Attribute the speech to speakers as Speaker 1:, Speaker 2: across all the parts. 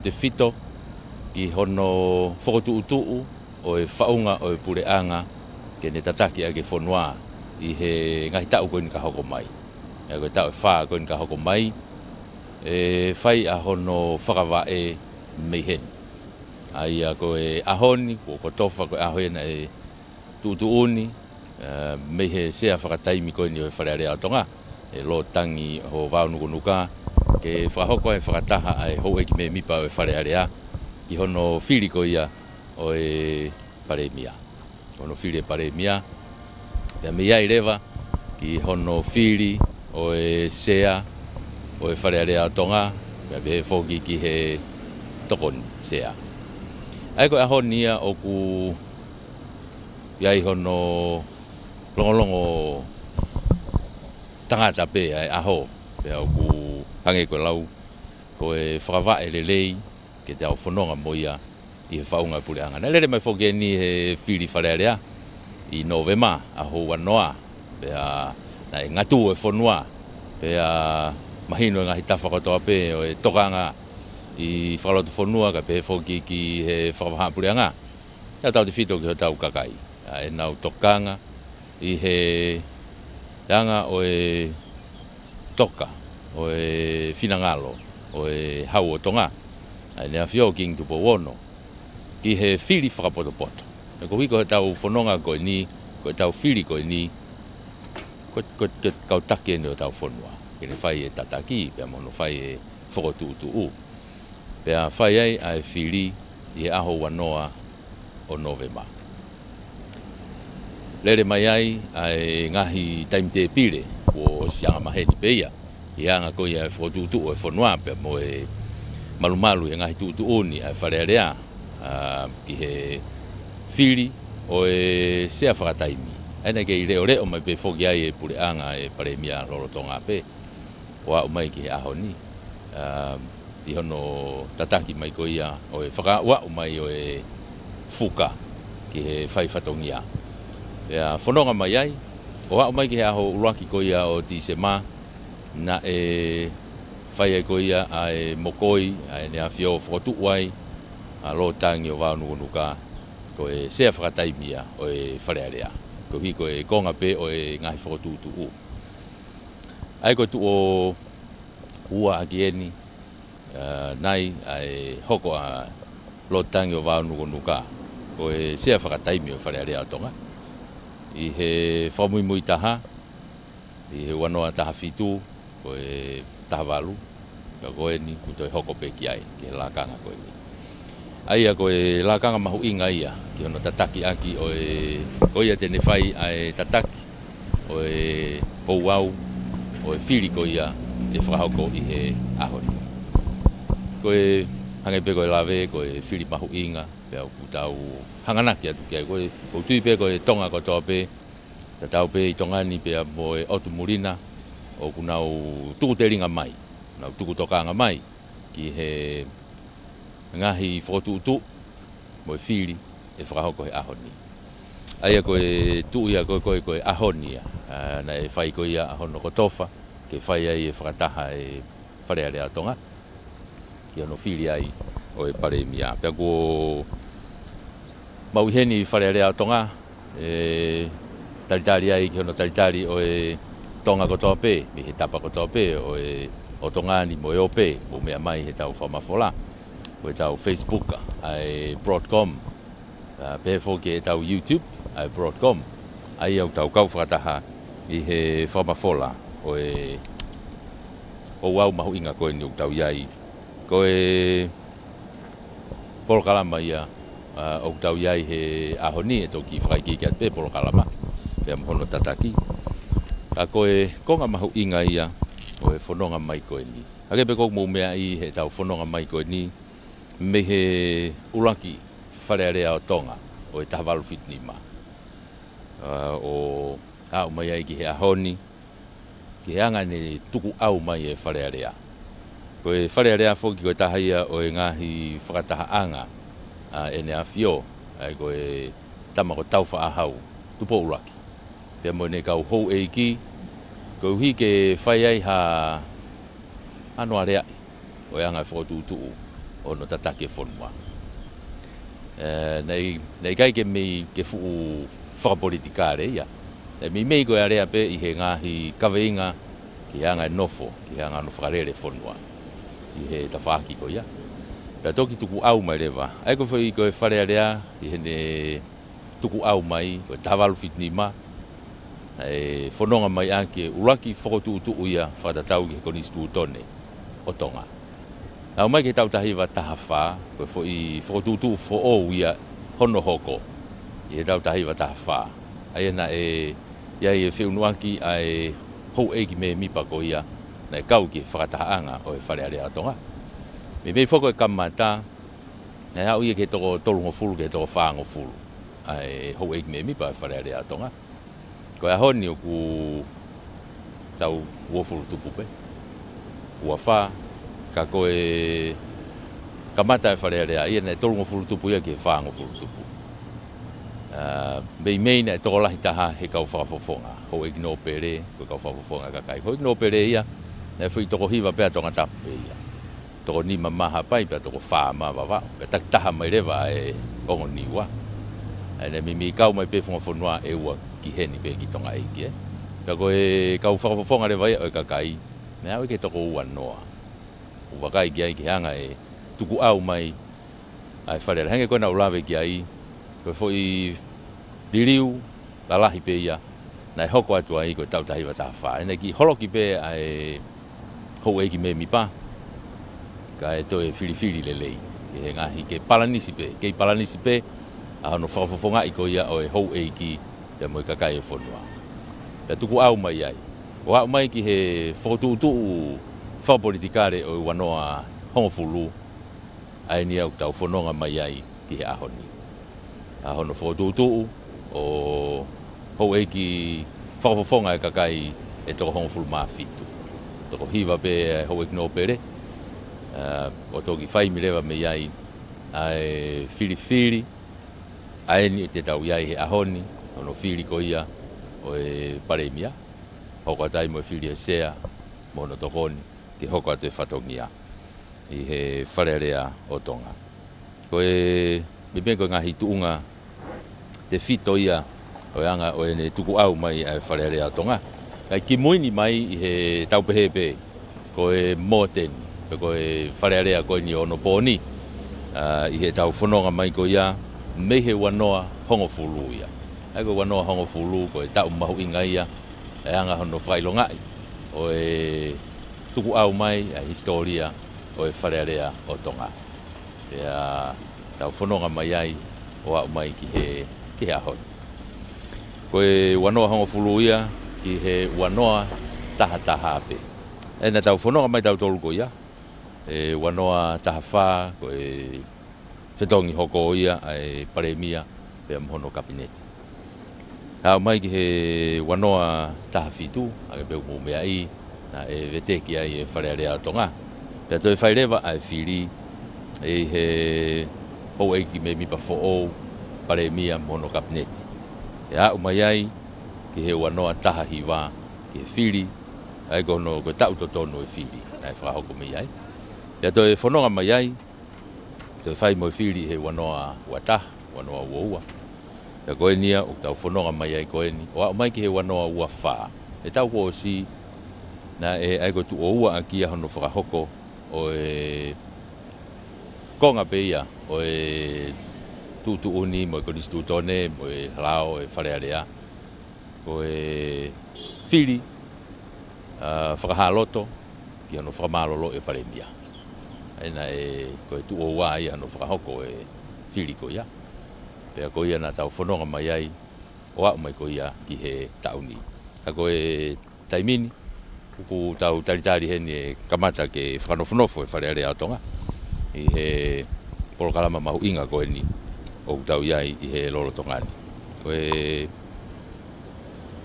Speaker 1: Te fito ki hono whakatuutuu o e whaunga o e pureanga ke ne tataki a ke whanua i he ngahi tau koe ni ka hoko mai. E koe tau e whaa koe ni ka hoko mai e whai a hono whakawae meihen. Ai a koe ahoni, ko tofa koe ahoena e tuutuuni meihe sea whakataimi koe ni o e wharearea tonga e lo tangi ho waunukunuka ke whahoko e whakataha ai hou e ki me mipa o e wharearea ki hono whiri ko ia o e paremia. Hono whiri e paremia. Pea me iai rewa ki hono whiri o e sea o e wharearea tonga. Pea me he whoki ki he tokoni sea. Ai koe ahoni ia o ku iai hono longolongo tangata pe ai aho. Pea o ku hange koe lau ko e whakawae lelei ke te au whanonga mo ia i he whaunga pureanga. Nā lere mai whoke ni he whiri wharearea i Novema a ho wanoa. Pea nai ngatu e whanua. Pea mahino e ngahi tawhakatoa pe o e tokanga i whakalotu whanua ka pe whoki ki he whakawaha pureanga. Ia tau te whito ki ho tau kakai. E nau tokanga i he anga o e toka, o e whinangalo, o e hau o tonga. Ai nea whio ki ngtupo wono, ki he whiri whakapoto-poto. E ko hiko he tau whanonga koe ni, koe tau whiri koe ni, koe kau take ni o tau whanua. Kene whai e tataki, pea mono whai e whakotuutuu. Pea whai ai ai whiri i he aho wanoa o Novema. Lere mai ai ai ngahi taimi te pire o sianga maheni peia. I anga koe e whakotuutuu e whanua pea mo e malumalu e ngahi tuutuuni e wharearea ki he whiri o e sea whakataimi. Aina ke i reo reo mai pe whoki ai e pureanga e paremia lorotonga pe. O au mai ki he aho ni. I hono tataki mai ko ia o e whakaua mai o e fuka ki he whai whatongia. Pea whanonga mai ai, o au mai ki he aho uruaki ko ia o Tisema na e whai ai ko ia a e mokoi, a e nea whio whakotuu ai, a lo tangi o waunukunuka ko e sea whakataimia o e wharearea. Ko hi ko e konga pe o e ngahi whakotuutuu. Ai ko tu o ua akieni, nai a e hoko a lo tangi o waunukunuka ko e sea whakataimia o e wharearea o tonga. I he whamui taha, i he wanoa taha whitu, ko e taha walu, ka koe ni kuto e hoko pe ki ai, ki he lākanga koe ni. Aia ko e lākanga mahu inga ia, ki hono tataki aki o e koia tene whai ai tataki, o e houau, o e whiri ko ia, e whakahoko i he ahoni. Ko e hangai pe ko e lawe, ko e whiri mahu inga, pea ku tau hanganaki atu kia, ko e tui pe ko e tonga ko toa pe, ta tau pe i tongani pea mo e otu murina, o ku nau tuku te ringa mai, nau tuku tokanga mai, ki he ngahi whakotuutu, mo e whiri, e whakahoko he ahoni. Aia ko e tuu ia koe ko e ahoni ia, na e whai ko ia ahono ko tofa, ke whai ai e whakataha e wharearea tonga, ki ono whiri ai o e paremia. Pea ko mauheni wharearea tonga, e taritari ai ki ono taritari o e tonga kotoa pe, mi he tapa kotoa pe, o e o tongani mo e o pe, mo mea mai he tau whamafola, o e tau Facebook, ai Broadcom, pe whoki e tau YouTube, ai Broadcom, ai au tau kau whakataha i he whamafola, o e o wau mahu inga koe ni o tau iai, ko e polokalama ia, o tau iai he ahoni e toki whakaiki ki at pe polokalama, pea mohono tataki. A koe konga mahu inga ia o e whanonga mai koe ni. Hake pe kou mou mea i he tau whanonga mai koe ni me he uraki wharearea o tonga o e tahawalu whitnima. O au mai ai ki he ahoni, ki he anga ne tuku au mai e wharearea. Koe wharearea whoki koe tahaia o e ngahi whakataha anga e nea whio, ai koe tamako tau whaahau, tupo uraki. Pea mo ne kau hou e ki, kou hi ke whai ai ha anua reai, o e anga whakotuutuu. o no tatake fonua. Nei kai ke mi ke fu whakapolitikare ia. Mi mei koe area pe i he ngahi kaweinga ki anga nofo, ki anga no whakarere fonua. I he tawhaki ko ia. Pea toki tuku au mai rewa. Ai ko whai koe whare area i he ne tuku au mai, koe tawalu fitni ma. E whanonga mai anke uraki whakotu ia whakatatau ki he konistu tone o tonga. Au mai ke tau tahiwa taha wha, koe whai whakotu o ia hono hoko. I he tau tahiwa taha wha. Ai ena ia e whiunuaki ai hou eiki me mipa ko ia na e kau ki whakatahaanga o e whare area tonga. Me mei whako e kamata, na hau ia ke toko tolungo fulu ke toko whaango fulu. Ai hou eiki me mipa e whare area tonga. Ko e honi o ku tau uofulu tupupe. Ua wha, ka koe kamata e whare area ia na e tolungo fulu tupu ia ke whaango fulu tupu. Mei na e toko lahi taha he kau whakafofonga. Hou eiki no pere, koe kau whakafofonga kakai. Hou eiki no pere ia, na e whi toko hiwa pea tonga tapu ia. Toko nima maha pai pea toko whaa maa wawa. Pea taktaha mai rewa e ongo niwa. Aina mi kau mai pe whangafonua e ua ki heni pe ki tonga eiki e. Pea koe kau whakafofonga rewa ia o e kakai. Mea au eke toko ua noa. Uwa kai ki ai ki hanga e tuku au mai. Ai whare henge koe na ulawe ki ai. Koe fwoi ririu lalahi pe ia. Na e hoko atu ai koe tau tahiwa taha wha. Ena ki holoki pe ai hou eiki me mipa. Ka e toe whiriwhiri lelei. E ngahi ke palanisi pe. Kei palanisi pe. A hono whakafofonga i ko ia o e hou eiki. Pea mo i kakai e whanua. Pea tuku au mai ai. O au mai ki he whakotuutu whakapolitikare o i wanoa hongofulu. Ai ni au tau whanonga mai ai ki he ahoni. A hono whakotuutu o hou eiki whakafofonga e kakai e toko hongofulu maa fitu. Toko hiwa pe hou eiki no pere. O toki whaimi rewa me iai ai whiriwhiri. Ai ni te tau iai he ahoni. Ono whiri ko ia o e paremia. Hoko atai mo e whiri e sea. Mono tokoni. Ke hoko atu e whatongia. I he wharerea o tonga. Ko e mepenko ngahi tuunga te whito ia o anga o e ne tuku au mai e wharerea o tonga. Kai ki muini mai i he taupehepe. Ko e moteni. Ko e wharearea ko ni ono pōni. I he tau whanonga mai ko ia. Mei he wanoa hongofulu ia. Ai ko wanoa hongofulu ko e tau mahu inga ia. E anga hono whailongai. O e tuku au mai a historia o e wharearea o tonga. Pea tau whanonga mai ai o au mai ki he ahoni. Ko e wanoa hongofulu ia ki he wanoa taha ape. E na tau whanonga mai tau tolu ko ia. E wanoa taha wha ko e whetongi hoko ia ai paremia pea mhono kabineti. Hau mai ki he wanoa taha whitu, ake peu mō mea i, na e veteki ai e wharearea tonga. Pea toi whairewa ai whiri, e he hou eiki me mipa who'ou, paremia mhono kabineti. E hau mai ai ki he wanoa taha hiwa, ki he whiri, ai kono koe tau totonu e whiri, na e whakahoko mei ai. Pea toi whanonga mai ai, te whai mo whiri he wanoa wataha, wanoa uaua. Pea koe nia, o tau whanonga mai ai koe ni. O au mai ki he wanoa ua whaa. E tau ko o si, na e aiko tu o ua a kia hono whakahoko o e konga pe ia, o e tutu uni, mo e koristu tone, mo e halao, e wharearea. O e whiri, whakahaloto, ki hono whakamalolo e paremia. Aina e koe tu o wā ia no whakahoko e whiri ko ia. Pea ko ia na tau whanonga mai ai, o au mai ko ia ki he tauni. Ka koe taimini, kuku tau taritari heni e kamata ke whanofnofo e wharearea atonga. I he polokalama mahu inga koe ni, o tau iai i he lolo tongani. Koe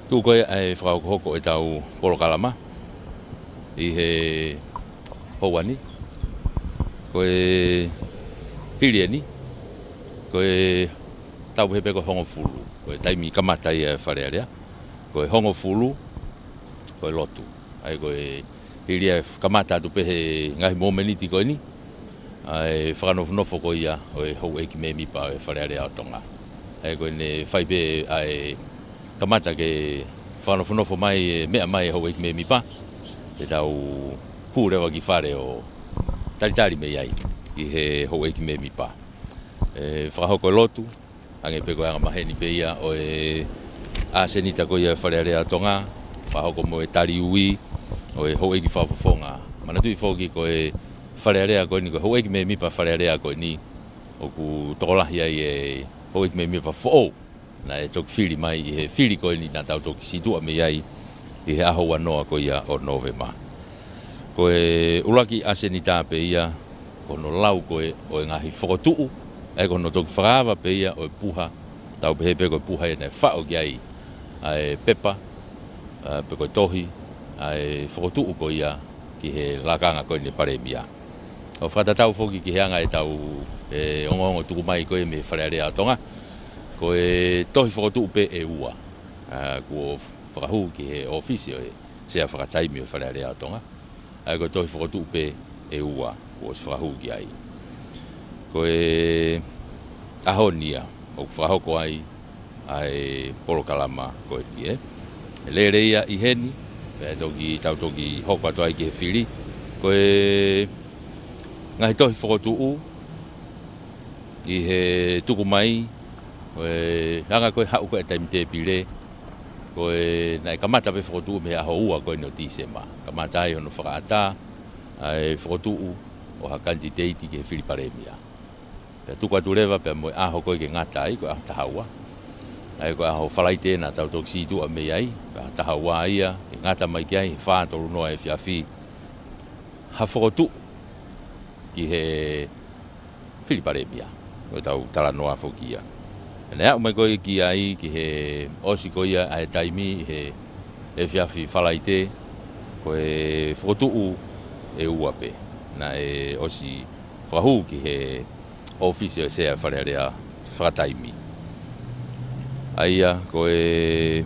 Speaker 1: tu koe ai whakahoko e tau polokalama, i he houani. Koe hirieni, koe tau hepe ko hongofulu, koe taimi kamata ia e wharearea, koe hongofulu, koe lotu. Ai koe hiria kamata atu pehe ngahi momeniti koe ni, ai whakanofo ko ia o e hou eki me mi pa e whareare ao tonga. Ai koe ne whaipe ai kamata ke whanofo mai mea mai hou eki me mi pa e tau pūrewa ki whare o taritari me iai i he hou eki me mi pa. E whakahoko lotu, ange peko anga maheni pe ia o e asenita ko ia e whareare ao tonga, whakahoko mo e tari ui o e hou eki whafofonga. Mana tui whoki ko e wharearea koe ni ko hou eki me mipa wharearea koe ni o ku tokolahi ai e hou eki me mipa who'o na e toki whiri mai i he whiri koe ni nga tau toki situa me iai i he aho wanoa ko ia o Novema. Ko e ulaki asenita pe ia kono lau koe o e ngahi whakotuu e kono toki whakawa pe ia o e puha tau pehepe koe puha e nei whao ki ai ai pepa pe koe tohi ai whakotuu ko ia ki he lakanga koe ni paremia. O whakatatau whoki ki heanga e tau e ongo tuku mai koe me wharearea tonga. Ko e tohi whakotuu pe e ua. Ko whakahu ki he ofisi o e sea whakataimi o wharearea tonga. Ko tohi whakotuu pe e ua. Ko se whakahu ki ai. Ko e ahonia o whakahoko ai ai polokalama koe ni e. Le reia i heni. Pe toki tau toki hoko atu ai ki he whiri. Ko e ngahi tohi whakotuu i he tuku mai ko e hanga koe hau koe taimi te pire ko e nai kamata pe whakotuu me aho ua koe no tisema kamata ai hono whakaata ai whakotuu o hakanti teiti ki he whiri paremia pe tuku atu rewa pe moe aho koe ke ngata ai koe aho tahaua ai koe aho whalaite na tau toki situ a me ai koe tahaua ia ke ngata mai ki ai he whātoru noa e whiawhi ha whakotuu ki he whiri paremia o tau tala noa whokia. E nea umai koe ki ai ki he osi koe ia a he taimi he whiawhi whalaite ko e whakotuu e uape na e osi whahu ki he ofisi o sea wharearea whakataimi. Aia ko e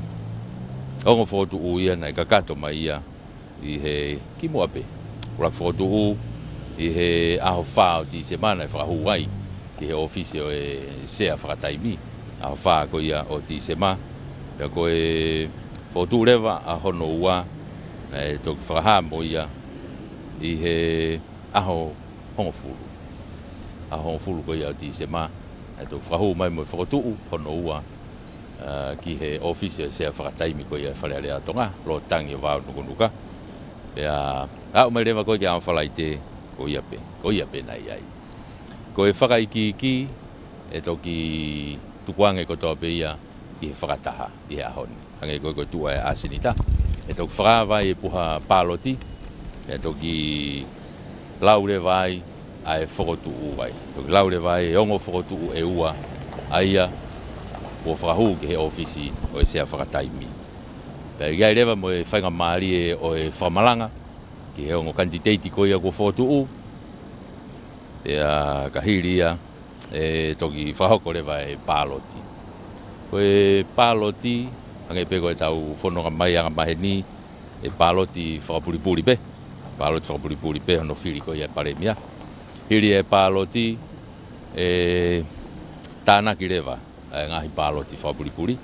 Speaker 1: ongo whakotuu ia na e kakato mai ia i he kimoape. Urak whakotuu i he aho whao ti semana e whakahu ai ki he ofisi o e sea whakataimi aho wha ko ia o ti sema pia ko e whakotuu rewa a hono ua na e toki whakaha mo ia i he aho hongofuru aho hongofuru ko ia o ti sema e toki whakahu mai mo e whakotuu hono ua ki he ofisi o sea whakataimi ko ia wharearea tonga lo tangi o wao nukunuka pia au mai rewa ko ia aho whalaite ko ia pe nai ai. Ko e whakaiki e toki tukuange ko toa pe ia i he whakataha i he ahoni. Hange koe tua e asinita. E toki whakawai e puha pāloti. E toki laure vai a e whakotuu vai. Toki laure vai e ongo whakotuu e ua aia o whakahu ki he ofisi o e sea whakataimi. Pea iai rewa mo e whainga maari e o e whamalanga ki he ongo kanditeiti ko ia ko whakotuu. Pea kahiri ia e toki whahoko rewa e pāloti. Ko e pāloti, hange peko e tau whanonga mai anga maheni e pāloti whakapuripuri pe. Pāloti whakapuripuri pe hono whiri ko ia paremia. Hiri e pāloti e tānaki rewa e ngahi pāloti whakapuripuri.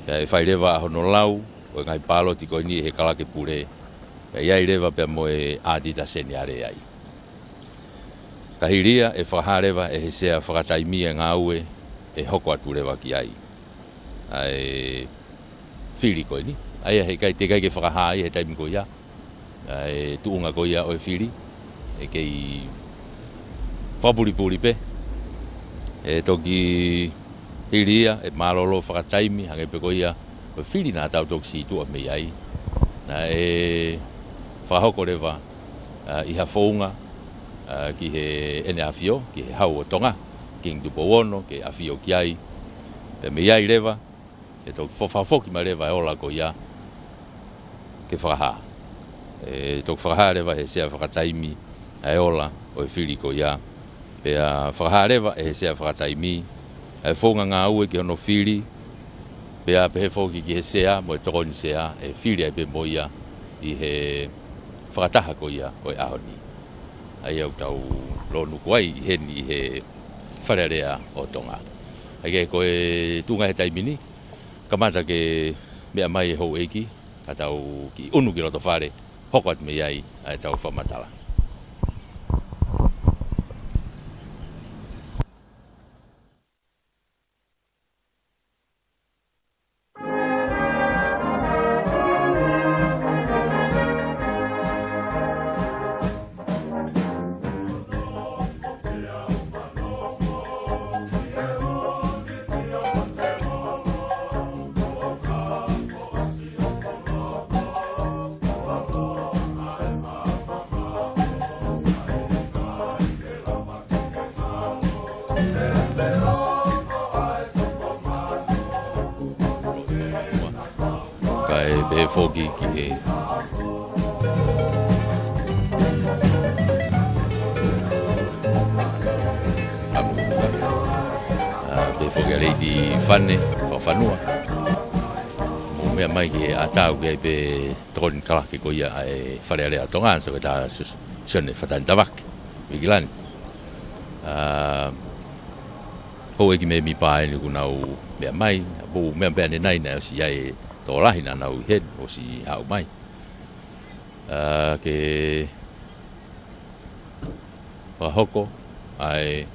Speaker 1: E whai rewa hono lau o ngahi pāloti ko ni he kalake pure. E iai rewa pia mo e ādita seni are ai. Kahiria e whakaharewa e he sea whakataimi e ngā ue e hoko atu rewa ki ai. Ai whiri koe ni. Ai he kai te kai ke whakahai he taimi ko ia. Ai tuunga ko ia o e whiri. E kei whapuripuri pe. E toki hiria e marolo whakataimi hange pe ko ia o e whiri nā tau toki situa me iai. Na e whahoko rewa i hawhaunga ki he ene awhio, ki he hau o tonga, King Tupowono, ki awhio ki ai. Pe me iai rewa, e tō whawhoki ma rewa e ola ko ia, ke whakaha. E tō whakaha rewa he sea whakataimi e ola o e whiri ko ia. Pe a whakaha rewa e he sea whakataimi, e whonga ngā ue ki hono whiri, pe a pe he whoki ki he sea, mo e tokoni sea, e whiri ai pe mo ia, i he whakataha ko ia o e ahoni. ai au tau lonu kuai he ni he wharerea o tonga. Ai ke koe tunga he taimini, kamata ke mea mai e hou eiki, ka tau ki unu ki roto whare, hoko at me ai ai tau whamatala. Kai be foki ki he be foki a leiti whane, whawhanua. Mo mea mai ki he atau ki be tron kalaki ko ia e wharearea tonga, toke tā sone whatani tawaki, wikilani. Ho eki me mi pae ni kunau mea mai, bo mea mea ne nai na o si ai tō lahi na nau hen o si hau mai. Ke whahoko ai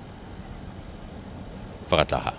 Speaker 1: whakataha.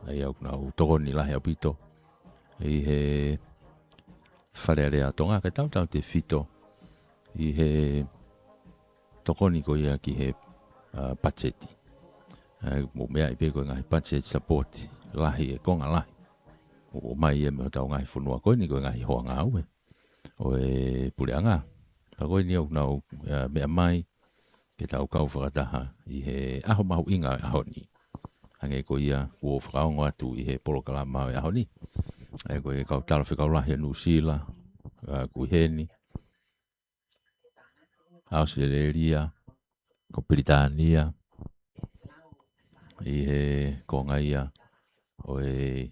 Speaker 1: ai au na toko ni lahi au pito i he wharearea tonga ka tau te fito i he toko ni ko ia ki he pacheti mo mea i peko ngai pacheti support lahi e konga lahi o mai e me tau ngai funua ko ni ko ngai hoa ngā ue o e pureanga pa ko ni au nau mea mai ke tau kau whakataha i he aho mahu inga aho ni hange ko ia ua whakaongo atu i he polokalama e aho ni ai ko e kau tala whikau lahi a Nusila kui heni Australia ko Britania i he konga ia o e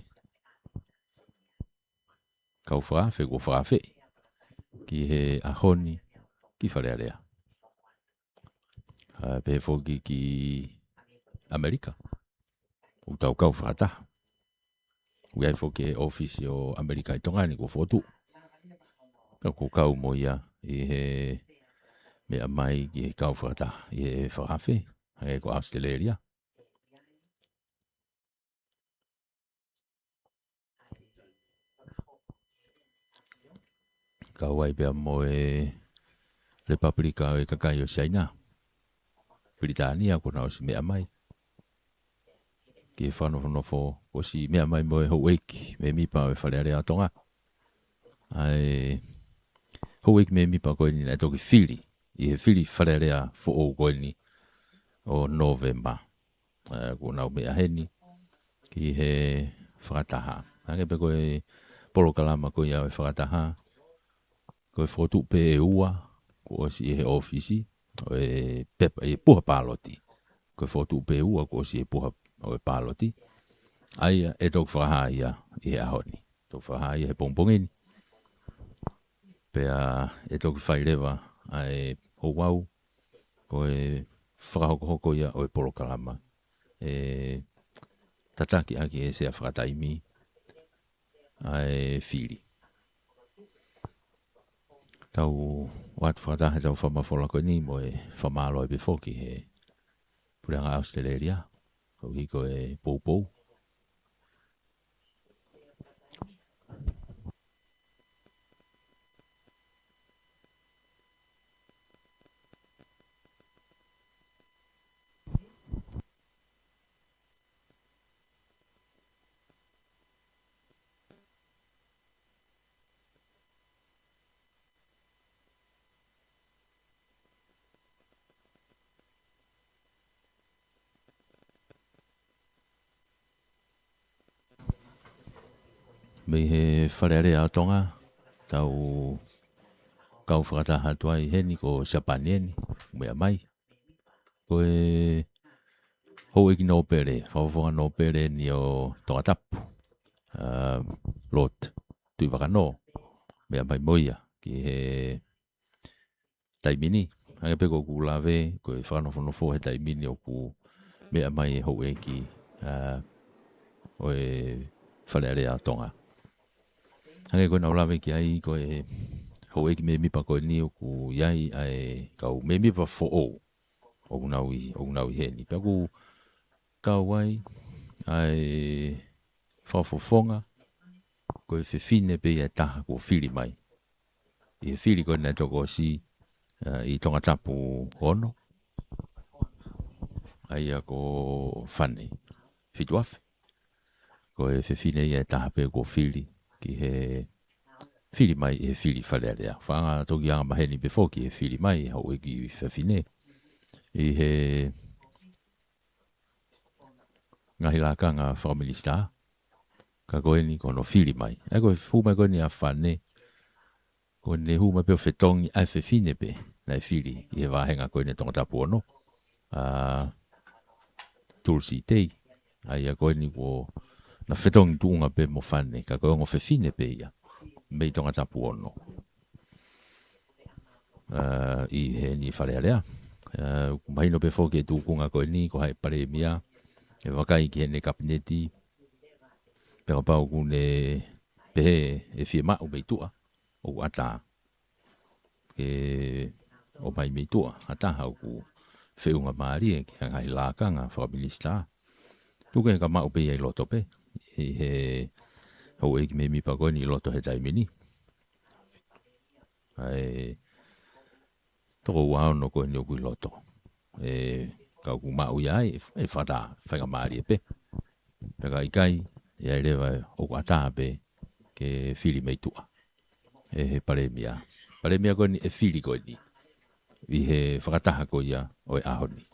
Speaker 1: kau whaafe ko whaafe ki he ahoni ki wharearea pe foki ki Amerika o tau kau whakataha uai foki e ofisi o Amerika i tongani ko whotu ko kau mo ia i he mea mai ki he kau whakataha i he whaafe hange ko Australia kau ai pia mo e Republika e kakai o China Britania ko nao si mea mai ki e whanofo ko si mea mai mo e Haueki me mipa e wharearea tonga ai Haueki me mipa koe ni na toki whiri i he whiri wharearea fo o koe ni o November ko nao mea heni ki he whakataha hange pe koe polokalama koe ia e whakataha koe whotu pe e ua ko si he ofisi o e pepa e puha paloti koe whotu pe e ua ko si e puha o e paloti ai e tok whaha ia i he ahoni tok whaha ia he pongpongini pea e tok whairewa ai ho wau ko e whakahoko ia o e polokalama e tataki aki e sea whakataimi ai whiri tau wat whakataha tau whamafola koe ni mo e whamalo e befoki he puranga Australia ko hiko e poupou me he wharearea tonga tau kau whakataha tuai heni ko Japanieni mea mai ko e Haueki no pere whawawhonga no pere ni o tonga tapu lot tui wakano mea mai moia ki he taimini hange peko ku lawe ko e whanofo he taimini o ku mea mai Haueki o e wharearea tonga hange koe nau lawe ki ai ko e Haueki me mipa koe ni o ku iai ai kau me mipa fo o nau i heni pia ku kau ai ai whafofonga ko e whiwhine pe e taha ko whiri mai i he whiri koe nei toko si i tonga tapu ono ai a ko whane whituafe ko e whiwhine i e taha pe ko whiri ki he whiri mai e whiri wharearea whaanga toki anga maheni before ki he whiri mai Haueki i whiwhine i he ngahi lakanga whakaminista ka koe ni kono whiri mai e koe huma koe ni a whane ko ne huma pe o whetongi ai whiwhine pe nei whiri i he wāhenga koe ne tonga tapu ono Tulsi Tei ai a koe ni ko na whetongi tuunga pe mo whane ka koe ngo whiwhine pe ia mei tonga tapu ono i he ni wharearea mahino pe whoke e tūkunga koe ni ko hai pare mia e wakai ki hene kabineti pera pau kune pehe e whie mau mei tua o ata ke o mai mei tua ata hau ku whiunga maari e ki hangai lākanga whakaminista tuke ka mau pe e loto pe i he ho e ki me mi pa koe ni loto he taimini. Ai toko wao no koe ni o kui loto. Kau ku mau iai e whata whainga maari e pe. Peka ikai e ai rewa o kua taa pe ke whiri meitua. He pare mia. Pare mia koe ni e whiri koe ni. I he whakataha koe ia o e ahoni.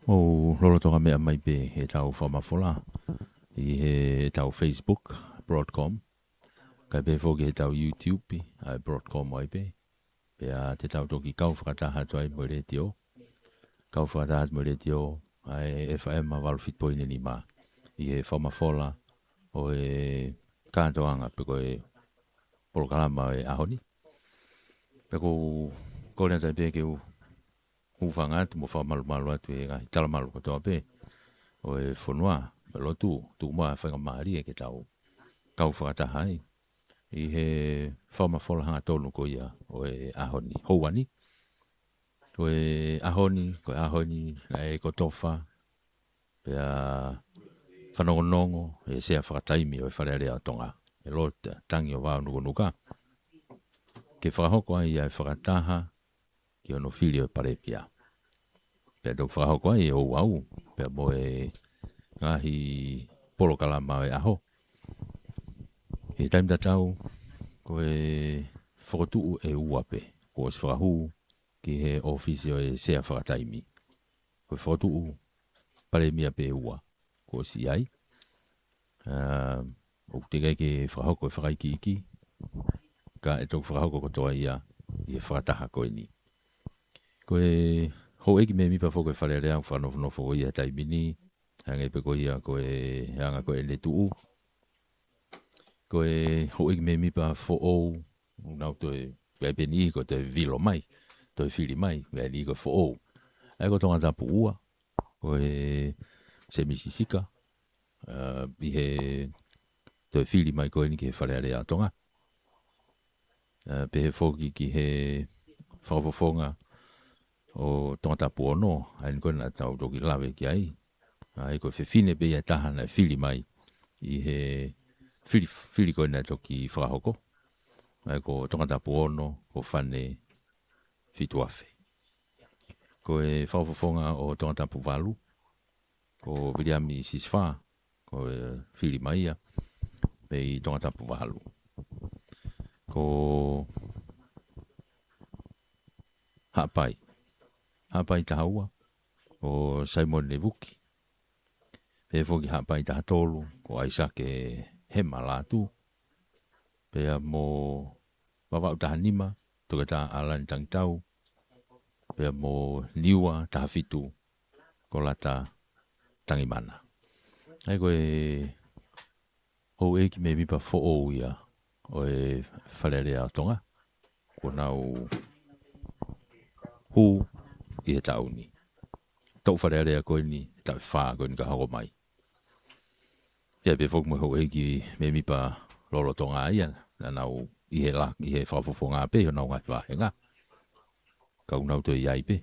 Speaker 1: O lolo toka mea mai pe he tau whamafola. I he tau Facebook, Broadcom. Kai pe fōki he tau YouTube, ai Broadcom ai pe. Pe a te tau toki kau whakataha tuai mo retio. Kau whakataha mo retio, ai FM a walfit poine ni ma. I he whamafola o e kātoanga pe koe polokalama e ahoni. Pe ko kore tai pe ke ufanga atu mo whamalu atu e ngahi talamalu katoa pe. O e whanua, pe lotu, tu mua whainga maari e ke tau kau whakataha ai. I he whamafola hanga tonu ko ia o e ahoni, houani. Ko e ahoni, e kotofa, pe a whanongonongo, e sea whakataimi o e wharearea tonga. E lota, tangi o wao nuka. Ke whakahoko ai e whakataha, ki ono whiri o parepia. Pea tau whakahoko ai e au, pea mo e ngahi polo kalama e aho. He taim tatau, ko e whakotuu e uape, ko e whakahu ki he ofisio e sea whakataimi. Ko e whakotuu paremia pe ua, ko si ai. O te kai ke whakahoko e whakaiki iki, ka e tau whakahoko kotoa ia, i e whakataha koe ni. Ko e ho eki me mipa whoko e wharearea au whanofnofo ko ia taimini, hanga ipe ko ia ko e hanga ko e le tuu. Ko e ho eki me mipa fo ou, nau to e peni ko te vilo mai, to e whiri mai, me ni ko fo ou. Ai ko tonga tapu ua, ko e se misisika, i he to e whiri mai ko e ni ke wharearea tonga. Pe he whoki ki he whakafofonga o tonga tapu ono, ai ni koe na tau toki lawe ki ai. Ai ko whewhine pe ia tahana e whiri mai i he whiri koe na toki whakahoko. Ai ko tonga tapu ono, ko whane whituafe. Ko e whakafofonga o tonga tapu walu, ko Viliami Siswha, ko e whiri mai ia, pe i tonga tapu walu. Ko Hapai tahaua, o Simon Nevuki. Pe foki hapai taha tolu, ko aisa ke he malatu. Pe mo wawau taha nima, toka taha alani tangi tau. Pe mo niwa taha fitu, ko lata tangi mana. Ai koe hou eki me mipa fo'ou ia o e whalerea tonga. Ko nau hu i he tauni. Tau whalerea koe ni, tau whaa koe ni ka hako mai. Ia pe fok mo hou eki me mipa lolo tonga ia, na nau i he lak, i he whafofonga pe, o nau ngai whahenga. Kau nau to iai pe.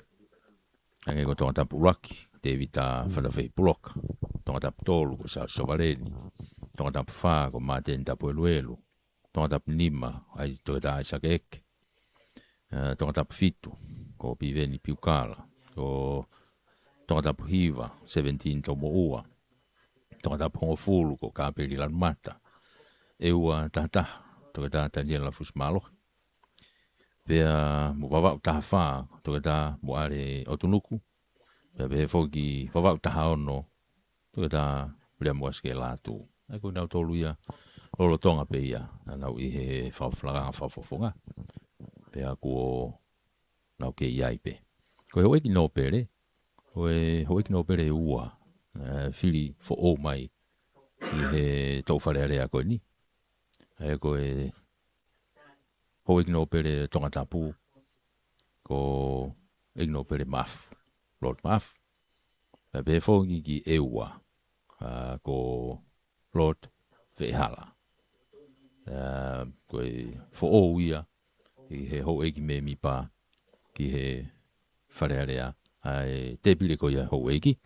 Speaker 1: Ange ko tonga tapu raki, David ta whanawhei puloka. Tonga tapu tolu ko sa sovareni. Tonga tapu whaa ko Martin tapu eluelu. Tonga tapu nima, ai toka ta Isaac Eke. Tonga tapu fitu, ko Piveni Piukala. Ko tonga tapu hiva, 17 tomo ua. Tonga tapu hongo fulu ko Kapeli Lanmata. Eua tahta, toka ta Daniela Fusmalo. Pea mo wawau taha whaa, toka ta mo are otunuku. Pea pehe foki wawau taha ono, toka ta rea muaske latu. Eko nau tolu ia lolo tonga pe ia, na nau i he whawhlaranga whawhafonga. Pea kuo nau ke iai pe. Ko he oeki no pere, ko he oeki no pere ua, whiri fo o mai i he tau wharearea koe ni. Ko he oeki no pere tonga tapu, ko eki no pere mafu, Lord Mafu. Pea pehe foki ki e ua, ko Lord Vehala. Ko he fo o ia, i he hou eki me mi pa, ki he wharearea, ai te pile ko ia hou eki.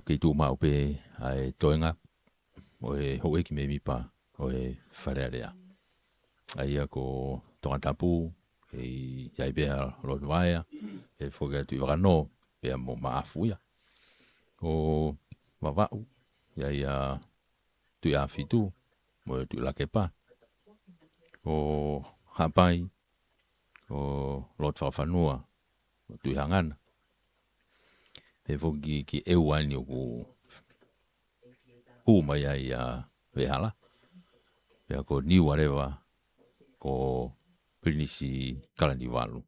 Speaker 1: Ki tū mau pe, ai toenga, o he hou eki me mi pa, o he wharearea. Ai a ko tonga tapu, hei iai bea Lord Vaea, he whoka tui wakano, bea mo maafu ia. Ko wawau, iai a tui a fitu, mo tui lake pa. Ko hapai, ko Lord Whawhanua, tui hangana. He whoki ki ewani o ku mai ai a Vehala. Pea ko niwa rewa, ko Pirinisi Kalaniwalu,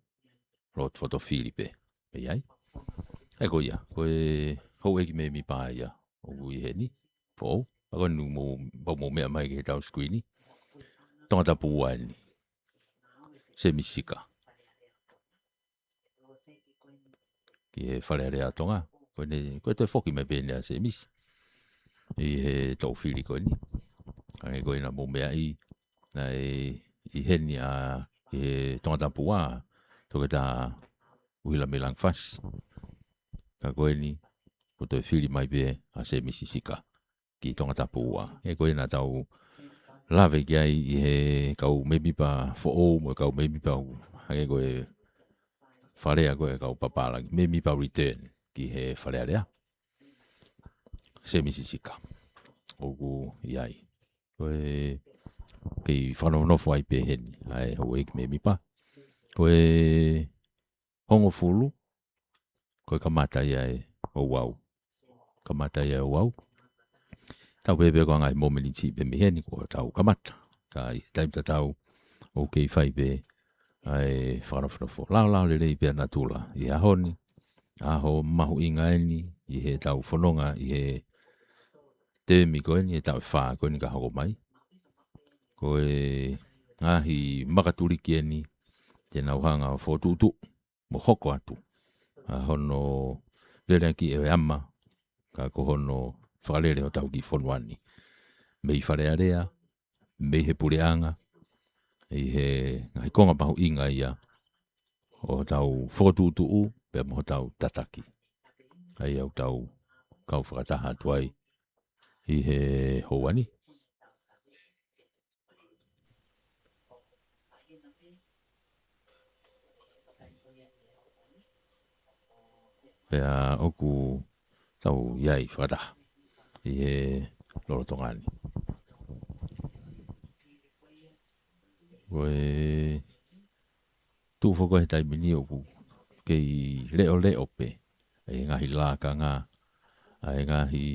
Speaker 1: Lord Fotofilipe, pe iai. Eko ia, ko e hou eki me mi pā ia, o kui he ni, po, ako nu mo mea mai ke tau skuini. Tonga tapu ua ni, se misika. Ki he wharearea tonga, koe te whoki mai pēnea se misi. I he tau whiri koe ni. Kange koe na mo mea i, na i heni a i he tonga tapu ua, toke ta uhila melang fas. Ka koe ni, ko te whiri mai pē a se misi sika, ki tonga tapu ua. E koe na tau lawe ki ai i he kau mebipa fo o mo kau mebipa hange koe wharea koe kau papalangi. Mebipa return ki he wharea rea. Se misi sika. Oku iai. Koe kei whanau nofo ai pe heni. Ai hau eik mebipa. Koe hongo fulu. Koe kamata iai o wau. Kamata iai o wau. Tau pepe ko ngai momeni ti pe miheni ko tau kamata. Kai taimta tau o kei whai pe ai whanawhanafo. Lau le rei pe natula i ahoni. Aho mahu inga eni i he tau whanonga i he temi ko eni, e tau whaa ko eni ka hoko mai. Ko e ngahi makaturi ki eni te nauhanga o whotutu mo hoko atu. Hono lere ki e ama ka ko hono whakalere o tau ki whonuani. Mei wharearea, mei he pureanga, i he ngai konga pahu inga ia o tau whotutu u, pe mo tau tataki. Ai au tau kau whakataha tuai i he houani. Pea oku tau iai whakataha i he lorotongani. Koe tu whoko he taimini oku kei leo pe. E ngahi lā ka ngā ai ngahi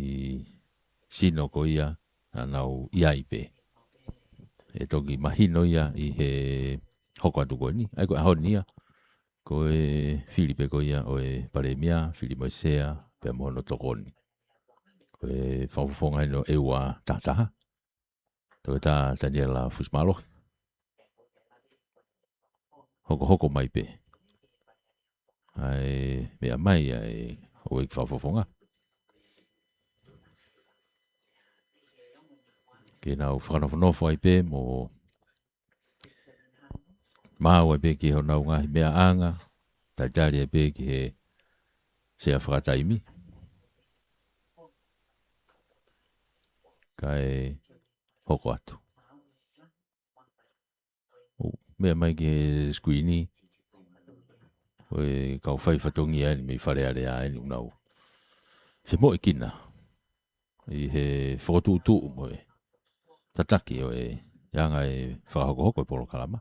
Speaker 1: sino ko ia anau ia ipe e toki mahino ia i he hoko atu ko ni ai ko ahoni ia ko e Filipe ko ia o e Paremia Filipe Moisea pe mono tokoni ko e whawhonga ino e ua tataha to ta Daniela Fusmalo hoko mai pe ai mea mai ai o e whawhonga ke nau whanawhanofo ai pe mo mau ai pe ki ho nau ngahi mea anga taitari ai pe ki he sea whakataimi kai hoko atu mea mai ki he skuini o e kau whai whatongi ai me whare are ai ni unau se mo e kina i he whakatutu mo e tataki o e yanga e whakahoko e polo kalama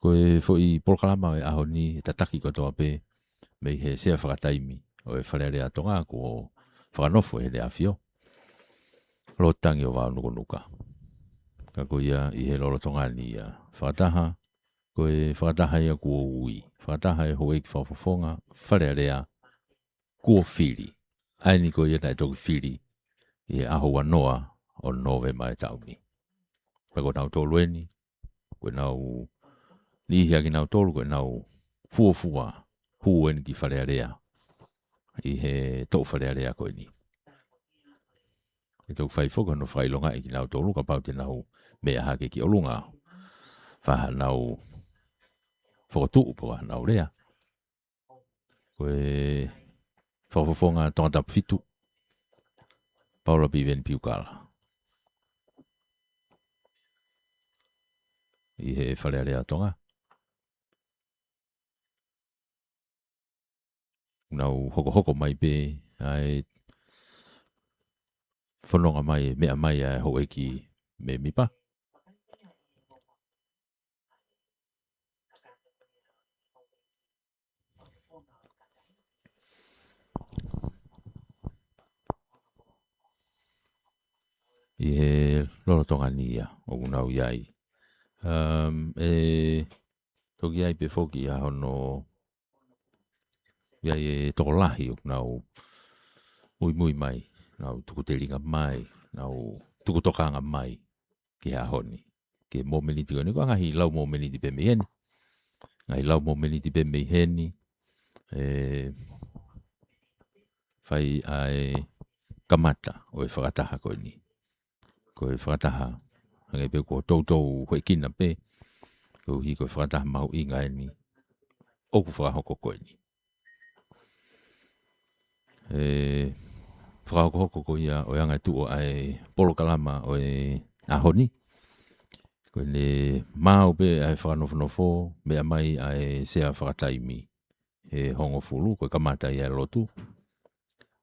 Speaker 1: ko e fo i polo kalama o e aho ni e tataki kotoa pe me he sea whakataimi o e whare are atonga ko whakanofo he le awhio lo tangi o wao nuku nuka ka ko ia i he lolo tonga ni ia whakataha ko e whakataha ia kua ui whakataha e hoe ki whawhawhonga whare area kua whiri ai ni ko ia nai toki whiri i he aho wanoa o nove mai tauni pa ko nau tolu eni ko nau lihi aki nau tolu ko nau fuafua hu eni ki whare area i he tau whare area ko ni e tau whai whoka no whai longa i ki nau tolu ka pau te nau mea hake ki olunga whaha nau whakatu upa nau rea koe whawhawhonga tangata whitu Paula Biven Piukala i he whare area tonga nau hoko mai pe ai whanonga mai mea mai ai ho eki me mipa i he lolo tonga nia o unau iai e toki ai pe foki a hono iai e toko lahi o nau mui mai nau tuku teringa mai nau tuku tokanga mai ki a honi ke momeniti koni ko ngahi lau momeniti pe me heni ngahi lau momeniti pe me heni fai ai kamata o e whakataha ko ni ko e whakataha hangai pe ko tautou hoi kina pe ko hi ko whakataha mau inga ni oku whakahoko ko ni whakahoko ko ia o anga tu o ai polo kalama o e ahoni ko le mau pe ai whakanofo mea mai ai sea whakataimi e hongo fulu ko kamata ia lotu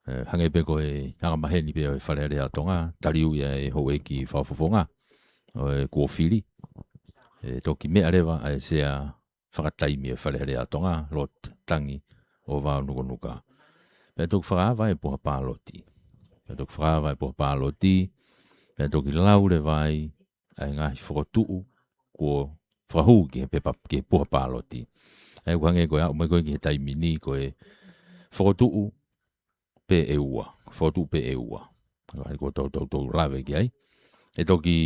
Speaker 1: hange pe ko e hanga maheni pe o e whareare atonga tariu ia e hoe ki whawhawhonga o e kuofiri toki mea rewa ai sea whakataimi e whareare atonga lot tangi o wao nuka nuka pe tok whakawa e poha pāloti pe tok whakawa e poha pāloti pe toki laure vai ai ngahi whakatuu ko whahu ki he pepa ki poha pāloti ai kuhange ko au mai ko ki he taimi ni ko e whakatuu pe e ua, whakatuu pe e ua ai ko tau lawe ki ai e toki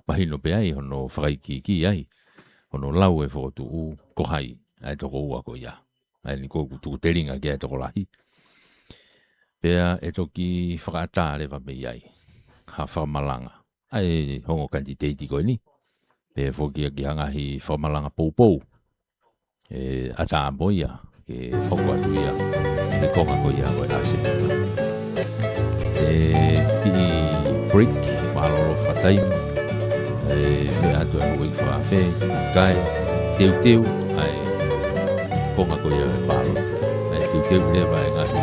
Speaker 1: pahino pe ai hono whakaiki ki ai hono lau e whakatuu ko hai ai toko ua ko ia ai ni ko tuku teringa ki ai toko lahi pea e toki whakaata rewa me ai ha whamalanga ai hongo kanditeiti ko ni pe foki ki hangahi whamalanga pou e ata amboia ke hoko atu ia e konga ko ia ko ase i break malolo whataim me atu e wik whawhe kai teu ai konga ko ia e palot ai teu lewa e ngahi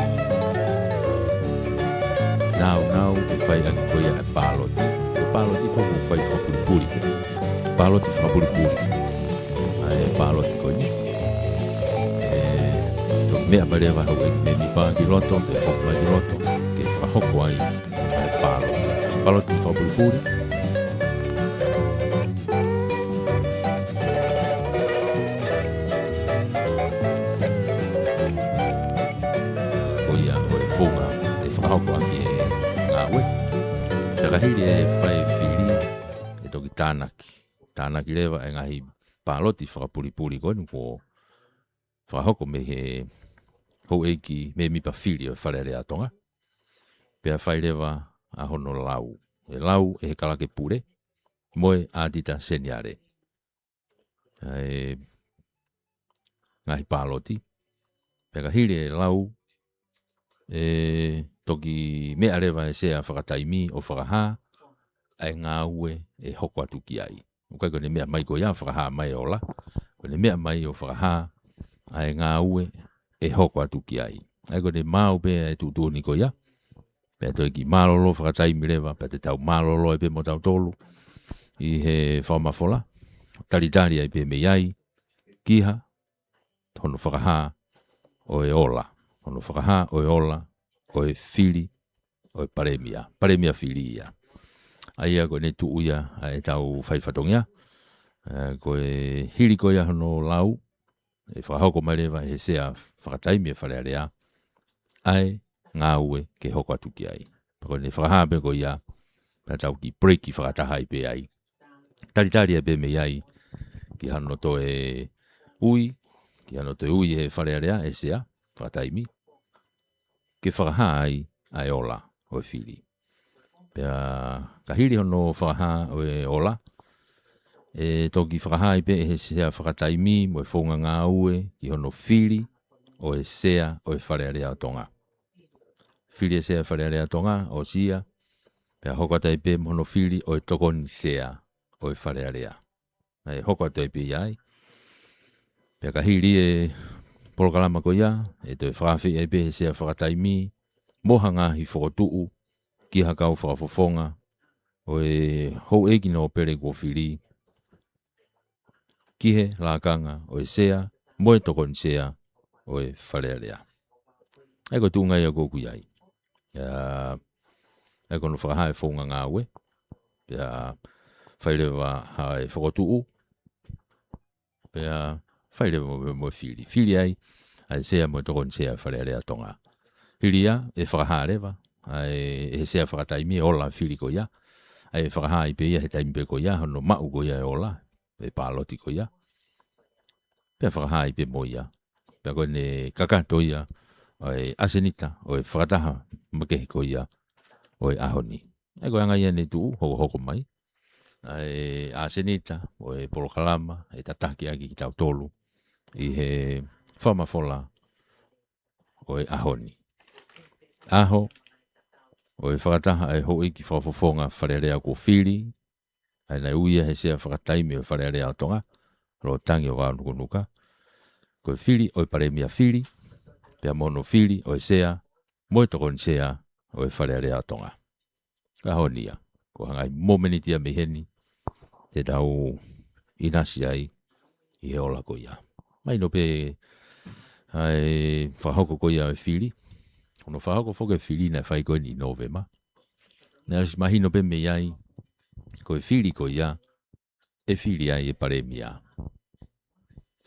Speaker 1: Now, e whai aki ko ia e paloti. E paloti whaku whai whapuripuri. Paloti whapuripuri. E paloti ko ni. mea malewa hau e me mi pā ki loto, te whokma ki loto, ke whakahoko ai, ai pāloti. Pāloti i whapuripuri. O ia, o e whonga, e whakahoko aki e ngā ue. Pera hiri e whai whiri, e toki tānaki. Tānaki lewa e ngahi pāloti whakapuripuri koe nuko whakahoko me he hou eiki me mipa whiri o whare rea tonga. Pea whai lewa a hono lau. E lau e he kalake pure, moe ādita seniare. E ngahi pāloti. Pea hiri e lau, e toki mea rewa e sea whakataimi o whakaha, ai ngā ue e hoko atu ki ai. Ukai kone mea mai ko ia whakaha mai ola, kone mea mai o whakaha, ai ngā ue e hoko atu ki ai. Ai kone māu pēa e tūtūni ko ia, pēa toi ki mālolo whakataimi rewa, pēa te tau mālolo e pē mo tau tolu, i he whamafola, taritari ai pē me iai, kiha, hono whakaha o e ola. Hono whakaha o e ola, o e whiri, o e paremia whiri ia. Aia koe ne tu uia e tau whaiwhatongia, koe hiri koe hono lau, e whakahoko mai rewa he sea whakataimi e wharearea, ai ngā ue ke hoko atu ki ai. Koe ne whakahape koe ia, pēa tau ki breaki whakataha i pē ai. Taritari e pē me iai, ki hano to e ui, ki hano to e ui he wharearea e sea whakataimi, ke whakaha ai ola o e whiri. Pea ka hiri hono whakaha o e ola, e toki whakaha i pe e he sea whakataimi mo e whonga ngā ue ki hono whiri o e sea o e wharearea o tonga. Whiri e sea wharearea tonga o sia, pea hokata i pe mono whiri o e tokoni sea o e wharearea. E hokata i pe iai, pea ka hiri e polokalama ko ia, e te whakawhi e pe he sea whakataimi, mohanga hi whakotuu, ki hakau whakafofonga, o e hou eki no pere ko whiri, kihe lakanga o e sea, moe tokon sea o e wharearea. E ko tūngai a kōku iai. E kono whakaha e whonga ngā ue, pea whairewa hae whakotuu, pea whairewa moe whiri. Whiri ai, ai sea moe tokon sea wharearea tonga. Hiri ia, e whakaha rewa, e sea whakataimi e ola whiri ko ia, e whakaha i pe ia he taimi pe ko ia, hono mau ko ia e ola, e pāloti ko ia. Pea whakaha i pe mo ia, pea koe ne kakato ia, o e asenita, o e whakataha makehi ko ia, o e ahoni. E koe anga ia ne tuu, hoko mai, e asenita, o e polokalama, e tataki aki ki tau tolu, i he whamafola, o e ahoni. Aho, o e whakataha ai hoi ki whafofonga wharearea ko whiri, ai nei uia he sea whakataimi o wharearea o tonga, ro tangi o wānukunuka, ko e whiri o e paremia whiri, pea mono whiri o e sea, moe tokoni sea o e wharearea o tonga. Ka honia, ko hangai momenitia me heni, te tau inasi ai, i he ola ko ia. Mai no pe, ai whahoko ko ia o e whiri, ono whahoko whoke whiri na whai koe ni novema. Nā mahino pe me iai, ko e whiri ko ia, e whiri ai e paremia.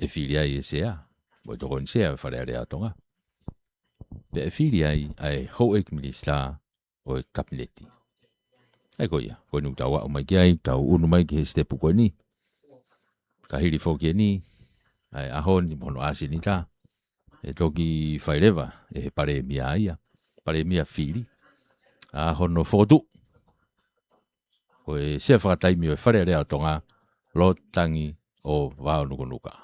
Speaker 1: E whiri ai e sea, mo e tokon sea e wharearea tonga. Pe e whiri ai hou ek minista o e kabineti. Ai ko ia, koe nuk tau au mai ki ai, tau unu mai ki he stepu koe ni. Ka hiri whoki e ni, ai ahoni mono asi ni tā. E toki whairewa, e he paremia ia, paremia whiri. Ahono whotu. Ko e sea whakataimi o e wharearea tonga, lo tangi o wāonukunuka.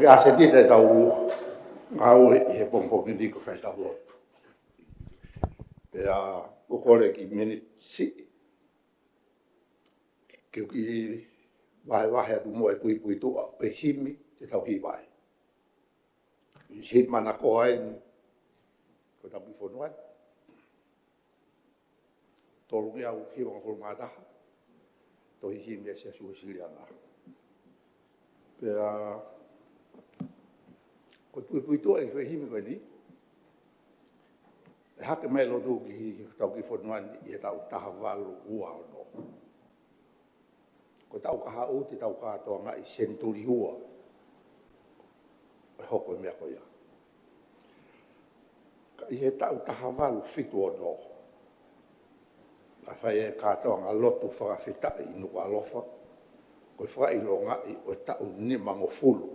Speaker 2: A se dite tau ngau he pompongi ni ko whai tau lotu. Pea o kore ki meni si ke ki wahe atu mo e pui tu e himi te tau hi vai hit mana ko ai ko tapu fonua tolu ki au hi wanga fulmata to hi himi e se su siliana pera ko pui tu e himi ko ni e hake mai lo tu ki tau ki fonua i tau taha walu ua o no ko tau ka hau te tau katoa i senturi hua e hoko mea ko ia ka i he tau taha walu fitu o no a whai e katoa ngā lotu whakawhita i nuku alofa ko i whai lo ngai o e tau ni mango fulu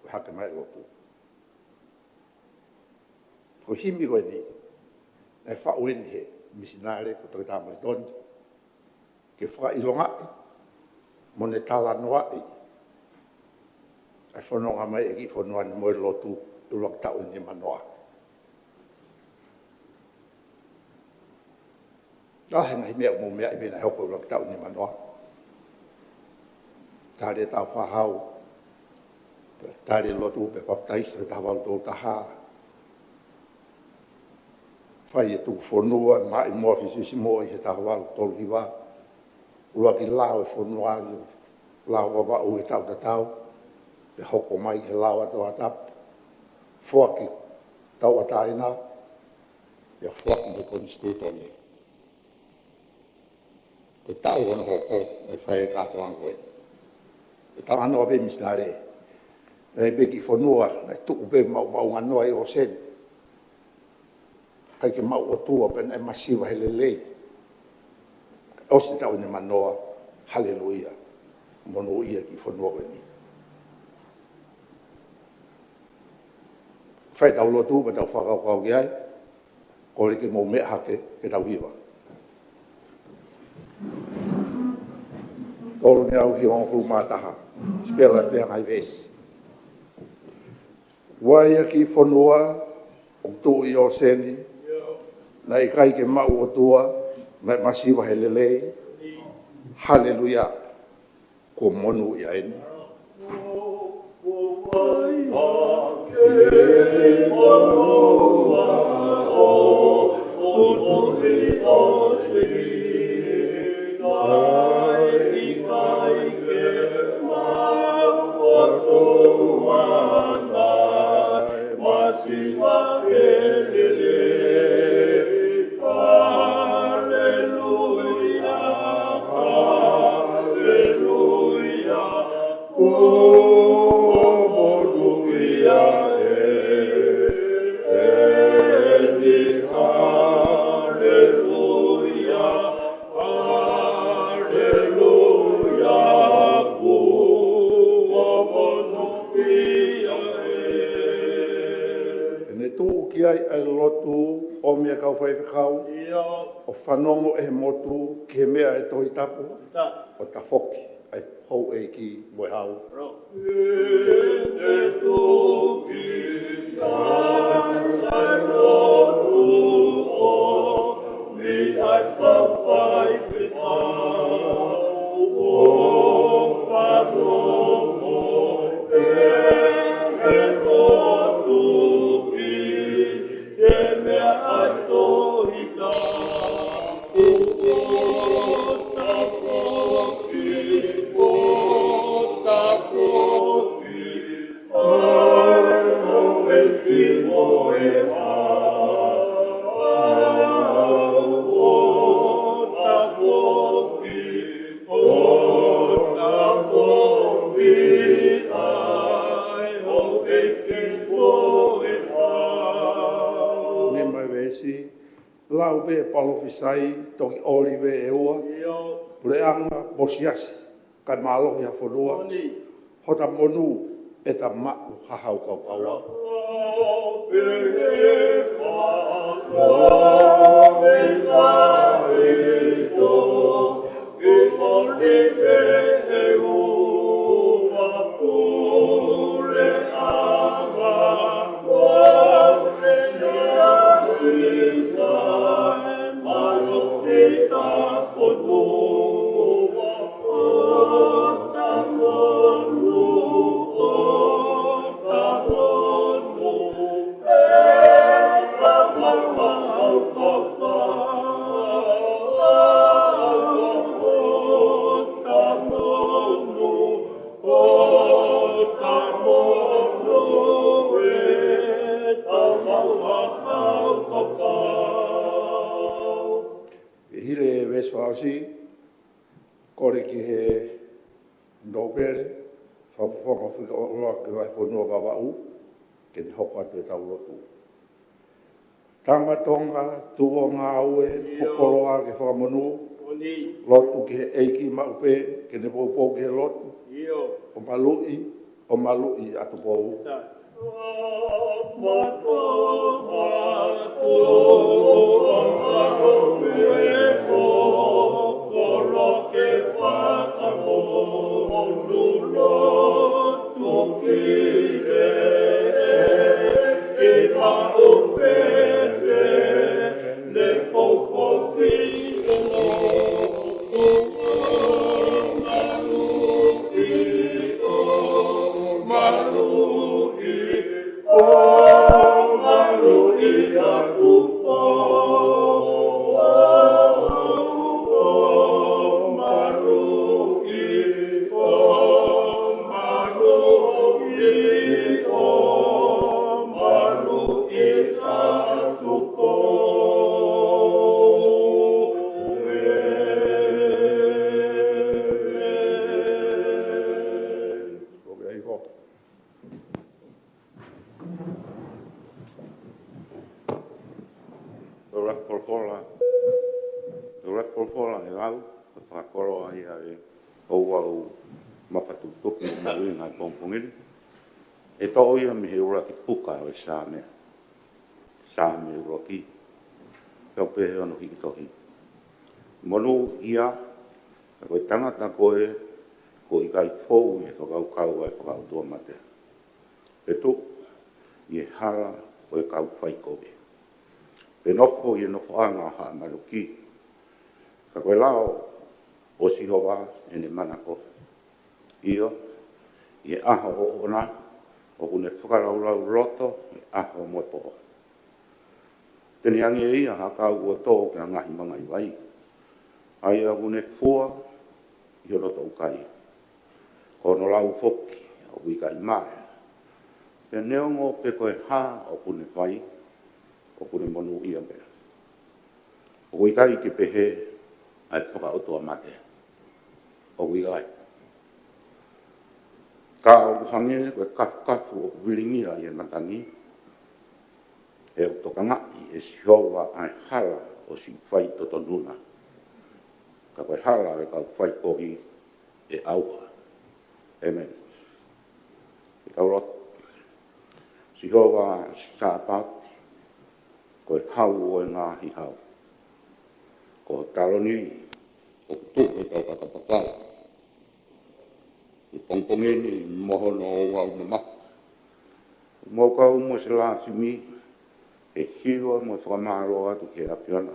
Speaker 2: ko hake mai lotu ko himi koe ni e whau eni he misinare ko toi tamari toni ke whai lo ngai mo ne tala noa i ai whanonga mai e ki whanua ni moe lotu ulak tau ni manoa. Henga hi mea mo mea i bina hoko ulak tau ni manoa. Tare tau whahau, tare lotu pe baptaisa tawal tō taha. Whai e tuku whanua, mai mua fisisi mo i he tawal tō hiwa. Ua ki lao e whanua lao wa wau e tau tatau, pe hoko mai ke lao ato atap, fuaki tau ataina, ia fuaki me konstitutoni. Te tau ana hoko e whae kato angoe. Te tau anoa pe misnare, e pe ki whanua, e tuku pe mau nganoa i o sen, kai ke mau o tua pe e masiwa hele lei. O se tau ni manoa, haleluia, mono ia ki whanua ni. Whai tau lotu, ma tau whakau kau ki ai, kore ke mou mea hake, ke tau hiwa. Tolu ni au hi wangfuru mātaha, spela pia ngai vesi. Waia ki whanua, o tu i o seni, na i kai ke mau o tua, na i masiwa he lelei, haleluia, ko monu i aeni. O whanongo e motu ke mea e tohi tapu, o ta whoki, ai hou e ki moe hau. E toki ai lotu o mi ai papai pe tau o whanongo e lotu ki ke mea ai tohi tapu. Lau be palofisai toki olive e ua, pureanga bosiasi, kai malohi a whanua, hota monu e ta ma'u hahau kau kaua. no pere whawhawha whika o roa ke vai whanua wawau ke ni hoko atu e tau lotu. Tangatonga, tua ngā ue, hokoroa ke whakamonu, lotu ke he eiki maupe, ke ne pōpō ke he lotu, o malui atu pōu. E to ia mi he ura ki puka o Sāme. Sāme ura ki. Kau pehe anu hiki tohi. Monu ia, koe tangata koe, ko i kai fōu e kau kau ai kau tua mate. E tu, i e hara koe kau whai koe. Pe nofo i e nofo anga haa maruki. Ka koe lao o sihowa e ne manako. Io, i e aha o ona, o kune whakaraulau roto, i aha o mopo. Tene angi e ia haka ua tō ke ngahi mga i wai. Ai a kune fua, i o roto ukai. Kono lau foki, o wika i mae. Pe neongo pe koe ha o kune whai, o kune monu ia mea. O wika i ke pehe, ai whakautoa mate. O wika i. Ka o hange koe kafu o wiringira i e matangi. E o toka ngai e sihowa ai hala o si whai totonuna. Ka koe hala e kau whai kohi e auha. Amen. E kau rot. Sihowa sa pati. Koe hau o e ngā hi hau. Ko taloni o tuku e kau kakapapau. I pongpongeni mohono o wau mama. Mo kau mo se la fimi e hiro mo whakamaro atu ke apiona.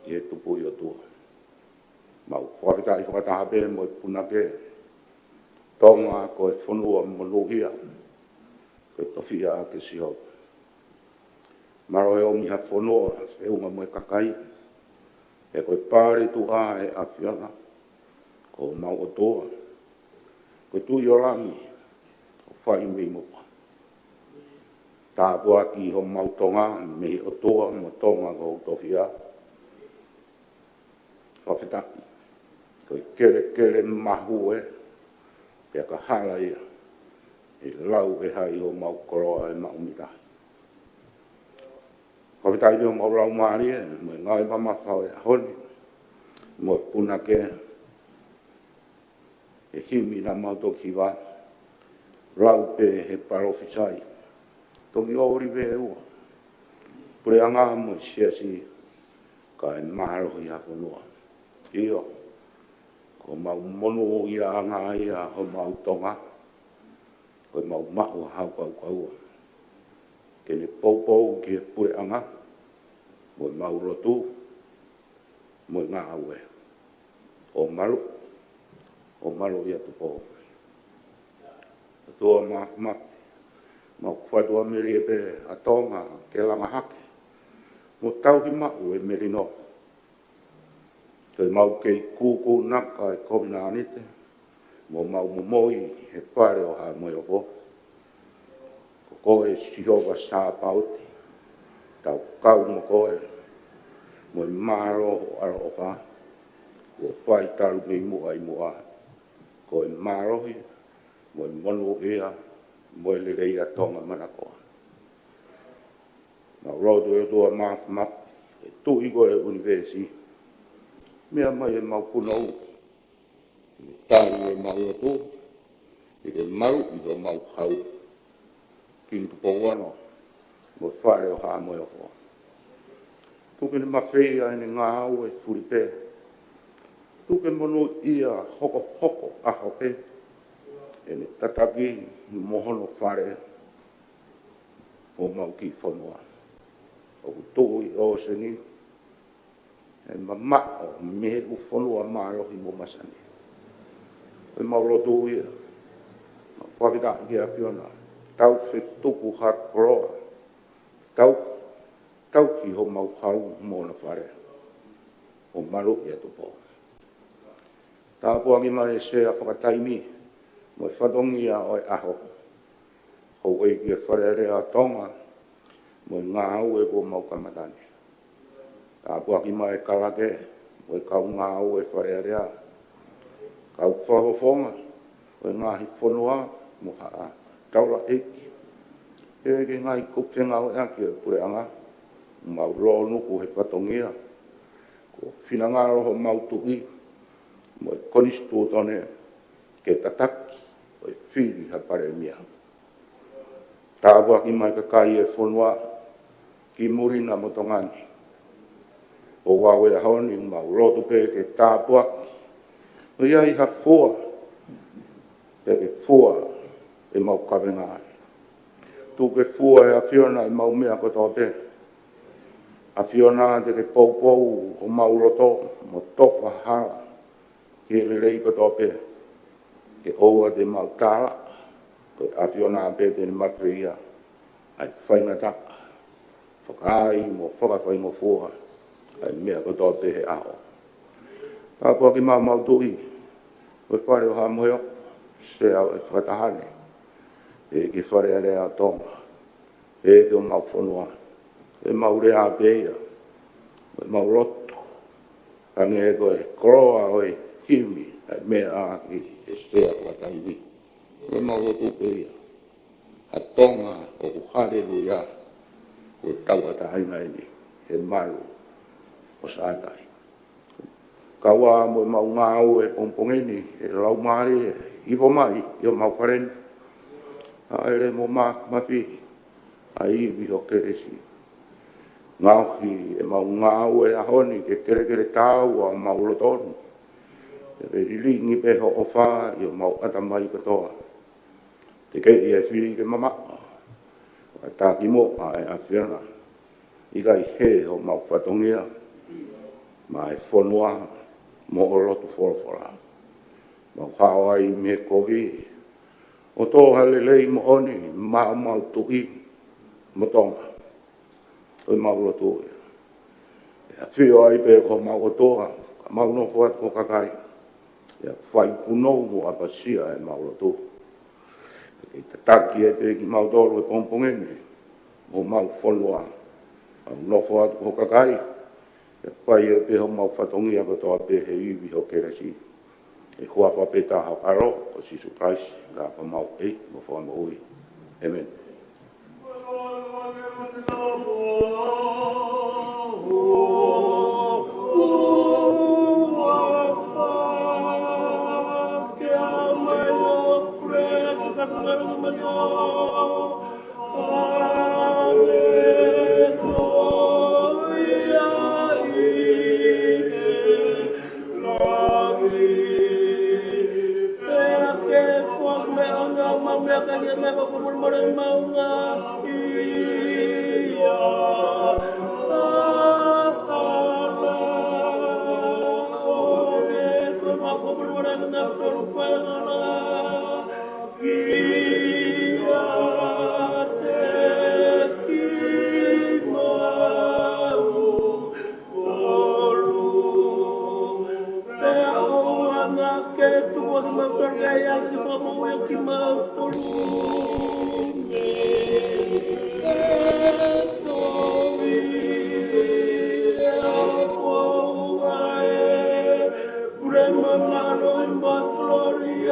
Speaker 2: I e tupu i o tua. Mau whakata i whakatahape mo i punake. Tonga ko e whonua mo lohia. Ko e tofia ke siho. Maro e o miha whonua e unga mo e kakai. E ko e pare tu a e apiona. Ko mau o toa. Ko tu yo langi, o whai mei mopa. Tā pua ki ho mautonga, mehi o toa, mo tonga ko utofia. Whawhetaki, ko i kere mahu e, pia ka hala ia, e lau e hai o mau koroa e mau mitahi. Whawhetaki o mau lau maari e, mo i ngai mama whau e honi, mo i punake, e himi na mauto ki wa, rau pe he parofisai. Toki ori pe e ua. Pure anga mo siasi, ka e maharo i hako noa. Io, ko mau mono i anga ia ho mau tonga, ko mau mahu hau kau kaua. Ke ne poupou ki pure anga, mo mau rotu, mo ngā aue. O maru, o malo ia tu po. Tua ma whatua meri e pe atonga ke langa hake. Mo tau ki mau e meri no. Te mau kei kuku naka e komina anite. Mo mau moi he pare o ha moi o po. Ko koe sihoga sā pauti. Tau kau mo koe. Mo i maro o aro o wha. Ko whai taru mei mua i mua.
Speaker 3: ko e marohi, mo e monu ea, mo e lelei a tonga manako. Ma rodo e doa maafmak, e tu igo e universi, mea mai e mau punou, e tāru e mau atu, e ke mau i do mau hau, ki tupo wano, mo whare o haa moe o fo. Tuke ne mawhea e ne ngā au e furipe, tuke mono ia hoko hoko aho pe, e ne tataki ni mohono whare, o mau ki whanua. O tui o seni, e mama o mehe u whanua mārohi mo masani. E maurotu ia, ma whakita i a piona, tau whi tuku hat roa, tau ki ho mau hau mo na whare, o maru i a tupo. Tāpua ki mai se a whakataimi, mo e whatongi a o e aho, ho e ki a whare rea tonga, mo e ngā au e ko mau kamatani. Tāpua ki mai kalake, mo e kau ngā au e whare rea, kau whahofonga, mo e ngāhi whanua, mo haa taura eki. E ke ngai kupwhenga o ea ki a pureanga, mau roa nuku he patongia, ko whinangaro ho mau tuki, mo e konistu tone ke tataki, o e whiri ha pare mia. Tāpua ki mai kakai e whanua, ki murina mo tongani. O wawe a haoni mau roto pe ke tāpua ki. O ia i ha fua, pe ke fua e mau kawengai. Tu ke fua e a whiona e mau mea kotoa pe. A whiona te ke poupou o mau roto, mo tofa hara, ki le rei kotoa pe. Ke oua te mau tāra, ko a whiona pe te ni mawhia, ai whaingataka. Whakai mo whakawhai mo fua, ai mea kotoa pe he aho. Tāpua ki mau tui, o e whare o ha mohe o, se au e whakatahane, e ki whare a rea tonga, e ki o mau whanua, e mau rea peia, e mau roto, kange e koe koroa o e himi, ai mea a ki e se a whakatahiwi, e mau roto peia, a tonga o haleluia, o tauata haina ini, e maru o sātai. Kaua mo mau ngāu e pompongeni, e lau maare, ipo mai, i o mau karen. A ere mo mafi, a iwi o keresi. Ngauhi e mau ngāu e ahoni, ke kere tāu a mau lotonu. E rilingi pe ho o whā, i o mau atamai katoa. Te kei e whiri ke mama. A tāki mo a e a whiana. I kai he o mau whatongia. Ma e whanua mo o lotu whorofora. Mau hawai me kovi. O tō halelei mo oni, mau tui mo tonga. O mau lotu ia. E a whio ai pe ko mau o toa, ka mau no whuat ko kakai. E a whai punou mo a pasia e mau lotu. E te taki e pe ki mau toro e pompongene, mo mau whanua. No whuat ko kakai. E pai e pe ho mau whatongia ko toa pe he iwi ho keresi. E hua pa pe taha aro, ko Sisu Christ, ka pa mau e, mo wha mo ui. Amen.
Speaker 4: Gloria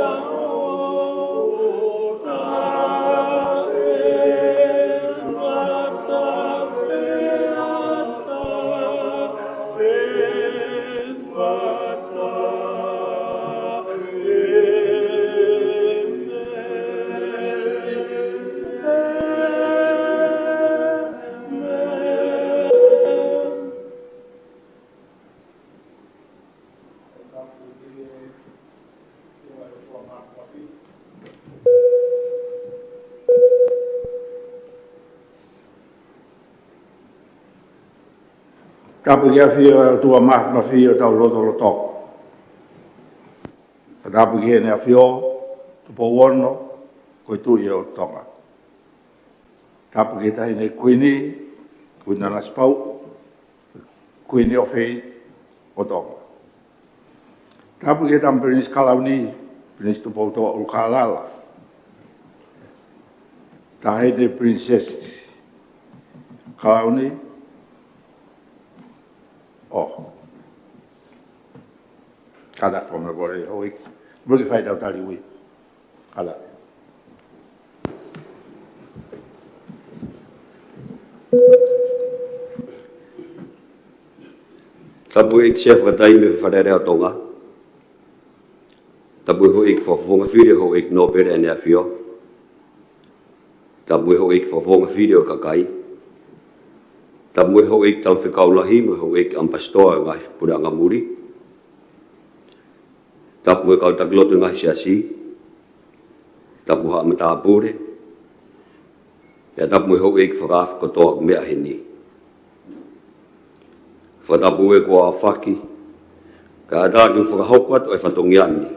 Speaker 2: Tapu ia fia tua ma fia tau loto loto. Tapu ia ne fio tu po wono ko tu ia o tonga. Tapu ia tai ne kuina na spau kuini o fei o tonga. Tapu ia tam prinis kalauni prinis tu po to o kalala. Tahe de princess kalauni. Oh, kada kome bore hoi, bagi fai tau tali ui, kada.
Speaker 4: Tapu ik chef katai me whanere a tonga. Tapu ho ik whawhonga whire ho ik no pere ane a whio. Tapu ho ik whawhonga whire o kakai. Tapu ho ik tal whikaulahi me ho ik ampastoa ngai puranga muri. Tapu e kau taklotu ngai siasi. Tapu ha matapure. Ja tapu ho ik whakaf kotoa mea heni. Whatapu e kua whaki, ka ataki whakahopat o e whatongiani.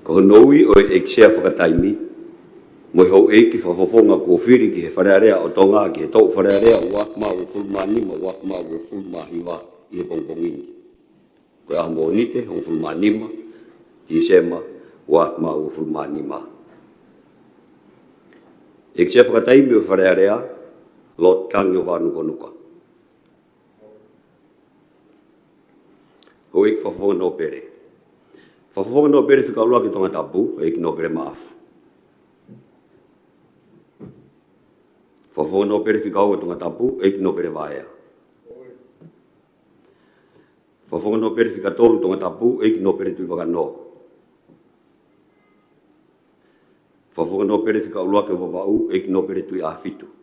Speaker 4: Ko honoi o e eksea whakataimi, mo i hau e ki whawhawhonga kua whiri ki he wharearea o tonga ki he tau wharearea o wakma o fulmani ma wakma o fulmahiwa i he pongpongini. Ko e ahmo nite o fulmanima, ki sema wakma o fulmanima. Eksea whakataimi o wharearea, lo tangi o whanukonuka. Ho ik whawhonga no pere. Whawhonga no pere whikaulua ki tonga tapu, ik no pere maafu. Whawhonga no pere whikaulua ki tonga tapu, ik no pere vaea. Whawhonga no pere whikatolu tonga tapu, ik no pere tui whakano. Whawhonga no pere whikaulua ki wawau, ik no pere tui awhitu.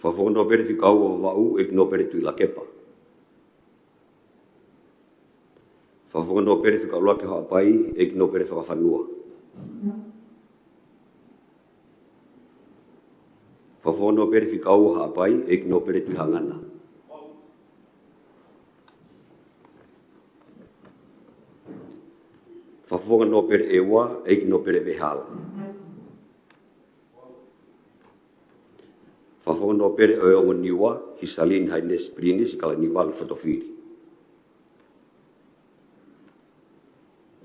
Speaker 4: Whawhonga no pere whikau o wau, ik no pere tui la kepa. Whawhonga no pere whikau lake hoa pai, ik no pere whakawhanua. Whawhonga no pere whikau hoa pai, ik no pere tui hangana. Whawhonga no pere ewa, ik no pere vehala. Whawhonga no pere o ongo niwa, hi salin haines prinis i kala niwal whatowhiri.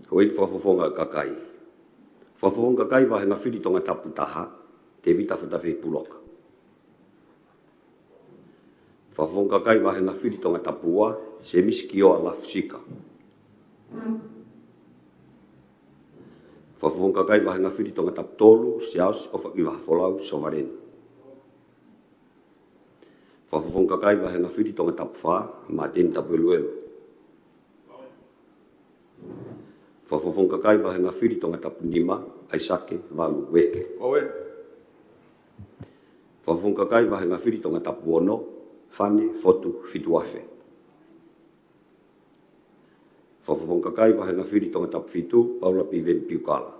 Speaker 4: Ho ik whawhonga kakai. Whawhonga kakai wahenga whiri tonga tapu taha, te vita whatawhi puloka. Whawhonga kakai wahenga whiri tonga tapua, se miski o a lafsika. Whawhonga kakai wahenga whiri tonga tapu tolu, se aus o whakiwa wholau sovarena. Whawhonga kai wahenga whiri tonga tapu wha, ma ten tapu eluelu. Whawhonga kai wahenga whiri tonga tapu nima, aisake, walu, weke. Whawhonga kai wahenga whiri tonga tapu ono, whane, fotu, whituafe. Whawhonga kai wahenga whiri tonga tapu whitu, paula piven piukala.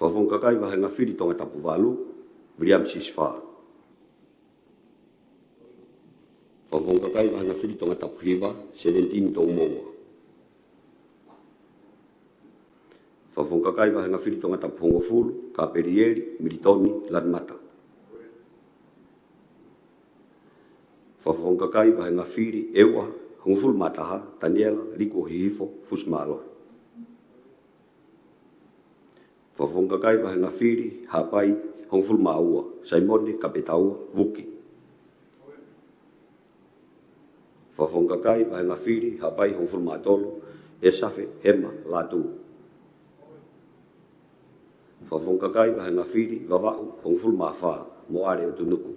Speaker 4: Whawhonga kai wahenga whiri tonga tapu walu, William Sisfa. Whawhonga kai wahanga whiri tonga tapu hiwa, 17 tau moa. Whawhonga kai wahanga whiri tonga tapu hongofulu, Kaperieri, Militoni, Lanmata. Whawhonga kai wahanga whiri ewa, hongofulu mataha, Daniela, Rico Hihifo, Fusmalo. Whawhonga kai wahanga whiri, Hapai, Hongful Maua, Simone, Kapetaua, Vuki. Whawhongakai vahenga whiri hapai hong fulmatolo e safe hema lātou. Whawhongakai vahenga whiri vavau hong fulmawha mo are o tunuku.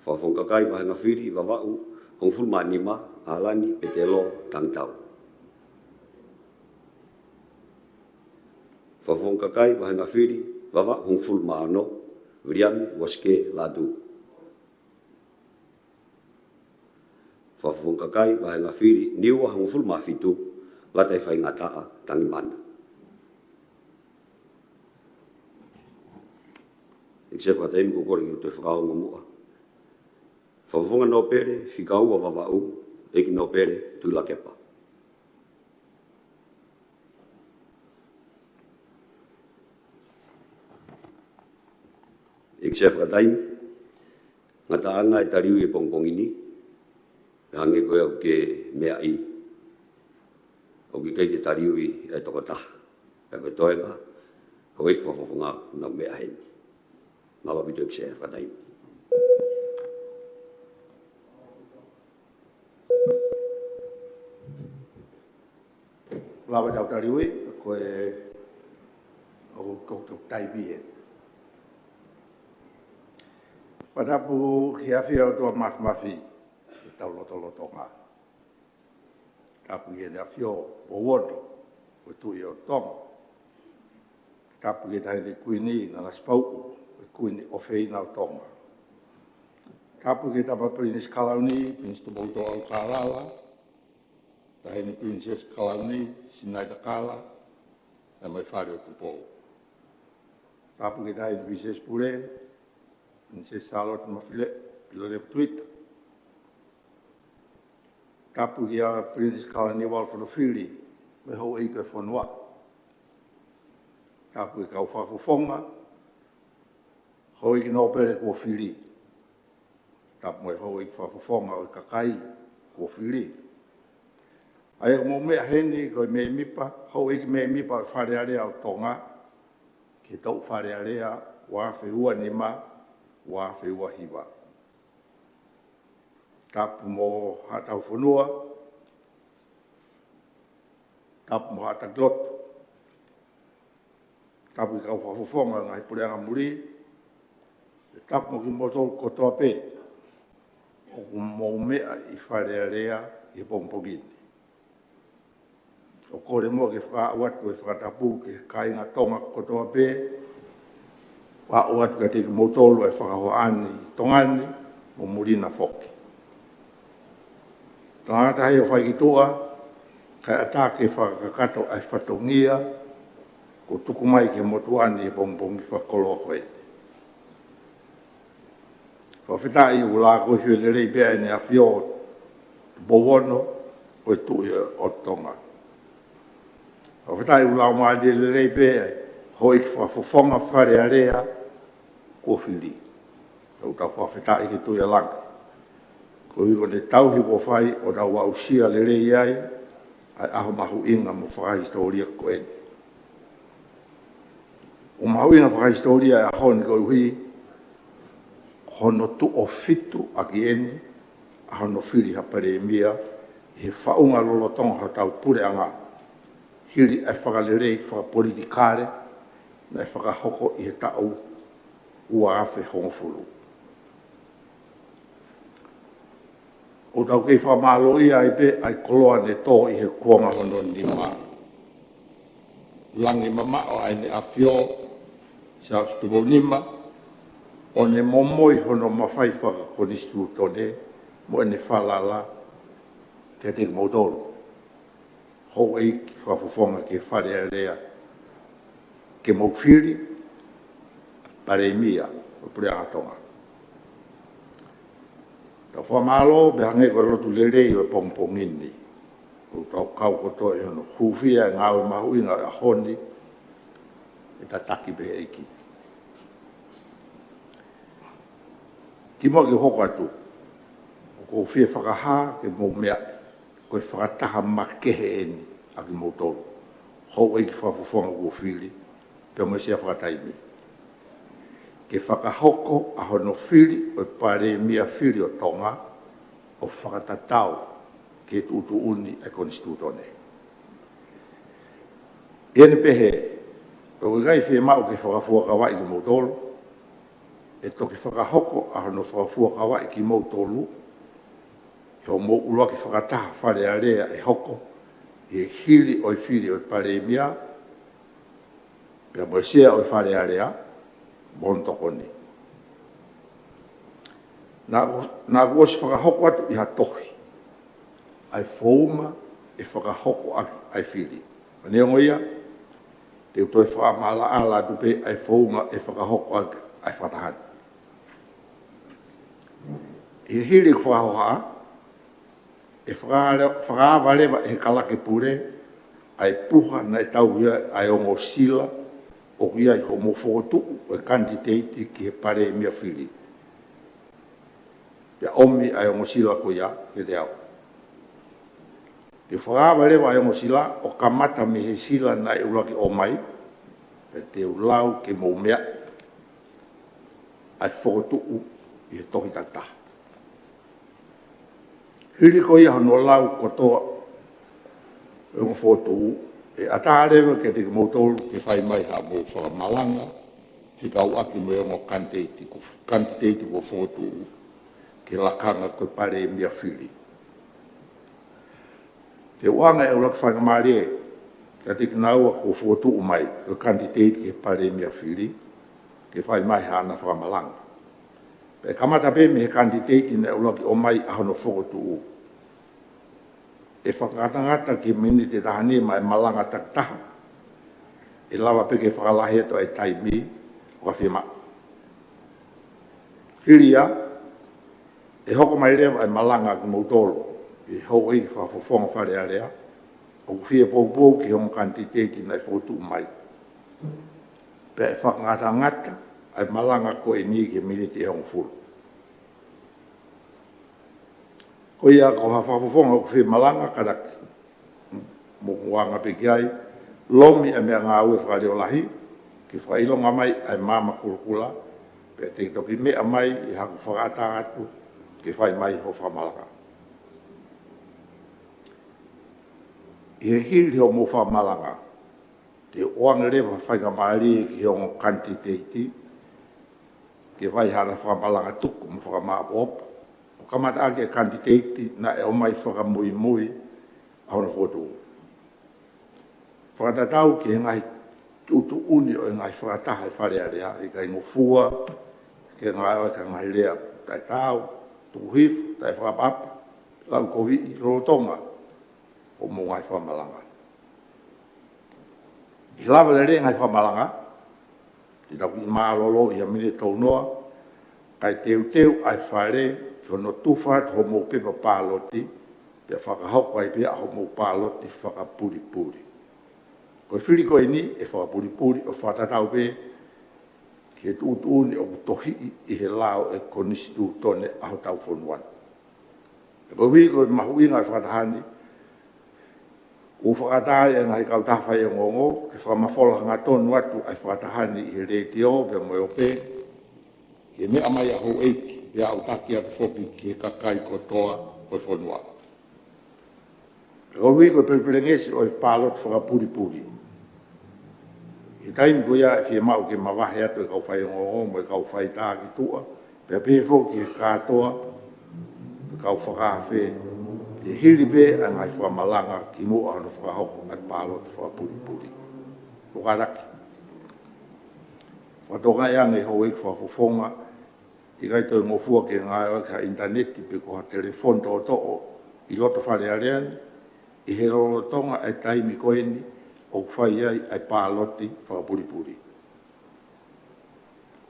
Speaker 4: Whawhongakai vahenga whiri vavau hong fulmanima alani petelo tangtau. Whawhongakai vahenga whiri vavau hong fulmano viriami waske lātou. Whawhongakai vahenga whiri niua hong fulmafitu latai whaingataa tangimana. Except for them, go going to Frau Mua. Favonga no pere, Ficau of Avau, Eki no pere, to La Kepa. Except for time, Nataanga e tariu e pongpongini, hange koe ke mea I, o ki kei ke tariu I e tokota, e koe toenga, ko eki whawhonga na mea heni. Ngawa bitu ekse fa dai.
Speaker 2: Lawa dau tariwe ko e o ko to tai bie. Patapu khiafia o to mafi tau loto nga. Tapu ye na fio o wodo o tu yo tom. Tapu ye tai de kuini na spau kuini o feina o tonga. Kapu ke tapa prinis kalauni, prinis tu bauto au kalala, tahini princess kalauni, sinai da kala, na mai whare o tupo. Kapu ke tahini princess pure, princess Charlotte mafile, pilore tuita. Kapu ke a princess kalani walwhanawhiri, me hou eike whanua. Kapu ke kau whafufonga, hoi ki no pere kua whiri. Tap moe hoi ki whawhawhonga o kakai kua whiri. Ai mo mea heni koi mea mipa, hoi ki mea mipa o wharearea o tonga, ki tau wharearea wā whiua nima, wā whiua hiwa. Tap mo hatau whanua, tap mo hataglot, tap i kau whawhawhonga ngai pureanga muri, tap mo ki moto kotoa pe, o mo mea I wharearea I pompogini. O kore mo ke whaawatu e whakatapu ke kainga tonga kotoa pe, whaawatu ka te ki motolo e whakahoani tongani, mo murina whoki. Tangata hei o whaikitoa, kai atake whakakato ai whatongia, ko tukumai ke motuani e pompongi whakoloa koe. Whawhitai o la koe hio le rei bea ne a whio bowono o e tui o tonga. Whawhitai o la maade le rei bea hoi ki whawhawhonga whare area ko whiri. Tau tau whawhitai ki tui a langa. Ko hiko ne tauhi ko whai o tau wausia le rei ai ai aho mahu inga mo whakahistoria ko eni. O mahu inga whakahistoria e ahoni ko hui hono tu o fitu a ki eni, a hono whiri hapare e mia, he whaunga lolotonga ha tau pure anga, hiri e whakalerei whakapolitikare, na e whakahoko I he tau ua awhi hongofuru. O tau kei whamalo ia ai pe, ai koloa ne tō I he kuanga hono ni maa. Langi mama o ai ne apio, sa stubo nima, o ne momoi hono mawhai whakakonistu tone, mo ne whalala, te te mautoro. Hou ei ki whawhawhonga ke whare area, ke mauwhiri, pare mia, o pure atonga. Ta whamalo, behange ko rotu lerei o pongpongini, o tau kau koto e hono hufia, ngāwe mahu inga a honi, e ta taki behe eiki. Ki mo ki hoko atu, ko whia whakaha ke mō mea, koe whakataha makehe eni a ki mō tōru. Hou ei ki whawhawhonga ko whiri, pia mo sia whakataimi. Ke whakahoko a hono whiri o pare mia whiri o tonga, o whakatatau ke tutu uni e konstitutone. Iene pehe, o gai whi mau ke whakafua kawa i ki mautolo, e toki whakahoko a hono whakafua kawa i ki mautolo, e o mo ulua ki whakataha whare a rea e hoko, e hiri o i whiri o i pare mia, pia mo sia o i whare a rea, mon tokoni. Nā kuosi whakahoko atu i ha tohi, ai whauma e whakahoko ai whiri. Neongo ia, te utoi whakamala ala dupe ai whaunga e whakahoko ai whatahani. I hiri ku whakahoha, e whakawalewa e kalake pure, ai puha na e tau ia ai ongo sila, o ia i homo whotu o e kanditeiti ki he pare mia whiri. Ia omi ai ongo sila ko ia, ke te au. Te whakawalewa ai ongo sila, o kamata me he sila na e ulaki o mai, pe te ulau ke mou mea, ai whotu i he tohi tataha. Hiri ko ia hono lau kotoa e mo foto e atarewa ke te mautolu ke whai mai ha mo whakamalanga ki kau aki mo mo kantiteiti ko foto ke lakanga ko pare mia whiri. Te wanga e ulak whakamari e ka te kinaua ko foto mai ko kantiteiti ke pare mia whiri ke whai mai ha na whakamalanga. Pe kamata pe me he kanditeiti na ulaki o mai a hono whokotu e whakatangata ki mini te tahani mai malanga taktaha. E lawa pe ke whakalahe to e taimi o ka whima. Hiria e hoko mai rewa e malanga ki mautolo e hau i whafofonga whare a rea o ku whia pou ki hongo kantiteiti na e whotu mai. Pe e whakatangata ai malanga ko e ni ki mini te hongo furu. Ko ia ko hawhawhawhonga ko whia malanga karak mo wanga pe ki ai lomi e mea ngā ue whakare o lahi ki whailonga mai ai mama kurukula pe te toki mea mai i haku whakata atu ki whai mai ho whamalanga. I he hiri ho mo whamalanga te oanga rewa whainga maari ki hongo kantiteiti ke vai hana whamalanga tuku mo whakamaapopo. O kamata ake e kantiteiti na e o mai whakamui mui a hona whotu. Whakatatau ki he ngai tutu uni o e ngai whakataha e whare a rea i kai ngofua ke ngai o e ka ngai rea tai tau, tuku hifu, tai whakapapa, lau kovi i rotonga o mo ngai whamalanga. I lawa le rea ngai whamalanga, ti tau ki maalolo i a mine tau noa, kai teu ai whare so no tufat ho mo pepa paloti pe whakahauka i pia ho mo paloti whakapuri-puri. Ko whiri ko ni e whakapuri-puri o whatatau pe ki e tuutuni o tohi i he lao e konisitu tone aho tau whonuan. E ko whiri ko e mahuinga e whakatahani o whakataha e ngai kautawhai e ngongo ke whakamafola ngā tonu atu ai whakatahani i he reitio pe mo e ope ke mea mai aho eiki ia au taki atu whoki ki he kakai kotoa o whonua. Ko hui ko pelengesi o i pālot whakapuri-puri. I taimi ko ia e whia mau ke mawahe atu e kau whai ngongo mo e kau whai tā ki tua, pia pehe whoki he kātoa, e kau whakawhe, e hiri pe a ngai whamalanga ki mua ano whakahoko at pālot whakapuri-puri. Ko karaki. Whatoka ia ngai hoi whafofonga, i gai toi ngofua ke ngā oe ka interneti pe ko ha telefon tō tō i loto whare arean, i he rolotonga e taimi koeni o whai ai ai pāloti whakapuri-puri.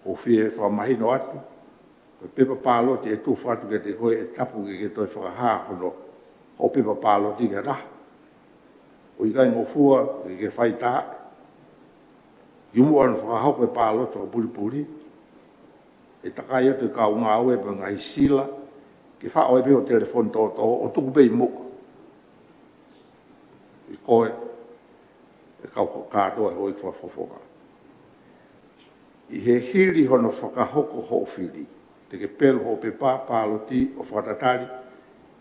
Speaker 2: O whie whakamahino atu, pe pepa pāloti e tūwha atu ke te koe e tapu ke toi whakahahono o pepa pāloti ke raha. O i gai ngofua ke whai tā, i mua anu whakahauko e pāloti whakapuri-puri, e takai atu ka unga aue pa ngai sila, ke wha oe peho telefon tō o tuku pei muka. I koe, e kau kātoa e hoi kwa whafonga. I he hiri hono whakahoko ho whiri, te ke pelo ho pe pāloti o whakatatari,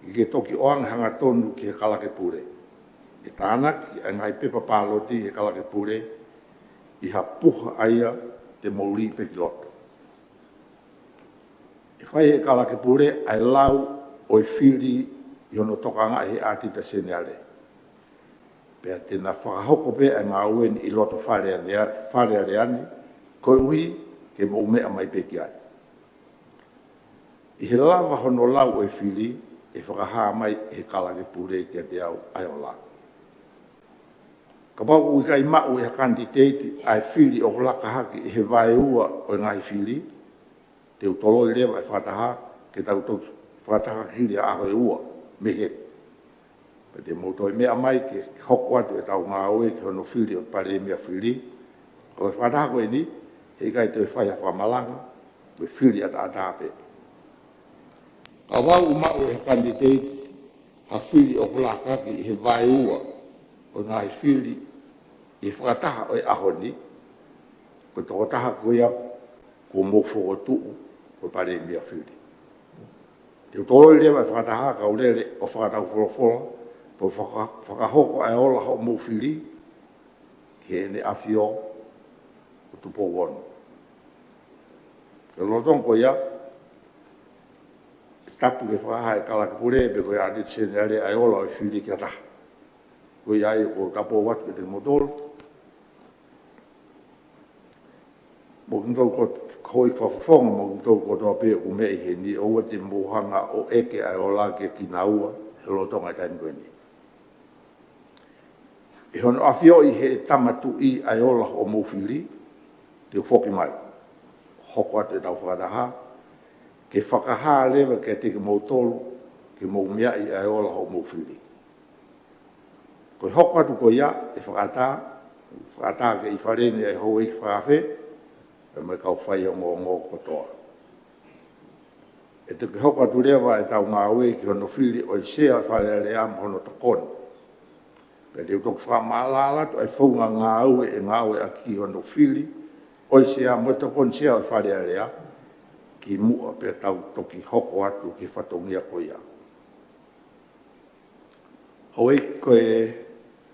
Speaker 2: I ke toki oanga hanga tonu ki he kalake pure. E tānaki a ngai pepa pāloti he kalake pure i ha puha aia te mouli pe kiloto. E whai he kalake pure ai lau o i whiri i hono tokanga he ātita sene ale. Pea tēnā whakahoko pe ai ngā uen i loto whare ane, koe ui ke mo umea mai pe ki ai. I he lava hono lau o i whiri, e whakaha mai he kalake pure ki a te au ai o lau. Ka pau ui kai mau e hakanti teiti ai whiri o laka haki i he vai ua o ngai whiri, te utolo i lewa e whataha, ke tau tau whataha hiri a aho e ua, mehe. Pa te motoi mea mai ke hoko atu e tau ngā oe ke hono whiri o pare mea whiri, ko e whataha koe ni, he kai te whai a whamalanga, me whiri ata atape. Ka wau mau e hakanti teiti, ha whiri o laka haki i he vai ua, o ngai whiri i whakataha o e ahoni, ko toko taha koea ko mofo o tuu o pare mea whiri. Te utolo i lewa e whakataha ka urere o whakatau wholofolo, po whakahoko ai ola ho mo whiri, ki ene awhio o tupo wonu. Ke lotong koea, tapu ke whakaha e kalaka pure, pe koea ati sene are ai ola o whiri ki ataha. Koe ai o tapo watu ke te motoro. Mo kintou ko hoi whawhawhonga, mo kintou ko toa pia ku mei he ni oua te mohanga o eke ai o la ke ki naua, he lotonga i taini koe ni. E hono awhio i he tamatu i ai ola o mowhiri, te whoki mai. Hoko atu e tau whakataha, ke whakaha lewa ke te ke motoro, ke mou mea i ai ola o mowhiri. Koe hoko atu ko ia, e whakata ke i wharene ai hou eiki whakawhe, e mai kau whai o ngō kotoa. E te ke hoko atu rewa e tau ngā ue ki hono whiri o i sea whare rea hono tokoni. Pe te utok whamalala tu ai whaunga ngā ue e ngā ue a ki hono whiri, o i sea mo tokoni sea o whare rea, ki mua pe tau toki hoko atu ki whatongia ko ia. Hoi koe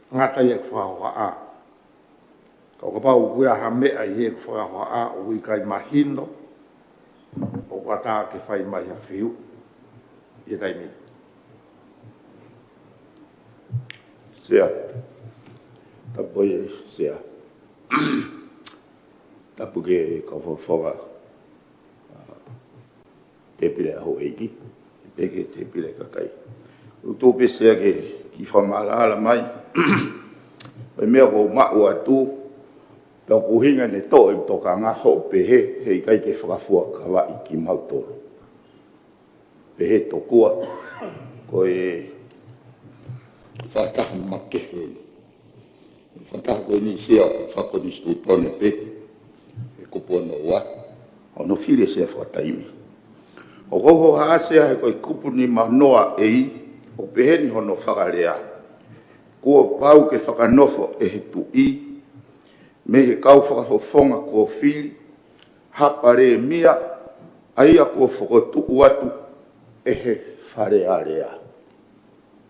Speaker 2: ngata i e whahoa a. Kau ka pau kuia ha mea i e whahoa a o i kai mahino o kata ke whai mai a whiu i e taimi.
Speaker 3: Sea, tapu e sea. Tapu ke kau whawhawa te pile a ho eiki, peke te pile kakai. Utope sea ke ki whamalala mai, mai mea ko ma'u atu, tau kuhinga ne to i toka ngā ho pehe, hei kai ke whakafua kawa i ki mautoro. Pehe tokua, ko e whataha makehe. Whataha koe ni sea o whakoni stu tone pe, e kupu no wa, ono whire sea whataimi. O hoho haasea he koe kupu ni manoa ei, o pehe ni hono whakarea. Kua pau ke whakanofo e he tu i, me he kau whakafofonga kua whiri, hapare mia, aia kua whakotu atu e he wharearea.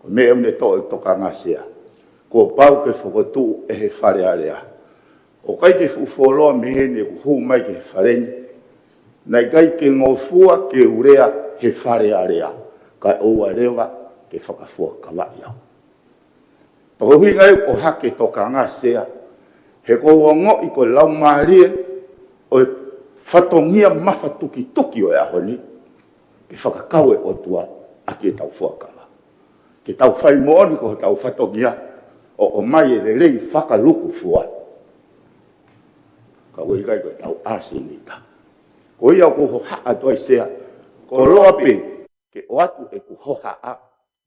Speaker 3: Ko me une to e toka ngasea, kua pau ke whakotu e he wharearea. O kai ke whufoloa me he ne kuhu mai ke whareni, nei kai ke ngofua ke urea he wharearea, kai oua rewa ke whakafua kawai au. Pakohi ngai o hake toka ngā sea, he kouongo i ko lau marie o e whatongia mawhatuki tuki o e ahoni, ke whakakawe o tua a ke tau fuakawa. Ke tau whai mooni ko tau whatongia o mai e rei whakaluku fua. Ka ui ngai ko tau asinita. Ko ia ko ho haa toi sea, ko loa pe ke o atu e ku hoha a,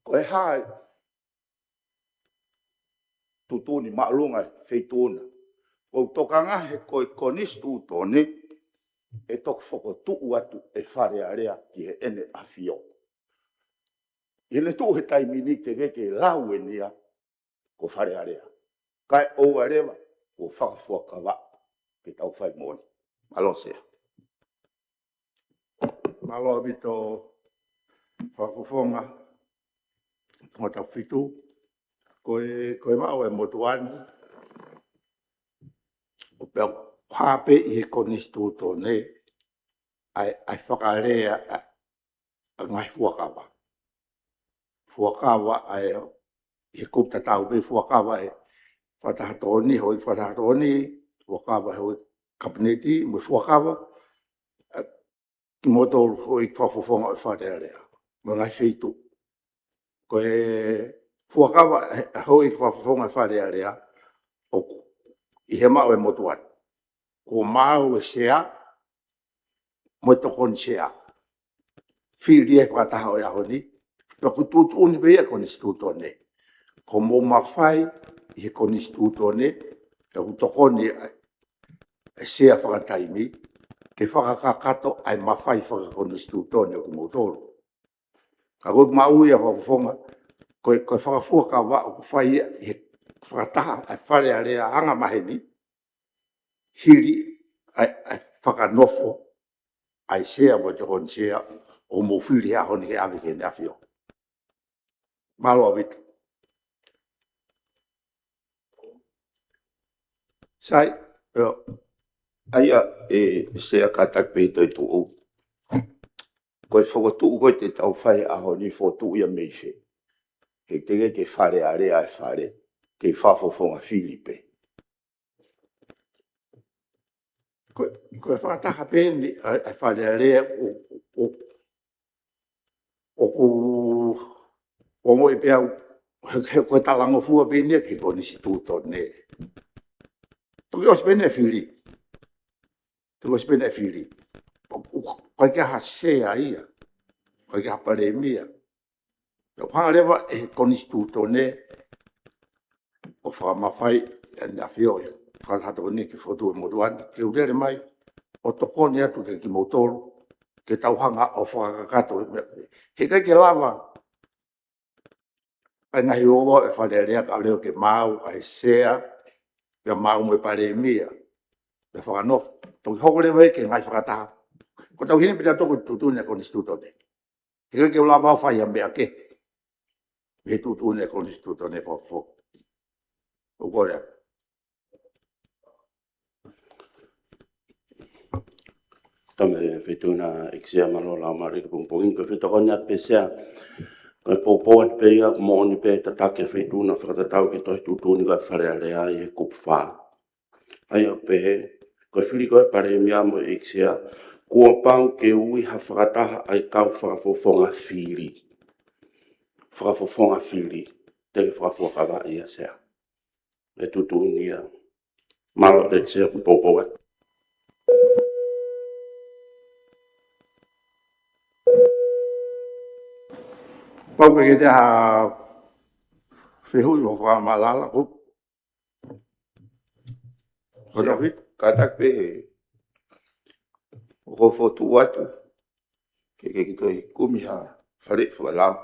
Speaker 3: ko e hae tutuni maalunga feituna. Ko toka ngahe koe konistu tone, e tok whako tuu atu e whare area ki he ene awhio. I ne tuu he taimini te reke lau e nia ko whare area. Kai ou arewa ko whakafua kawa ke tau whai moni. Malosea.
Speaker 2: Malo abito whakufonga Ngā tau whitu. Koe mau e motuani. O pēo whāpe I he konistu tōne. Ai whakarea a ngai fuakawa. Fuakawa ai he kupta tau pe fuakawa e whatahatoni hoi whatahatoni. Fuakawa hoi kabineti mo fuakawa. Ki moto hoi whafofonga o whatearea. Mo ngai whitu. Koe fuakawa hoi whafofonga whatearea. O I he mau e motuani. Ko mau e sea. Mo tokon sea. Whiri e whataha o iahoni. Paku tutu uni bea konistuto ne. Ko mo mawhai I he konistuto ne. Paku tokoni e sea whakataimi. Ke whakakakato ai mawhai whakakonistuto ne o ki motoro. Ka koe mau ia whafonga. Koe whakafuaka wa o kuwhai he whakataha ai whare a rea anga maheni. Hiri ai whakanofo. Ai sea mo te hon sea o mo whiri a honi ke ame ke ne awhio. Malo a witu. Sai,
Speaker 3: Aia e sea katak pe toi tu o. Koe whakatu koe te tau whai a honi whotu ia meiwhe. Ke tege ke whare a rea e whare. Ke whafofonga Filipe.
Speaker 2: Koe whakataha pēni ai whare a rea o mo I pēa koe talango fua pēni ke konisi tūto ne. Toki os pēne whiri. Toki os pēne whiri. Koe kia ha sea ia. Koe kia ha paremia. Tau whangarewa e konisi tūto ne. O whakamawhai e na whioi. Whakahato ni ki whotu e motuani. Ke urere mai. O tokoni atu ke ki motoro. Ke tauhanga o whakakato. He kai ke lava. Ai ngahi ogo e wharerea ka leo ke mau. Ai sea. Pea mau mo e paremia. Pea whakanofu. Toki hokorewa e ke ngai whakataha. Ko tau hini pita toko tutune konistuto ne. He kai ke lava o whai a mea ke. Me tutune konistuto ne whakafo. O korea.
Speaker 3: Tame whetuna eksea malola marika pumpongin. Koe whetokona pesea. Koe pōpōa te peia, mo oni pe tatake whetuna whakatatau ki toi tutuni koe whare a rea I he kupu whā. Ai o pehe. Koe whiri koe pare mea mo eksea. Kua pau ke ui ha whakataha ai kau whakafofonga whiri. Whakafofonga whiri. Teke whakafokawa ia sea. E tutuni ia. Malo te eksea pōpōa.
Speaker 2: Pau ke te ha whihui o whakamalala ko. O rawi.
Speaker 3: Katak pehe. O whotu atu. Ke toi kumi ha whare whakalau.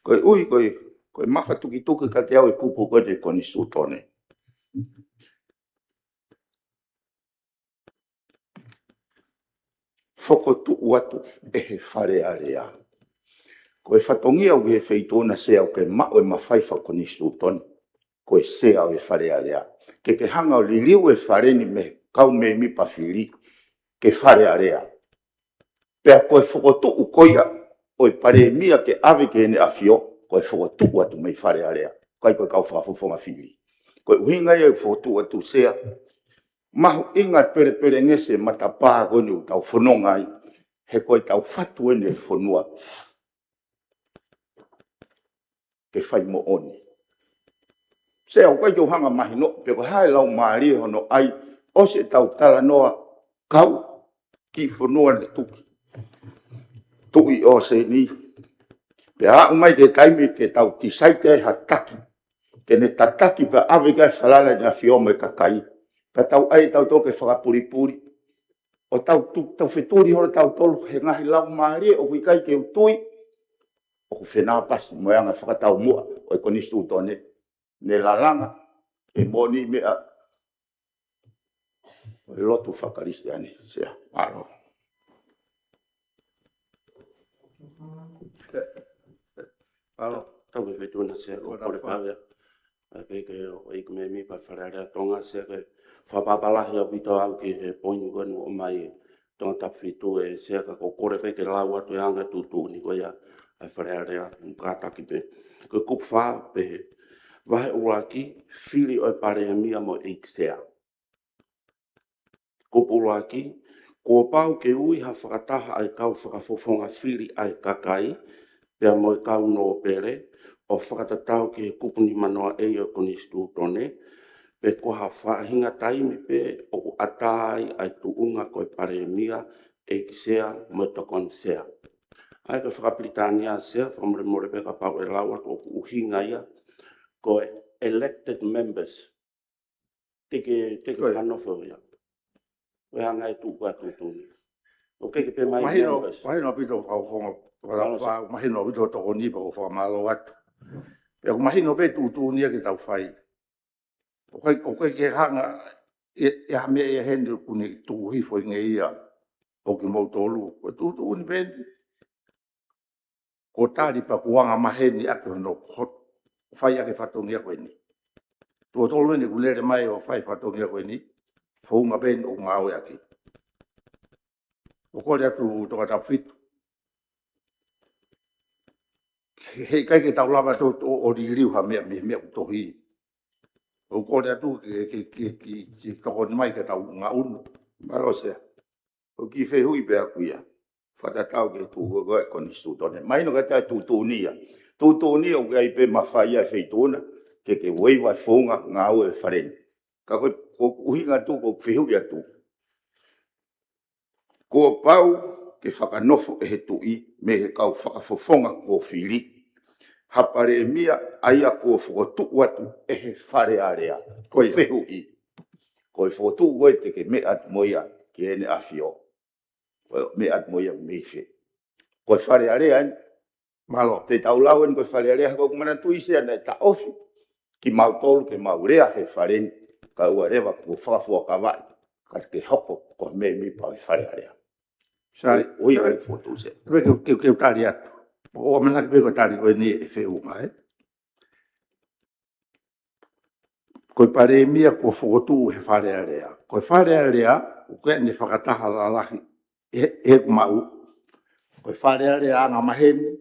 Speaker 3: Koe ui koe mawha tuki tuki ka te au e kupu koe te konisu tone. Whokotu atu e he whare a rea. Koe whatongia au he wheitona sea o ke mao e mawhaifa konisu tone. Koe sea o e whare a rea. Ke hanga o liliu e whare ni me kau me mi pawhiri. Ke whare a rea. Pea koe whokotu u koia o e pare mia ke ave ke ene awhio. Koe whokotu atu mei whare a rea. Koe kau whakafofonga whiri. Koe uhinga ia whokotu atu sea. Mahu inga pere ngese matapaa koni u tau whanonga ai. He koe tau whatu ene whanua. Ke whai mo oni. Se au koe te uhanga mahi no, pe koe hae lau maari hono ai, o se tau tala noa kau ki whanua le tuki. Tuki o se ni. Pe a umai te taimi ke tau tisaite ai ha taki. Ke ne tataki pe ave kai whalala ni a whiome kakai. Pe tau ai tau toke whakapuripuri. O tau wheturi horo tau tolu he ngahi lau maari o kui kai ke utui. O ku whenā pasi moeanga whakatau mua o e konistu tone. Ne lalanga e moni mea o e lotu whakariste ane. Sea, aro.
Speaker 2: Alo.
Speaker 5: tau me tuna se o pore pavea. Pe ke o ik me mi pa farare tonga se ke fa papala ya bito au ki he poinu ko no mai tonga tap fitu e se ka ko kore pe ke lawa tu anga tu ni ko ya a farare a kata ki pe. Ko kup fa pe vai uraki fili o pare mia mo iksea. Kup uraki ko pau ke ui ha whakataha ai kau whakafofonga fili ai kakai pia mo kau no pere o whakatatau ki he kupuni manoa e o koni stu tone pe ko ha whahinga taimi pe o atai ai tu unga koe pare mia e kisea mo tokon sea. Ai ka whakapritania sea whamre more pe ka pau e lawa ko uhinga ia ko elected members teke whanofo ia. Koe hanga e tu kua tutuni. O ke pe mai members.
Speaker 2: Mahino pito au fonga mahino pito toko ni pa ko whamalo atu. Pe ko mahino pe tutuni ke tau whai. O kai ke hanga e ha me e hende kuni tu hifo inge ia o ki mautolu. Ko tutuni pe ko tari pa kuanga maheni ake hono whai ake whatongia koe ni. Tua tolu ni kulere mai o whai whatongia koe ni. Whaunga ben o ngāwe ake. O kore atu toka tau whitu. Hei kai ke tau lava o ririu ha mea kutohi. O kore atu ki toko ni mai ke tau ngā unu. Maro sea. O ki whehui bea kuia. Whatatau ke tu goe koni stutone. Maino ka tea tutunia. Tutunia o kai pe mawhai a wheitona. Ke weiwa whaunga ngāwe whareni. Ka koe uhinga tu ko whehui atu. Ko pau ke whakanofo e he tui me he kau whakafofonga ko whiri. Hapare mia aia ko whakotu atu e he whare area. Koe whehui. Koe whakotu koe te ke me at moia ki ene awhio. Me at moia me whe. Koe whare area en. Malo. Te tau lauen koe whare area ko kumana tui sea na ta ofi. Ki mau tolu ke mau rea he wharen. Ka ua rewa ko whakafua ka vai. Ka te hoko ko me mi pau whare area. Sai, oi ai foto se. Que tari atu. O mana que ko tari ko ni e feunga e. Ko pare mia ko foto e fare area. Ko fare area o ke ne whakataha la lahi e mau. Ko fare area nga mahen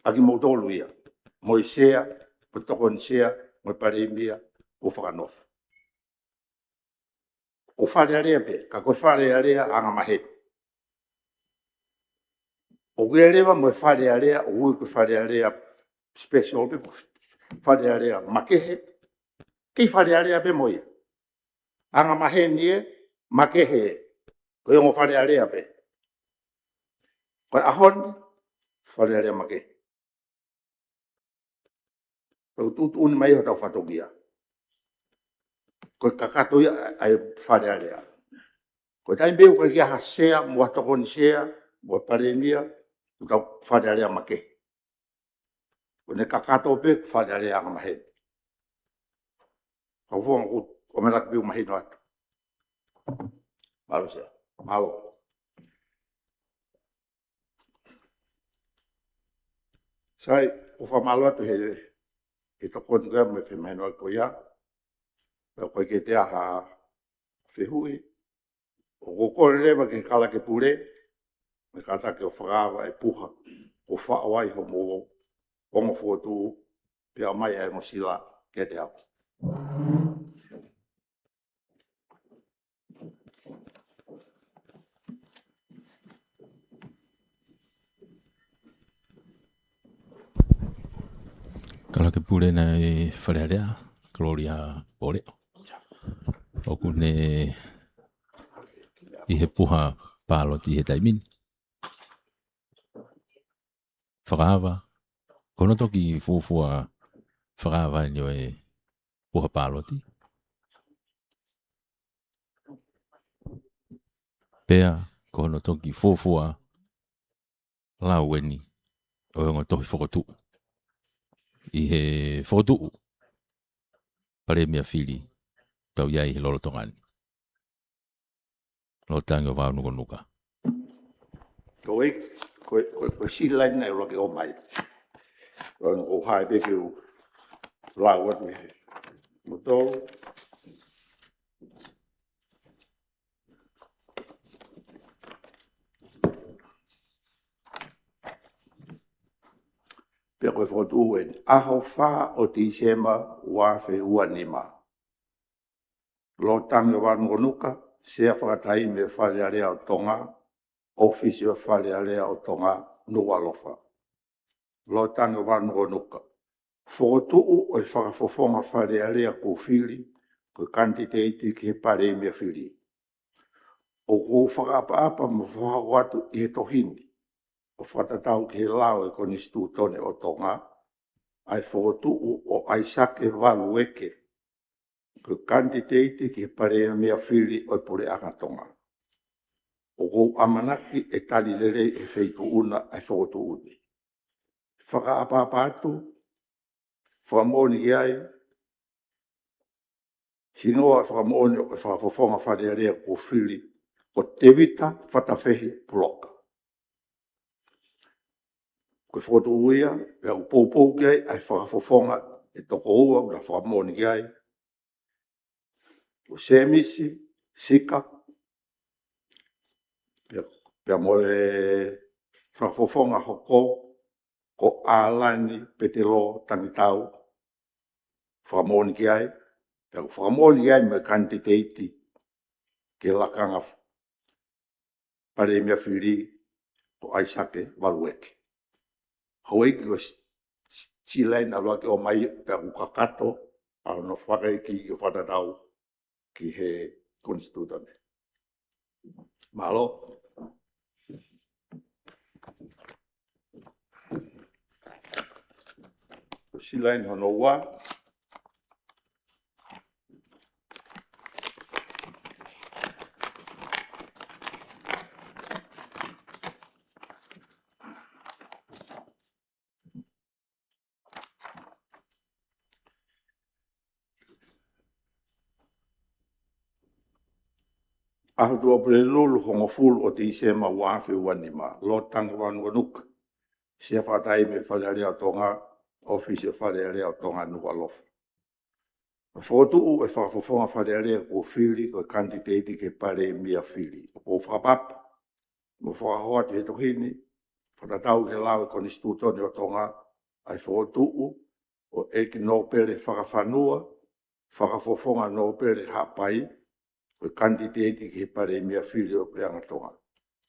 Speaker 2: aki mo tolu ia. Mo isea, ko tokon sea, mo pare mia ko whakanof. Ko fare area pe, ka ko fare area nga mahen. O gerewa mo whare area, o ui ko whare area special pe, whare area makehe, ki whare area pe moia. Anga mahe nie, makehe, ko yongo whare area pe. Ko ahon, whare area makehe. Ko tutu uni mai ho tau whatongia. Ko kakato ai whare area. Ko taimbe ko kia hasea, mua tokoni sea, mua parenia, kau whare area make. Ko ne kakato pe whare area anga mahe. Kau whonga ko mera kipiu mahe no atu. Malo sea. Malo. Sai, o whamalo atu he tokoni koe me whi mahe no atu ia. Pea koe ke te aha whihui. O kokore rewa ke kala ke pure. Me kata ke o whakawa e puha. O whaawai ho mō. Ongo whotu. Pea mai e ngo sila ke te hau.
Speaker 1: Kala ke pure na e wharearea. Gloria pore. Oku ne i he puha pāloti he taimini. Whakawa. Kono toki fuafua whakawa ni o e puha pāloti. Pea kono toki fuafua laueni o e ngotohi whakotu. I he whakotu. Pare mea whiri. Tau iai he lolo tongani. Lo tango wau nuka nuka.
Speaker 2: Koe si lai nei roke o mai.
Speaker 3: O hai be ke o lawat me motor. Pe koe whotu en aho wha o te isema wafe ua nima. Lo tanga wanonuka, sea whakatai me whale area o tonga, ofisi o whale area o tonga, nualofa. Lo tanga wanonuka. Whotu o whakafofonga whale area ko whiri, ko kantiteiti ki he pare mea whiri. O ko whakaapa mo whakawatu i he tohini. O whatatau ki he lao e koni stu tone o tonga, ai whotu o ai sake walu eke, ko kantiteiti ki he pare mea whiri o pure akatonga. O ko amanaki e tali lere e wheitu una ai whotu uni. Whakaapa atu, whamoni ki ai, hinoa whamoni o whakafofonga wharearea ko whiri, o te vita whatawhehi puloka. Ko whotu uia, pia u poupou ki ai, ai whakafofonga e toko ua, na whamoni ki ai. O semisi, sika, pia mo e whakafofonga hoko, ko alani petelo tangitau, whamoni ki ai. Pia u whamoni ki ai me kantiteiti, ke lakanga pare mea whiri, ko aisake walueke. Hoi ki o silain alua ki o mai pia u kakato, au no whakai ki o whatatau ki he konstitutane. Malo. Silain hono ua. Aho tua pere lulu hongo fulu o te isema wafe wanima, lo tanga wanu wanuka. Sia whatai me whalearea o tonga, ofisi o whalearea o tonga nuwa lofa. Whotu u e whakafofonga whalearea ko whiri ko kantiteiti ke pare mea whiri. O whakapapa, mo whakahoa te he tohini, whatatau ke lawe koni stutone o tonga, ai whotu u, o eki nōpere whakawhanua, whakafofonga nōpere hapai, ko kantiteiti ki he pare mea whiri o preanga tonga.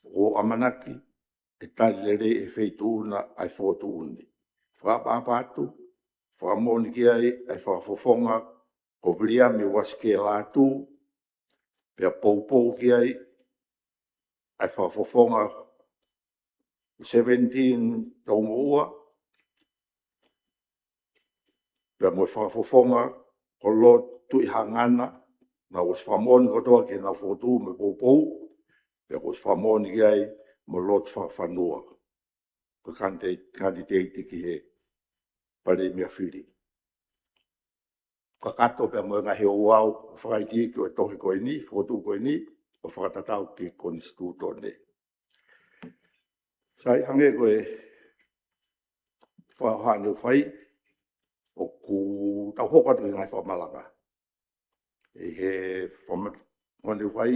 Speaker 3: O amanaki, e tali lere e wheitu una ai whotu uni. Whakapapa atu, whakamoni ki ai, ai whakafofonga, ko viria me waske lātu, pia poupou ki ai, ai whakafofonga 17 taunga ua, pia mo whakafofonga ko lo tui hangana, na os whamoni kotoa ki na whotu me poupou, pia os whamoni ki ai, mo lot whanua. Ko kantiteiti ki he pare mea whiri. Ka kato pia mo ngahi o wau, whakaiki ki o tohi koe ni, whotu koe ni, o whakatatau ki konstitutone. Sai hange koe whahane whai, o ku tau hokatu ki ngai whamalanga. E he whamone whai,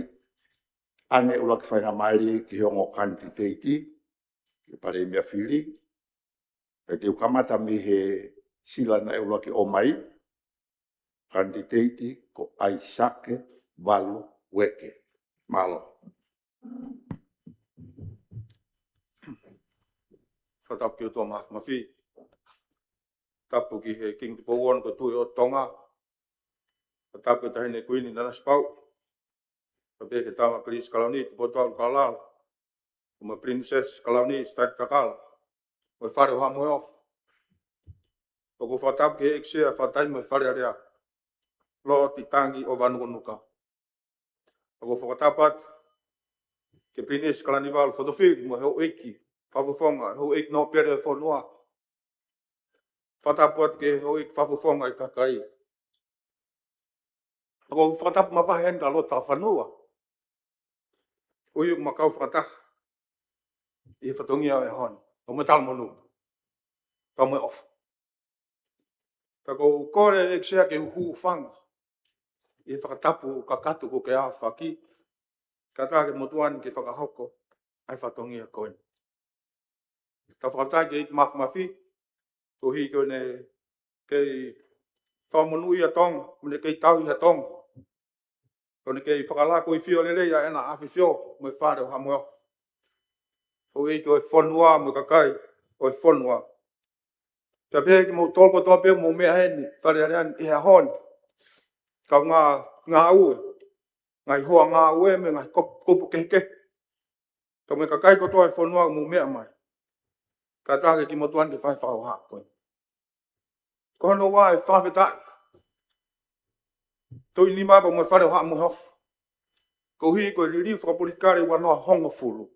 Speaker 3: ange ula ki whainga mairi ki hongo kantiteiti, ki pare mea whiri, e te ukamata mi he sila na ula ki o mai, kantiteiti ko aisake walu weke. Malo.
Speaker 6: Whatap ki o tō mawhi. Tapu ki he King Te Pouon ko tui o tonga. Whatap ki o tahine kuini nana spau. Whape ke tama Prince Kalauni, te potual kalal. Uma Princess Kalauni, stat kakal. Moi whare hoa moi off. Toko whatap ki he eksea whatai moi whare area. Lo ti tangi o wanukunuka. Toko whakatapat ke Princess Kalanival whadowhiri mo heo eiki. Whawufonga, heo eik no pere e whanua. Whatapuat ke heo eik whawufonga i kakai. Ako whatap mawahe enda lo ta whanua. Uyuk makau whatah. I whatongia e hon. O metal monu. pa mo off ta ko kore e sea ke hu fang e whakatapu ka katu ko ke a whaki ka tā ke motuan ke whakahoko ai whatongi a koe ta whakatai ke i mafi ko hi ko ne kei whamonui a tonga mune kei tau i a tonga ko ne kei whakalako i whio lele ia ena awhi whio mo i whare o hamoe off o i ko e whanua mo kakai o e whanua ta pēr ki mo tolko toa pēr mo mea heni whare arean i hea honi ka ngā ue ngai hoa ngā ue me ngai kopu keke ka me kakai ko toa e whanua mo mea mai ka tāke ki mo tuan ke whai whao haa koe ko hono wā e whawhetai toi ni mapa mo e whare o haa mo hof ko hi ko e riri whakapolitikare wanoa hongo fulu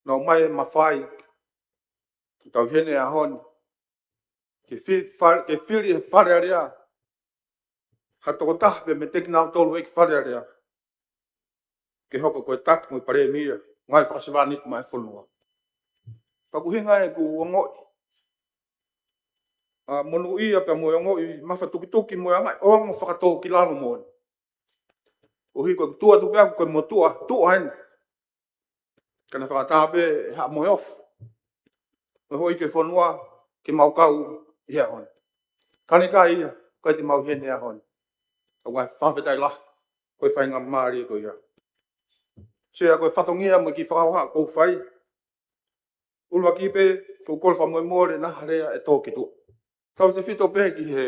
Speaker 6: no mai e mawhai tau hene a hon ke whiri e whare area ha toko tahpe me teki nao tolu eki whare area ke hoko koe tak mo i pare mia ngai whakasiwani mai whanua paku hinga e ku ongoi monu ia pe mo ongoi mawha tuki mo angai ongo whakatō ki lalo mo o hi koe tua tupe aku koe mo tua hen kana whakatape ha mo off me hoi ke whanua ke maukau i hea hon. Kane ka ia, koe te mau hene a hon. A wai whawhetai la, koe whainga maari koe ia. Sea koe whatongia mo ki whakaoha kou whai. Ulwa ki pe, kou kolwha moe mōre na harea e tō ki tō. Tau te whito pe ki he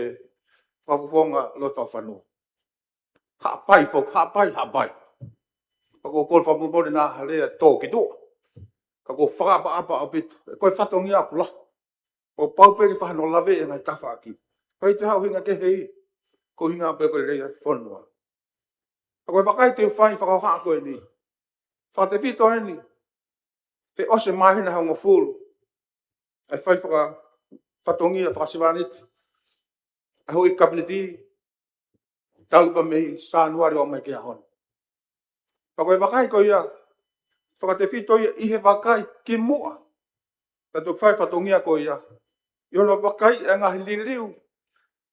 Speaker 6: whawhonga lo tau whanua. Hapai fok, hapai. Pa kou kolwha moe mōre na harea e tō ki tō. Ka ko whakapa a bit, koe whatongi aku la. O pauperi whahano lawe e ngai tawha aki. Hei te hau hinga ke hei, ko hinga pe koe reia whanua. A koe wakai te whai whakaoha koe ni. Whate whito heni, he ose mahina haunga fulu. Ai whai whatongi a whakasiwanit. Ai hoi kabineti, talupa mehi sānuari o mai ke ahon. Pa koe wakai koe ia, whakate whito ia i he wakai ki mua. Tato whai whatongia koe ia. Iono wakai e ngahi liliu.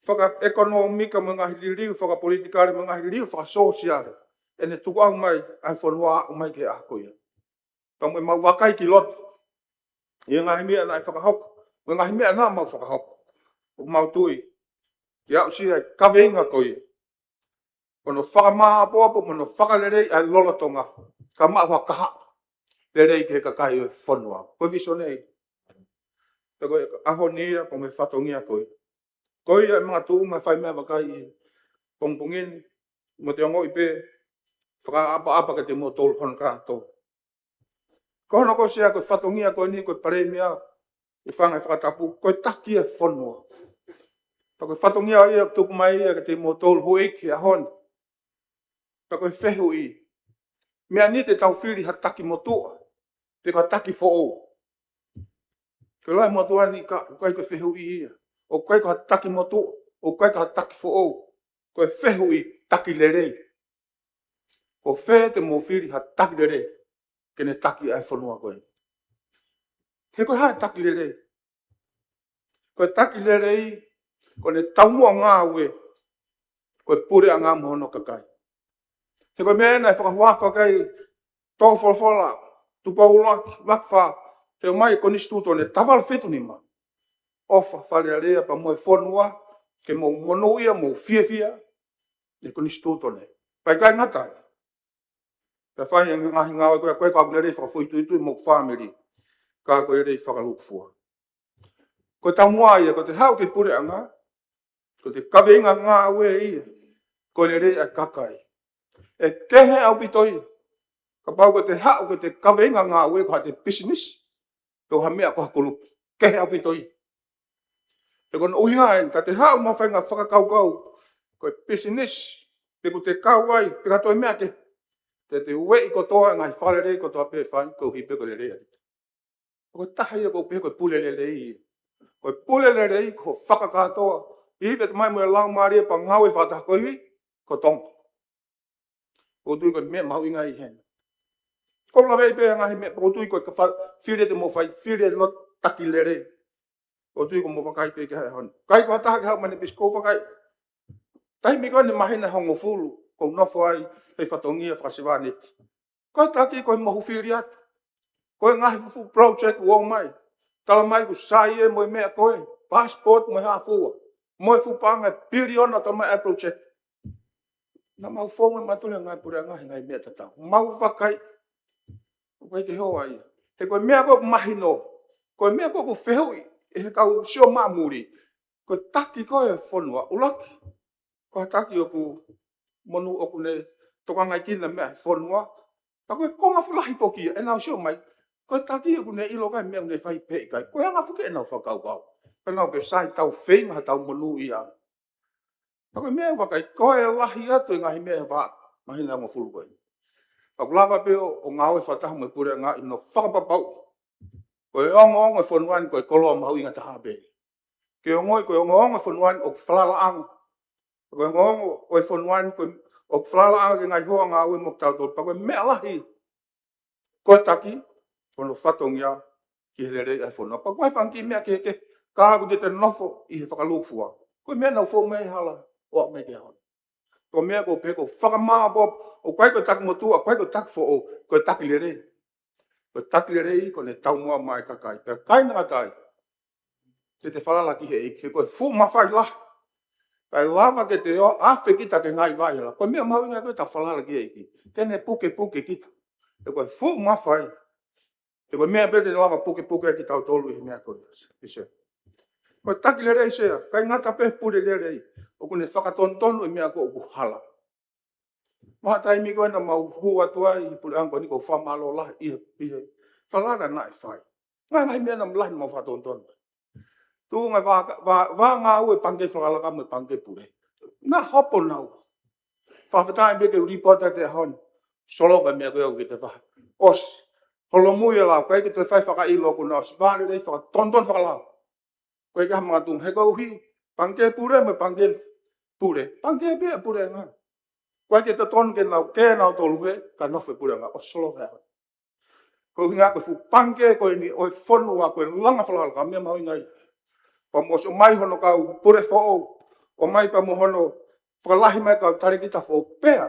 Speaker 6: Whaka ekonomika mo ngahi liliu, whaka politikare mo ngahi liliu, whaka sosiare. E ne tuku au mai, ai whanua au mai ke a koe ia. Tamo e mau wakai ki lotu. I ngahi mea nai whakahoko. Mo ngahi mea nā mau whakahoko. O mau tui. Te au si ai kaweinga koe ia. Kono whakamaa apo, mono whakalerei ai lolotonga. Ka maa wakaha. Lerei ke kakai o whanua. Koe viso nei. Te koe aho nia po me whatongia koe. Koe e mga tuu mai whai mea wakai i pongpongin. Mo te ongo i pe. Whaka ka te mo tolu hon kātou. Kono koe sea koe whatongia koe ni koe pare mea. I whangai whakatapu. Koe taki e whanua. Pa koe whatongia ia tuku mai ia ka te mo tolu hoeki a hon. Pa koe whehu i. Mea ni te tau whiri ha taki mo tua. Te ka taki fo o. Ke lai mo tua ni ka koe koe whehu i ia. O koe ka taki mo tua. O koe ka taki fo o. Koe whehu i taki lerei. Ko whe te mo whiri ha taki lerei. Ke ne taki ai whanua koe. He koe hae taki lerei. Koe taki lerei. Koe ne taumua ngā ue. Koe pure a ngā mohono kakai. He koe mea nei whakahuafa kai tō wholwhola, tupau lakwha, te o mai koni stuto ne tawal whetu ni ma. Ofa whare rea pa moe whanua, ke mo monoia, mo whiawhia, ne koni stuto ne. Pai kai ngatai. Ka whai ngahi ngāwe koe ka kule rei whakawhuituitui mo whamiri, ka koe rei whakalukfua. Ko tau mua ia, ko te hau ke pure anga, ko te kaweinga ngā ue ia, ko ne rei a kakai. E kehe au pitoi. Ka pau ko te hau ko te kaweinga ngā ue ko ha te business. Ko ha mea ko ha kulupu. Kehe au pitoi. E kono uhinga en, ka te hau mawhainga whakakaukau. Ko e business. Te ko te kauai, te katoi mea ke. Te ue i ko toa ngai whare rei ko toa pe whai, ko hipe ko le rea. Ko tahi ko pe ko pule le rei. Ko pule le rei ko whakakatoa. I hipe te mai mo e lau maria pa ngawe whatakoiwi, ko tonga. O tui koe mea mau inga i hen. Ko la vei pēr ngahi mea, o tui koe ka whire te mo whai, whire lot taki lere. O tui ko mo whakai pe ke hai hon. Kai ko taha ke hau mani pis ko whakai. Tai mi koe ni mahina hongo fulu. Ko nofo ai hei whatongia whakasiwaneti. Koe taki koe mohu whiri atu. Koe ngahi fufu project uo mai. Tala mai ku sai e moe mea koe. Passport moe hafua. Moe fupanga piriona tala mai e project. Na mau fonga matule ngai pura ngai mea tatau. Mau whakai. Koe te hoa ia. He koe mea koe mahino. Koe mea koe whehui. E he kau sio mamuri. Koe taki koe whanua ulaki. Koe taki o ku monu o ku ne toka ngai kina mea whanua. Pa koe konga fulahi fokia. E nao sio mai. Koe taki o ku ne ilo kai mea ne whai pei kai. Koe anga fuke e nao whakau kau. Pa nao ke sai tau whenga tau monu ia. Pa koe mea wakai koe lahi atu ngahi mea wha. Mahina ngā fulu koe. Pa lava peo o ngā oe whatahu me pure ngā ino whakapapau. Koe ongo e whanuan koe koloa mahu inga taha pe. Ke ongoi koe ongo e whanuan o whalala anga. Koe ongo e whanuan koe o whalala anga ke ngai hoa ngā oe moktau tō. Pa koe mea lahi. Koe taki, kono whatongia ki he rei e whanua. Pa koe whanki mea ke ke kāku te nofo i he whakalūfua. Koe mea nau whau mei hala o me ke hon. Koe mea koe peko whakamāpop o koe koe taki motua, koe koe taki fo o koe taki le rei. Koe taki le rei ko ne tau mua mai kakai. Pea kai nga tai. Te whalala ki he ike. Koe fu mawhai lah. Kai lava ke te o awhi kita ke ngai vai la. Koe mea mau inga koe ta whalala ki he ike. Tene puke kita. E koe fu mawhai. E koe mea pete lava puke ki tau tolu i mea koe. Koe taki le rei sea. Kai ngata pe pure le rei. O kune whakatontonu i mea koe uku hala. Maha taimi koe na mau hua tua i pure anko ni ko whamalo lah i he. Whalala na e whai. Ngai mea na mlahi mau whatontonu. Tu ngai wā ngā ue pange whakalaka me pange pure. Nā hopo nau. Whawhatai me ke uripota te hon. Soloka mea koe au ki te wha. Os. Holo mui e lau. Koe ki te whai whaka ilo ku nao. Svāri rei whakatonton whakalau. Koe ki hama tung. He kau hi. Pange pure me pange pure. Pange pia pure ngā. Koe ki te tonu ke nau. Ke nau tolu he. Ka nofe pure ngā. Os soloka hea. Koe ngā koe fu pange koe ni. Oi whanua koe langa whakalaka. Mea mau ingai. Pa mo so mai hono kau pure fo o mai pa mo hono whakalahi mai kau tarikita fo pea.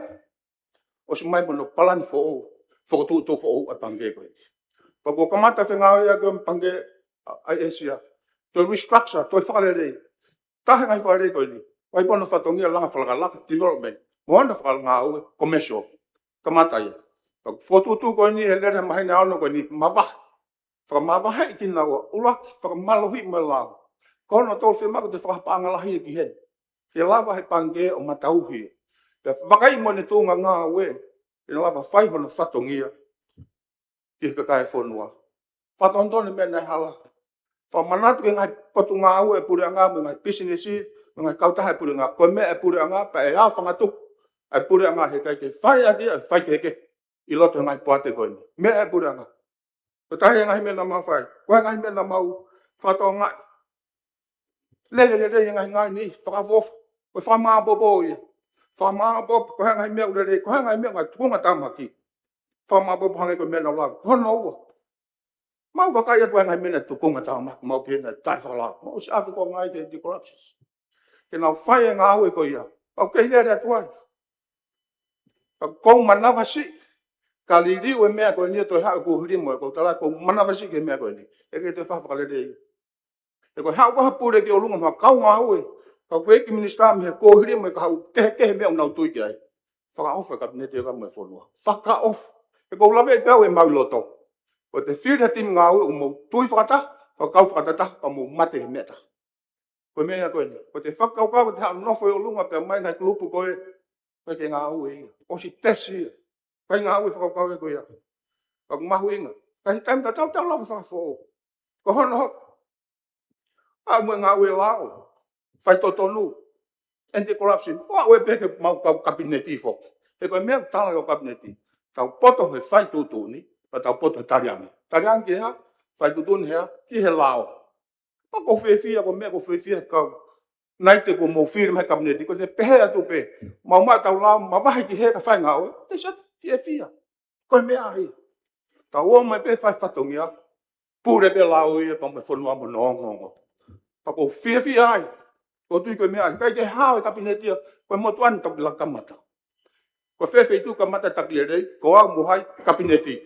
Speaker 6: O so mai mono palani fo tu fo a pange koe. Pa ko kamata whenga ia koe pange ai esia. Toi restructure, toi whakalere. Tahe ngai whakalere koe ni. Wai pono whatongia langa whalakalaka development. Mo honda whakalanga au commercial. Kamata ia. Pa whotutu koe ni he lere mahina ono koe ni mawaha. Whakamawahai ki naua. Ulaki whakamalohi me lau. Kono tol fe mako te whakapanga lahi ki hen. Te lava he pange o matauhi. Te wakai mo ne tūnga ngā we. Te lava whai hono whatongia. Ki he kakai whonua. Whatontone mea nei hala. Whamanatu ke ngai potu ngā ue pure ngā me ngai businessi. Me ngai kautaha pure ngā. Koe mea e pure ngā pa e a whangatuk. E pure ngā he kai ke whai adi e whai ke heke. I loto ngai poate koe ni. Mea e pure ngā. Ko tahi ngai mea na mau whai. Koe ngai mea na mau whato ngai. Lele ngai ni whakawof. Koe whamāpopo ia. Whamāpopo, koe ngai mea ulere, koe ngai mea ngai tukunga tamaki. Whamāpopo hangai koe mea na ulaku. Hono ua. Mau wakai atu ngai mea na tukunga tamaki. Mau pēna tai whakalaku. Mau si afi ko ngai te decorations. Ke nau whai e ngā aue koe ia. Au kei lere atu ai. Kou manawasi. Ka liriu e mea koe nia toi hau kuhiri mo. Kou tala kou manawasi ke mea koe ni. E kei toi whakalere ia. E koe hau kaha pure ki o lunga mha kau ngā ue. Kau wheki minister me he kōhiri me ka hau kehe mea unau tui ki ai. Whaka ofa kabinete o ka me whonua. Whaka ofa. E kou lawe e pēo e mau loto. Ko te whira timi ngā ue o mou tui whakata. Whakau whakatata pa mou mate he mea ta. Koe mea koe ni. Ko te whakau kau te hau nofo o lunga pēo mai ngai klupu koe. Koe ke ngā ue inga. O si tesi. Kai ngā ue whakau kau e koe ia. Kau mahu inga. Kai taim ta tau lawe whakafo. Ko hono hoka. A mwe ngā ue lao, whai totonu, anti-corruption, o ue peke mau kau kabineti fo. E koe mea tala o kabineti, tau poto he whai tutuni, pa tau poto he tariangi. Tariangi hea, whai tutuni hea, ki he lao. Pa ko whewhia, ko mea ko whewhia kau, nai te ko mou whiri mai kabineti, ko te pehe atu pe, mau mai tau lao, ma wahi ki he ka whai ngā ue, te sat, whewhia. Koe mea ahi. Tau o mai pe whai whatongia, pure pe lao ia, pa me whanua mo nongongo. Pako fia ai. Ko tui ko mea, kai ke hao e kapineti a, ko motu anu tak la kamata. Ko fe tu kamata tak le rei, ko au muhai kapineti.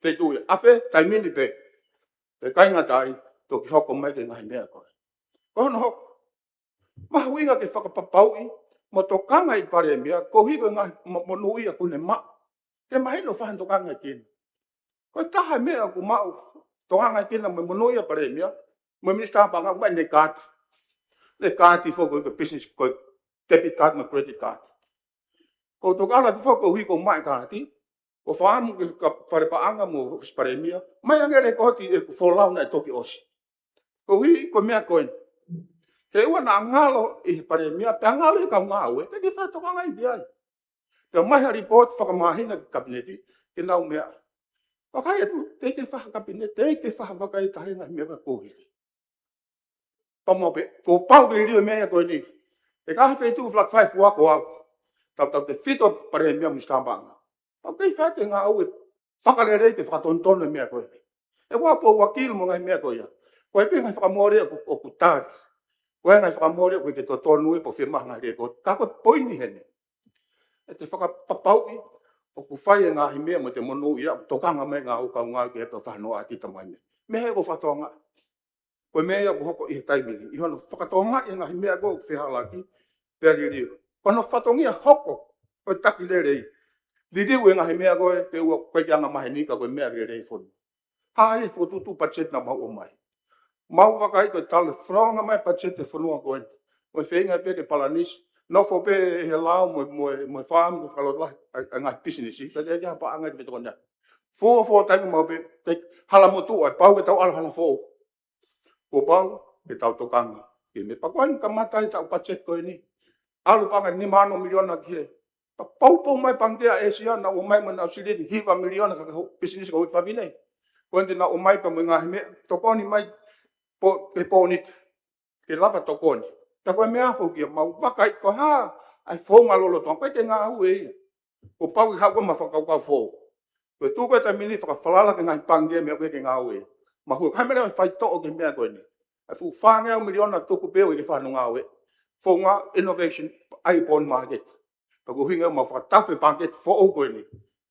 Speaker 6: Fe tu e, afe, taimini pe. Pe kai ngatai, to ki hoko mai ke ngai mea koe. Ko hono hoko. Mahuinga ke whakapapaui, mo to kanga i pare mea, ko higo ngai mo nui a kune ma. Ke mahino whahan to kanga i kina. Ko taha mea ku mau, to kanga i kina mo nui a pare mea, mo minister panga mai ne kati. Le kati foko i business ko debit card mo credit card. Ko to kala tu foko higo mai kati, ko whaamu ke pare paanga mo pare mea, mai angere ko hoti e folau na e toki osi. Ko hi ko mea koen. Ke ua na ngalo i pare mea, pe ngalo i ka ngau e, te ki wha toka ngai biai. Te mahi report whakamahina ki kabineti, ke nau mea. O kai atu, te ke wha kabineti, te ke wha waka i tahi ngai mea kohiri. Pamope, ko pau ke rio mea koe ni. Te kaha whetu flak whai fuako au. Tau te whito pare mea mustambanga. O kei wha te ngā au e whakarerei te whakatontono mea koe ni. E wapo wakil mo ngai mea koe ia. Koe pe ngai whakamore o kutari. Koe ngai whakamore koe ke to tonu e po whimaha ngai reko. Ka koe poini hene. E te whakapapaui o ku whai e ngāhi mea mo te monu ia. Tokanga mai ngā au kau ngāu ke hepa whanoa a tita mai mea. Me he ko whatonga. Koe mea ko hoko i he taimiri. I hono whakatonga e ngāhi mea ko whihalaki. Peri rio. Kono whatongia hoko. Koe taki le rei. Liriu e ngāhi mea koe. Te ua koe ki anga mahi nika koe mea rei whonu. Hae whotutu pachet na mau o mai. Mau wakai koe tale whronga mai pachete whanua koe. Moe whenga pe ke palanis. No fo pe he lao moe whaam ko whalotai a ngai businessi. Ka te kia pa angai te whetokona. Fo tainga mau pe te hala motu ai. Pau ke tau ala hala fo. Ko pau ke tau tokanga. Ke me pakoan ka matai tau pachet koe ni. Alu panga ni mano miliona ki he. Pau mai pangkea Asia na o mai mana usilini. Hiva miliona ka business ka hui whavinei. Koe na o mai pa mo ngahi me. Tokoni mai pe ponit ke lava tokoni ta koe mea fo ki mau wakai ko ha ai fo ngalolo ton koe te ngā au e ko pau i hau ma whakau kau fo koe tu koe ta mili whakawhalala ke ngai pange mea koe ke ngā au e ma hui kai mea whai to'o ke mea koe ni ai fu whangea miliona tuku peo i ke whanu ngā au e fo ngā innovation ai pon market pa ko hui ngau ma whakatafe pange fo o koe ni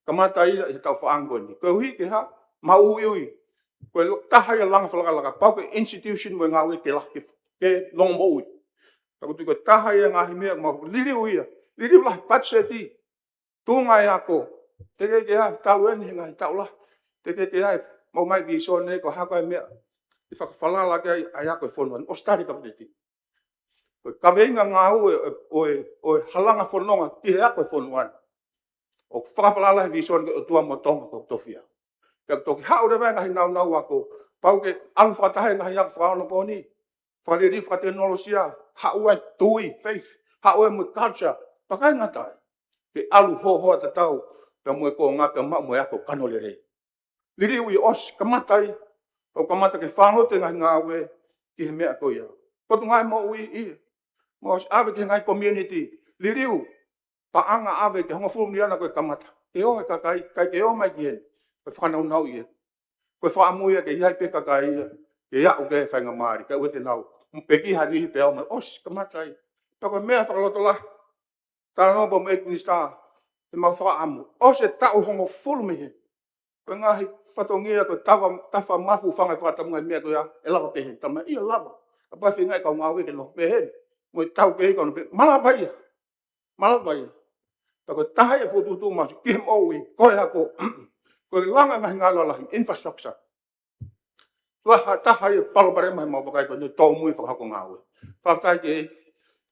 Speaker 6: kamata i he tau whaang koe ni koe hui ke ha ma ui koe taha ia langa whalaka pau ke institution mo ngā ue ke longo mo ui. Tako tu koe taha ia ngāhi mea ma liriu ia. Liriu lahi patseti. Tūnga ia ko. Te ke hea talu eni ngāhi tau lah. Te ke hea mau mai viso ne ko haka mea. I whakawhalala ke ai ako e whonuan. O stari kapiteti. Koe kaweinga ngā ue o halanga whanonga ki he ako e whonuan. O whakawhalala he viso ne o tua motonga ko tofia. Ka toki hao rewa ngahi nau ako. Pau ke alu whatahe ngahi ako whaono po ni. Whaliri whateknolosia. Hao e tui, faith. Hao e mui culture. Pakai ngatai. Ke alu hohoa ta tau. Pea mui ko ngā pea mau mui ako kanole rei. Liri ui os kamatai. Pau kamata ke whanote ngahi ngā ue. Ki he mea ko ia. Kotu ngai mo ui i. Mo os ave ke ngai community. Liri u. Paanga ave ke honga fulu niana koe kamata. Ke o he kakai. Kai ke o mai ki hen. Koe whanau nau ia. Koe whaamuia ke iai peka ka ia. Ke iau ke whainga maari. Ka ue te nau. Mpeki hanihi pe au mai. Os, kamatai. Pa koe mea whakaloto la. Tā nopo me ekministā. Te mau whaamu. Os e tau hongo fulu mihe. Koe ngahi whatongia koe tawa mafu whangai whatamungai mea koe a. E lava pehen. Tama ia lava. Ka pai whingai kau ngā weke no pehen. Moe tau ke hika no pehen. Malawaia. Malawaia. Pa koe tahai e whututu masu. Kihem oui. Koe hako. Koe langa ngahi ngā lalahi, infrastructure. Laha taha i palo pare mai mau wakai koe, tō mui whakako ngā ue. Whaftai ke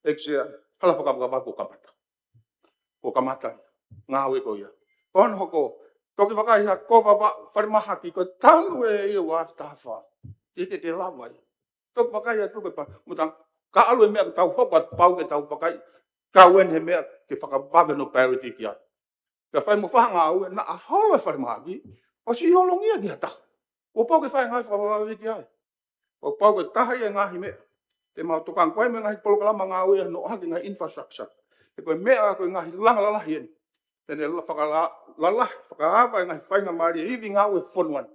Speaker 6: eksia, hala whakawaka ko kamata. Ko kamata, ngā ue ko ia. Kono hoko, toki wakai ha, ko wharimaha ki koe, tanu e ia waftaha. Te lawai. Toki wakai ha tuke pa, mutang, ka alu e mea tau hopa pau ke tau wakai, ka uen he mea ke whakawaga no priority ki ai. Ka whai mo whahanga au, na a holo e wharimahaki, o si holongia ki hata. O pau ke whai ngai whawawawiki ai. O pau ke tahai e ngahi mea. Te mau tukang koe me ngahi polokalama ngā ue, no haki ngahi infrastructure. Te koe mea koe ngahi langa lalahi en. Tene whakalalahi, whakaawa e ngahi whainga maari, iwi ngā ue whonuan.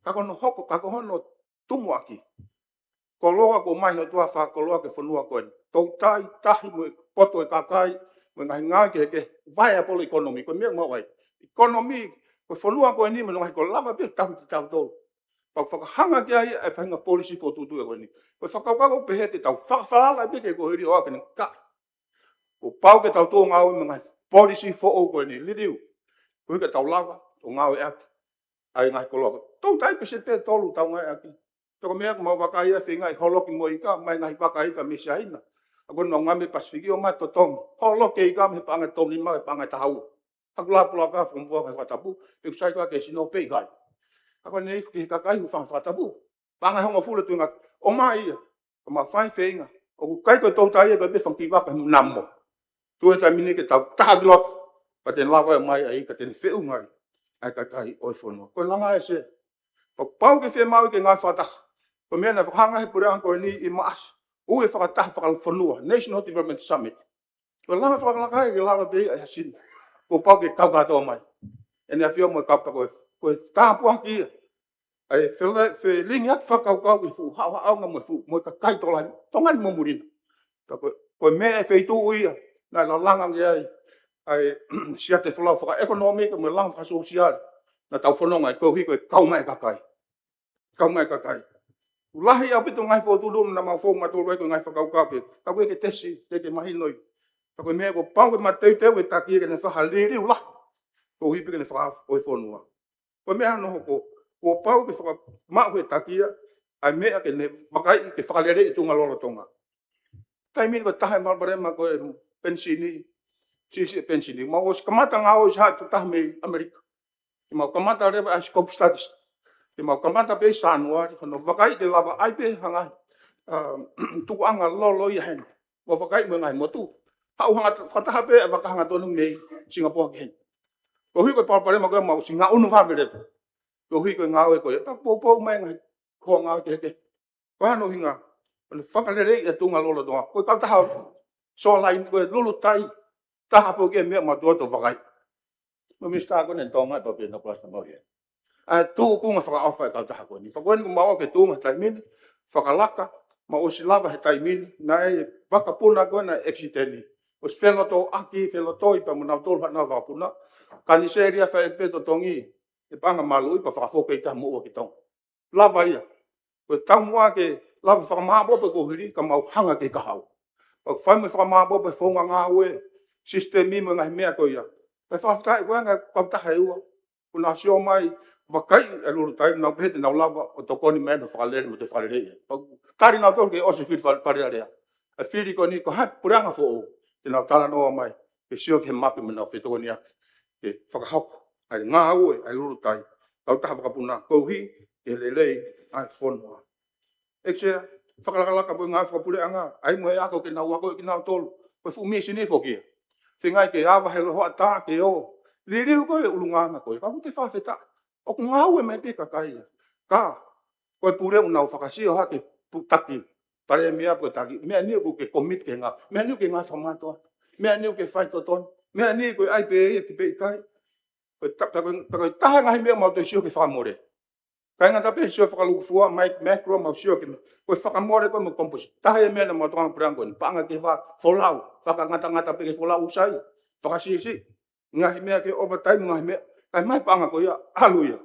Speaker 6: Kako no hoko, kako hono tumu aki. ko loa ko mai ho tua fa ko loa ke fonua ko to tai tahi mo poto e kakai mo ngai ke vai a polo economy ko me mo wai economy ko fonua ko ni mo ngai ko lava pe tau to pa hanga ke ai e fanga policy for tutu e ko ni ko whakaukago pe he te tau whakawhala pe ke ko hiri o akene ka ko pau ke tau tō ngāo i mga policy for o ko ni liriu ko ke tau lava o ngāo e aki ai ngai ko loa tau tai pe se te tolu tau ngai aki toko mea ko mau wakai a whinga i holoki mo i ka mai ngai wakai ka me siaina ako no ngame pasifiki o mai to tong holoki i ka me panga toni mai panga tahau ako lapula ka whumbua kai whatapu pe kusai kwa ke sino pe i kai ako nei ki kakai hu whatapu panga honga fule tuinga o mai ia o ma whai whenga o ku kai ko tau tai e ka be whanki waka namo tu e tai mini ke tau tahabilot pa ten lawa e mai ai ka ten wheu ngai ai kakai oi whono ko langa e se pa pau ke whe mau ke ngai whataka pa mea na whakanga he pure anko ni i maas u e whakataha whakalwhanua National Development Summit ko langa whakalanga e ke lawa be ai hasin ko pau ke kau katoa mai e nea whio mo e kapta ko e tāpua ki ia ai fe lingi at whakaukau i fu hau nga mo fu mo ka kai tola tongan mo murina ko me e fe tu ia na la langa ngai ai sia te flow for economic mo lang fa social na tau fononga ko hi ko kau mai kakai ulahi a pitu ngai fo tu na ma fo ma tu ko ngai whakaukau pe ka ko ke tesi te mahinoi ko me ko pau ko matei te we taki ke na fa haliri ula ko hi pe ke na fa o fonua ko me ano ko pau ke whaka mahu e takia, ai mea ke ne wakai ke whakalere i tunga loro tonga. Tai mini ko tahe marbarema ko e pensini, sisi e pensini. Ma os kamata ngā o sa tu tahe me Amerika. Ke mau kamata rewa a scope studies. Ke mau kamata pe sanuari, kono wakai ke lava ai pe hanga tuku anga lolo i hen. Wa wakai me ngai motu. Hau hanga whataha pe e wakahanga tonu mei Singapore ki hen. Ko hui ko parparema ko e mau si ngā unu whawerewa. Ko hui ko ngāwe ko e tak pōpō mai ngai ko ngāwe ke heke. Ko hano hinga, ko whakalere i tunga lolo tonga. Ko kau taha so lai ko e lulu tai, taha po ke mea matua to wakai. Ma mista ko nen tonga pa pe na plasta mau hea. Tū kunga whakaawha e kau taha ko ni. Pa koen ko maua ke tūnga taimini, whakalaka, ma o si lava he taimini, na e wakapuna ko na exiteli. O si whengoto aki, whengoto i pa muna tolha na wapuna, kani seria wha e peto tongi, e panga malu i pa whakafoka i taha mua ki tong. Lava ia. Ko tau mua ke lava whakamahabope ko hiri ka mau hanga ke kahau. Pa whaimu whakamahabope whonga ngā ue, sistemi mo ngahi mea ko ia. Pa whaftai koe ngā kau taha e ua. Ko nā sio mai wakai e lulu tai, nau pehete nau lava o tokoni mea no whakalere mo te whakalere ia. Pa tari nau tolu ke osi whiri whakalere rea. A whiri ko ni ko hai pureanga fo o. Te nau tala noa mai, ke sio ke mapi mo nau whetokoni ake. Ke whakahauko. Ai ngā ue, ai lulu tai, kau taha whakapuna kouhi, e lelei, ai whonua. Eksea, whakalakalaka po ngā whakapule anga, ai moe ako ke nau wako ki nau tolu, koe fu misi ni whokia. Whengai ke awa he loa tā ke o, liriu koe ulunganga koe, ka te whawheta, o ku ngā ue mai peka kai. Ka, koe pure unau whakasio ha ke putaki, pare mea po taki, mea niu ko ke commit ke ngā, mea niu ke ngā whamatoa, mea niu ke whaitoton, mea niu koe ai pe e ki pe i kai. Koe taha ngahi mea mau te sio ke whakamore. Kai ngā tape sio whakalukufua, macro mau sio ke koe whakamore koe mo komposi. Taha e mea na mau tonga purango ni, paanga ke wholau, whakangata pe ke wholau usai, whakasisi. Ngahi mea ke overtime ngahi mea, kai mai paanga koe ia, alu ia.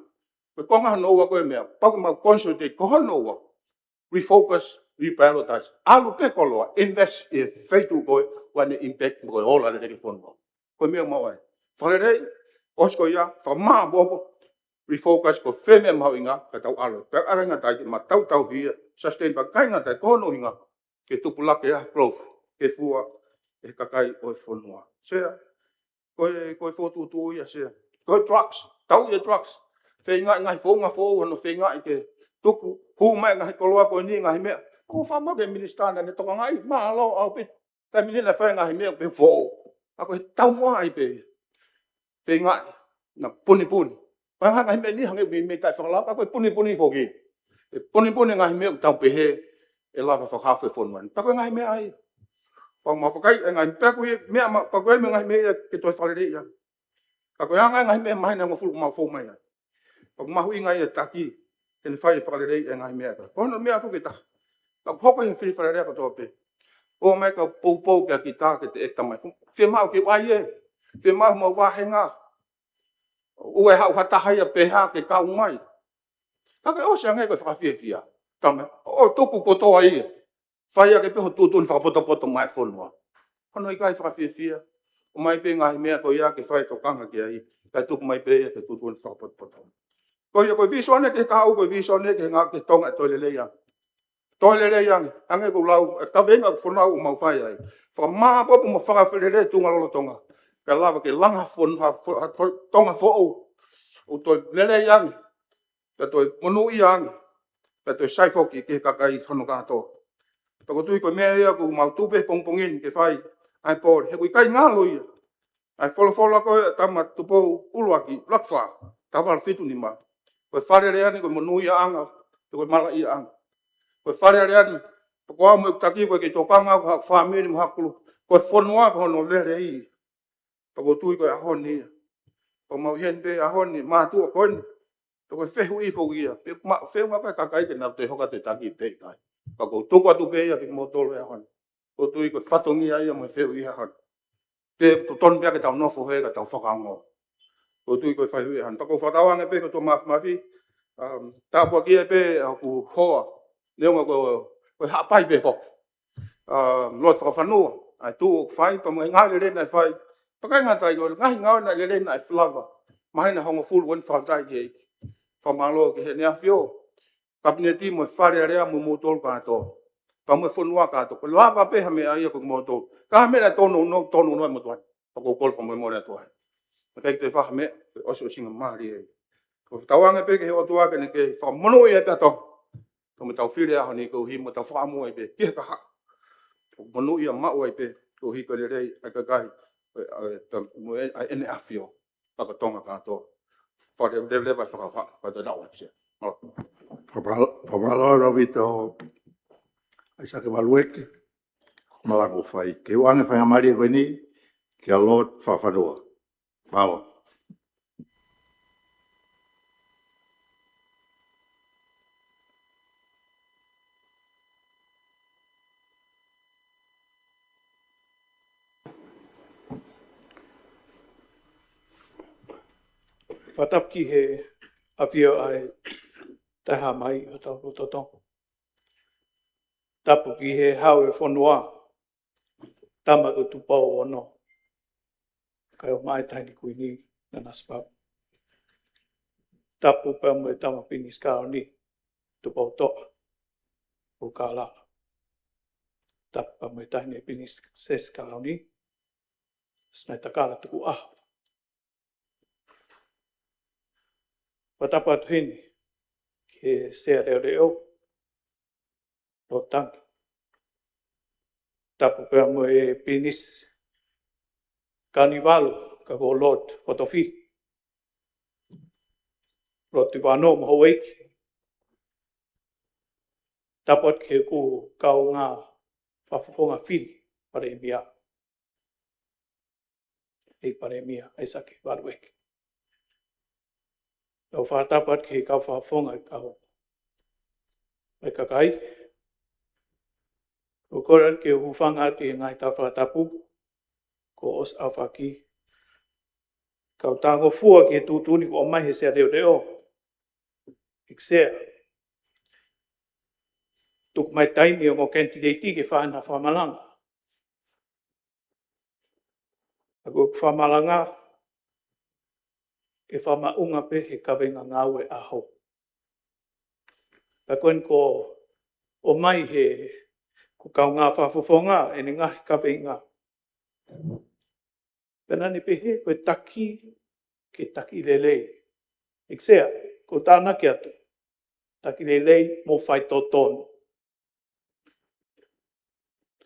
Speaker 6: Koe konga hanoua koe mea, pako mau consultate, ko hanoua, refocus, reprioritize. Alu pe koloa, invest e feitu koe, wane impact koe hola le teke whono. Koe mea mau ai. Whalerei, osko ia, whamaa bobo, refocus ko wheme mau inga, ka tau alo. Pea arenga tai te ma tau hia, sustain pa kainga tai kono inga, ke tupulake ia growth, ke fua, e kakai oi whonua. Sea, koe whotutu ia sea. Koe drugs, tau ia drugs. Whenga ngai whonga whou, hano whenga i ke tuku, hu mai ngai koloa koe ni ngai mea. Ko whama ke ministana ne toka ngai, maa lo au pit. Tai minina whae ngai mea pe whou. Ako he tau mua i pe. Whenga na puni. Panga ngai mea ni hange me tai whakalapa, ako he puni whoki. E puni ngai mea tau pehe, e lava whakawhe whonuan. Pako ngai mea ai. Pang mawhakai, e ngai pea koe mea, pako e mea ngai mea ke toi whalere ia. Pako e ngai mea mahina ngofulu mau whou mai. Pako mahu ingai e taki, kene whai e whalere e ngai mea. Kono mea whuke taha. Ka hoko he fili whare rea katoa pe. O mai ka pou kia ki tā ke te ekta mai. Whe mau ke wai e. Whe mau mau wahenga. Ue hau hatahai a peha ke kau mai. Kaka o siangai koe whakawhiawhia. Tame, o tuku kotoa ia. Whaia ke peho tūtuni whakapoto mai whonua. Hono i kai whakawhiawhia. O mai pe ngahi mea koe ia ke whai tokanga ki ai. Kai tuku mai pe ia ke tūtuni whakapoto. Koe ia koe visone ke kahau, koe visone ke ngā ke tonga e toilele ia. Toilele ia, ange ko lau, ka venga whanau mau whai ai. Whakamapopu ma whakawhirere tunga lolo tonga. Ka lava ke langa tonga who'o. O toi lele ia. Ka toi monu ia angi. Ka toi saifoki ke kakai whanu kātoa. Tako tui koe mea ia ko mau tupe pongpongin ke whai. Ai pōre, he kui kai ngālo ia. Ai wholo koe tama tupo uluaki, lakwha. Tawal fitu ni ma. Koe wharere ani koe monu ia anga. Koe mala ia anga. Koe wharere ani. Ko au mo taki koe ke tokanga ko hak whamiri mo hakulu. Koe whanua ko hono lere i. Tako tui koe ahoni ia. Ko mau hen pe ahoni, mātua koe ni. Koe whehu i whokia. Whehu ngā kakai ke nau te hoka te taki pe kai. Ko tuku atu pe ia ke motolo e ahoni. Ko tui koe whatongi ia mo whehu i ahoni. Te ton pia ke tau nofo he ka tau whakaongo. Ko tui koe whehu i ahoni. Pako whatawange pe ko tō mafi. Tāpua kia pe ku hoa. Leonga koe hapai pe whok. Lot whakawhanua. Ai tū o whai, pa mo ngā lere nai whai. Pakai ngā tai koe, ngahi ngā nai lere nai whlawa. Mahina hongo fulu wan whawhai ki hei. Whamalo ki he nea whio. Kabineti mo whare area mo motol kātoa. Pa mo whanua kātoa. Ko lava peha me aia ko motol. Ka mera tono noa mo tuan. Pa ko kolfa mo mora tuan. Pakai te whaha me, oso singa maari e. Ko tawanga pe ke he otua ke ne ke whamono e te ato. Ko me tau whire aho ni ko hi mo tau whaamua e pe. Kia ka hak. Ko mono ia mau e pe. Ko hi kore rei a kakai. Mo e ene awhio. Paka tonga kātoa. Whare lewe whakawha. Pata dawa psia.
Speaker 2: Whapaloa rawi tō aisa ke walueke. Malako whai. Ke uange whai amari e koe ni. Kia lot whawhanua. Palo.
Speaker 7: Whatapki he awhio ai taha mai o tau rototongo. Tapu ki he hau e whanua. Tama ko tupau ono. Kai o mai taini kui ni na naspau. Tapu pa mo e tama pinis kao ni. Tupau toa. O ka la. Tapu pa mo e taini pinis ses kao ni. Snai takala tuku aho. Watapa atu hini, ke sea reo lo tangi. Tapu pea mo e pinis kanivalu, ka ko Lord Fotofi. Lord Tivano mo hawaiki. Tapu at ke ku kau ngā whafufonga fili para e mia. E para e mia, e sake walueki. Tau whatapat ke kau whawhonga i kau. Mai kakai. O koran ke hufanga te ngai tau whatapu. Ko os awhaki. Kau tango fua ke tūtuni ko o mai he sea reo. Iksea. Tuk mai taimi o ngō kentideti ke whana whamalanga. Ako whamalanga. E whamaunga pe he kawenga ngāwe aho. Pakoen ko o mai he ko kau ngā whawhawhonga e ne ngahi kawenga. Pena ni pe he koe taki ke taki lelei. Iksea, ko tāna ki atu. Taki lelei mo whai tōtonu.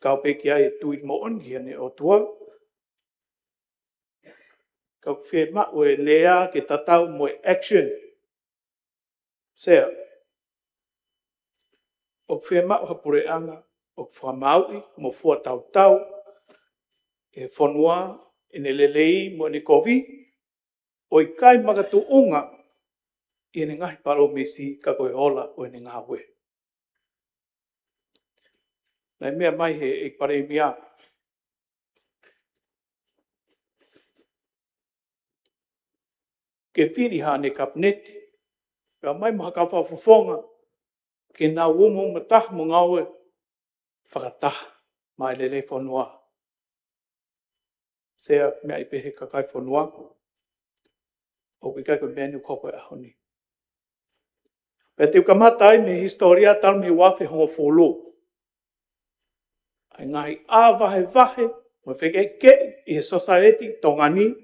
Speaker 7: Kau pe ki ai tuit mo ongi ane o tua. Kau whē mao e lea ke tatau mo e action. Sea. O whē mao hapureanga, o whamaui, mo fua tau. E whanua, e ne lelei mo ne kovi. O i kai magatu unga, i ne ngahi paro mesi ka koe ola o ne ngā we. Nei mea mai he e pare mea. Ke whiri hane kapneti. Pea mai maha ka whawhawhonga. Ke nā umo matah mo ngaue. Whakatah. Mai lele whanua. Sea mea i pehe kakai whanua. O kai ko mea ni koko e ahoni. Pea te ukamata ai me historia tal me wafe hongo wholo. Ai ngahi āwahe wahe. Mo wheke ke i he society tongani.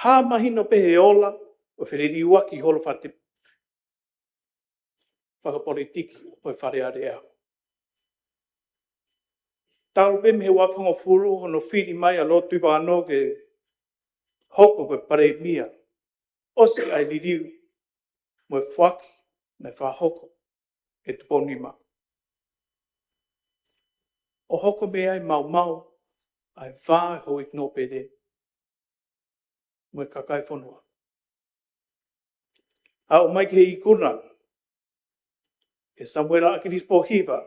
Speaker 7: Ha mahino pehe ola. O whiriri waki holo whate. Whakapolitiki o whare area. Tau pe me wafanga furu hono whiri mai a lotu whanau ke hoko koe pare mia. Osi ai liriu. Mo whaki me whahoko e tuponima. O hoko me ai mau mau. Ai whae ho ik no pede. Mo kakai whanua. Hau mai ke i kuna. E Samuela Akiris Pohiva.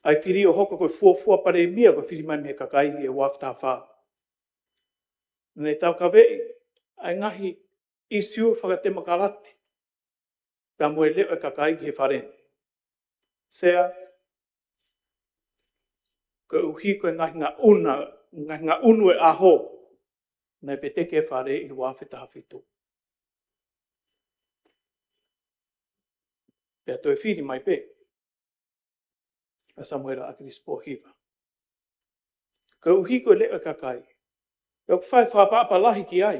Speaker 7: Ai whiri o hoko koe fuafua pare mia koe whiri mai me kakai e wafta wha. Nei tau ka vei. Ai ngahi isiu whakate makarati. Pea moe leo e kakai he wharen. Sea. Koe uhi koe ngahi ngā unu e aho. Nei peteke e whare i wafeta hawhitu. Pea toi whiri mai pe. A Samuela Akiris Pohiva. Koe uhi koe leo e kakai. Pea whai whapapa lahi ki ai.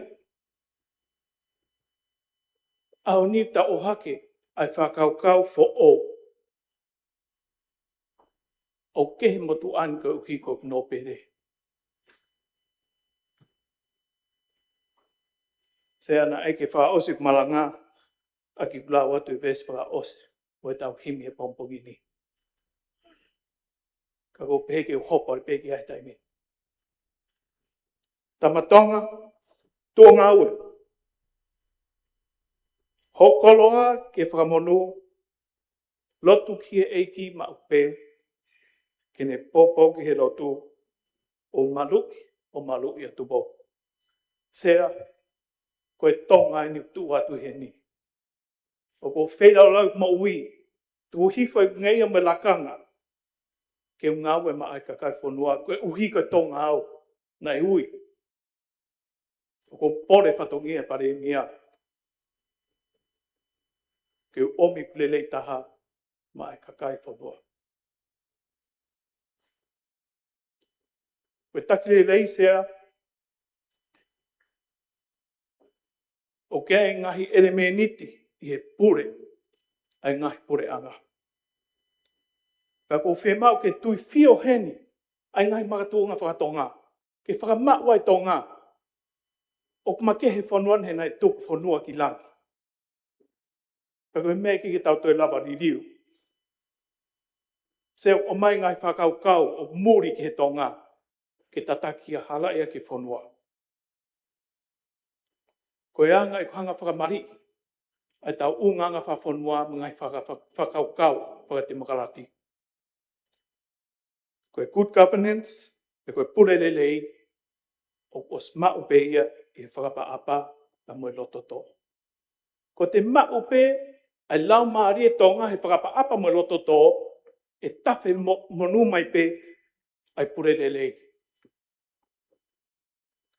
Speaker 7: Ao ni ta o hake ai whakaukau fo o. O kehe motu an koe uhi koe no pere. Se ana eke wha osi malanga. Aki kula watu i vesi wha osi. O e tau himi he pompogini. Ka ko peke o hopa i peke ai taimi. Tamatonga, tuonga ue. Hokoloa ke whakamonu. Lotu ki e eiki ma upe. Ke ne popo ki he lotu. O maluki a tupo. Sea, koe tonga ni tu atu he ni. O ko whērau lau ma ui. Tu hifo i ngai a me lakanga. Ke ngā ue ma ai kakai whanua. Koe uhi koe tonga au. Nei ui. O ko pore whatongia pare mia. Ke omi kulelei taha. Ma ai kakai whanua. Koe takire lei sea. O kia e ngahi ere me niti. I he pure. Ai ngahi pure anga. Ka ko whemau ke tui whio heni. Ai ngahi makatunga whakatonga. Ke whakamak wai tonga. O kuma ke he whanuan he nai tuku whanua ki langi. Ka koe mea ki tau toi lava ririu. Se o mai ngai whakaukau o muri ki he tonga. Ke tataki a hala ea ki whanua. Koe anga i kuhanga whakamari. Ai tau unganga whawhanua ngai whakaukau whakate makarati. Koe good governance. E koe pure lelei. O osma upe ia i he whakapa apa na moe lototo. Ko te ma upe ai lau maari e tonga he whakapa apa moe lototo e tawhi monu mai pe ai pure lelei.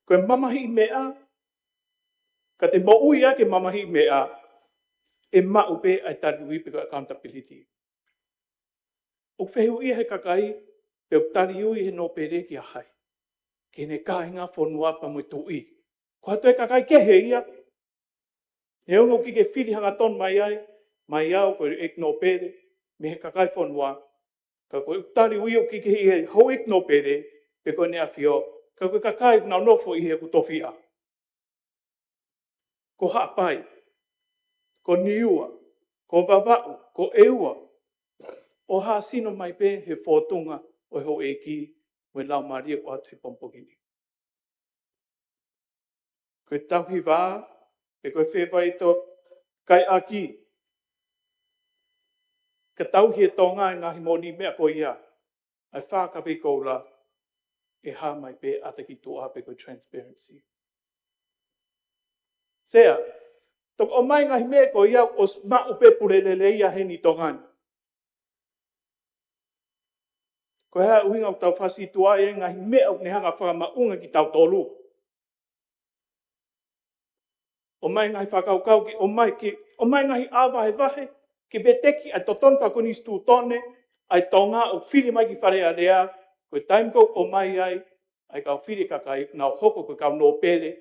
Speaker 7: Koe mamahi mea, ka te mo ui ake mamahi mea, e ma upe ai tari uipi ko accountability. O whehu ia he kakai, pe o tari ui he no pere ki a hai. Ke ne kāinga whanua pa mo tui. Ko hatu e kakai ke he ia. E ongo ki ke whiri hanga ton mai ai, mai au koe ek no pere, me he kakai whanua. Ka koe tari ui o ki ke he hau ek no pere, pe koe nea whio, ka koe kakai nao nofo i he kutowhia. Ko haapai, ko niua, ko vavau, ko eua. O haa sino mai pe he whotunga o he ho eki, me lau maria o atu he pompogini. Koe tauhi wā, e koe whewai to kai aki. Ka tauhi e tonga e ngahi moni mea ko ia. ai whākawe koula e hā mai pe ataki tō ape ko transparency. Sea, tok o mai ngahi me ko iau os ma upe purelele ia he ni tongan. Ko hea uhinga o tau whasi tua e ngahi me au ne hanga whakamaunga ki tau tolu. O mai ngahi whakaukau ki, o mai ngahi āwahe wahe, ki beteki ai toton whakunis tū tone, ai tonga o whiri mai ki whare a rea, koe taimko o mai ai kau whiri kakai, nau hoko koe kau no pere,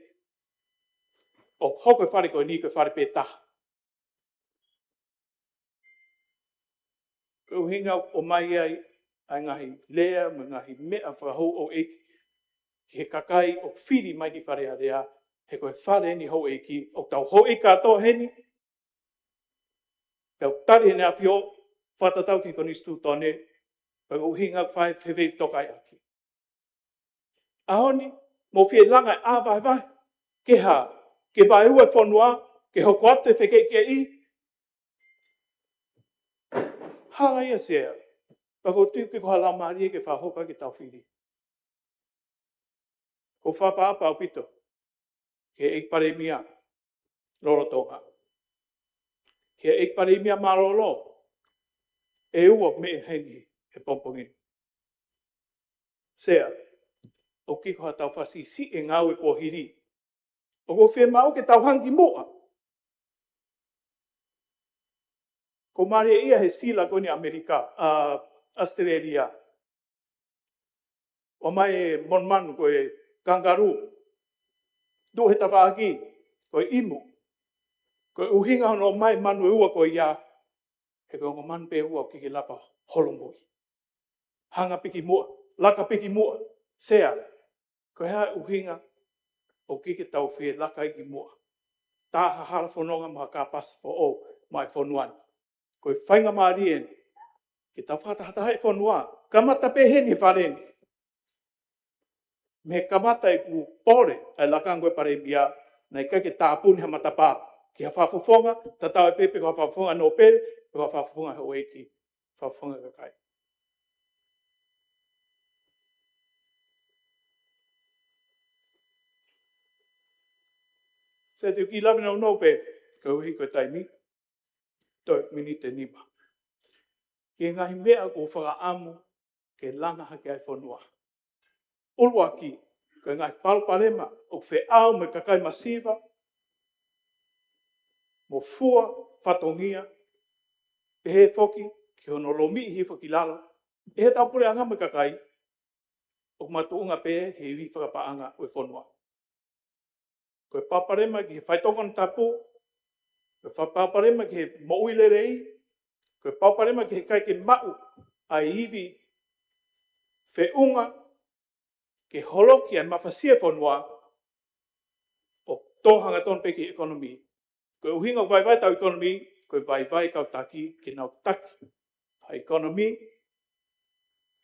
Speaker 7: o hoko e whare koe ni koe whare pētaha. Koe uhinga o mai ai ngahi lea, me ngahi mea whahou o eki, ki he kakai o whiri mai ki whare a rea, he koe whare ni hou eki, o tau hou e katoa heni, pēu tari hene a whio, whatatau ki konis tū tone, pēu uhinga whai whewei tokai aki. Ahoni, mō whie langa a vai vai, ke ha, ke vai ua whanua, ke hoko ate wheke kia i. Hara ia sea, pako tuke ko hala maari ke whahoka ki tau whiri. Ko whapa apa o pito, ke ek pare mia, loro tonga. Ke ek pare mia marolo, e ua me hengi e pompongin. Sea, o kiko ha tau whasi si e ngau e kua hiri. O ko whea mau ke tau hangi moa. Ko maria ia he sila koni Amerika, Australia. O mai e monmanu ko e kangaroo. Do he tawhaaki, ko e imu. Ko e uhinga hono mai manu e ua ko ia. He ko man pe ua ki lapa holomoi. Hanga piki mua, laka piki mua. Sea, ko hea uhinga o kike tau whie laka iki mua. Taha hara whanonga maha ka pasa po o mai whanuan. Ko e whainga maari en, ki tau whatahata hai whanua, kamata pe heni whareni. Me kamata e ku pore ai lakango e pare bia, na i kake tāpuni ha matapā. Ki ha whafufonga, tatau e pepe ko ha whafufonga no pere, ko ha whafufonga ho eki, whafufonga kakai. Se te ki lawe nau no pe, ko uhi koe taimi, toi minite nima. Ki ngahi mea ko whakaamu, ke langa hake ai whanua. Ulua ki, ko ngahi palparema, o whe au me kakai masiva, mo fua whatongia, e he whoki, ki hono lomi hi whoki lalo, e he taupure anga me kakai, o matuunga pe he iwi whakapaanga o whanua. Ko e paparema ki he whaitongon tapu, ko e paparema ki he mouile rei, ko e paparema ki he kai ke mau a iwi whiunga, ke holoki ai mawhasia whanua, o tōhanga ton pe ki ekonomi. Ko e uhinga vai vai tau ekonomi, ko e vai vai kau taki ki nau taki. Ha ekonomi,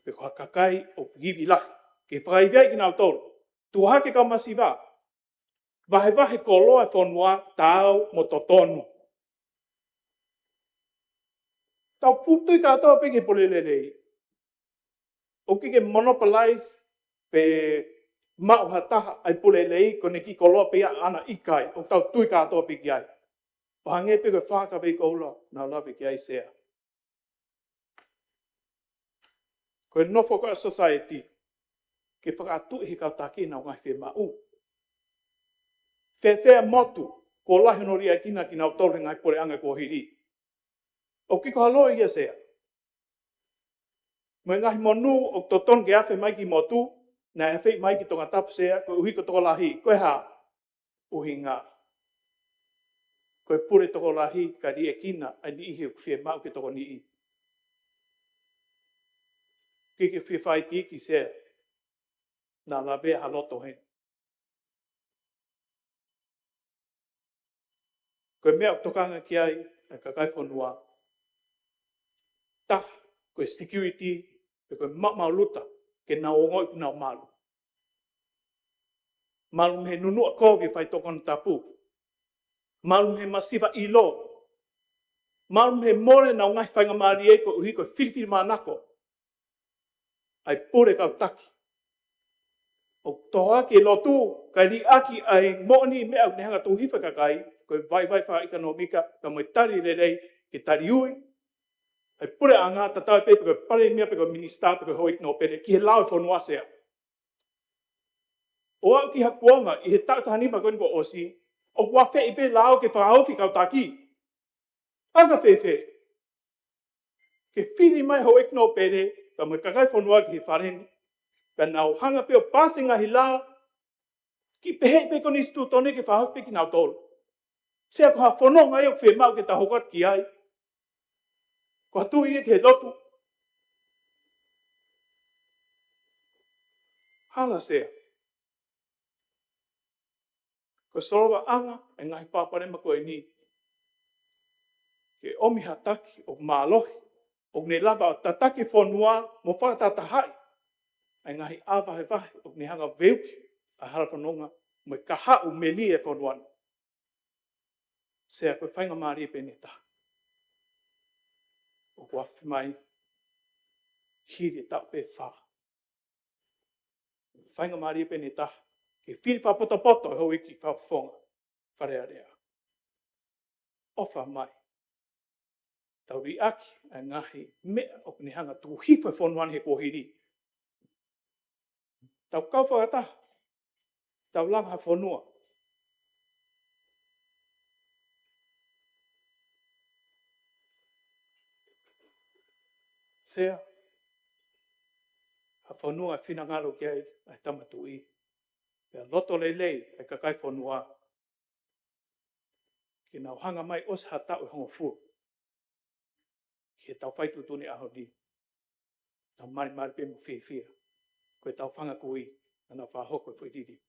Speaker 7: pe ko hakakai o givi laki, ke whaiviai ki nau tolu. Tuhake kau masiva, vahe koloa e whanua tau mo totonu. Tau putui katoa pe ke polelelei. O ke monopolize pe mau hataha ai polelei ko ne ki koloa pe ana ikai. O tau tui katoa pe ki ai. O hange pe koe whakawe koula na lawe ki ai sea. Koe nofo koe society ke whakatu he kau taki na ngai whe mau. Whewhea motu, ko lahi no ria kina ki nau tore ngai pore anga ko hiri. O kiko haloi ia sea. Mo ngahi monu o toton ke awhi mai ki motu, na awhi mai ki tonga tapu sea, ko uhi ko toko lahi, koe ha, uhi ngā. Koe pure toko lahi, ka ri e kina, ai ni ihi o whie mau ki toko ni i. Kike whie whai ki iki sea, na la vea haloto hen. Koe mea tokanga ki ai, e kakai whanua. Tah, koe security, koe mau luta, ke nau ongoi ku nau malu. Malu me nunua kovi whai tokona tapu. Malu me masiva ilo. Malu me more nau ngai whainga maari e koe uhi koe whiriwhiri manako. ai pure kau taki. O toa ke lotu, kai li aki ai moni mea ne hanga tu hifa kakai, koe vai wha ekonomika, ka moi tari rerei, ke tari ui, ai pure anga tatau pepe koe pare mea pe koe minister pe koe hoik no pere, ki he lau whanua sea. O au ki hakuonga, i he tātanima koe ko osi, o wafe i pe lau ke whahauwhi kau taki. Anga whewhe. Ke whiri mai hoik no pere, ka moi kakai whanua ki he whareni, ka nau hanga pe o pasinga hi lau, ki pehe pe koni stu tone ke whahau pe ki nau tolu. Sea ko ha whanonga e o whe mau ke ta hokat ki ai. Ko hatu i e ke lotu. Hala sea. Ko sorowa anga e ngahi pāparema koe ni. Ke omi hataki o mālohi, o ne lava o tataki whanua mo whakatatahai. E ngahi āwahe wahe o ne hanga veuki a hala whanonga mo i kaha u meli e whanuana. Sea koe whainga maari e pene taha. O wafi mai hiri tau pe wha. Whainga maari e pene taha. Ke whiri whapoto e hoi ki whawhonga. Wharea rea. Ofa mai. Tau i aki a ngahi mea o ne hanga tu hifa whanuana he kohiri. Tau kau whakataha. Tau langa whanua. Sea. Ha whanua e whinangalo ki ai ai tamatu i. Pea loto lei e kakai whanua. Ki nau hanga mai os hatau e hongo furu. Ki he tau whaitutuni aho ni. Tau mari pe mo whiwhia. Koe tau whanga kui. Ana whahoko e whaitiri.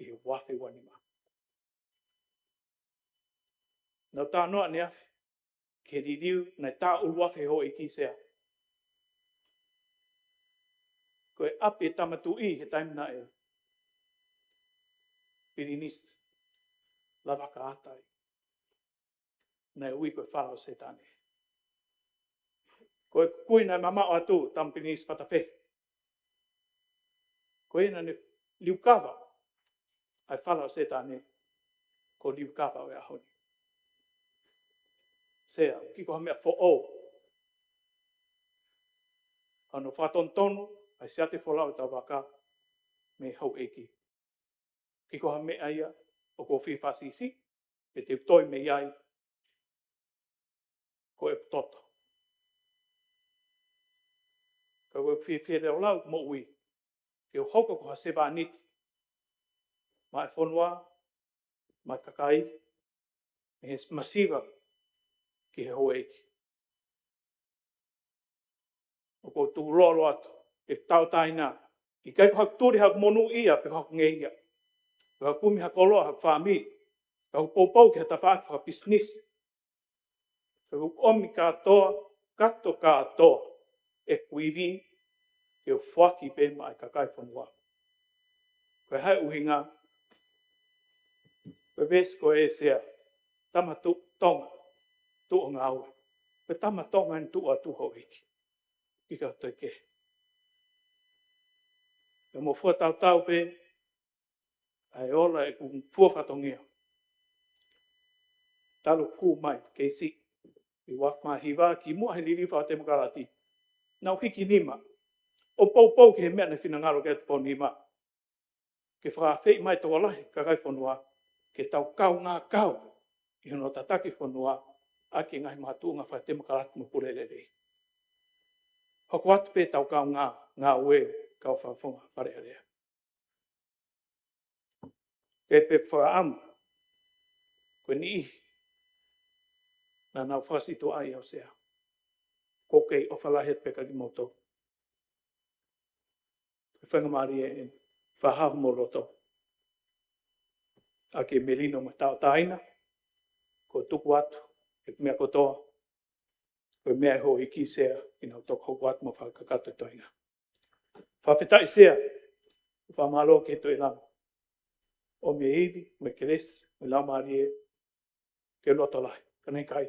Speaker 7: I he wafe wanima. Nau tā noa ne awhi. Ke ririu nei tā uluafe ho i ki sea. Koe api e tamatu i he taimina e. Pirinista. Lavaka atai. Nei ui koe wharau se tāne. Koe kui nei mama o atu tam pirinista patawhe. Koe ina ne liukawa. Ai wharau se tāne. Ko liukawa o e ahoni. Sea, kiko hamea fo o. Ano whatontonu, ai siate wholau e tau waka. Me hau eki. Kiko hamea ia, o ko whiwhasisi. E te utoi me iai. Ko e toto. Ka koe whiwhere o lau, mo ui. Ke o hoko ko ha sewa aniti. Mai whanua, mai kakai. Me he masiva. Ki he hoa eki. O ko tū rolo atu, e tau taina. I kai ko hak tūri hak monu ia, pe hak ngeia. Pe hak kumi hak oloa, hak whami. Pe hak poupou ki hata whaak wha business. Pe hak omi katoa, kato katoa. E kuivi, e o whaki pe mai kakai whanua. Koe hai uhinga. Koe ves ko e sea. Tama tonga. Tu o ngā ue. Pe tama tonga ni tu a tu ho iki. Ika toi ke. Pe mo fua tau pe. Ai ola e kung fua whatongia. Talo ku mai ke si. I wak ma hiwa ki mua he liri wha te makarati. Nau hiki nima. O pou ke he mea na whinangaro ke te pou nima. Ke whakawhei mai tō alahi kakai whanua. Ke tau kau ngā kau. I hono tataki whanua. Aki ngai mātua ngā whae te makarati mo purererei. Hoko atu pe tau kau ngā ue kau whawhonga wharearea. Ke pe whaamu. Koe ni ihi. Nā nau whasito ai au sea. Kokei o whalahet peka ki moto. Koe whangamari e whahahu mo roto. Ake melino ma tau taina. Ko tuku atu. E mea kotoa. Koe mea ho i ki sea. Ina o toko hoku atu mo whakakato toina. Whawhetai sea. Whamalo ke to i lama. O me iwi, me keres, me laumari e. Ke loto lai. Kanei kai.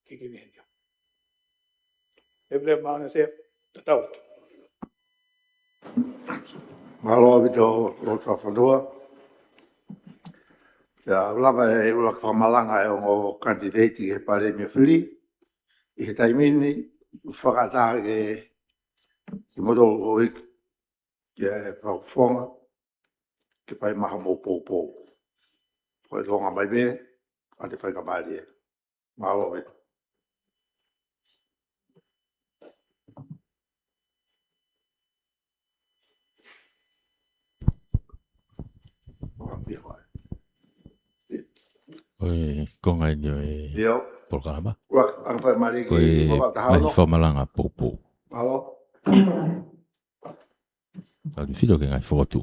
Speaker 7: Ki ki mihenio. E vile maanga sea. Tatau atu.
Speaker 2: Malo bito lo whawhanua. Ia lava e ula whamalanga e o kandidati e pare mea whiri. I he taimini, whakataha ke moto o ik, ke whakawhonga, ke whai maha mō pōpō. Whai longa mai me, a te whai kamari e. Malo bito.
Speaker 1: Oi, konga ni e
Speaker 2: Io,
Speaker 1: programa.
Speaker 2: ang whai mari ki
Speaker 1: Koe
Speaker 2: mawatahau
Speaker 1: ngai whamalanga popo.
Speaker 2: Malo.
Speaker 1: Tau whiro ke ngai whakatu.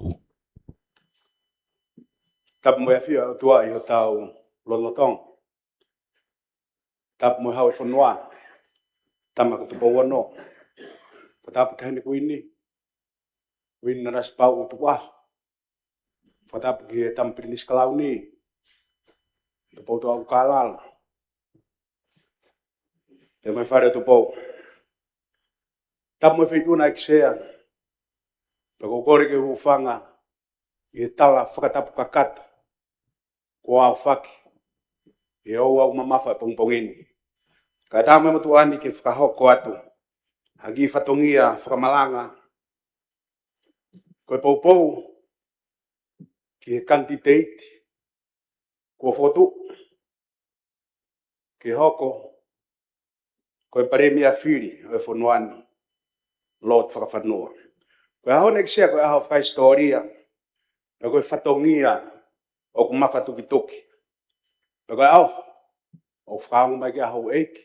Speaker 8: Tap mo ia o tua i o tau lolotong. Tap mo hau e whanua. Tama ko tupo wano. Whatapu kahine kuini. Kuini na raspau o tuwa. Whatapu ki e tampinis kalau ni. Tupo tu au kalala. Te mai whare tupo. Tap mo whituna ikisea. Pako kore ke hufanga. I tala whakatapu kakata. Ko au whaki. E au au mamafa e pongpongini. Ka tama matuani ke whakahoko atu. Hagi whatongia whakamalanga. Ko e poupou. Ki he kantiteit. Ko whotu. Ki hoko. Ko e paremia whiri o e whanuani. Lot whakawhanua. Ko e hao neksia ko e hao whakaistoria. Ko e whatongia. O kumafa tuki-tuki. Pako e au. O whakaonga mai ki ahau eiki.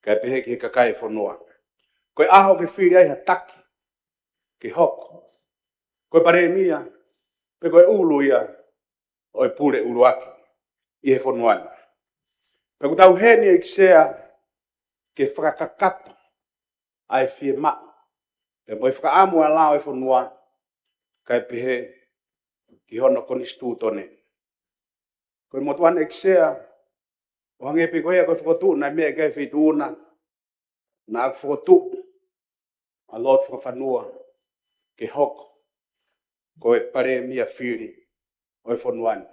Speaker 8: Kai pehe ki he kakai whanua. Ko e ahau ke whiri ai ha taki. Ki hoko. Ko e pare mia. Peko e ulu ia. O e pure ulu aki. I he whanuani. Peko tau heni e kisea. Ke whakakakata. Ai whie ma. Pe mo e whakaamu a lao e whanua. Kai pehe. Ki hono konistu tone. Ko e motuana e kisea. O hange pe koe a koe whakotu na mea kai whituuna. Na aku whakotu. A lot whakawhanua. Ke hoko. Ko e pare mia whiri. O e whanuani.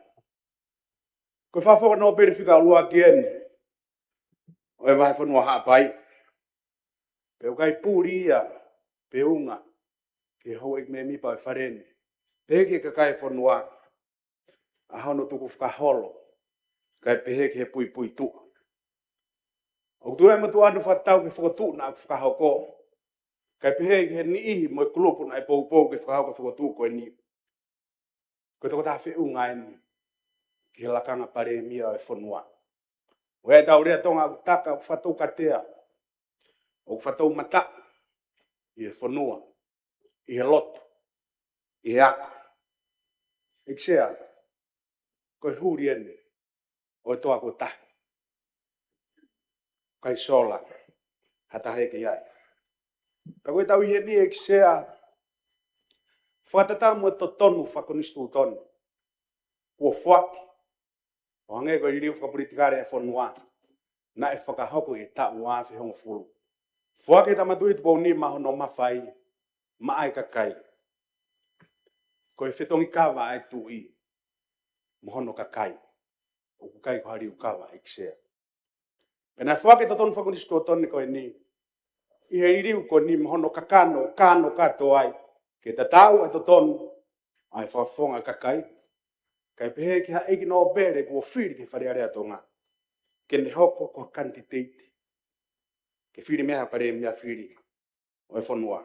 Speaker 8: Ko e whawhaka no pere whika alua ki eni. O e wahe whanua hapai. Pe o kai pūri ia. Pe unga. Ke hou ek me mipa e whareni. Peke ka kai whanua. A hono tuku whakaholo. Kai pehe ki he pui pui tu. O tu e matu anu whatau ki whakatu na whakahoko. Kai pehe ki he ni ihi mo e kulupu na e pou ki whakahoko whakatu ko e ni. Ko toko taha whiunga eni. Ki he lakanga pare mia e whanua. O e tau rea tonga taka whatau katea. O whatau mata. I he whanua. I he loto. I he ako. Iksea. Ko e huri eni. O e toa ko tahi. Kai sola. Hata heke iai. Ka koe tau ihe ni e kisea. Whakatata mo e to tonu whakonistu tonu. Kua whaki. O hange koe iriu whakapolitikare e whanua. Na e whakahoko e ta ua whi hongo fulu. Whaki ta matui tupo ni maho no mawhai. Maai kakai. Koe whetongi kawa e tui. Mohono kakai. O kukai ko hari ukawa e kisea. Pena whake to tonu whakonistu tonu koe ni. I he iriu ko ni mohono kakano, kano kato ai. Ke ta tau e to tonu. Ai whawhonga kakai. Kai pehe ki ha eiki no bere kua whiri ke whare area tonga. Ke ne hoko kua kantiteiti. Ke whiri meha pare mea whiri. O e whanua.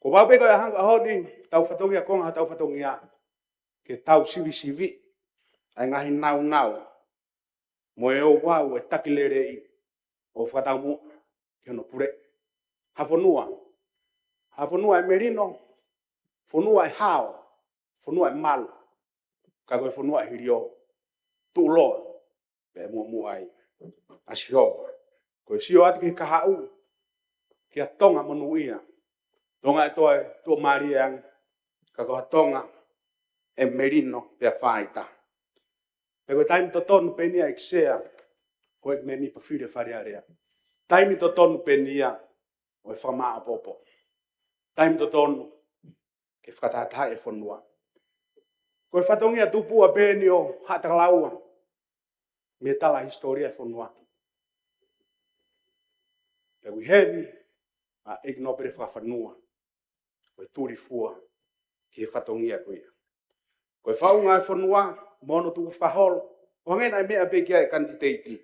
Speaker 8: Ko wapeko e hanga honi. Tau whatongi a konga tau whatongi a. Ke tau sivi. Ai ngahi nau. Mo e o wau e takilere i. O whakatau mo. Ke no pure. Hawhanua. Hawhanua e merino. Whanua e hao. Whanua e malu. Ka koe whanua e hirio. Tu loa. Pe mua ai. Asio. Koe sio ati ki kahau. Ki a tonga manu ia. Tonga e toi. Tua mariang. Ka koe tonga. E merino. Pe a whaita. Pe koe taimi to tonu penia e kisea. Koe me mi pa whire whare area. Taimi to tonu penia. O e whamaa popo. time to tonu ke whakatata e whanua. Koe whatongia tupu a pēni o hatalaua me tala historia e whanua. Pe wiheni a ignopere whawhanua koe turi fua ki e whatongia koe. Koe whaunga e whanua mono tuku whaholo o ngena e mea pekia e kanditeiti.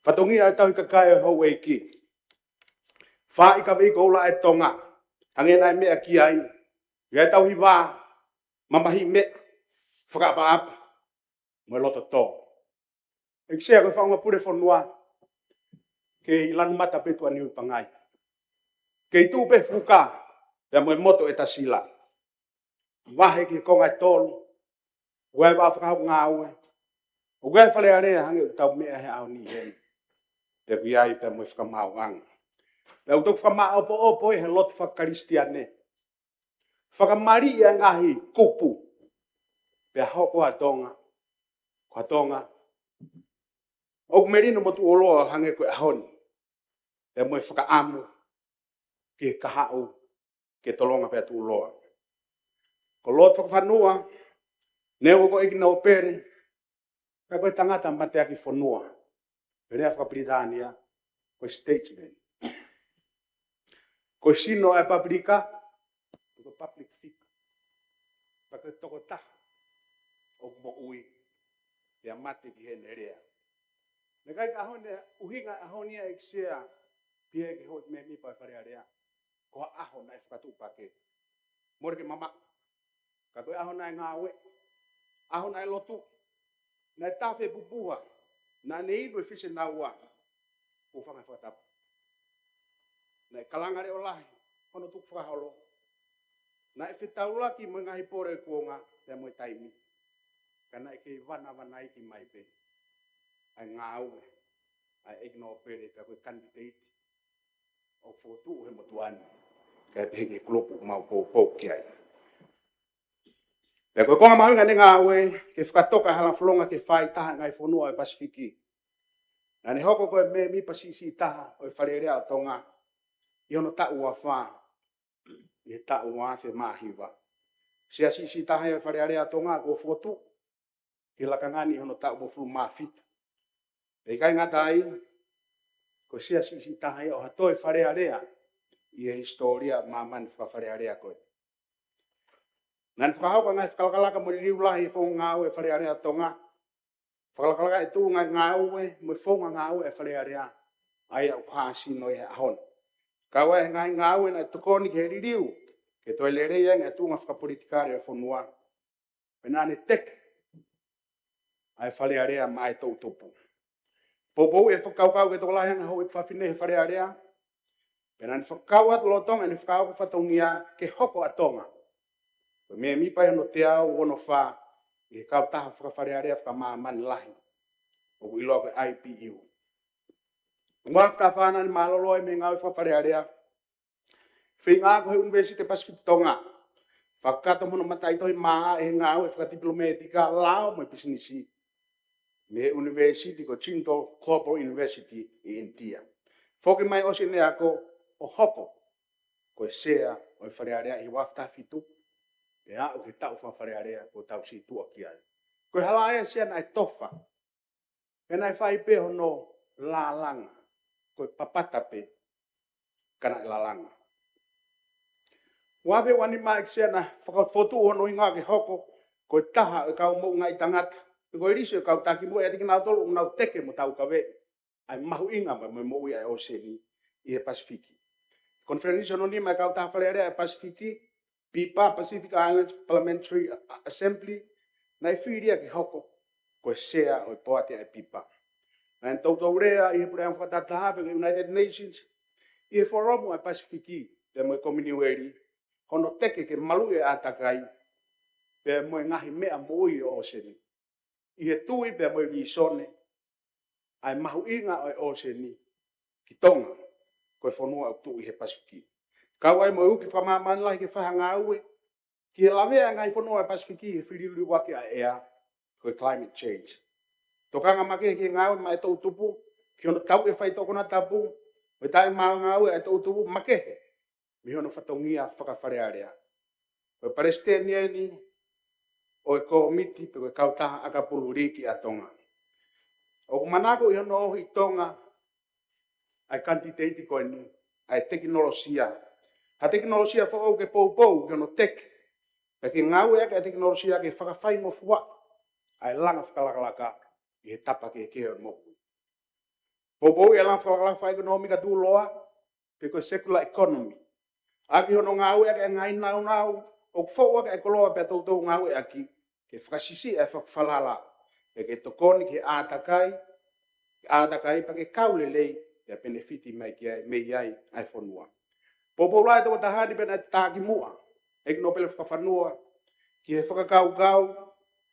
Speaker 8: Whatongia e tau i kakai o hau eiki. Wha i ka veiko ula e tonga. Angena e mea ki ai. Ia tau hi wā. Mamahi me. Whakapaapa. Moe loto tō. E kisea koe whaunga pure whanua. Ke i lanu mata petua niu pangai. Ke i tūpe fuka. Pea moe moto e tasila. Wahe ki konga e tolu. Ue wā whakahau ngā ue. O gue whale area hange u tau mea he au ni heni. Te viai pe moe whakamau anga. Pe u toku whakamau opo e he lotu whakaristiane. Whakamari e ngahi kupu. Pe hoko atonga. Ko atonga. O merino motu oloa hange koe ahoni. Pe moe whakaamu. Ke kahau. Ke tolonga pe atu uloa. Ko lotu whakawhanua. Neo ko ikina o pere. Pe koe tangata matea ki whanua. Rea whakapritania. Koe statesman. Koe sino e paprika. Koe public figure. Pa koe toko taha. O mo ui. Pea mate ki hene rea. Me kai ka ahone, uhinga ahonia e kisea. Pia ki hoi me mi pa wharea rea. Koha aho na e whakatupake. Mori ke mama. Ka koe aho na e ngā ue. Aho na e lotu. Na e tawhe pupuha. Na ne inu e whise na ua. Uwhanga whakatapu. Na e kalangare o lahi. Hono tuku whakaholo. Na e whitaula ki mo ngahi pore kuonga. Pea moe taimi. Kana e ke wana iki mai pe. Ai ngā ue. Ai ignore pere. Pea koe candidate. O whotu he motuani. Kai pehenge klopu mau pou ki ai. Pea koe konga mahunga ne ngā ue. Ke whakatoka hala whalonga ke whai taha ngai whanua e Pasifiki. Na ne hoko koe me mi pasisi taha o e wharerea o tonga. I hono ta ua wha. I he ta ua awhe mahiwa. Sea sisi taha e wharerea o tonga ko whotu. Ke lakangani hono ta ua fulu mawhita. Pei kai ngata ai. Ko sea sisi taha e o hatoe wharerea. I he historia mamani wharerea koe. Nan whakahauka ngai whakalakalaka mo riulahi e whonga ngā ue e wharearea tonga. Whakalakalaka e tū ngā ue, mo e whonga ngā ue e wharearea. Ai au hāsi no e ahon. Kaua e ngai ngā ue na tukoni ke ririu. Ke toi le reia ngā tū ngā whakapolitikare e whonua. Penane tek. Ai wharearea mai tau tupu. Popou e whakaukau ke tokolahi ngā hau e whawhine he wharearea. Penane whakauat lotonga e whakauka whatongia ke hoko atonga. Me mi pai no te au ono wha i kau taha whakawharearea whakamāmani lahi. O iloa koe IPU. Ngā whakawhana ni maloloi me ngau whakawharearea. Whi ngā koe Universite Pasifiki Tonga. Whakato mono matai tohi maa e ngau e whakadiplomatika lao mo pisinisi. Me University ko Chinto Corporate University i India. Whoki mai osi ne ako o hoko. Koe sea o e wharearea i wafta fitu. E a o ke tau whawharearea ko tau si tua ki ai. Koe hala ea sia nai tofa. E nai whai pe hono la langa. Koe papatape kana la langa. Wawe wani mai sia na whakawhotu hono i ngā ke hoko. Koe taha e kau mou ngai tangata. Koe riso e kau taki mo e tiki nau tolu nau teke mo tau kawe. Ai mahu inga me mou i ai Oseni i he Pasifiki. Konferensi hono ni mai kau taha wharearea e Pasifiki. PIPA, Pacific Islands Parliamentary Assembly, nai whiria ki hoko, koe sea o poate ai PIPA. Nai tau rea i he pure ang whakatataha pe United Nations, i he whoromu ai Pasifiki, pe moe kominiweri, hono teke ke malu e atakai, pe moe ngahi mea mui o Oseni. I he tui pe moe visone, ai mahu inga o Oseni, ki tonga, koe whanua au tu i he Pasifiki. Kau ai mo uki whamamani lahi ke whahanga ue. Ki he lawea ngai whanua e Pasifiki he whiriuri wake a ea koe climate change. Tokanga make ke ngau mai tau tupu. Ki ono tau e whai tokona tapu. Me tae mao ngau e tau tupu makehe. mi hono fatongia whakawharearea. Koe Palestinian ni, o e komiti pe koe kautaha aka puluriki a tonga. O manako i hono ohi tonga, ai kantiteiti koe ni, ai teknolosia. Ha teknolosia fo o ke pou ke no tek. Peki ngau e ke teknolosia ke whakawhai mo fua, ai langa whakalakalaka i he tapa ke kea mo. Pou e langa whakalakalaka ekonomika tu loa, pe koe secular economy. Aki hono ngau e ke ngai nau, o kufo ke ekoloa pe tautou ngau e aki, ke whakasisi e whakawhalala, e ke tokoni ke ātakai pa ke kaule lei, e benefiti mai ki mei ai ai whanua. Popo lai toko tahani pena tāki mua, e ki no pele whakawhanua, ki he whakakau,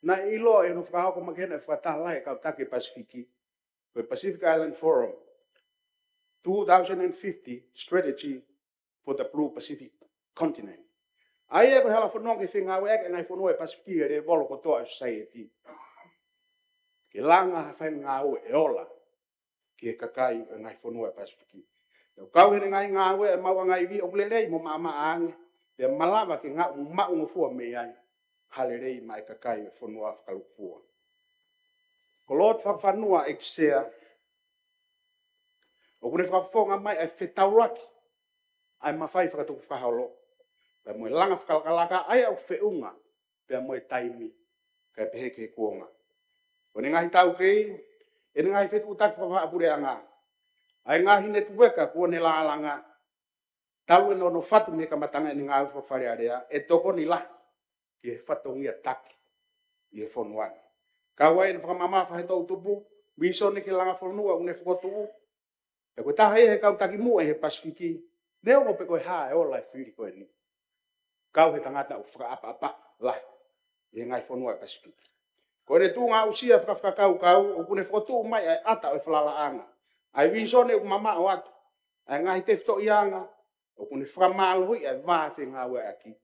Speaker 8: na ilo e no whakahoko makena e whakatahalai kau take Pasifiki, koe Pacific Island Forum, 2050 Strategy for the Blue Pacific Continent. Ai e ko hala whanua ke whengau e ngai whanua e Pasifiki e re volo kotoa society. Ke langa whengau e ola, ki e kakai e ngai whanua e Pasifiki. Kau hene ngai ngau e maua ngai vi o lelei mo mama ange, pe malava ke ngau mau ngofua me ai, halerei mai kakai e whanua whakalukufua. Ko Lord whanua e kisea, o kune whakafonga mai ai whetauraki, ai mawhai whakatuku whakahalo, pe moe langa whakalakalaka ai au whiunga, pe moe taimi, kai pehe ke kuonga. Ko ne ngahi tau kei, e ne ngahi whetu utaki whakapure anga, ai ngahi ne tuweka kua ne laalanga, talu e no whatu me ka matanga e ne ngāu whawharearea, e toko ni la, ki he whatongia taki, i he whonuan. Ka wai ne whakamama whahetou tupu, wiso ne ke langa whanua une whakotuu, pe koe taha e he kau taki mua e he Pasifiki, neo mo pe koe haa e ola e whiri koe ni. Kau he tangata u whakaapa la, i he ngai whanua e Pasifiki. Koe ne tū ngā usia whakakau kau, o kune whakotuu mai e ata o e whalala anga. Ai wiso ne u mama o atu, ai ngahi te whito ianga, o kune whakamalo hui ai vāwhi ngā ue aki,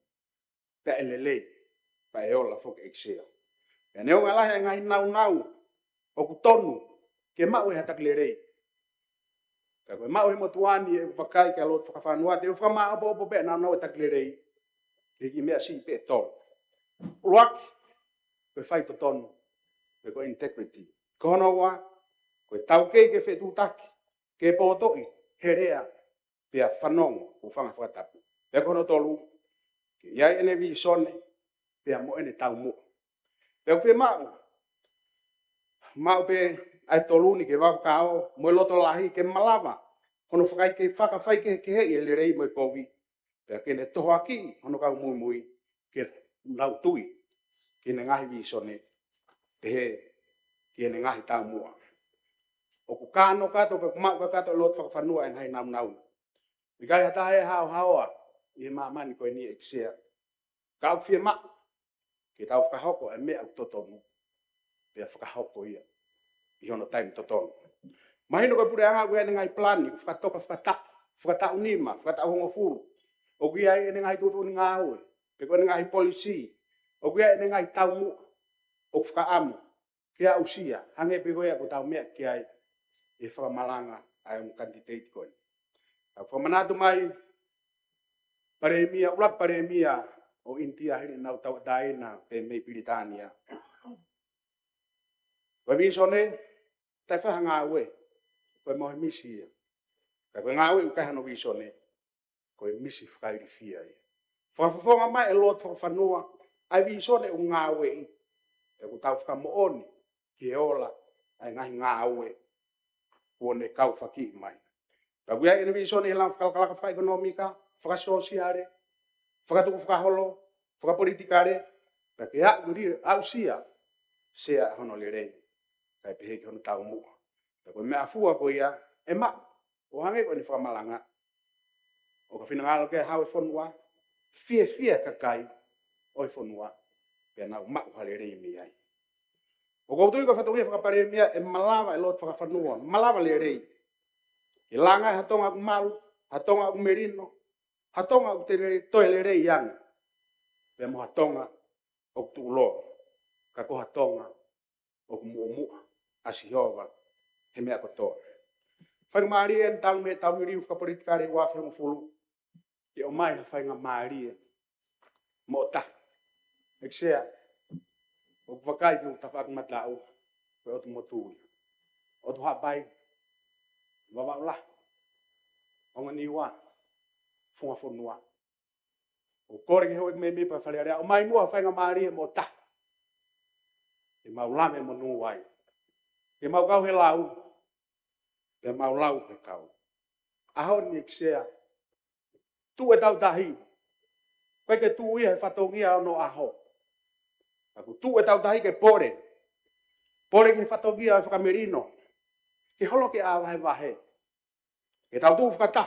Speaker 8: pe elelei, pa e ola whoke eksea. E neo ngā lahi ai ngahi nau, o ku tonu, ke mau e hatak lerei. Ka koe mau he motuani e whakai ke alot whakawhanua, te whakamā opo pe nau e tak lerei, ke ki mea si pe tonu. Uruaki, koe whai to tonu, pe koe integrity. Kono wa, koe tau kei ke whetutaki, ke pōtoi, herea, pia whanongo, u whanga whakatapu. Pe kono tolu, ke iai ene vi sone, pia mo ene tau mua. Pe whi mau pe ai tolu ni ke wakao, mo loto lahi ke malama, kono whakai ke whakawhai ke hei e lerei mo i kovi. Pe kene toho aki, hono kau mui, ke nau tui, ke ne ngahi vi sone, te he, ke ne ngahi tau mua. O ku kāno kato, pe kumau ka kato lot whakawhanua e ngai nau. Mikai hata e hao, i he mamani koe ni e kisea. Kau whia ma, ke tau whakahoko e mea utotonu, pia whakahoko ia, i hono taimi totonu. Mahino koe pure anga koe e ngai plani, whakatoka whakata unima, whakata hongo furu. O kia e ngai tutu ni ngā ue, pe koe ngai polisi, o kia e ngai tau mua, o whakaamu, kia usia, hange pe koe ako tau mea kia e whakamalanga ai un kantiteiti koe. Whamanatu mai, paremia, ulak paremia o India hiri nau tau daina pe mei Britania. Koe visone, tai whaha ngā ue, koe mohe misi ia. Koe ngā ue ukai hano visone, koe misi whakairi fia ia. Whakawhawhonga mai e lot whakawhanua, ai visone u ngā ue i. E ku tau whakamooni, ki e ola, ai ngahi ngā ue, kuone kau whaki mai. Ka wia ene visone helang whakalaka whaekonomika, whakasosiare, whakatuku whakaholo, whakapolitikare, ka ke au sia, sea hono le rei, kai peheki hono tau mua. Ka koe mea fua ko ia, e ma, o hange koe ni whakamalanga, o ka whinangalo ke hau e whonua, fie kakai, o e whonua, pia nau mau hale rei mi ai. O koutui ka whatongia whakapare mea, e malawa e lot whakawhanua, malawa le rei. E langa e hatonga ku malu, hatonga ku merino, hatonga ku te toe le rei ianga. Pea mo hatonga o ku tuulo, ka ko hatonga o ku mua, asi hova, he mea kotoa. Whai maari e tau me tau miriu whakapolitikare wawhi hongo fulu, I o mai hawhainga maari mo ta. Eksea, o wakai ki o tawhak matau, pe o tu motui. O tu hapai, wawaula, o nganiwa, funga fonua. O kore ki hoi me pa whalearea, o mai mua whainga maari mo ta. E maulame mo nuai. E mau kau he lau, e mau lau he kau. Aho ni eksea, tu e tau tahi, koe ke tu ia he whatongia no aho. Aku tu e tau tahi ke pore, pore ke whatongia e whakamerino, ke holo ke a wahe wahe. E tau tu whakata,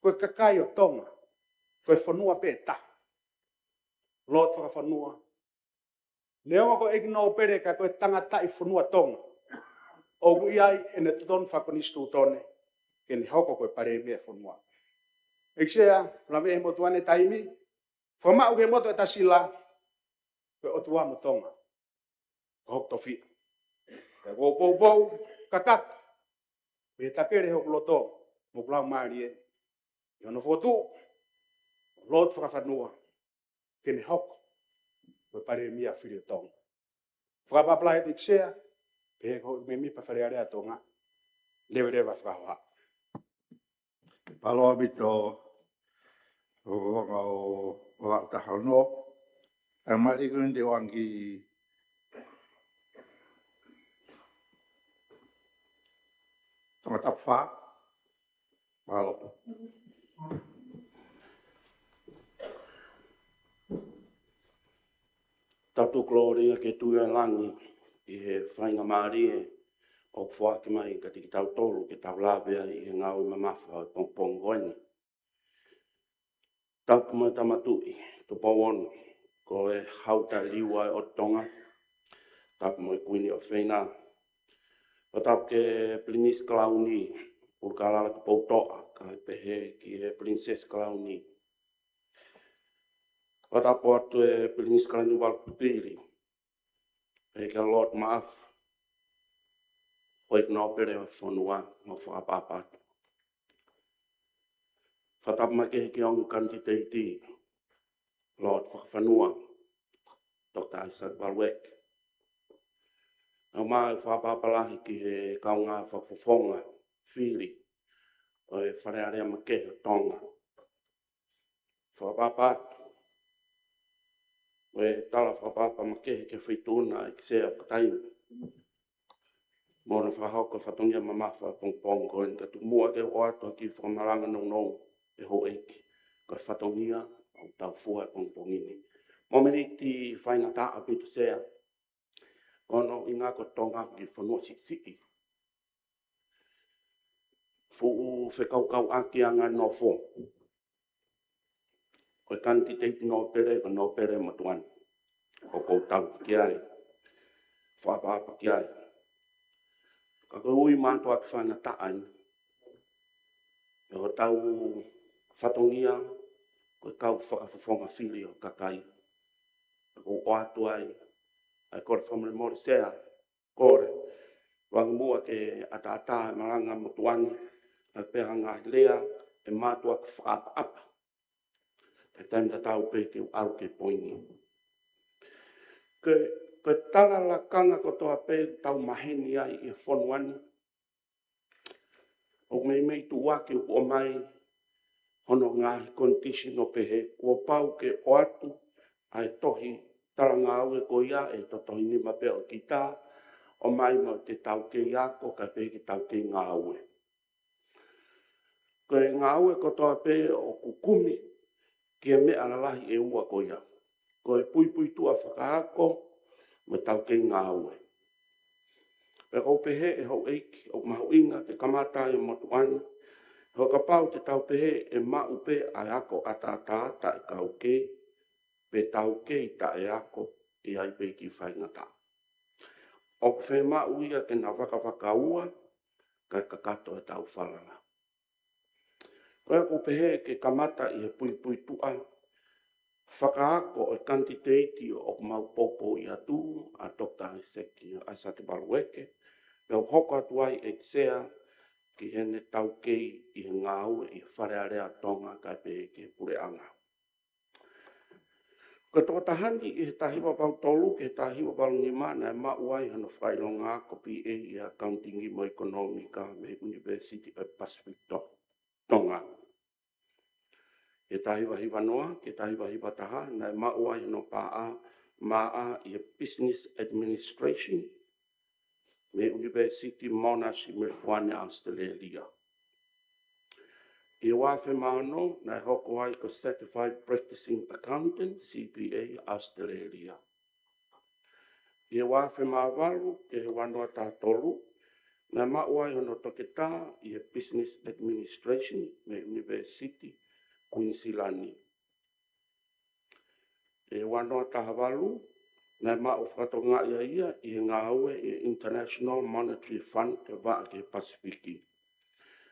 Speaker 8: koe kakai o tonga, koe whanua pe ta. Lot whakawhanua. Neonga ko igno pere ka koe tangata i whanua tonga. O iai e ne tuton whakonistu tone, ke ni hoko koe pare mea whanua. Eksea, lawe e motuane taimi, whamau ke moto e tasila, koe o tua mo tonga. Ko hok tofi. Ka pou, kakat. Me takere hok loto, mo plau maari e. Yono fotu, lot whakawhanua, ke ni hoko, koe pare mea whiri tonga. Whakapapla he tiksea, pe ko me mi pa wharearea tonga, lewe rewa whakahoa.
Speaker 2: Paloa bito o wanga o wakautaha no. E mari kundi wangi tonga tapwha. Paloa.
Speaker 5: Tatu gloria ke tuia langi i he whainga maari e o whaake mai ka tiki tau tolu ke tau lawea i he ngau i mamawha o pongpongoini. Tapu mai tamatui, tu pawonu, ko e hauta liwa o tonga, tapu mai kuini o whaina. O tapu ke Princess Klauni, urkalala ki poutoa, ka he pehe ki he Princess Klauni. O tapu atu e Princess Klauni walpupiri, e ka Lord Maaf, o ikno pere o whanua, o whakapapatu. Whatapu mai ke heki ongu kanti teiti, Lord Whakawhanua, Dr. Isaac Balwek. Nau mai whakapapalahi ki he kaunga whakawhonga, whiri, o e wharearea makeha tonga. Whakapapatu, o e tala whakapapa makeha ke whituna i kisea kataimi. Mōna whakahauka whatongia mamawha pongpong koe, ka tu mua ke o atua ki whakamaranga nong e ho eiki. Ka whatongia o tau fua e pongpongini. Momeni ti whainga taa pitu sea, kono i ngā kotonga ki whanua siki. Fuu whekaukau aki a ngā nofo. Koe kanti teiti no pere, ko no pere matuan. Ko koutau ki ai. Whapapa ki ai. Ka koe ui mātua ki whainga taa ai. E ho tau whatongia, koe kau whakawhawhonga whiri o kakai. Ko o atu ai, ai kore whamare mori sea, kore, wangmua ke ata e maranga motuani, ai peha ngā lea, e mātua ki whaapa. Te taimta tau pe ke au ke poini. Ke tala la kanga ko toa pe tau maheni ai e whonuani, o mei tu wake o mai, hono ngā kondisi no pehe, kua pau ke o atu, ai tohi taranga au e ko ia e totohi ni mape o ki tā, o mai mo te tau ke iako ka pe ki tau ke ngā aue. Ko e ngā aue ko toa pe o kukumi, ki e mea lalahi e ua ko ia. Ko e pui tua whakaako, mo tau ke ngā aue. Pe ko pehe e hau eiki, o mahu inga te kamata e motuani, ho ka pau te tau pehe e mau pe ai ako ata e kau ke, pe tau ke i ta e ako i ai pe ki whaingata. O ku whai mau ia ke na waka ua, kai kakato e tau whalala. Koe ku pehe ke kamata i he pui tua, whakaako e kanti teiti o mau popo i atu, a Dr. Isaac Balweke, pe o hoko atu ai e kisea, ki hene tau kei i ngā ue i wharearea tonga kai pe ke pure anga. Ko tō tahani i he tahiwa pau tolu ke tahiwa pau ngima na mauai hano whailonga ko PA i Accounting i mo Economica me University of Pacific Tonga. Ke tahiwa hiwa noa, ke tahiwa hiwa taha na mauai hano paa maa i Business Administration me University Monash i Melbourne, Australia. I wafe maano na hoko ai ko Certified Practicing Accountant, CPA, Australia. I wafe maawalu ke he wanoa tātolu na mauai hono toketa i Business Administration me University, Queensland. E wanoa tahawalu na mau whakatonga ia i ngā ue i International Monetary Fund te waa ke Pasifiki.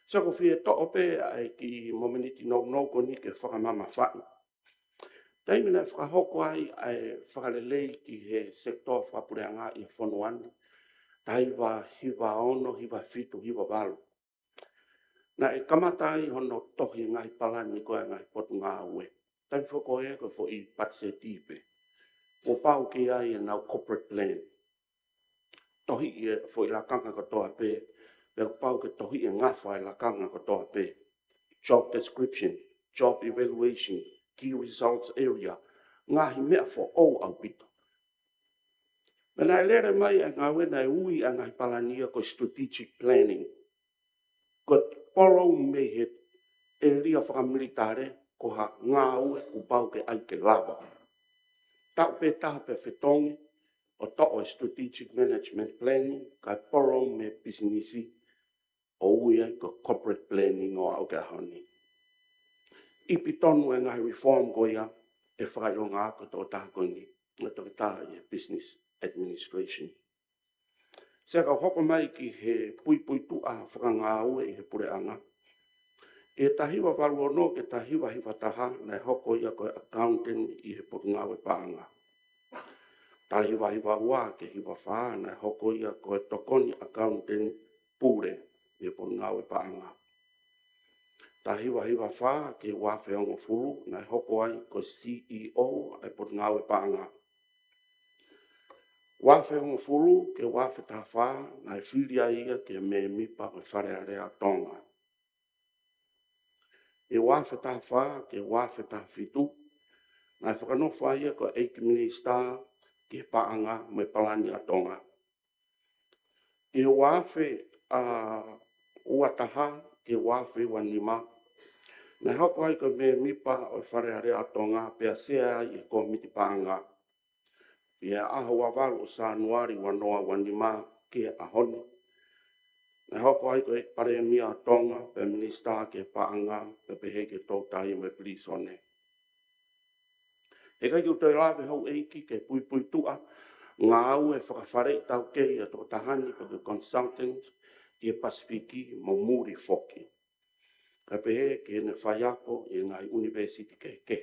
Speaker 5: So ko fie to ope ai ki mominiti no ko ni ke whakamama whai. Taimina whakahoko ai whakalelei ki he sektor whapureanga i whonuani. Taiwa hiwa ono, hiwa fitu, hiwa walu. Na e kamatai hono tohi ngai palani koe ngai potu ngā ue. Taimi whako e ko fo i patse tipe. O pau ki ai e nau corporate plan. Tohi e fo i lakanga katoa pe. Pero pau ke tohi e ngawha e lakanga katoa pe. Job description, job evaluation, key results area. Ngahi mea fo o au pito. Mena e lere mai e ngā wena e ui a ngai palania ko strategic planning. Ko poro me he e ria whakamilitare ko ha ngā ue ku pau ke ai ke lava. Tau pe taha pe whetongi o to'o strategic management planning kai poro me businessi o ui ai ko corporate planning o au ke ahoni. Ipi tonu e ngai reform ko ia e whakailonga ako tō taha kongi o tō taha i business administration. Se ka hoko mai ki he pui tu a whakangā ue i he pureanga. E tahiwa waluono ke tahiwa hiwa taha na hoko ia koe accountant i he putunga ue paanga. Tahiwa hiwa ua ke hiwa whaa na hoko ia koe tokoni accountant pure i he putunga ue paanga. Tahiwa hiwa whaa ke wafe ongo fulu na hoko ai koe CEO i putunga ue paanga. Wafe ongo fulu ke wafe taha na whiria ia ke me mipa koe wharearea tonga. E wafe taha ke wafe taha fitu, na whakanofa ia ko 8 minister ke paanga me palani a tonga. E wafe uataha ke wafe wanima, na hoko ai ko me mipa o wharearea tonga pia sea i komiti paanga. Ia aho wawalu o Sanuari wanoa wanima ke ahoni. Na hoko ai ko e pare mia tonga pe minister ke paanga pe pehe ke tōtai me plisone. E kai ki te lawe hau eiki ke pui tua, ngā au e whakawhare tau kei a tō tahani pe ke consultants i e Pasifiki mo muri foki. Ka pehe ke ne whaiako i ngai university ke.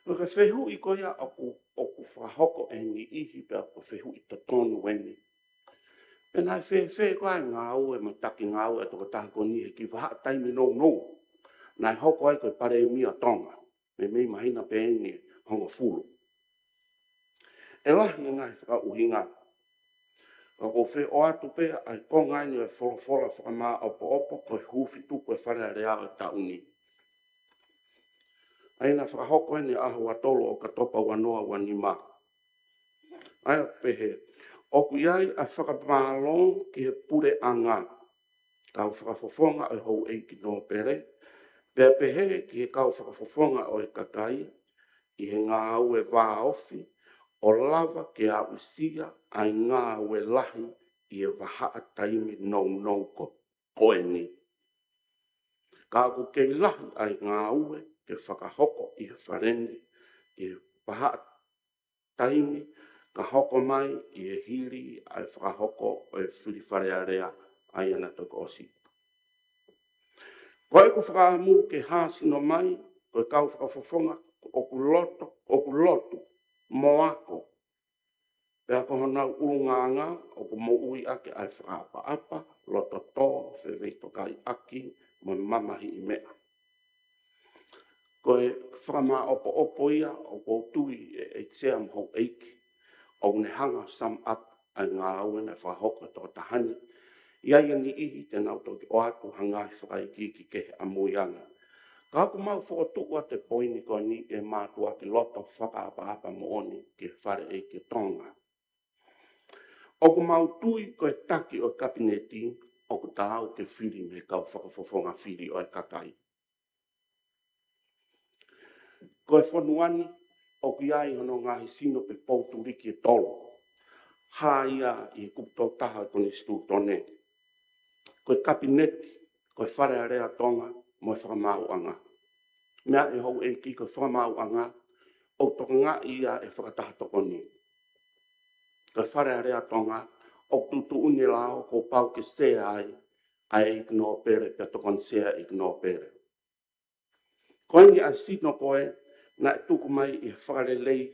Speaker 5: No ka whehu i koia oku whahoko e ni ihi pe ako whehu i to tonu weni. Pena e whe koa ngā au e mataki ngā au e toko tahako ni e ki wha taimi no. Nai hoko ai koe pare mia tonga. Me mei mahina pe eni hongo fulu. E lahi ngai whaka uhinga. Ko whe o atu pe ai kongai ni e wholofola whakama opo koe hufitu koe wharearea o tauni. Aina whakahoko ene aho atolo o katopa wanoa wanima. Ai o pehe. Oku iai a whakapālong ki he pure anga. Kau whakafofonga o hou eiki no pere. Pea pehe ki he kau whakafofonga o e kakai. I he ngā ue wā ofi. O lava ke a usia ai ngā ue lahi i e wahaa taimi no koe ni. Ka aku kei lahi ai ngā ue ke whakahoko i he wharendi i he wahaa taimi ka hoko mai i e hiri ai whakahoko o e whiriwharearea ai ana toko osi. Koe ku whakamu ke hāsino mai, koe kau whakafofonga oku lotu, mo ako. Pea ko hona urunganga o ko mo ui ake ai whaapa, loto tō, whewei tokai aki, mo mamahi I mea. Ko e whakama opo ia, o ko tui e tea mho eiki, o ne hanga sum up ai ngā aue na whahoka tō tahani. Iai ni ihi te nau tō ki o atu hangai whakai ki ke amuianga. Ka aku mau whakatukua te poini ko ni e mātua ki loto whakaapa mo oni ke whare e ke tonga. O ku mau tui ko e taki o kabineti o ku tāu te whiri me kau whakafofonga whiri o e kakai. Ko e whanuani o ki ai hono ngahi sino pe pouturiki e tolo. Hā ia I kupto taha koni stu tone. Ko e kabineti, ko e whare area tonga mo e whakamau anga. Mea e hou e ki ko whakamau anga o toka ngā ia e whakataha tokoni. Ko e whare area tonga o tutu uni lao ko pau ke sea ai ikno pere pe tokon sea ikno pere. Ko ingi ai sino koe na e tuku mai I whare lei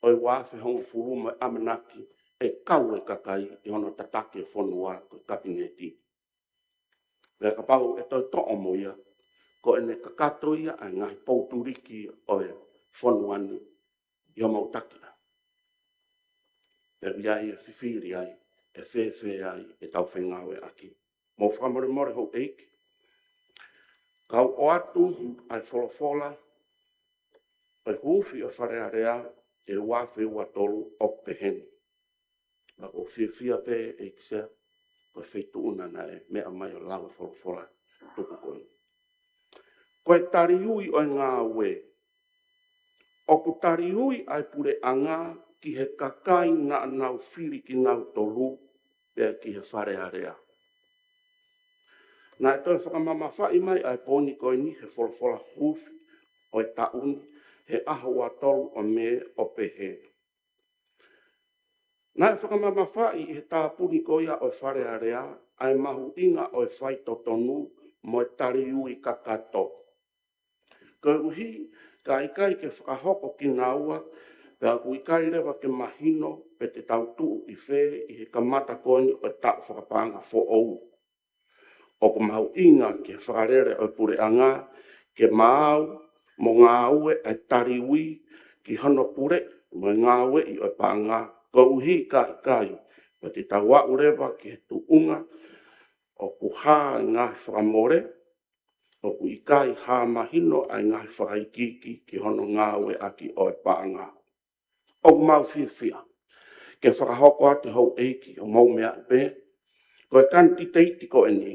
Speaker 5: o I wafe hongo furuma amanaki e kau e kakai I hono tatake whanua ko kabineti. Pea ka pau e toi to'o mo ia ko ene kakato ia ai ngai pouturiki o e whanuani I o mautaki. E viai e whiwhiri ai, e whewhe ai, e tau whengawe aki. Mō whakamore more hou eiki. Kau o atu ai wholofola, ai huwhi o wharearea e wawhi ua tolu o peheni. Ka o whiwhia pe e kisea, ko e wheitu una na e mea mai o lawa wholofola tuku koi. Ko e tariui o ngā ue. O ku tariui ai pure anga ki he kakai na nau whiri ki nau tolu pea ki he wharearea. Nā e toi whakamama whai mai ai pōni koe ni he wholofola huwhi o e tauni he ahua tolu o me o pehe. Nā e whakamama whai he tāpuni koia o e wharearea ai mahu inga o e whaito tonu mo e tariui kakato. Ko uhi ka ikai ke whakahoko ki nā ua pea ku ikai rewa ke mahino pe te tautu I whē I he kamata koni o tau whakapanga fo ou. O ku mahu inga ke whakarere o pure anga ke mau mo ngā ue e tariui ki hono pure mo ngā ue I o panga ko uhi ka ikai pe te taua urewa ke tuunga o ku hā ngā whakamore o ku ikai hā mahino ai ngā whakaikiki ki hono ngā ue aki o e panga. O ku mau whiwhia, ke whakahoko ate hou eiki o mau mea pe, ko e kanti teiti ko eni,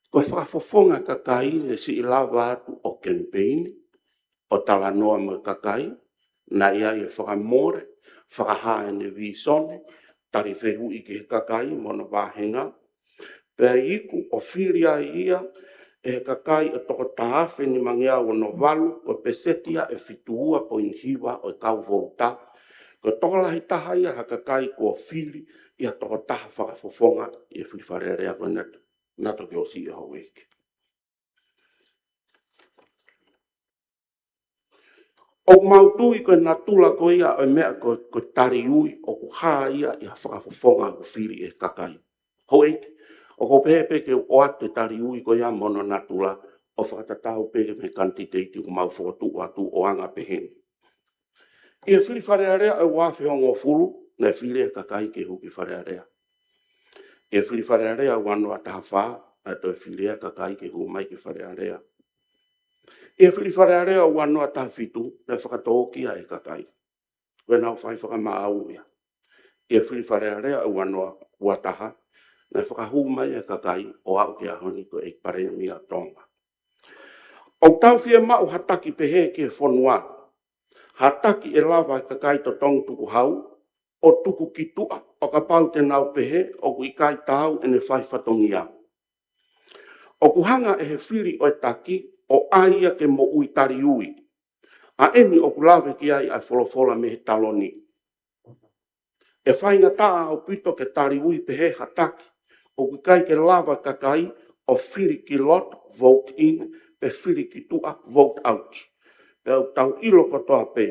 Speaker 5: ko e whakafofonga kakai le si I lawa atu o campaign, o tala noa mo kakai, na ia I whakamore, whakaha ene visone, tari whehu I ke kakai mona wahenga, pe iku o whiria ia, e kakai e toko tāwhi ni mangia o no walu ko pesetia e whituua po inhiwa o e kau vouta. Ko tokolahi taha ia ha kakai ko whiri ia toko taha whakafofonga I e whiwharearea ko nato ki o si e hau eke. O mautui ko na tula ko ia o mea ko tariui o ku haa ia I ha whakafofonga ko whiri e kakai. Hau eke. O ko pepe ke o atu tariui ko ia mono natula o whakatatau peke me kanti teiti o mau whakatu atu o anga peheni. I e whiri wharearea e wawhi hongo furu, na e whiri e kakai ke huki wharearea. I e whiri wharearea wano a taha wha, na to e whiri e kakai ke hu mai ke wharearea. I e whiri wharearea wano a taha whitu, na e whakatoki a e kakai. Koe nau whai whakamau ia. I e whiri wharearea wano a taha, na whakahu mai e kakai o au ke ahoni ko e pare mia tonga. O tau whia mau hataki pehe ke whanua. Hataki e lawa e kakai to tong tuku hau, o tuku ki tua, o ka pau te nau pehe, o ku ikai tau ene whai whatongia. O ku hanga e he whiri o e taki, o aia ke mo ui tari ui. A eni o ku lawe ki ai ai wholofola me he taloni. E whainga taa o pito ke tari ui pehe hataki, o ku kai ke lava kakai o whiri ki lot, vote in, pe whiri ki tua, vote out. Pe au tau ilo kotoa pe,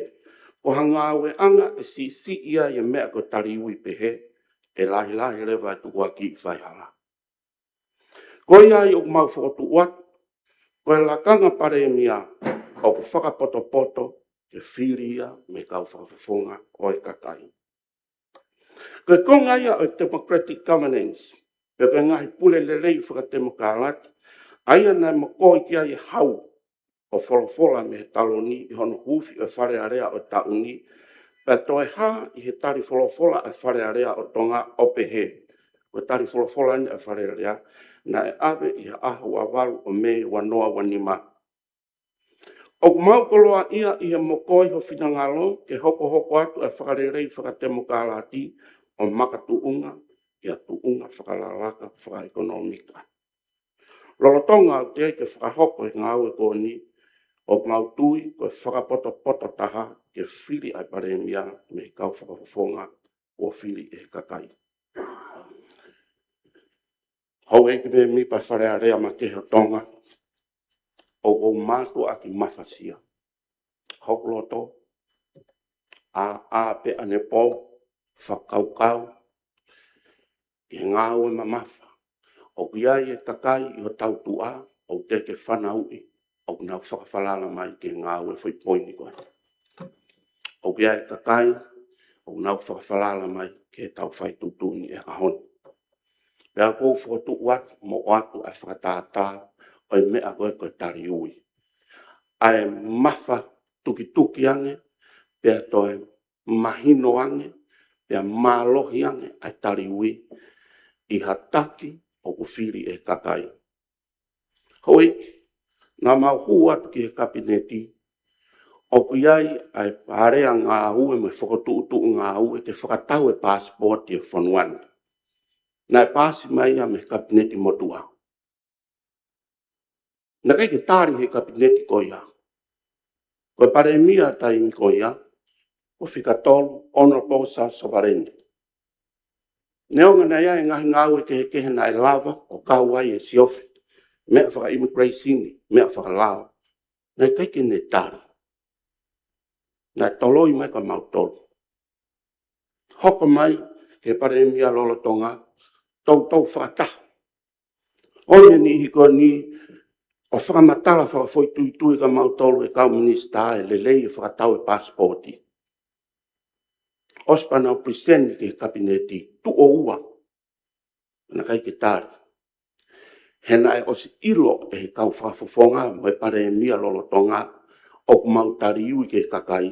Speaker 5: Ko hanga we anga e si ia e mea ko tari ui pehe e lahi lewa tu wa ki whai hala. Ko ia i o mau whakatu wat, ko e lakanga pare e mia o ku whakapoto ke whiria me kau whakafonga o e kakai. Ko e konga ia o democratic governance, pe ko ngahi pule lelei whakademokarati, aia nai makoi kia i hau o wholofola me he taloni i hono hufi e whare area o tauni, pe toi ha i he tari wholofola e whare area o tonga o pehe. Ko tari wholofola ni e whare area, na e awe i he ahu a walu o me wanoa wanima. O kumau koloa ia i he mokoi ho whingangalo, ke hoko atu e whakarerei whakademokarati o makatuunga i a tuunga whakalalaka whakaekonomika. Lolotonga o te ke whakahoko i ngā ue kōni, o mautui ko whakapoto taha ke whiri ai paremia me kau whakafonga o whiri e kakai. Hau e kipe mi pa wharea rea ma ke tonga o mātu a ki mawhasia. Hau loto a pe ane pō whakaukau ke ngā ue mamafa. O kia e kakai i o tau tua o te ke whanaui. O nau whakawhalala mai ke ngā ue whai poini koe. O kia e kakai, o nau whakawhalala mai ke tau whai tutuni e ahon. Pea kou whakatu wat mo atu e whakatātā o e mea koe koe tari ui. Ai mawha tuki ange, pea toe mahino ange, pea mālohi ange ai tari ui i hataki o kuwhiri e kakai. Hoiki, ngā mau atu ki he kabineti, o kuiai ai pārea ngā ue me whakatuutu ngā ue ke whakatau e passporti e whanuana. Nā e pāsi mai a me kabineti motua. Nā kei ke tāri he kabineti ko ia. Ko e pare mia taimi ko ia, ko whikatolu honorable sovereignty. Neonga na ia e ngahi ngā ue ke he kehena e lava o kauai e siofi. Mea whaka immigration, mea whaka lao. Nei keike ne tāri. Nei toloi mai ka mautolu. Hoko mai, ke pare mia lolotonga, tau whakataha. Oia ni hiko ni, o whakamatala whakafoi tui ka mautolu e kau minista e lelei e whakatau e passporti. Ospana o presenti ke kabineti, tu o ua. Na keike tāri. Hena e osi ilo e he kau whakafofonga mo e pare mia lolotonga o kumau tari iui ke kakai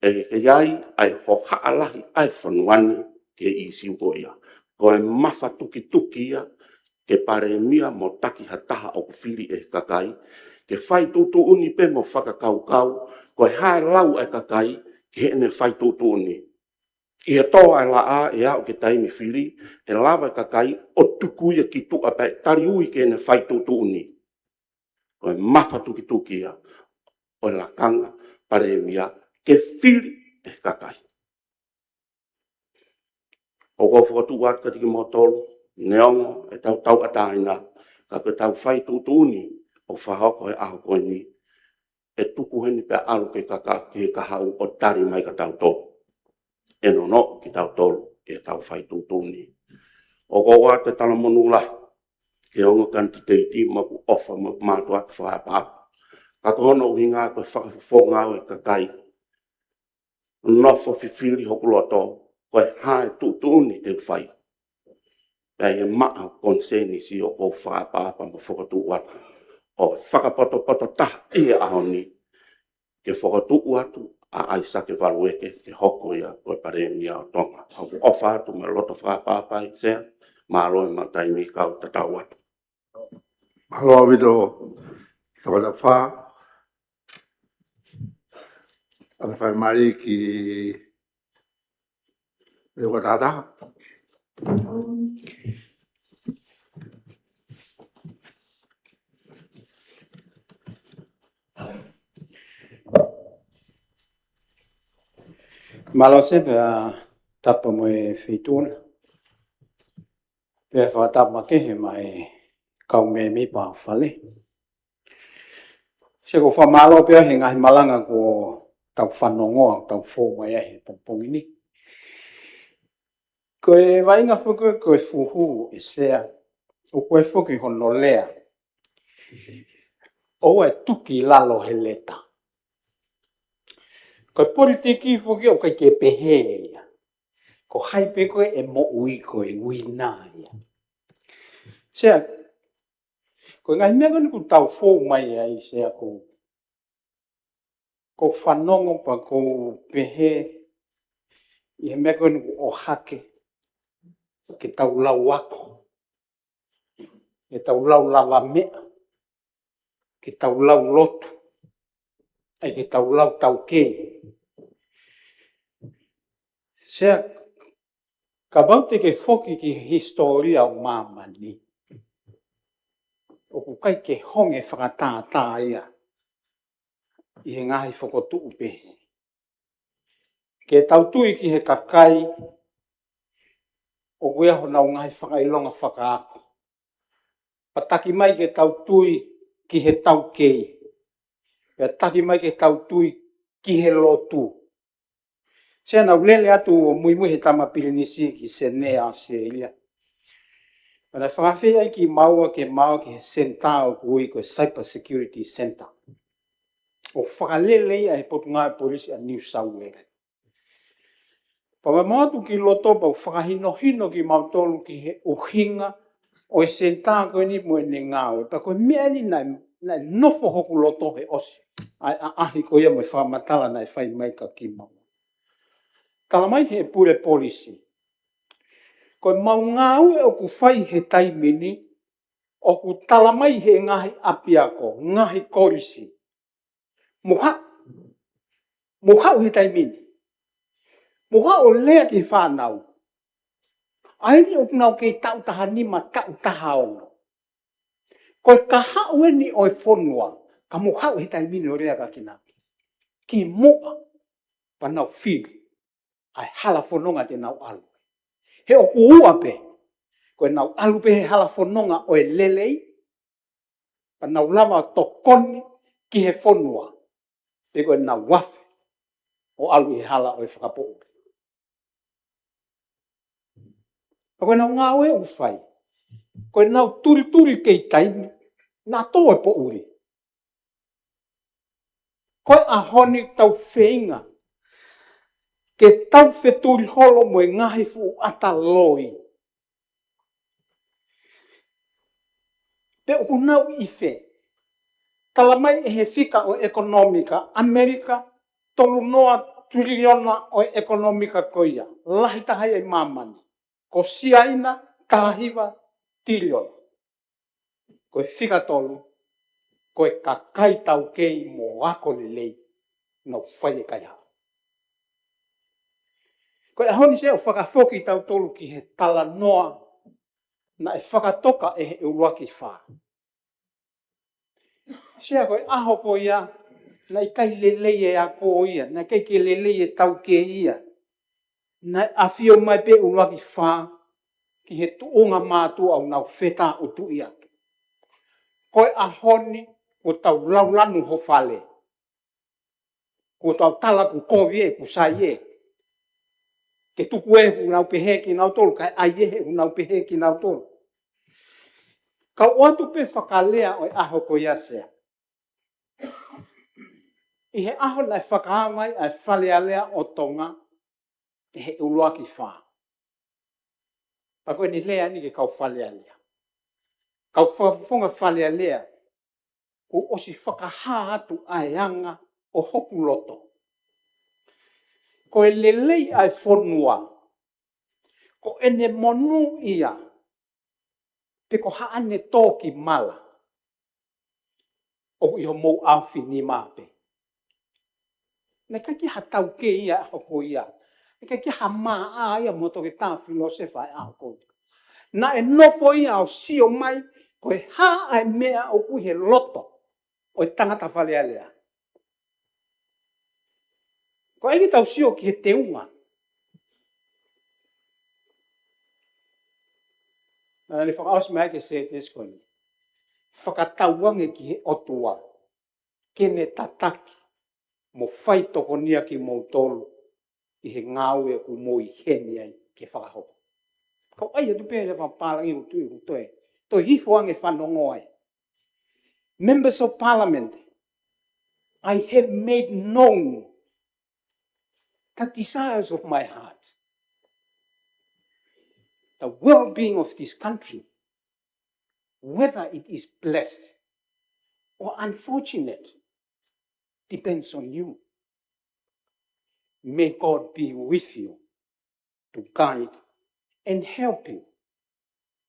Speaker 5: e ke iai ai ho haalahi ai whanuani ke isi ukoia. Ko e mawha tuki ia ke pare mia mo taki hataha o kuwhiri e kakai ke whai tutu uni pe mo whakakau ko e hae lau e kakai ke ene whai tutu uni. I he toa e la a e au ke taimi whiri, e lawa kakai o tuku ia ki tua pe tari ui ke ne whai tutu uni. O e mawha tuki ia, o e lakanga pare mia ke whiri e kakai. O ko whakatu wat ka tiki motolu, neongo e tau ataina, ka ke tau whai tutu uni, o whahoko e aho koe ni, e tuku heni pe alu ke kaka ke kahau o tari mai ka tau tō. E no ki tau tolu e tau whai tūtūni. O koa te tala monu lai, ke ongo kantiteiti maku ofa maku mātua ki whaapapa. Ka kohono uhi ngā koe whakafo ngāu e kakai. Nofo whiwhiri hoku loto, koe hae tūtūni te whai. Pea e maa konseni si o kou whaapapa ma whakatu watu. O whakapoto taha e ahoni, ke whakatu watu, a aisa ke walueke ke hoko ia koe pare mia o tonga. Hau ofa atu me loto whakapapa i sea, māloe ma taimi kau tatau atu.
Speaker 2: Mahalo awido, tawala wha, ana whai mari ki rewa tata.
Speaker 9: Malo se pe tapa mo e feituna. Pe fa tapa ke mai kau me mi pa fale. Se ko fa malo pe he ngai malanga ko tau whanongoa, tau whōmai he pongpongi ni. Koe wainga whuku koe fuhu e sea, o koe whuki hono lea. O e tuki lalo he leta. Koe politiki whuki o kai ke pehe ia. Ko haipe koe e mo ui koe wina ia. Sea, koe ngai mea koe ku tau whōmai ai sea ko whanongo pa ko pehe i he mea koe o hake ke tau lau wako. Ke tau lau lava mea. Ke tau lau lotu. Ai ke tau lau tau kei. Sea, ka baute ke whoki ki historia o mamani. O ku kai ke honge whakatātā ia. I he ngahi whakotu upehe. Ke tau tui ki he kakai. O wea ho nau ngahi whakailonga whakaako. Pataki mai ke tau tui ki he tau kei. Pataki mai ke tau tui ki he lotu. Sea nau lele atu o mui he tamapirinisi ki se nea se ilia. Pana whakawhi ai ki maua ke he center o kui ko Cyber Security Center. O whakalele ai he potunga e polisi a New South Wales. Pawa mātu ki loto pau whakahino ki mautolu ki he uhinga o e center ko ni mo ne ngāo. Pa koe mea ni nai nofo hoku loto he osi. Ai ahi ko ia mo e whakamatala nai whai mai ka ki mau. Kala mai he pure polisi. Koe mau ngāu e o ku whai he taimini, o ku tala mai he ngahi apiako, ngahi korisi. Muha he taimini. Muha o lea ki whanau. Aini o kunau kei tau taha nima tau taha ono. Koe ka hau e ni o e whonua, ka muha he taimini o lea ka kinaki. Ki mua, panau whiri. Ai hala whanonga te nau alu. He o kuua pe. Koe nau alu pe he hala whanonga o e lelei. Pa nau lava tokoni ki he whanua. Pe koe nau wafe. O alu he hala o e whakapo'u. Pa koe nau ngāo e uwhai. Koe nau turi kei taimi. Nā tō e po uri. Koe a honi tau whenga. Ke tau wheturi holo mo e ngahi fu ata loi. Pe o nau ife. Tala mai e he whika o ekonomika. Amerika, tolu noa triliona o ekonomika koia. Lahi tahai ai mamani. Ko siaina, tahiwa, tiliona. Ko e whika tolu. Ko e kakai tau kei mo ako lelei. No whai e kai hao. Koe ahoni se o whakawhoki tau tolu ki he tala noa na e whakatoka e he uruaki wha. Sea koe aho ko ia, na i kai lelei e a ko ia, na i kai ke lelei e tau ke ia. Na a whio mai pe uruaki wha ki he tuunga mātu au nau wheta o tu ia. Koe ahoni o tau laulanu ho whale. Ko tau tala ku kovi e ku sai e. Ke tuku e hu nau pehe ki nau tolu, kai ai e hu nau pehe ki nau tolu. Ka watu pe whakalea o aho ko iasea. I he aho nai whakaamai ai whalea lea o tonga, e he uruaki wha. Pa koe ni lea ni ke kau whalea lea. Kau whakafonga whalea lea, o osi whakaha atu ai anga o hoku loto. Ko e lelei ai whonua. Ko ene monu ia. Pe ko haane tōki mala. O iho mou awhi ni māpe. Ne kaki ha tau ke ia hoko ia. Ne kaki ha maa ia mo toke tā filosefa e ahoko. Na e nofo ia o sio mai. Ko e ha ai mea o kui he loto. O e tangata whalea lea. Ko egi tau sio ki he teunga. Nā ni whakaos mai ke se te skoni. Whakatauange ki he otua. Kene tataki. mo fai toko nia ki mo tolu I he ngau e ku mo I heni ai ke whakahoko. Kau ai atu pēre whapalangi o tui o toi. Toi hifo ange whanongo ai. Members of Parliament, I have made known the desires of my heart. The well-being of this country, whether it is blessed or unfortunate, depends on you. May God be with you to guide and help you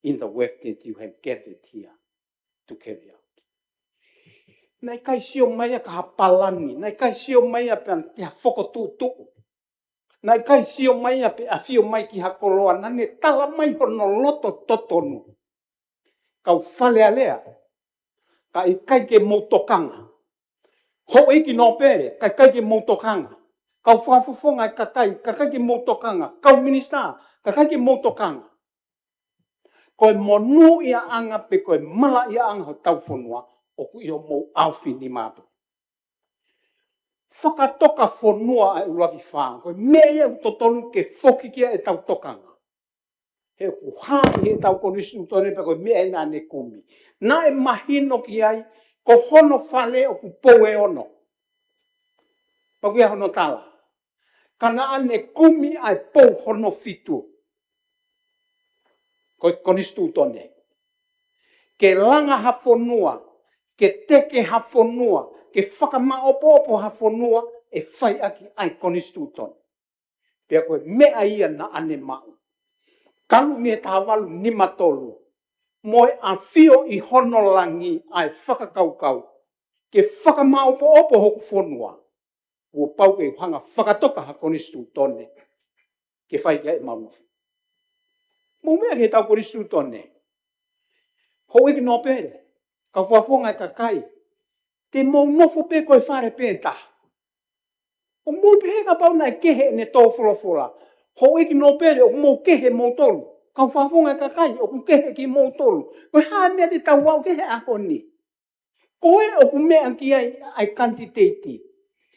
Speaker 9: in the work that you have gathered here to carry out. Nai kai sio mai ka hapalani, nai kai sio mai pe te whokotutu. Nai kai sio mai pe a sio mai ki hakoloa, nane tala mai hono loto totonu. Kau whale alea, ka I kai ke motokanga. Ho iki no pere, kai ke motokanga. Kau whafofonga ka kai ke motokanga. Kau minista, ka kai ke motokanga. Koe monu ia anga pe koe mala ia anga ho tau whanua, o ku iho mou awhi ni mātu. Whakatoka whanua ai uraki whaa, koe mea u totonu ke whoki kia e tau tokanga. He ku hāi he tau konisi utone pe koe mea e nane kumi. Nā e mahino ki ai, ko hono whale o ku pou e ono. Paku ia hono tala. Kana ane kumi ai pou hono fitu. Koe konisi utone. Ke langa ha whanua, ke teke ha whanua, ke whakamaopo ha whanua, e whai aki ai konistu ton. Pea koe mea ia na ane mau. Kalu me tawalu ni matolu, moe a fio I hono langi ai whakakaukau, ke whakamaopo hoku whanua, ua pau ke hanga whakatoka ha konistu tone, ke whai kia e mau. Mo mea ke tau konistu tone. Ho iki no pere. Ka whafonga ka kai. Te mou nofo pe koe whare pēta. O mou pe ka pau nai kehe ne tō wholofola. Ho iki no pere o mou kehe mou tolu. Ka whafonga ka kai o ku kehe ki mou tolu. Koe haa mea te tau wau kehe a honi. Koe o ku mea ki ai kantiteiti.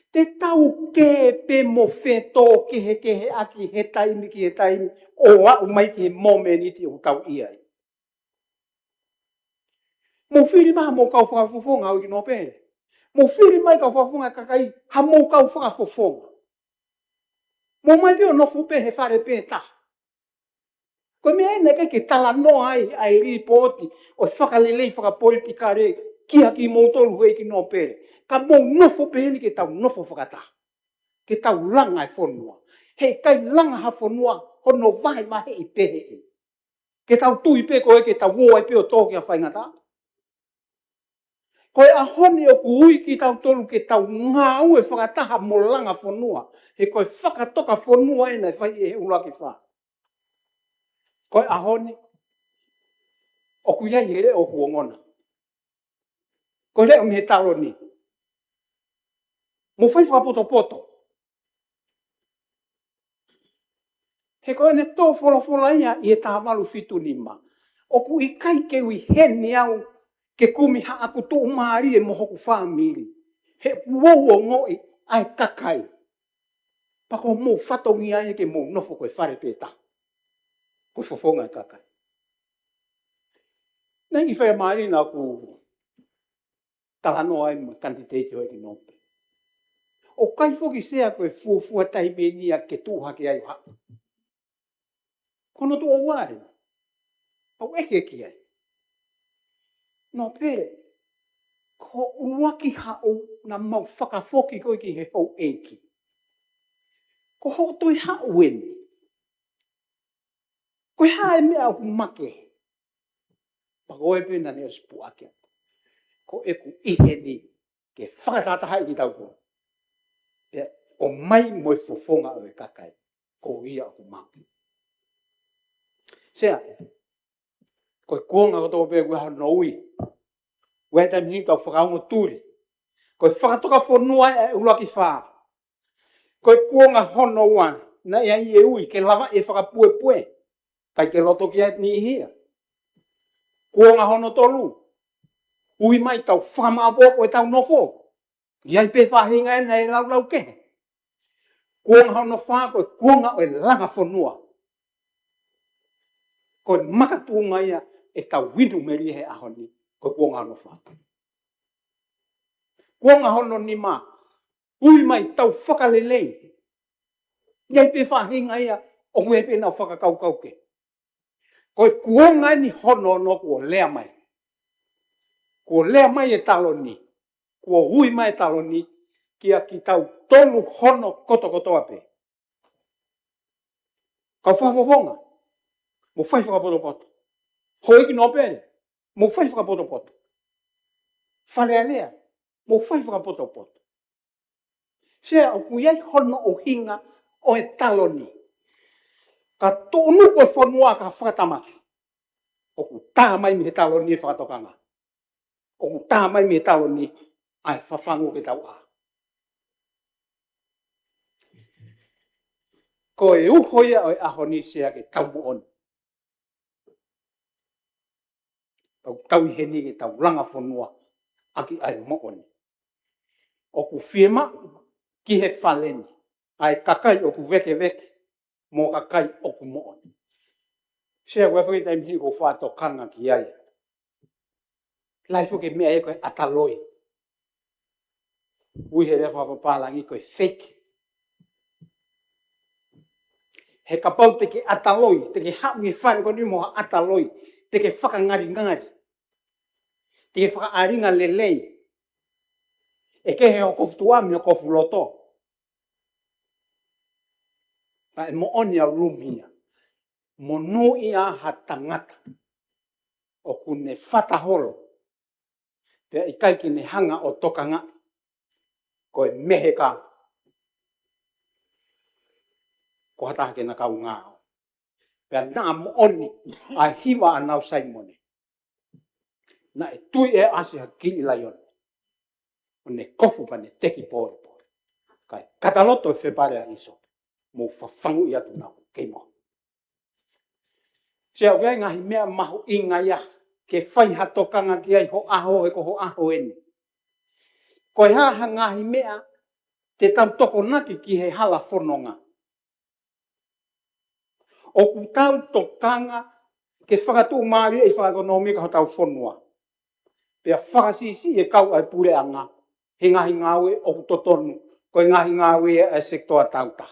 Speaker 9: Te tau kehe pe mo whetō kehe aki he taimi ki he taimi. O wau mai ki he momeniti o tau iai. Mo whiri maha mo kau whakafofonga o ki no pere. Mo whiri mai kau whakafofonga kakai, ha mo kau whakafofonga. Mo mai peo nofu pe he whare pe ta. Koe mea ene ke tala no ai ripoti, o whakalelei whakapolitika re, kia ki mo tolu hoi ki no pere. Ka mo nofu pe heni ke tau nofu whakata. Ke tau langa e whonua. He kai langa ha whonua, hono vai mahe I pehe e. Ke tau tui pe koe ke tau woa I peo tō kia whaingata. Koe a honi o ku ui ki tau tolu ke tau ngau e whakataha mo langa whanua. He koe whakatoka whanua e nei whai e he ulaki wha. Koe a honi o ku iai here o ku ongona. Koe reo mi he talo ni. Mo whai whakapoto. He koe ne tō wholofola ia I e taha malu fitu ni ma. O ku I kai ke ui heni au ke kumi ha aku tō maari e mohoku whamiri. He wou o ngoi ai kakai. Pako mou whatongi ai ke mou nofo koe whare pēta. Koe whafonga e kakai. Nei I whai maari nā ku talano ai mo kantiteiti hoi ki nope. O kai whoki sea koe fuafua taimenia ke tūhake ai haku. Kono tō o wai. Au eke ki ai. No pere, ko uaki hao na mau whakafoki koe ki he hau enki. Ko hau toi hao eni. Koe hae mea au make. Pako e pēna ni o sipu ake. Ko e ku iheni ke whakatataha I ki tau ko. O mai mo e whofonga o e kakai. Ko ia o ku make. Sea, koe kuonga ko tō pēr kua hano ui. Wai tai mini tau whakaunga tūri. Koe whakatoka whanua e ulaki whā. Koe kuonga hono ua. Na ia I e ui ke lava e whakapue. Kai ke loto ki ait ni hia. Kuonga hono tolu. Ui mai tau whakamaapopo e tau nofo. Iai pe whahinga e lau ke. Kuanga hono wha koe kuanga o langa whanua. Koe makatunga ia e tau winu meri he ahoni. Koe kuanga hono wha. Kuanga hono ni ma. Ui mai tau whakalelei. Iai pe whahinga ia o ngui pe nau whakakau ke. Koe kuanga ni hono no kua lea mai. Kua lea mai e talo ni. Kua hui mai e talo ni. Kia ki tau tolu hono koto ape. Kau whawawonga. Mo whai whakapoto. Hoi ki no pere. Mo whai whakapoto. Whalea lea. Mo whai whakapoto. Sea o kuiai hono o hinga o e talo ni. Ka tonu koe whanua ka whakatamaki. O ku tā mai mi he talo ni e whakatokanga. O ku tā mai mi he talo ni ai whawhangu ke tau a. Ko e uhoia o e ahoni sea ke tau muon. Tau i heni ke tau langa whanua aki ai muon. O ku whiema ki he whaleni. Ai kakai o ku veke. Mo kakai o ku muon. Sea koe whaki taimi hi ko whatokanga ki ai. Lai whuke mea e koe ataloi. Ui he rewa whapalangi koe fake. He kapau te ke ataloi, te ke hau i whare ko ni moha ataloi, te ke whakangari. Te ke whakaaringa lelei. E ke he o kofutua mi o kofuloto. Pa e mo oni au lumia. Mo nui a hatangata. O kune whataholo. Pea i kai ki ne hanga o tokanga. Ko e mehe ka. Ko hataha ke na kau ngāo. Pea nā mo oni a hiwa anau saimone. Na e tui e asi ha kili laion. O ne kofu pa ne teki pōre. Kai kataloto e whepare a iso. Mo whawhangu i atu nau keimo. Sea uai ngahi mea mahu inga ia. Ke whai hatokanga ki ai ho aho e ko ho aho eni. Koe haha ngahi mea te tau toko naki ki he hala whanonga. O ku tau tokanga ke whakatu maari e whakakonomi ka ho tau whanua. Pea whakasisi e kau ai pure anga. He ngahi ngawe o ku totonu. Koe ngahi ngawe e sektoa tauta.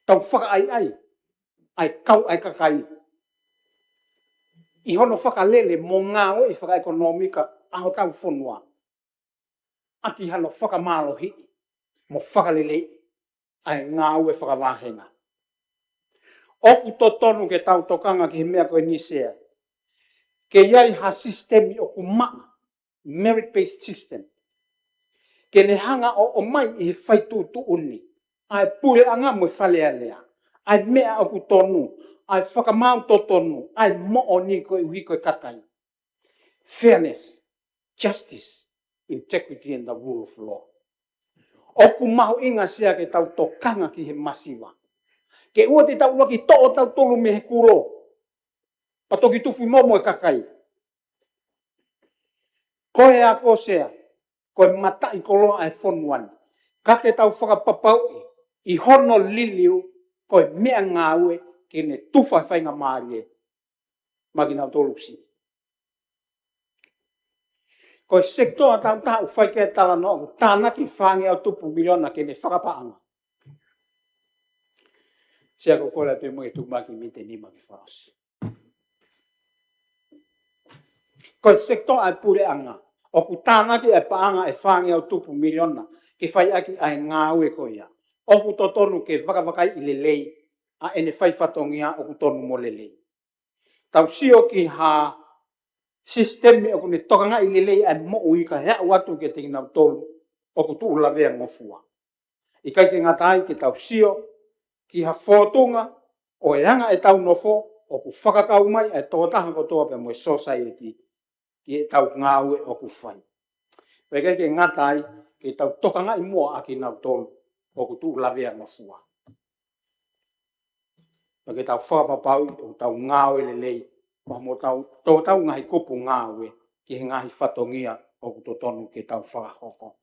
Speaker 9: Tau whaka ai. Ai kau ai kakai. I hono whakalele mo ngawe e whakaekonomi ka aho tau whanua. Aki hano whakamalo hi. Mo whakalele ai ngawe whakawahenga. Oku totonu ke tau tokanga ki he mea koe nisea. Ke iai ha sistemi o ku maa. Merit-based system. Ke ne hanga o mai i he whaitu tu uni. Ai pure anga mo whalea lea. Ai mea o ku tonu. Ai whakamau totonu. Ai mo'o ni koe uhi koe kakai. Fairness. Justice. Integrity and the rule of law. Oku mahu inga sea ke tau tokanga ki he masiwa. Ke ua te tau waki to'o tau tolu me he kuro. Patoki tufu momo e kakai. Koe a ko sea. Koe mata i koloa ai whonuan. Kake tau whakapapau i hono liliu. Koe mea ngāwe ke ne tufa whainga maari e. Maginau toluksi. Koe sektoa tau tahu whaike e tala no. Tānaki whange au tupu miliona ke ne whakapaanga. Sea ko kola te moe tumaki mite nima ki whaos. Koe sektoa ai pure anga. O ku tānaki e paanga e whange au tupu miliona. Ke whai aki ai ngāwe ko ia. O ku totonu ke wakawakai i lelei. A ene whai whatongia o ku tonu mo lelei. Tau sio ki ha sistemi o ku ne tokanga i lelei ai mo uika hea watu ke te inau tolu. O ku tu ulavea ngofua. I kai ke ngatai ke tau sio ki ha whotunga o e hanga e tau nofo o ku whakakau mai e tōtaha ko toa pe moe society ki e tau ngāwe o ku whai. Peke ke ngatai ke tau tokanga i mua a ki nau tolu o ku tu lavea ngofua. Peke tau whakapapau o tau ngāwe lelei o mo tau ngahi kupu ngāwe ki he ngahi whatongia o ku totonu ke tau whakahoko.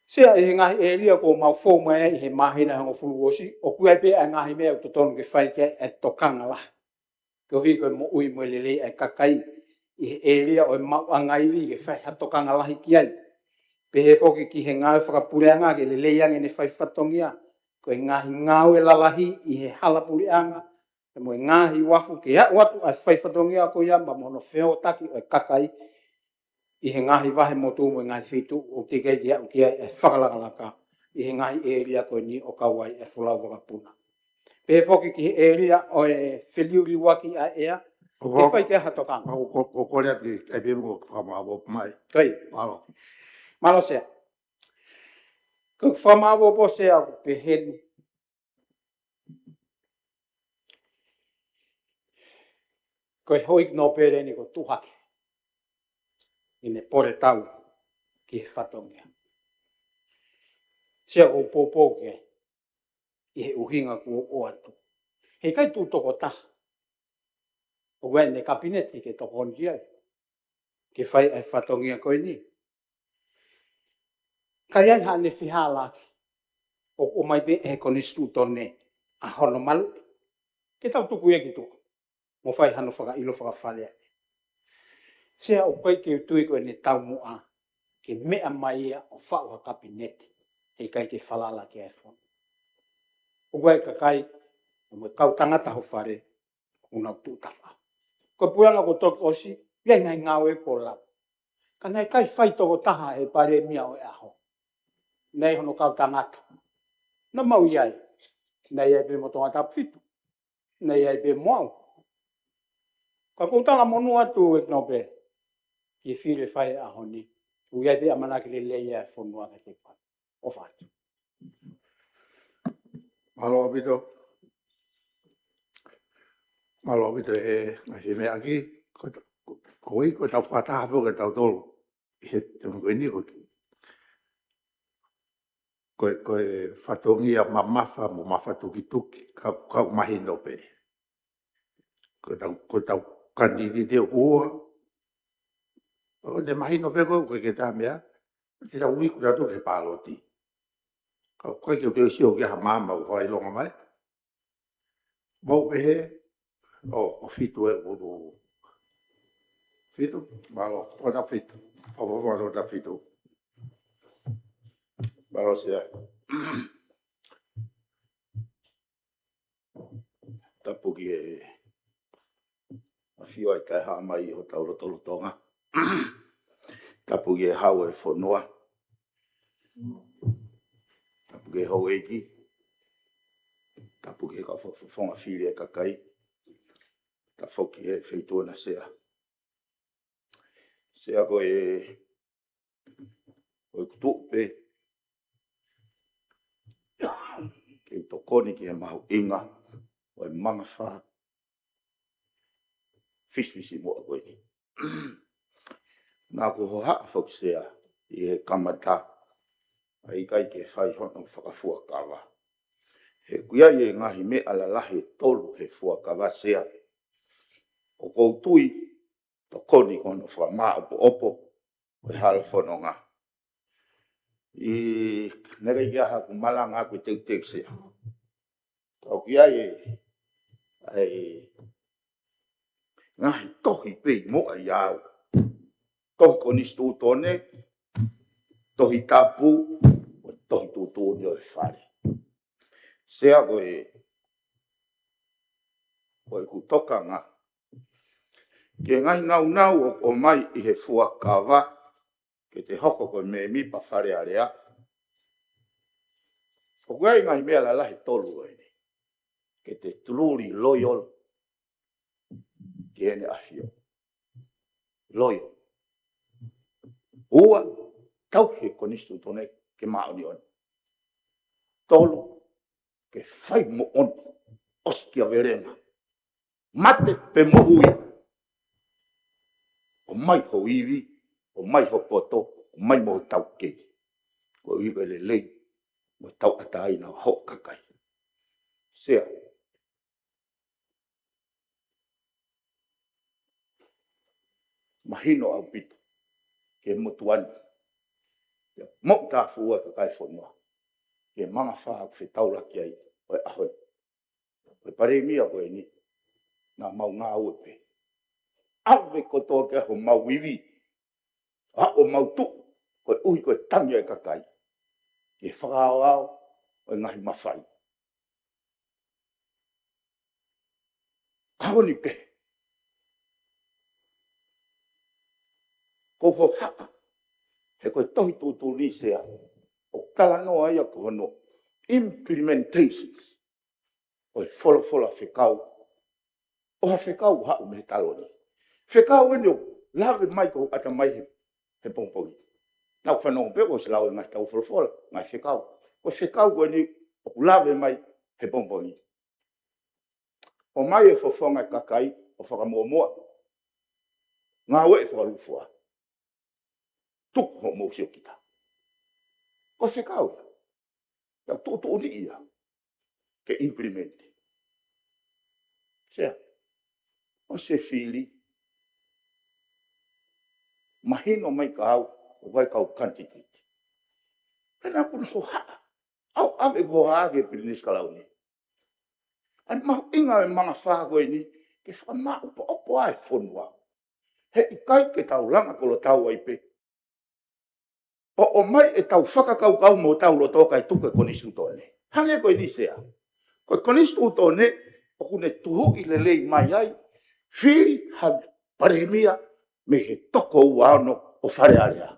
Speaker 9: Sia e ngahi e lia ko mau fo mai i he mahina hango fuluosi o kuai pe a ngahi mea to tonu ke fai ke e tokanga la. Ko hi ko mo ui mo lele e kakai i he e lia o mau angai li ke fai hatokanga la hi kiai. Pe he foki ki he ngau whakapureanga ke lele yang ene fai fatongia ko e ngahi ngau e lalahi i he halapureanga e mo e ngahi wafu ke ha watu a fai fatongia ko ia ma mono feo taki o e kakai i he ngahi wahe mo tū mo e ngahi whitu o te kei kia o kia e whakalakalaka i he ngahi e ria koe ni o kawai e whulau wakapuna. Pe he whoki ki he e ria o e whiliuri waki a ea, e whai kia hatokanga.
Speaker 2: O kore ati e pēmu o whamawo mai.
Speaker 9: Kei.
Speaker 2: Malo.
Speaker 9: Malo sea. Ko whamawo po sea o pe henu. Ko e hoik no pere ni ko tuhake. I ne pore tau ki he whatongia. Sia ko pōpō ke i he uhinga ko o atu. Hei kai tū toko taha. O wei ne kabineti ke toko ni ai. Ke whai ai whatongia koe ni. Kai ai hane whiha laki. O mai be e koni stu tone a hono malu. Ke tau tuku e ki tuku. Mo whai hano whaka ilo whaka whalea. Sia o koe ke utui koe ne tau mua. Ke mea mai ia o whau ha kabineti. Hei kai ke whalala ki ai whonu. O wei kakai. O me kau tangata ho whare. Unau tūtawha. Ko puanga ko toko osi. Ia ngai ngau e ko lau. Ka nei kai whai toko taha e pare mia o e aho. Nei hono kau tangata. Na mau iai. Nei e pe mo tonga tapitu. Nei e pe moau. Ka koutanga monu atu e knope. Ki whire whai aho ni. Uiai pe amanaki le leia e whonua ke te whai. O whatu.
Speaker 2: Malo apito. Malo apito e ngahi mea ki. Ko i ko tau whataha pō ke tau tolu. I he koe ni koe. Koe whatongia mamafa mo mafa tuki tuki. Kau mahi no pe. Ko tau kandidi te ua. O ne mahi no pe koe ke tā mea. Te tau wiku tatu ke pāloti. Koe ke teo sio ke ha mama o whai longa mai. Mau pehe. O fitu e uru. Fitu? Malo. O ta fitu. O ta fitu. Malo sea. Tapu ki e a whio ai tai haa mai o tauro tonga. Tapu ki e hau e whonua. Tapu ki e hau eiki. Tapu ki e ka whonga whiri e kakai. Ta whoki e whitua na sea. Sea ko e kutupe. Ke tokoni ki e mahu inga. O e manga wha. Fisfisi mo a koe ni. Nā ko ho haa whoki sea. I he kamata. Ai kai ke whai hono whakafua kawa. He kuia i e ngahi me alalahi tolu he fua kawa sea. O koutui, tokoni kono whamaa opo. O e hala whanonga. I nega i aha ku malanga ku teu sea. Kau kia e ngahi tohi pei mo a iau. Tohi koni stu tone, tohi tapu, o tohi tūtūni o e whare. Sea koe ku tokanga. Ke ngai nau o mai i he fua kawa, ke te hoko koe me mipa whare area. O koe ngai mea la lahi tolu o ene. Ke te truly loyal ki ene awhio. Loyal. Ua, tau he konistu tone ke maoni on. Tolu, ke whai mo on, oskia verenga. Mate pe mohui. O mai ho iwi, o mai ho poto, o mai mo tau kei. O iwe le lei, mo tau atai na ho kakai. Sea. Mahino au pito, ke motuani. Mo ta fua ka kai fonua. Ke manga wha whi taula ki ai. Oi ahoi. Oi pare mia koe ni. Nā mau ngā uepe. Awe kotoa ke ho mau iwi. Ha o mau tu. Koe uhi koe tangi ai kakai. Ke whakao au. Oi ngahi mawhai. Ahoni ke. Ko ho haa. He koe tohi tūtū ni sea. O kala noa ia ko hono. Implementations. Oi fola whekau. O ha whekau hau me taloni. Whekau ene o lawe mai ko ata mai he pongpongi. Nau whanong peko se lau e ngai tau fola. Ngai whekau. O whekau ko ene o lawe mai he pongpongi. O mai e whawhonga kakai o whakamoa. Ngā ue e whakarufua. Tuku ho mō sio kita. Ko whekau. Ia tō ni ia. Ke implement. Sea. O se whiri. Mahino mai ka au. O vai kau kantititi. Pena kuna ho haa. Au ame ko haa ke pirinis kalau ni. An mahu inga e mga whāko ni. Ke whama opo ai whonua. He ikai ke tau langa kolo tau ai pe. O mai e tau whakakau mo tau lo toka e tuka konisu tōne. Hange koe ni sea. Koe konisu tōne, o kune tuhu i le lei mai ai, whiri han paremia me he toko ua ano o whare area.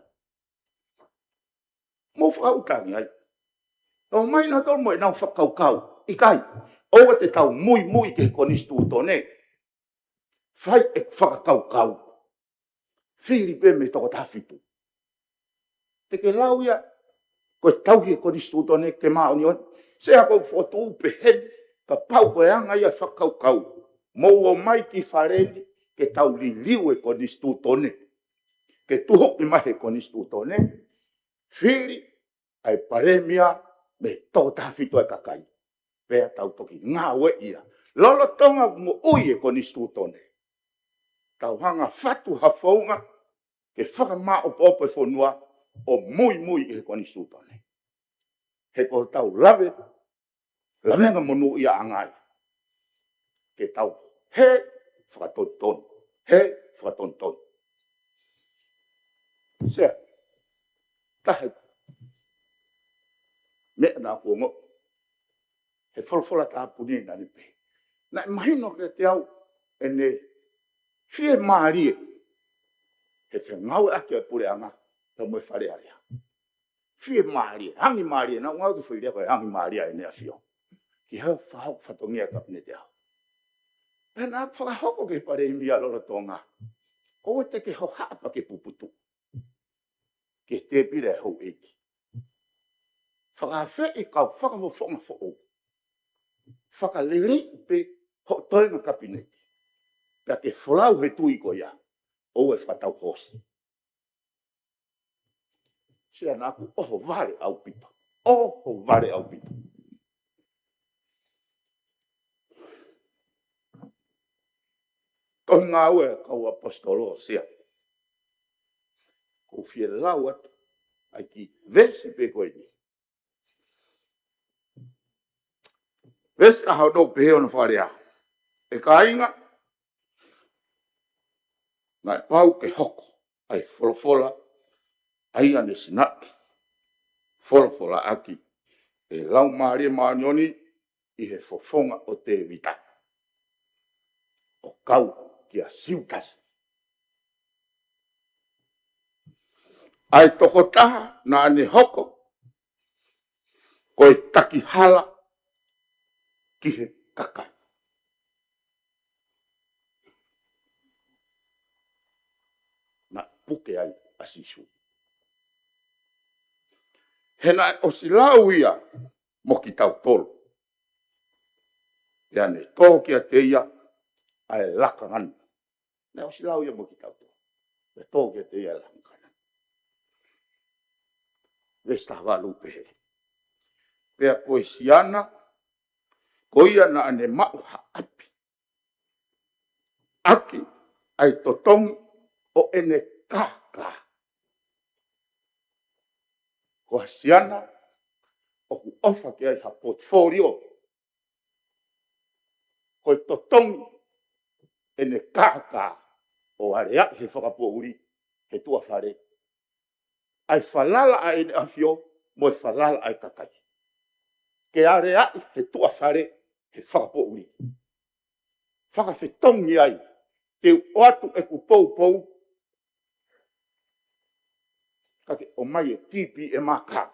Speaker 2: Mo whakautangi ai. O mai na tō mo e nau whakaukau. Ikai, oua te tau mui ke konisu tōne. Whai e whakakaukau. Whiri pe me toko tawhitu. Te ke lau ia, koe tauhi e konistu tōne ke maoni on, se a kou whotu upe hen, ka pau koe anga ia whakaukau, mou o mai ki whareni, ke tau li liu e konistu tōne, ke tuho i mahe konistu tōne, whiri ai paremia me tō tāwhitu e kakai, pēa tau toki ngā ue ia, lolo tonga mo ui e konistu tōne, tau hanga whatu hawhaunga, ke whakamā opo e whonua, o mui e konistu tōne. He ko tau lawenga monu ia angai. Ke tau he whakatonton. Sea, tahe, mea nā kuongo, he wholawhola tā puni nani pe. Nā mahino ke te au, ene, whie maarie, he whengau ake a pure anga, ta mo fare area. Fie maria, hangi maria, na ngau ki whiria koe hangi maria e nea fio. Ki hau whahau whatongia kapinete hau. E nā whakahoko ke pare imbia loro tonga. O te ke ho hapa ke puputu. Ke te pire hau eki. Whakawhe e kau whakamofonga fo. Whakalere pe ho toinga kapinete. Pea ke wholau he tui ko ia. O e whakatau hosi. Sea nāku, oho vare au pito. Oho vare au pito. Kohi ngā ue kau apostolo sea. Ko fie lau atu. Ai ki vesi pe koe ni. Vesi ka hau nou pehe ono wharea. E ka inga. Nai pau ke hoko. Ai wholofola. Ai ane sinaki, wholofola aki, e lau maare maanioni i he fofonga o te vita. O kau ki a siutasi. Ai toko taha na ane hoko, koe taki hala ki he kakai. Na puke ai asisu. Hena o si lau ia mo ki tau tolu. Ia ne tō ki a te ia ai laka ngana. Ne o si lau ia mo ki tau tolu. Ne tō ki a te ia ai laka ngana. Vesta walu pehe. Pea koe siana, ko ia na ane mau haapi. Aki ai totongi o ene kaka.
Speaker 3: o hasiana, o ku ofa ke ai ha portfolio. Ko e totongi e ne kaka o area he whakapouri he tua whare. Ai whalala ai ne awhio mo e whalala ai kakai. Ke area he tua whare he whakapouri. Whakawhetongi ai te o atu e ku pou kake o mai e tipi e maka.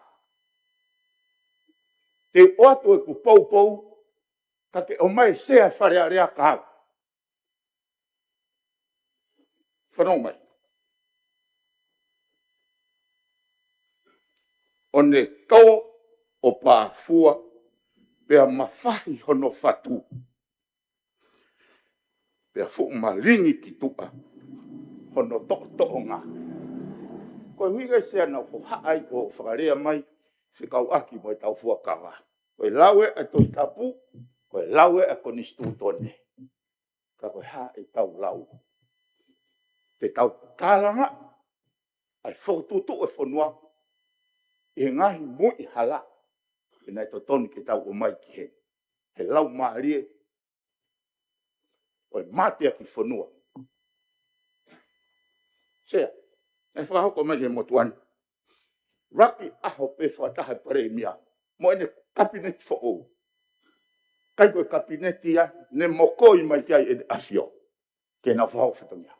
Speaker 3: Te o atu e ku pou kake o mai sea whare area kau. Whanau mai. O ne tō o pāfua pea mawhahi hono whatu. Pea fu malingi ki tuka hono to'o ngā. Koe huiga sea na ko haai o whakarea mai whikau aki mo e tau fua kawa. Koe lawe a toi tapu, koe lawe a koni stūtone. Ka koe ha e tau lau. Te tau tālanga ai whakatutu e whanua e ngahi mui hala e nei to tonu ke tau o mai ki he. He lau maarie o e matia ki whanua. Sea, e whakahoko mai he motuani. Raki aho pe whataha pare mia. Mo ene kabineti fo ou. Kai koe kabineti ya ne mokoi mai kia e afio. Ke na whahau whatongia.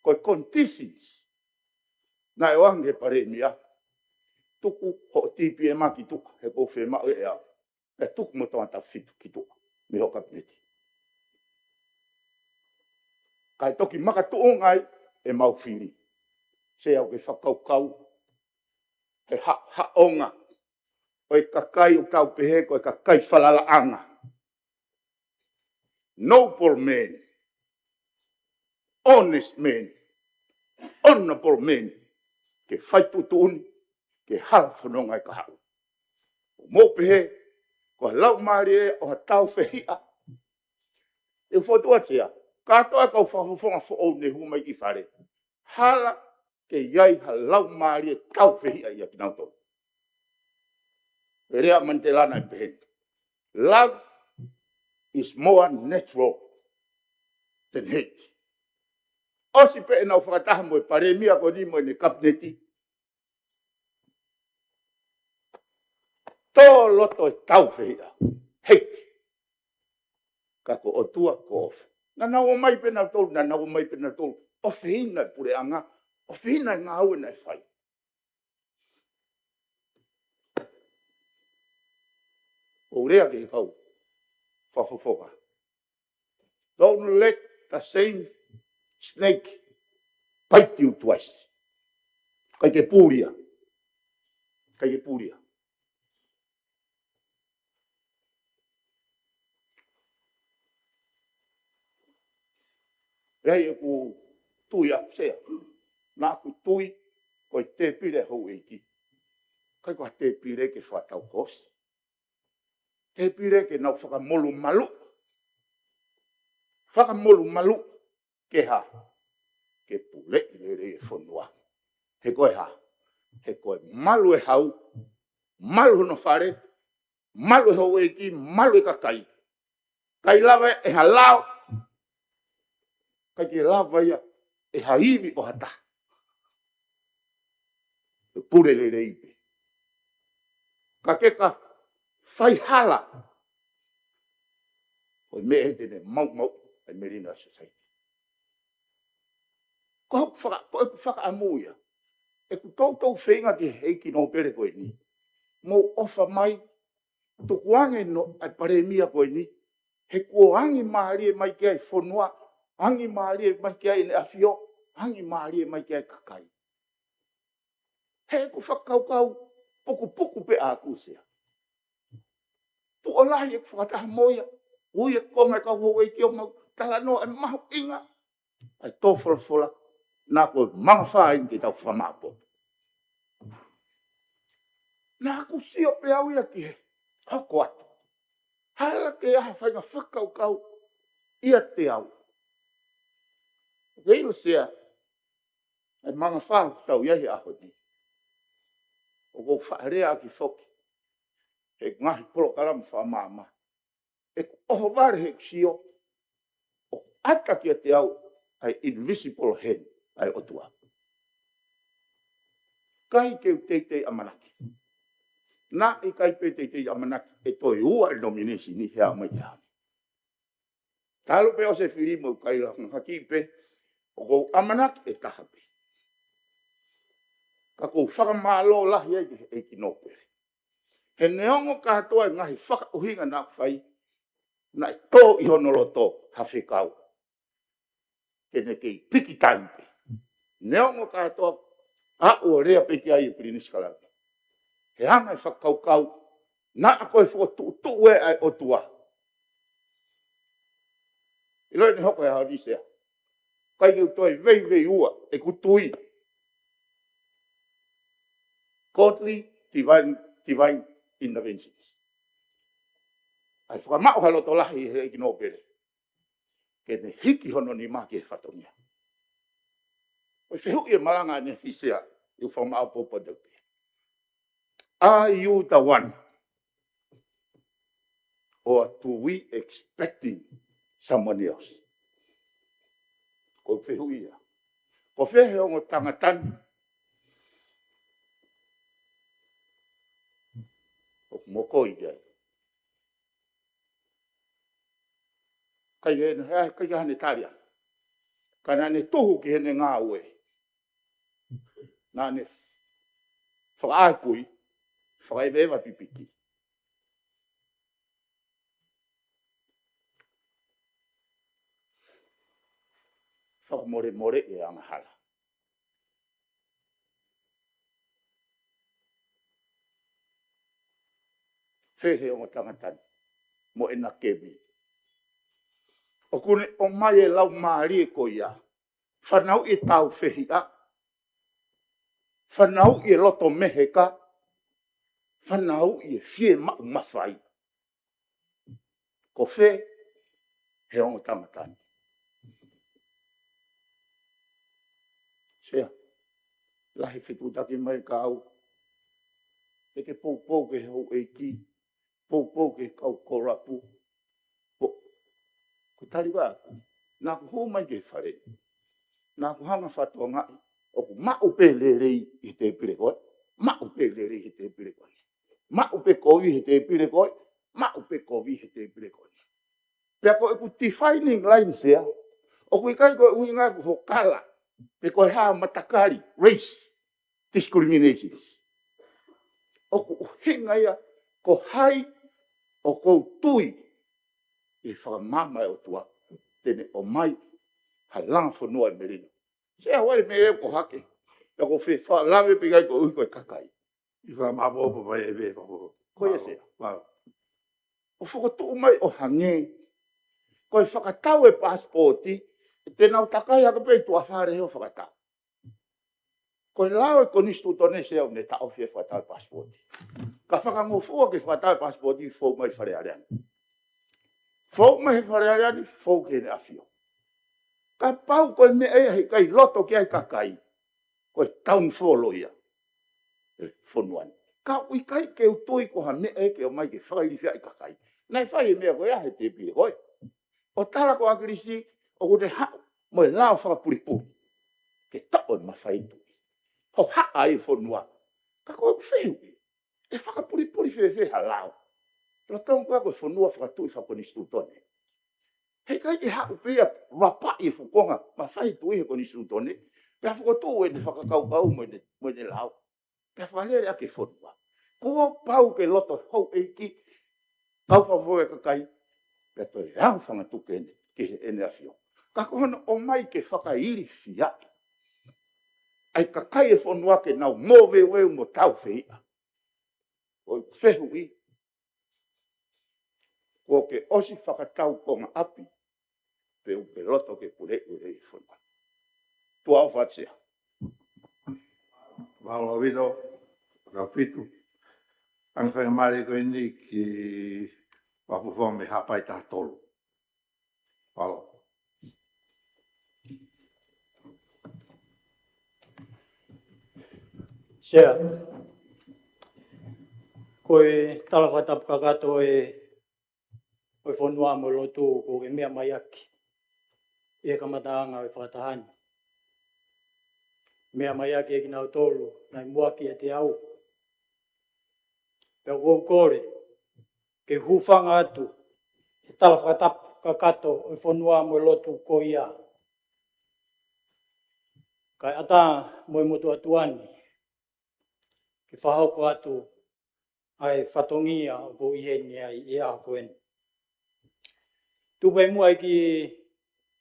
Speaker 3: Koe conditions na e wange pare mia. Tuku ho tipi e maki tuku. He kou whi mau e au. E tuku mo toa ta fitu ki tuku. Mi ho kabineti. Kai toki maka tuongai e mau whiri. Se au ke whakaukau. He haonga. O e kakai o tau pehe ko e kakai whalala anga. Noble man. Honest man. Honorable man. Ke whaitutuuni. Ke hala whanonga i ka hau. O mō pehe. Ko lau maari e o ha tau whehia. E whotua tia. Katoa kau whafonga who'ou ne humai ki whare. Hala ke iai ha lau maari e tau whehia i a kinautou. Rea mantelana i pehe. Love is more natural than hate. Osi pe e nau whakataha mo e pare mia ko ni mo e ne kabineti. Tō loto e tau whehia. Hate. Kako o tua ko ofe. Na nau o mai pena tolu, na nau o mai pena tolu. O whina e pure anga. O whina e ngā ue na e whai. O rea ke kau. Whafofoka. Don't let the same snake bite you twice. Kai ke pūria. Kai ke pūria. Rei e ku tui a sea. Nā ku tui ko i te pire hou eiki. Kai ko te pire ke whatau kosi. Te pire ke nau whakamolu malu. Whakamolu malu ke ha. Ke pule i rei e whanua. He koe ha. He koe malu e hau. Malu hono whare. Malu e hou eiki. Malu e kakai. Kai lawe e ha lao. Kai ke lawa ia e haiwi o hata. E pure le reipe. Ka keka whai hala. Hoi me e tene mau e Merina Society. Ko whaka amuia. E ku tautou whenga ki heiki no pere koe ni. Mo ofa mai. Tukuange no ai pare mia koe ni. He kuangi mahari e mai kia i whanua. Hangi maari e mai kia i ne awhio, hangi maari e mai kia i kakai. He ku whakaukau, puku pe a kusea. Tu o lahi e ku whakataha moia, ui e konga e kau hou e kio mau, tala no e mahu inga. Ai tō whalafola, nā koe mga whain ki tau whamapo. Nā ku sio pe au ia ki he, hoko atu. Hala ke aha whainga whakaukau, ia te au. Reilo sea, ai mga whahu tau iahi aho ni. o ko whaarea ki whoki. He ngahi polo kalamu whamama. E ko oho ware he kusio. O ata ki a te au ai invisible hand ai otua. Kai ke teitei amanaki. Na i kai pe teitei amanaki e toi ua e nominesi ni hea mai hea. Talo pe o se whirimo kai la haki pe o kou amanaki e tahape. Ka kou whakamalo lahi e ki nopere. He neongo katoa ngahi whakauhinga nā whai na e tō i honoloto hawhi kau. Kene kei piki taimpe. Neongo katoa a ua rea peki ai e Piriniskala. He hanga i whakau kau na a koe whakatu e ai otua. I loi ni hoko e hao nisea. Kai keu toi vei ua e kutui. Godly divine interventions. Ai whakamau haloto lahi he ki no pere. Ke ne hiki hono ni maki e whatongia. Oi whehu i e maranga ne fisea i whamau popo dope. Are you the one? Or do we expecting someone else? Ko whehu ia. Ko whehe o tangatani. O moko i ai. Kai hane taria. Kana ne tohu ki hene ngā ue. Nā ne whakaakui, whakaiwewa pipiki. Whakamore e angahala. Whehe o tangatani, mo e na kemi. O kune o mai e lau maari e ko ia. Whanau i tau whehi a. Whanau i loto meheka. Whanau i whie mau mawhai. Ko whe, he ongo tamatani. Sea, lahi whetutaki mai ka au. Eke pou ke hau eiki. Pou ke kau korapu. Ko tariwa aku. Nā ku hou mai ke whare. Nā ku hanga whatua ngai. O ku mau pe lerei i te pire koe. Mau pe lerei i te pire koe. Mau pe kovi i te pire koe. Mau pe kovi i te pire koe. Pea koe ku defining lines ia. O ku ikai koe ui ngā ku hokala. Pe koe haa matakari. Race. Discriminations. O ku hinga ia. Ko hai. O kou tui. I whakamama e o tua. Tene o mai. Halanga whanua i merino. Sea wai me e ko hake. E ko whi lawe pigai ko ui koe kakai.
Speaker 2: I whamabopo mai e me papo.
Speaker 3: Koe sea.
Speaker 2: Wow.
Speaker 3: O whakatuu mai o hange. Koe whakatau e passporti. E tēnau takai haka pei tua whare heo whakatau. Koe lawe ko nistu tone sea o ne ta ofi e whakatau e passporti. Ka whakangofua ke whakatau e passporti fōu mai whare areani. Fōu mai whare areani, fōu ke ne afio. Ka pau koe me ea he kai loto ki ai kakai. Koe taun wholo ia. Whonuani. Ka ui kai ke utui ko ha me e ke o mai ke whakairi whia i kakai. Nai whai mea koe ahe te pire koe. O tala ko akirisi, o ko te hao, mo e lao whakapuripuri. Ke tao ma whai tui. Ho haa e whonua. Ka koe whehu. E whakapuripuri whewha lao. Pero tau koe koe whonua whakatui whakonistu tone. Hei kai ke hau pia wapa i whukonga, ma whai tui he koni sūtone, pia whakatū e ni whakakaukau mo ne lau. Pia whalere ake whonua. Kua pau ke loto hau eiki, kau whawhoe kakai, pia toi hau whangatuke ke he ene awhio. Ka kohona o mai ke whakairi whiai. Ai kakai e whonua ke nau mōwe weu mo tau whia. O whehu i. Ko ke osi whakatau konga api, pe upe loto ke pure ure i whunua. Tua au whatsea.
Speaker 2: Walo wido, ka whitu. Ang whakamare koe ni ki whawhawha me hapai tā tolu. Walo.
Speaker 9: Sea,
Speaker 10: koe talawhatapu kakato o whanua mo lotu ko ke mea mai aki. E kamataanga o whakatahani. Mea mai aki e ki nau tolu, nai muaki e te au. Pea kou kore, ke hufanga atu, e talawhatapu kakato o whanua mo lotu ko ia. Kai ata mo motu atuani, ke whahoko atu ai whatongia o ko iheni ai e a koen. Tupai mua ki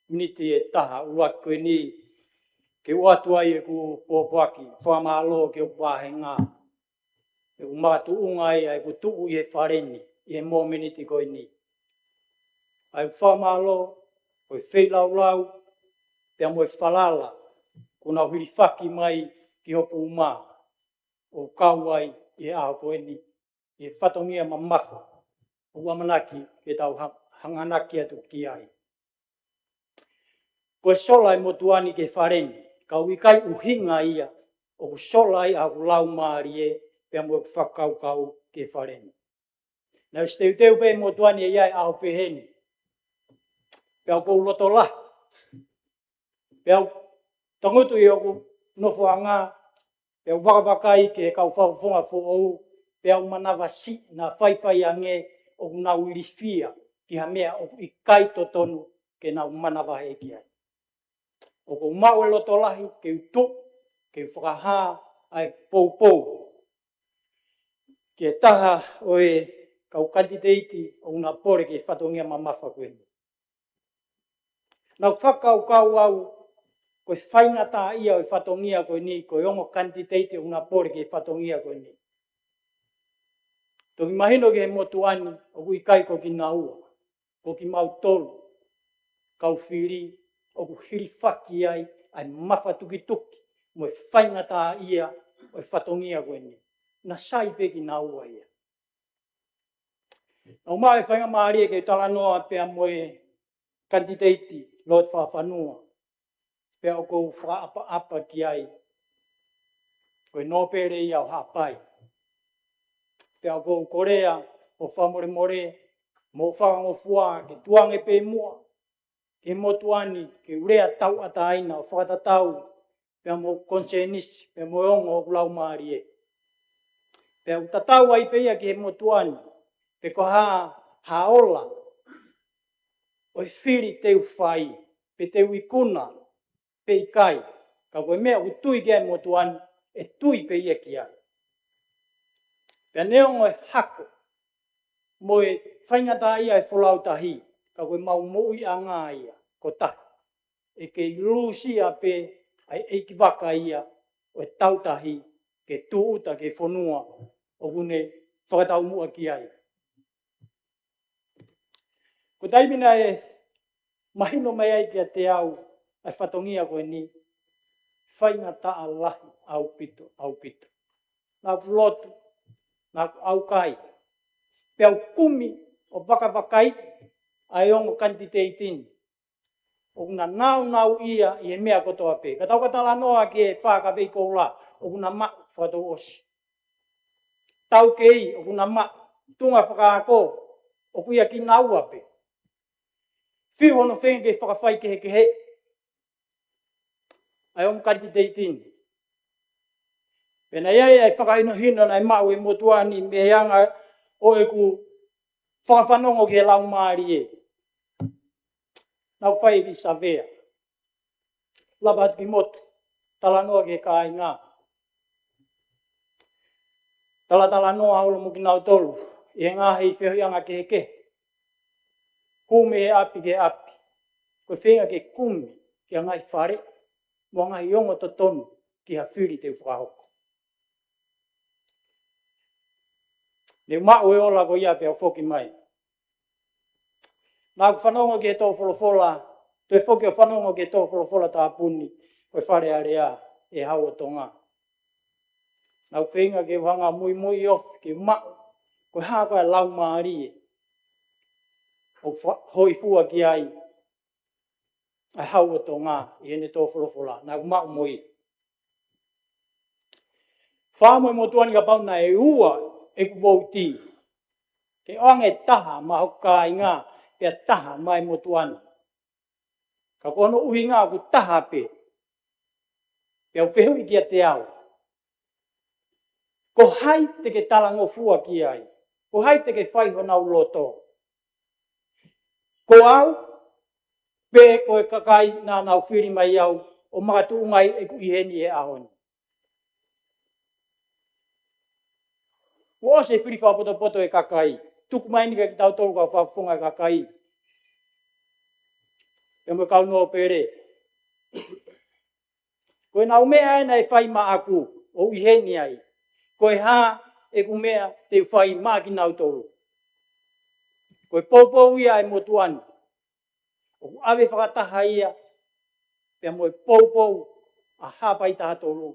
Speaker 10: miniti e taha uak koe ni ke uatu ai e ku pōpuaki, whamalo ke upahe ngā. E ku mātu unga ai ku tuu i e whareni, i e mō miniti koe ni. Ai whamalo, koe whelaulau, pia mo e whalala, kuna huri whaki mai ki hopu umā. O kauai i e aho koe ni, i e whatongia mamafa, o wamanaki ke tau hanganaki atu ki ai. Koe sola e motuani ke whareni, ka wikai uhinga ia, o ku sola i a ku lau maari e, pia mo e whakaukau ke whareni. Nau steu teu pe motuani e iai aho peheni, pia kou loto lah, pia tangutu i o ku nofo anga, pia wakawakai ke kau whawhonga fo ou, pia manawa si na whaiwhai ange o ku nau irisfia, ki ha mea o ku ikai totonu ke nau manawa he ki ai. O ku mau e loto lahi, ke utu, ke whakaha, ai pou. Ke taha o e kau kandidati o una pore ke whatongia mamafa koe. Nau whakaukau au, koe whaingata ia o e whatongia koe ni, koe ongo kandidati o una pore ke whatongia koe ni. Toki mahino ke he motuani, o ku ikai ko ki naua, ko ki mau tolu, kau whiri, o ku hiri whaki ai, ai mafa tuki, mo e whaingata ia o e whatongia koe ni. Na sai pe ki naua ia. Nau maa e whainga maari e ke tala noa pia mo e kandidati lot whawhanua. Pia o kou whaapa ki ai, koe nōpere ia o hapai. Pia o kou Korea, o whamore, mo whangofua, ke tuange pe mua, ke motuani, ke urea tau ata aina, o whakatatau, pia mo konsenis, pia mo ongo o lau maari e. Pia o tatau ai pe ia ke he motuani, pe ko haola, o e whiri teu whai, pe teu ikuna, pe ikai, ka koe mea u tui ke he motuani, e tui pe ia ki ai. Pea neongo e hako, mo e whaingata ia e wholau tahi, ka koe mau moui a ngā ia, ko tahi. E ke lusia pe, ai eiki waka ia, o e tautahi, ke tuuta, ke whonua, o hune whakatau mua ki ai. Ko taimina e mahino mai ai kia te au, ai whatongia koe ni, whaingata a lahi au pito. Nā lotu, nā au kai, pia kumi o wakawakai ai ongo kandidati o kuna nau ia i e mea kotoa pe. Ka tau katala noa ke e whakawei kou la o kuna ma whakatau osi. Tau kei o kuna ma tunga whakaako o kuia ki naua pe. Whiu hono whengi ke whakawhai ke he. Ai ongo kandidati. Pena iai ai whakahino hino nai mau e motuani me anga o e ku whakawhanongo ke lau maari e. Nau whai ki savea. Laba atu ki motu. Tala noa ke kai ngā. Tala noa haulo mo ki nau tolu. E ngā hei whianga ke he ke. Kume he api ke api. Ko whenga ke kumi ki a ngai whare. Mo ngai ongo to tonu ki ha whiri te whakahoko. Ne mau e ola ko ia pe o whoki mai. Nā ku whanongo ke tō wholofola, tō e whoki o whanongo ke tō wholofola tā puni, o e whare area e hau o tonga. Nā ku whenga ke whanga mui off, ke mau, ko e hāko e lau maari e. O hoi fua ki ai, ai hau o tonga, i ene tō wholofola, nā ku mau mui. Whāmoe mo tuani ka pauna e ua, e ku vouti. Ke onge taha mahokai ngā pia taha mai motuana. Ka kono uhi ngā ku taha pe. Pia uwhehui kia te au. Ko hai te ke talango fua ki ai. Ko hai te ke whai honau loto. Ko au, pe koe kakai nā nau whiri mai au, o makatu ungai e ku iheni e ahoni. Ko ose whiri whapoto e kakai. Tuku mai ni ki tau tolu ka whafunga e kakai. E mo kau no pere. Koe nau mea e nei whai ma aku, o iheni ai. Koe hā e ku mea te whai ma ki nau tolu. Koe poupou ia e motuani. O ku awe whakataha ia, pia moe poupou a hapai taha tolu.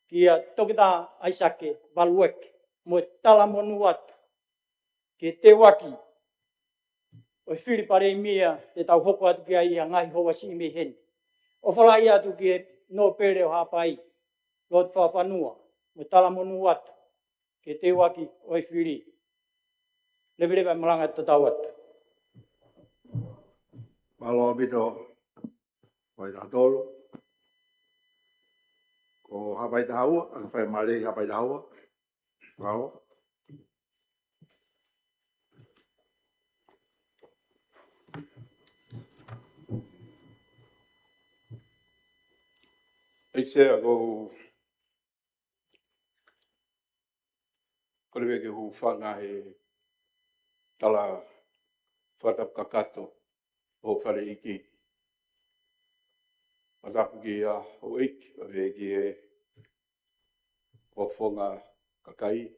Speaker 10: Kia tokita aisake, valueke, moe tala monu atu. Ke te waki, o whiri pare mia, te tau hoko atu kia ia ngahi hoa si me heni. O whalai atu ki no pere o hapai, Lord Whawhanua, moe tala monu atu. Ke te waki, o whiri. Lewe malanga tatau atu.
Speaker 2: Malo bito, vai da tolo. Ko hapai ta haua, ang whai mare hapai ta haua. Malo.
Speaker 6: Ei sea ko lewe ke hu whanga he tala whatap kakato o whare iki. Matapu ki a o iki, o ki he o whonga kakai,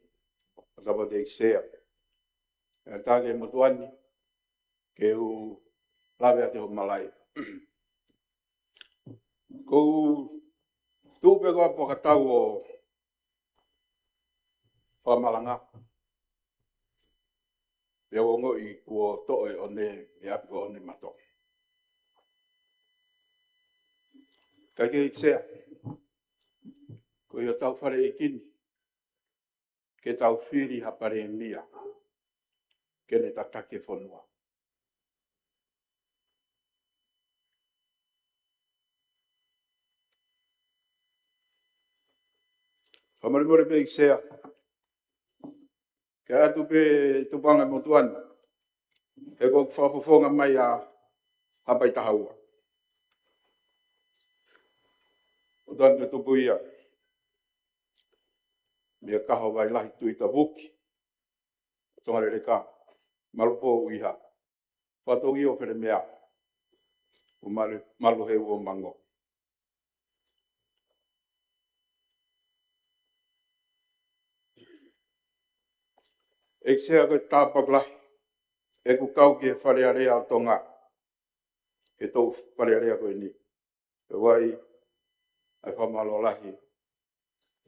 Speaker 6: matapu te eksea. E tāke motuani, ke u lawe ate ho malai. Kou tūpe koa pokatau o whamalanga. Pea wongo i kua toe o ne me api o ne mato. Kai ke iksea. Ko i o tau whare i kini. Ke tau whiri hapare e mia. Ke ne tatake whanua. Whamarimore pe iksea. Ke atu pe tupanga motuani. E ko whafofonga mai a hapai tahaua. O tani ke tupu ia. Mea kaho vai lahi tui ta vuki. Tongare reka. Malupo iha. Whatongi o pere mea. O malu he o mango. E sea koe tāpak lahi. E ku kau ki he wharearea o tonga. He tau wharearea koe ni. E wai, ai whamalo lahi.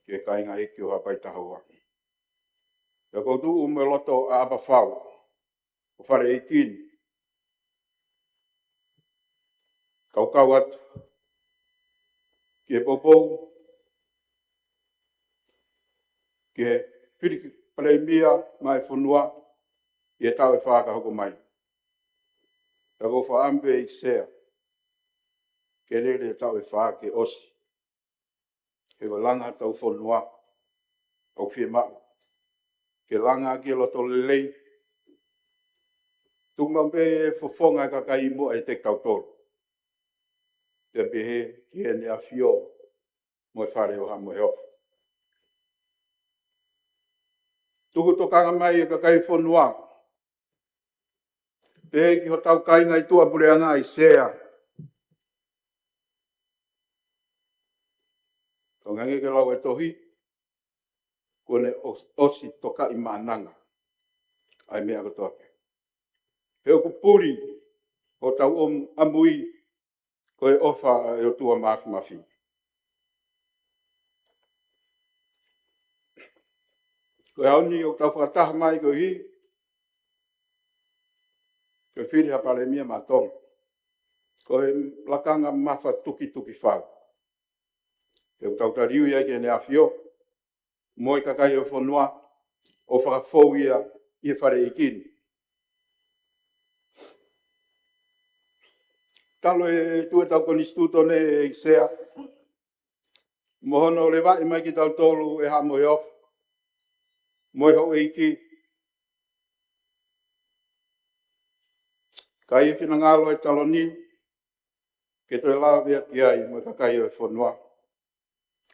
Speaker 6: Ke kainga eki o hapai tahaua. E koutu ume loto a apa whau. O whare e kini. Kau atu. Ke popou. Ke whiriki pare mia mai whanua. I e tau e whaka hoko mai. E ko whaampe i sea. Ke rere tau e whaka ke osi. He ko langa tau whanua. Au whie mau. Ke langa ki loto lelei. Tungmampe fofonga kakai mo e te kautoro. Te pehe ki e nea whio. Mo e whare o ha mo heo. Tuku tokanga mai e kakai whanua. Pehe ki ho tau kainga i tua pureanga i sea. Tongange ke lau e tohi. Kone osi toka i maananga. Ai mea ko toke. Heo ku puri. O tau amui. Koe ofa e o tua maafu mafi. Koe hauni o tau whakataha mai koe hi. Koe whiri hapare mia mātong. Koe lakanga mawha tuki whau. E o tau tariu ia ke ne awhio. Moi kakai o whanua. o whakafou ia i whare i kini. Talo e tue tau konistuto ne e sea. Mohono le vai mai ki tau tolu e ha moi of. Moi ho e ki. Kai e whina ngalo e talo ni. Ke toi lao vea ki ai mo kakai e whanua.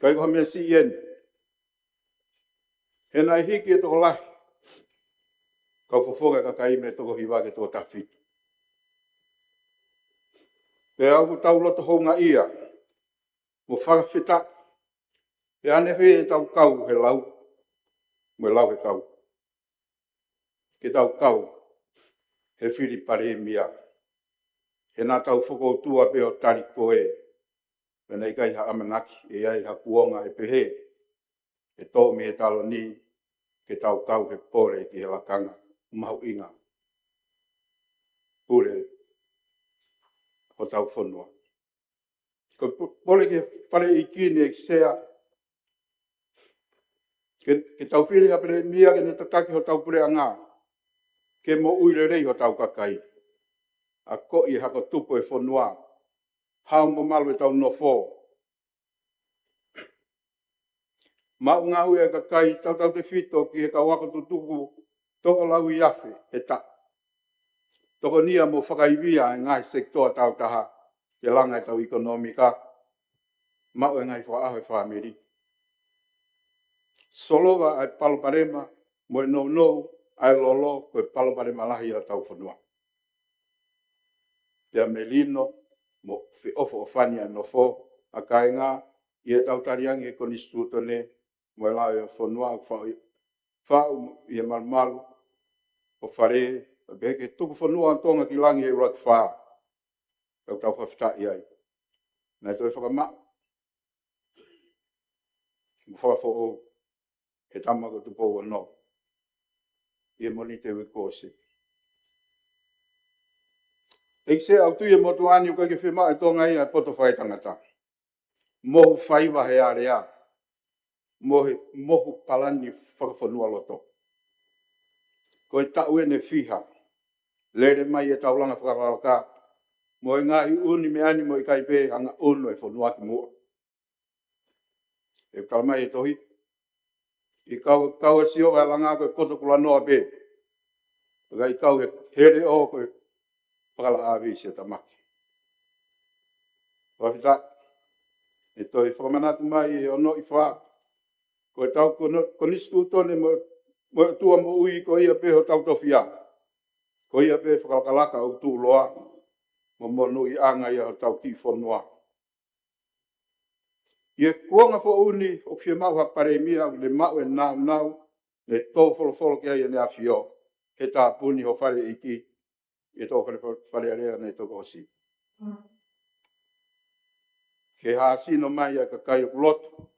Speaker 6: Kai koha mea si ien. He nai hiki e toko lahi. Kau fofoga kakai me toko hiwa ke toko tawhitu. Pe au tau loto honga ia. Mo whakawhita. Pe ane whi e tau kau he lau. Mo lau he kau. Ke tau kau. He whiri pare e mia. He nā tau whakoutua pe o tari koe. Pena i kai ha amanaki. E ai ha kuonga e pehe. E tō me he talo ni. Ke tau kau he pore ki he lakanga. Mau inga. Pure. O tau whanua. Ko pole ke whare i kini e sea. Ke tau whiri a pere mia ke ne tataki ho tau pure a ngā. Ke mo uire rei ho tau kakai. A ko i hako tupo e whanua. Hau mo malu e tau no fō. Mau ngā ue e kakai tau tau te whito ki he ka wako tutuku. Toko lau i afe he ta. Toko nia mo whakaiwia e ngai sektoa tau taha. Ke langa e tau ekonomika. Mau e ngai whaaho e whaameri. Solowa ai paloparema. Mo e nou ai lolo ko e paloparema lahi a tau whanua. Pea melino mo whi ofo o whania no fo. A kainga i e tau tariangi e konistuto ne. Mo e lau e whanua whau i e malu. O whare. Beke tuku whanua antonga ki langi e urat whaa. Kau tau whawhita i ai. Nai toi whakama. Mo whakafo o. He tamako tupo no. I e moni te wikose. Eki se au tui e motu ani o kake whima e tonga i a poto whai tangata. Mohu whaiwa he area. Mohu palani whakawhanua loto. Ko e tau e ne whiha. Lere mai e taulanga whakarauka. Mo e ngahi uni me ani mo i kaipe hanga unu e whanua ki mua. E kalamai e tohi. I kau e sio vai langa ko e koto kula noa pe. Paka i kau e here o ko e whakala awi se tamaki. Whawhita. E toi whakamanatu mai e ono i whaa. Ko e tau konistu tone mo e tua mo ui ko ia pe ho tau tofia. Ko ia pe whakalakalaka au tū loa. Mo monu i anga ia ho tau ki whanua. Ie kuanga fo uni o pia mau ha pare mia le mau e nau. Le tō wholofolo ki aia ne a fio. He tā puni ho whare iki. E tō whare area ne tō kosi. Ke haasino mai a ka kai o kulotu.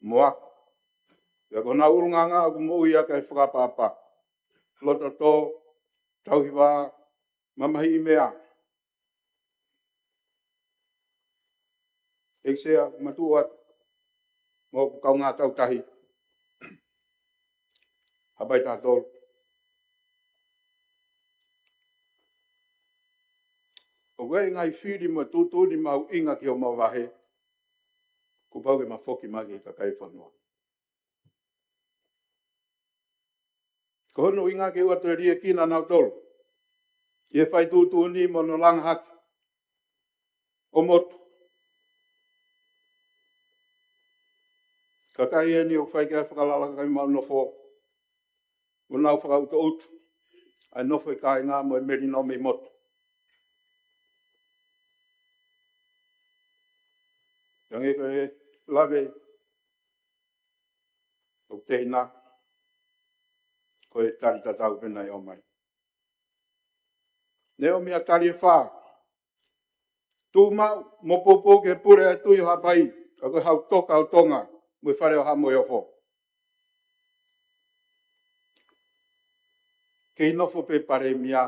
Speaker 6: Moak. Ia kona urunga ngā ku mo ui a kai whakapapa. Loto tō. Tauhiwa. Mamahi i mea. Eksea matuat. Mo kau ngā tau tahi. Hapai tātol. O wei ngai whiri mo tūtūni mau inga ki o mau wahe. Ku pauke ma whoki magi ka kai whanua. Ko hono inga ke ua te ria kina nau tolu. Ie whai tūtūni mo no langa haki. O motu. Ka kai e ni o whai kia whakalala kai mau no fō. O nau whakauta utu. Ai no whai kai ngā mo e meri no me motu. Yange ko e lawe. O te ina. Ko e tari tatau pena e o mai. Ne o mea tari e whā. Tū mau mo popo ke pure e tui hapai. Ka koe hau toka au tonga. Mui whare o hamo e o fō. Kei nofo pe pare mia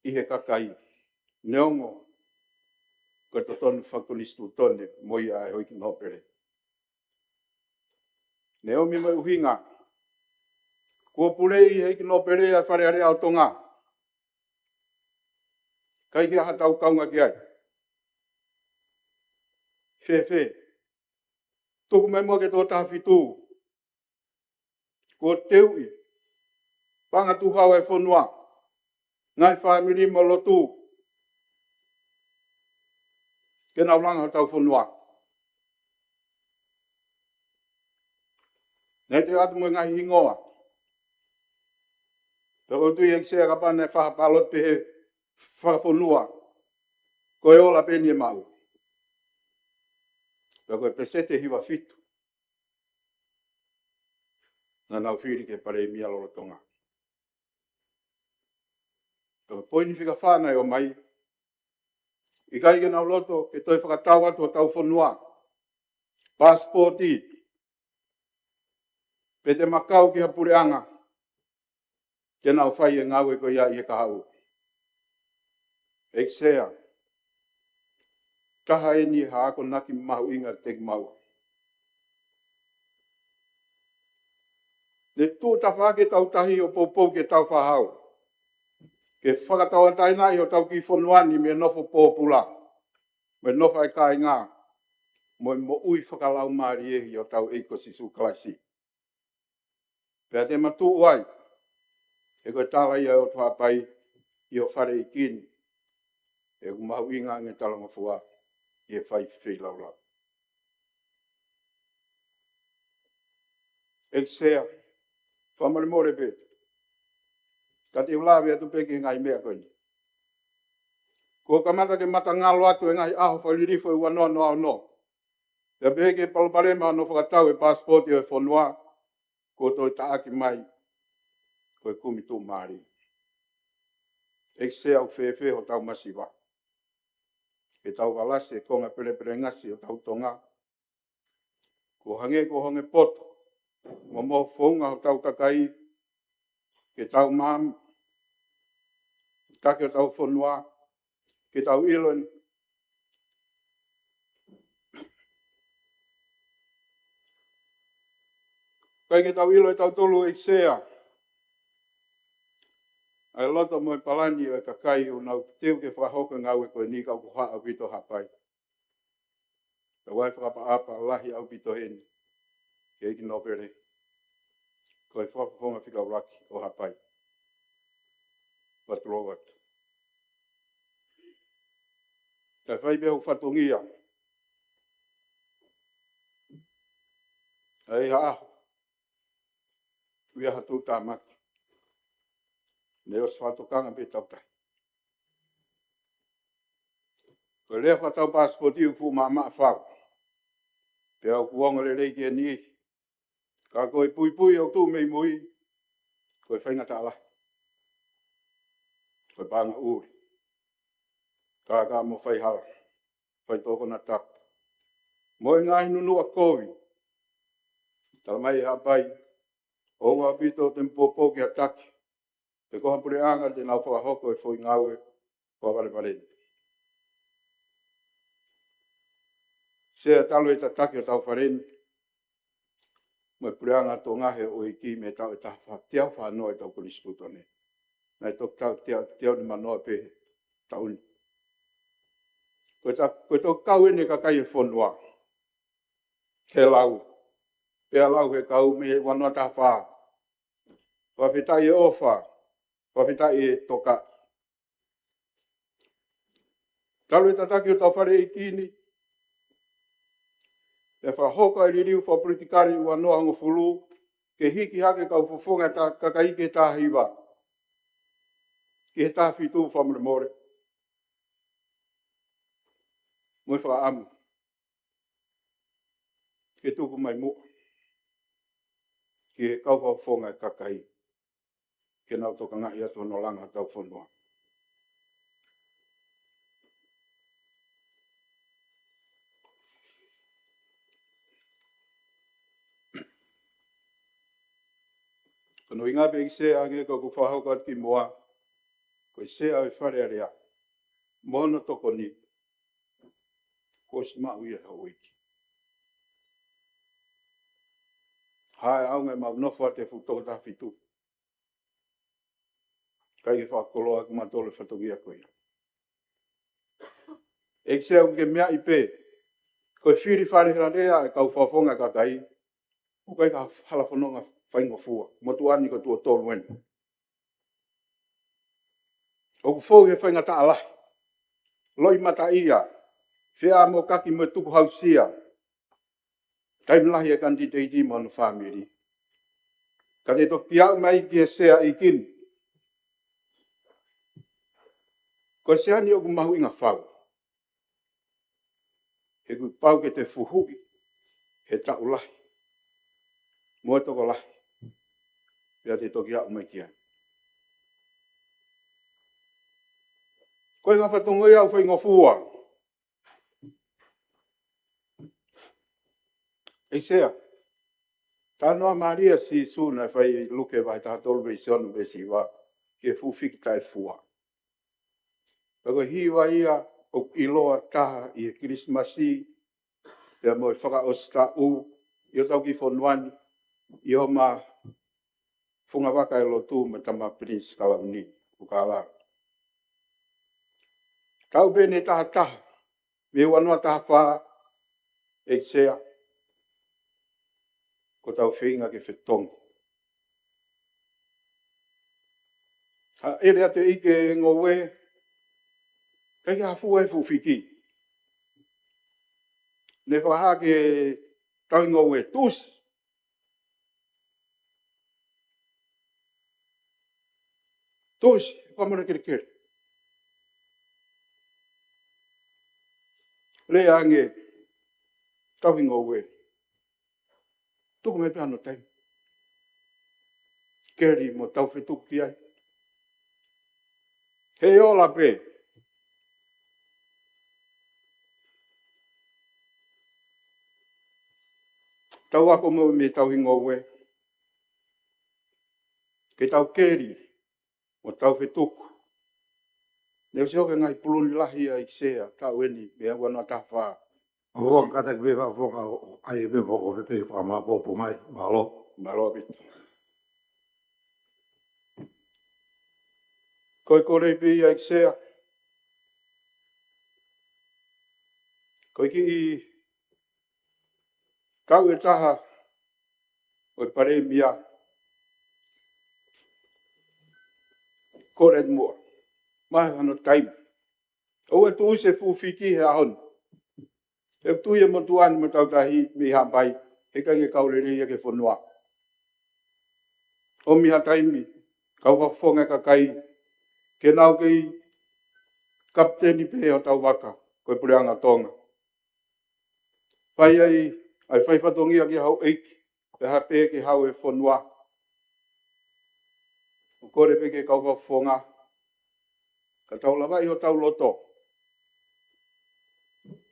Speaker 6: i he kakai. Neongo. Ko to tonu whakunistu tone mo ia e hoiki nopere. Neomi mai uhinga. Kua pulei hei ki no perea whare are au tonga. Kai ki aha tau kaunga ki ai. Whe. Tuku mai mua ke tō tāwhitu. Kua teui. Panga tu hau e whanua. Ngai whamiri mo lotu. Ke nau langa tau whanua. Nei te atu mo ngai hingoa. Pero tu i eksea ka pane whahapalot pehe whawhanua. Koe ola peni e mau. Pero koe pesete hiwa fitu. Na nau whiri ke pare mia loro tonga. Pero poini whika whanai o mai. I kai ke nau loto ke toi whakatau atu o tau whanua. Passporti. Pe te makau ki hapureanga. Ke nau whai e ngau e ko ia i e kahau. Eksea. Taha e ni ha ako naki mahu inga te maua. Te tū ta whake tau tahi o poupou ke tau whahau. Ke whakatau atainai o tau ki whanuani me nofo pōpula. Me nofo ai kai ngā. Mo ui whakalau maari ehi o tau eiko sisu kalaisi. Pea te matu uai. E koe tāla ia o tua pai i o whare i kini. E ku mahu inga nge talanga fua i e whai whiwhi laulau. Eksea. Whamare more pe. Ka te ulawe atu peke ngai mea koe ni. Ko kamata ke mata ngalo atu e ngai aho wharirifo e wanoa noa no. Te peke palparema no whakatau e passporti o e whanua. Ko toi taaki mai. Koe kumi tū maari. Eksea o whewhe o tau masiwa. Ke tau walase konga pere ngasi o tau tonga. Ko hange poto. Mo whaunga o tau kakai. Ke tau mam. Take o tau whanua. Ke tau iloen. Kai ke tau ilo e tau tolu eksea. Ai loto mo e palani o e kakai o nau teu ke whahoka ngau e koe ni kau kuha au pito hapai. Ka wai whakapaapa lahi au pito heni. Ke iki no pere. Koe whakaponga whika uraki o hapai. Waturoat. Ka whai beho whatongia. Ai haa. Wia hatu tāmaki. Neos whatokanga pe tau tai. Ko lea whatau passporti uku maa whau. Te au kuonga le reiki e ni. Ka koe pui au tū mei mui. Koe whainga tāla. Koe pānga uri. Ka mo whai hala. Whai tōko na tap. Mo e ngai nunua kovi. Tala mai e hapai. O ngā pito te mpopo ki ataki. Te koha pure anga te nau whakahoko e whoi ngaue. Kua vale. Sea talo e tataki o tau whareni. Mo e pure anga tō ngahe o i ki me tau e taha tiau whanoa e tau polisiputo ne. Nai tōk tau tiau ni manoa pe tauni. Koe tō kau ene ka kai e whanua. He lau. Pea lau he kau me wanoa taha whaa. Whawhitai e ofa. Whawhitai e toka. Talo e tataki o tau whare i kini. E whahoka e ririu wha politikari i wanoa hango fulu. Ke hiki hake kau fufunga ta kakaike tā hiwa. Ke he tā whitu whamure more. Moi wha amu. Ke tuku mai mua. Ke kau fufunga e kakai. Ke nau toka ngahi atu no langa tau whanua. Kono inga pe i se ange ko ku whahauka ti moa. Ko i se au e whare area. Mono toko ni. Ko si mau ia hau iki. Hae au ngai mau nofua te futoka ta fitu. Kai ke whakoloa ku matole whatongia koe. E se au ke mea i pē. Koe whiri whare rea e kau whawhonga ka kai. O kai ka hala whanonga whaingo fua. Motu ani ko tua tolu wenu. O ku whau he whainga ta alahi. Loi mata ia. Whia mo kaki mo tuku hausia. Kai mlahi e kanti te iti mo no whamiri. Ka te toki au mai ki e sea i kin. Ko se ani o ku mahu inga whau. He ku pau ke te fuhui. He tau lahi. Mo e toko lahi. Pea te toki au mai ki ai. Koe ngā whatongoi au whaingo fua. E sea. Tanoa Maria si suna whai luke vai taha tolu i sionu besi wa. Ke fufiki tai fua. Pako hiwa ia o iloa taha i e Christmasi. Pea mo e whaka osta u. I o tau ki whonuani. I o ma funga waka e lo tu me tama Prince Kalauni. Ukala. Tau bene taha taha. Me wanua taha wha. E sea. Ko tau whinga ke whetong. Ha ere ate ike ngowe. Kai ka hafua e fufiki. Ne whaha ke tau ngowe tus. Tus. Whamara kere kere. Le ange. Tau ngowe. Tuku me peano taim. Keri mo tau whetuku ki ai. He ola pe. Tau ako mo me tau hingowe. Ke tau keri. Mo tau whetuku. Leo se oke ngai puluni lahi a iksea. Tau eni. Mea wana tawha.
Speaker 2: O kata ke bewa whoka ai me moko pepe whama popo mai. Malo.
Speaker 6: Malo bitu. Koe kore pe a iksea. Koe ki i kau e taha o e pare mia. Kore mua. Mai hano taim. O e tu se fufiki he ahon. E tu e mo tuan mo tau tahi mi hampai. He kange kaure rea ke whanua. O mi ha taimi. Kau whafonga ka kai. Ke nau kei kapteni pe o tau waka. Koe pureanga tonga. Pai ai whai whatongia ki hau eiki. Pe hape ke hau e whanua. O kore pe ke kau whafonga. Ka tau lawai o tau loto.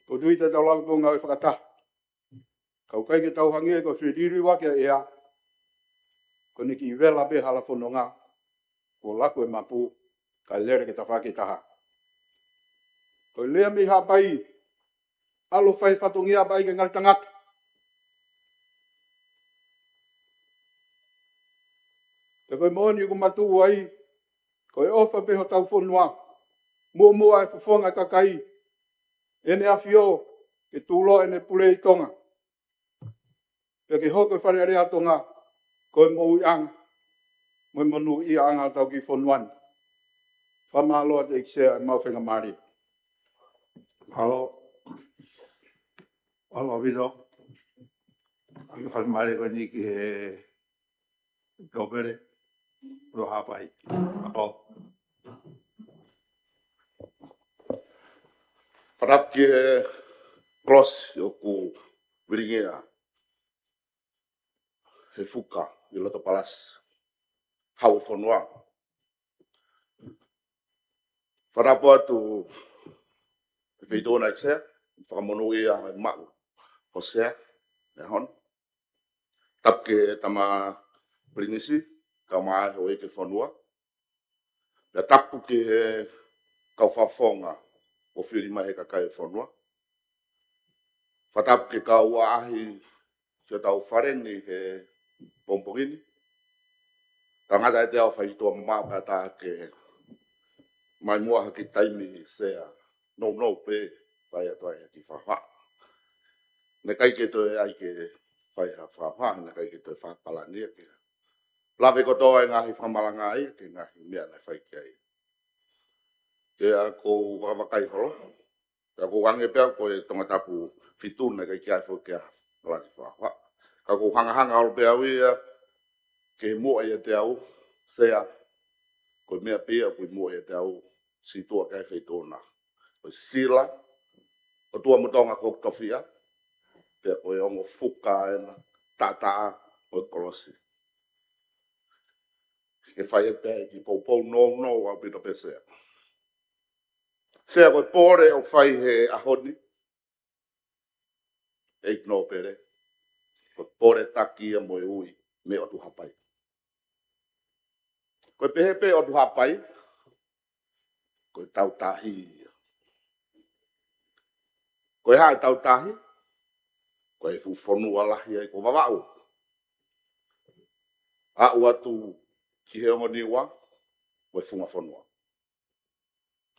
Speaker 6: Ko tui te tau lawai ponga e whakata. Kau kai ke tau hange ko whiriri wake ea. Ko ni ki vela pe hala whanonga. Ko lako e mapu. Ka lere ke tawhake taha. Ko lea mi hapai. Alo whai whatongia pai ke ngai tangata. Te koe moni ku matu ai. Ko e ofa pe ho tau whanua. Mua e whafonga kakai. Ene awhio. Ke tūlo ene pule i tonga. Pe ke hoko whare rea tonga. Ko e mou i anga. Mo monu i anga tau ki whanuani. Whamaloa te iksea e mau whenga maari.
Speaker 2: Malo. Malo vido. Aki whai maare koe ni ki he topere. Ro hapai. Malo.
Speaker 3: Wharap ki he cross o ku wiringia. He fuka i loto palas. Hau e whanua. Wharapo atu e whitona i tsea. Whakamonu i a mau. Hosea. E hon. Tapke tama prinisi. Ka maa ho e ke whanua. Le tapu ki he kau whawhonga. O whiri mai he kakai e whanua. Whatapu ke kau ahi. Ke tau whareni he pompogini. Tangata e te au whaitoa mamapa ta ke mai mua ki taimi sea no pe vai atoa ki fa. Ne kai ke to ai ke vai fa ne kai ke to fa palania ke. Lave ko to nga hi fa malanga ai ke nga hi mea na fai ke ai. Ke a ko wa kai ho. Ka ko wange pe ko tonga tapu fituna kai kai fo ke la fa. Ka ko hanga o pe awi ke mo ai te au sea ko mea pe ko mo ai te au si to kai fe tona. O sila o tua motonga ko tofia pe ko ongo fuka ena tata o kolosi. Ke fai e pe ki po no a pito pesea. Sea ko pore o fai he ahoni. Eik no pere. Ko pore taki a moe ui me o tu hapai. Ko pehepe o tu hapai. Ko tau tahi. Ko e hae tau tahi. Ko e fufonu alahi ai ko wawau. A uatu ki he ongo niwa. Ko e funga fonua.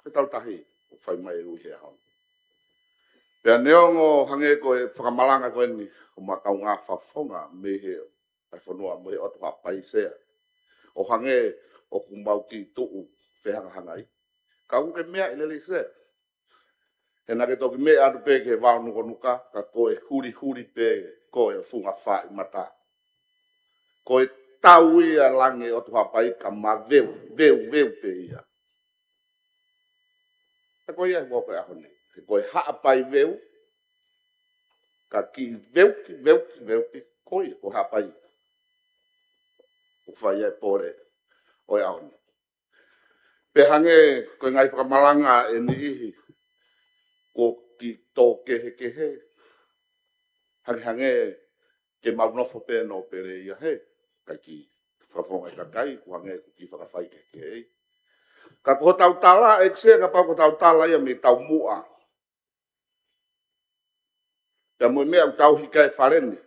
Speaker 3: Ko tau tahi. Ko fai mai ui he ahoni. Pea neongo hange ko e whakamalanga ko eni. Ko makau ngā whawhonga me he ai whanua me o tu hapai sea. O hange o kumbau ki tuu whehanga hangai. Ka uke mea ilele sea. He nake toki mea atu pe ke wao nuko nuka. Ka koe huri pe koe funga whai mata. Koe tau ia lange o tu hapai ka ma veu pe ia. Ka koe ia wako e ahone. He koe haapai veu. Ka ki veu koe ko haapai. Ufai e pore o e ahone. Pe hange koe ngai whakamalanga e ni ihi. Ko ki tō kehe. Hange ke maunofo pe no pere ia he. Kai ki whakafonga i kakai. Ko hange ki whakawhai kehe. Ka ko tau tala, e kse ka pau ko tau tala ia me tau mua. Pea moe mea tau hika e wharene.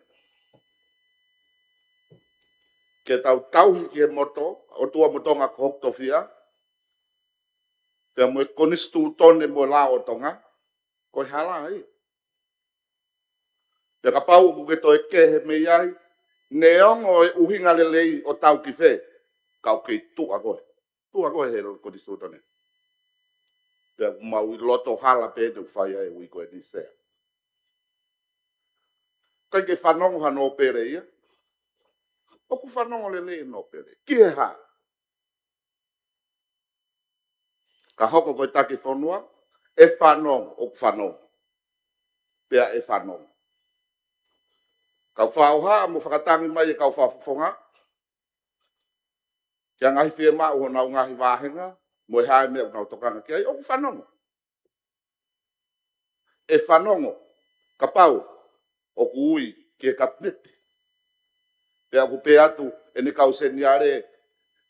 Speaker 3: Ke tau hiki e moto, o tua motonga ko hokto fia. Pea moe konistu tone moe la o tonga. Ko e hala ai. Pea ka pau kuke to e kehe me iai. Neongo e uhinga lelei o tau ki whe. Kau kei tua koe. Tua koe he konistu tone. Pea mau i loto hala pe te whai ai ui koe ni sea. Kai ke whanongo ha no pere ia. Oku whanongo lele no pere. Ki he ha. Ka hoko koe taki whanua. E whanongo. Oku whanongo. Pea e whanongo. Kau whauha mo whakatangi mai e kau whawhonga. Kia ngahi whia mau ho nau ngahi wāhenga. Mo e hae mea nau tokanga ki ai. Oku whanongo. E whanongo. Ka pau. Oku ui ki e kapnete. Pea ku pe atu e ni kau seniare.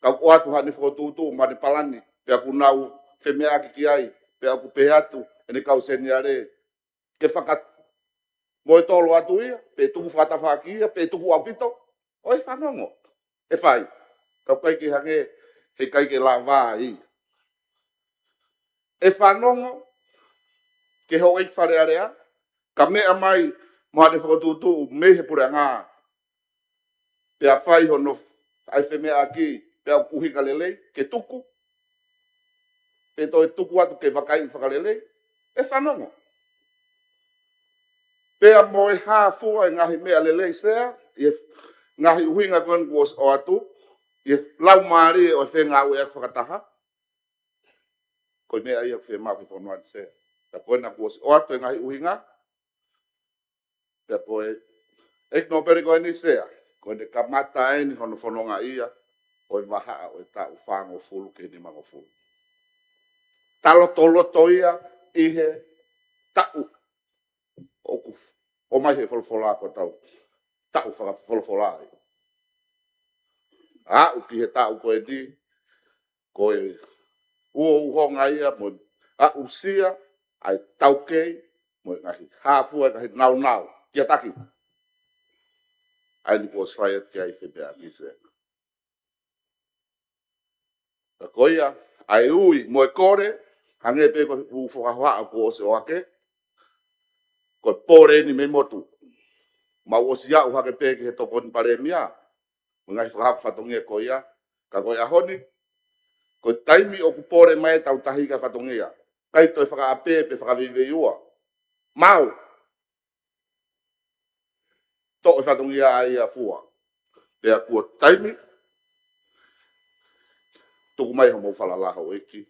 Speaker 3: Kau ko atu hani whakotutu mani palani. Pea ku nau whemeaki ki ai. Pea ku pe atu e ni kau seniare. Ke whakat. Mo e tolo atu ia. Pe tuku whatawhaki ia. Pe tuku aupito. O e whanongo. E whai. Kau kai ki hange. He kai ki la wā i. E whanongo. Ke ho eik whare area. Ka mea mai. Mohane whakotutu mehe pura ngā. Pea whai hono ai whemea aki. Pea uhinga lelei. Ke tuku. Pe toi tuku atu ke wakai whakalelei. E whanongo. Pea mo e hāfua e ngahi mea lelei sea. Ngahi uhinga kuen kuos o atu. I lau maari o whenga ue ak whakataha. Koi mea ia whemau ki whanuan sea. Ka koe na kuos o atu e ngahi uhinga. Pea koe, ek no peri koe ni sea, koe ne kamata e ni hono whanonga ia, koe waha o e tau whango fulu ke ni mango fulu. Taloto ia, ihe, tau, oku, o mai he wholwhola ko tau, tau wholwhola ia. A, uki he tau koe di, koe, uhonga ia, mo, a usia, ai tau kei, mo ngahi hafua, ngahi nau. Kia taki. Ai ni ko sraiat kia i whepea ki se. Ka koia, ai ui mo kore hange pe ko u whakahoa ko o se o ake ko pore ni me motu ma o sia o hake pe ke toko ni pare mia ngai whakapa whatongia ko ia ka ko ia honi ko taimi o kupore mai tau tahi ka whatongia kai toi whakaape pe whakavive ua mau to e whatongia ai a fua pea kua taimi tuku mai ho mo whalalaha o eki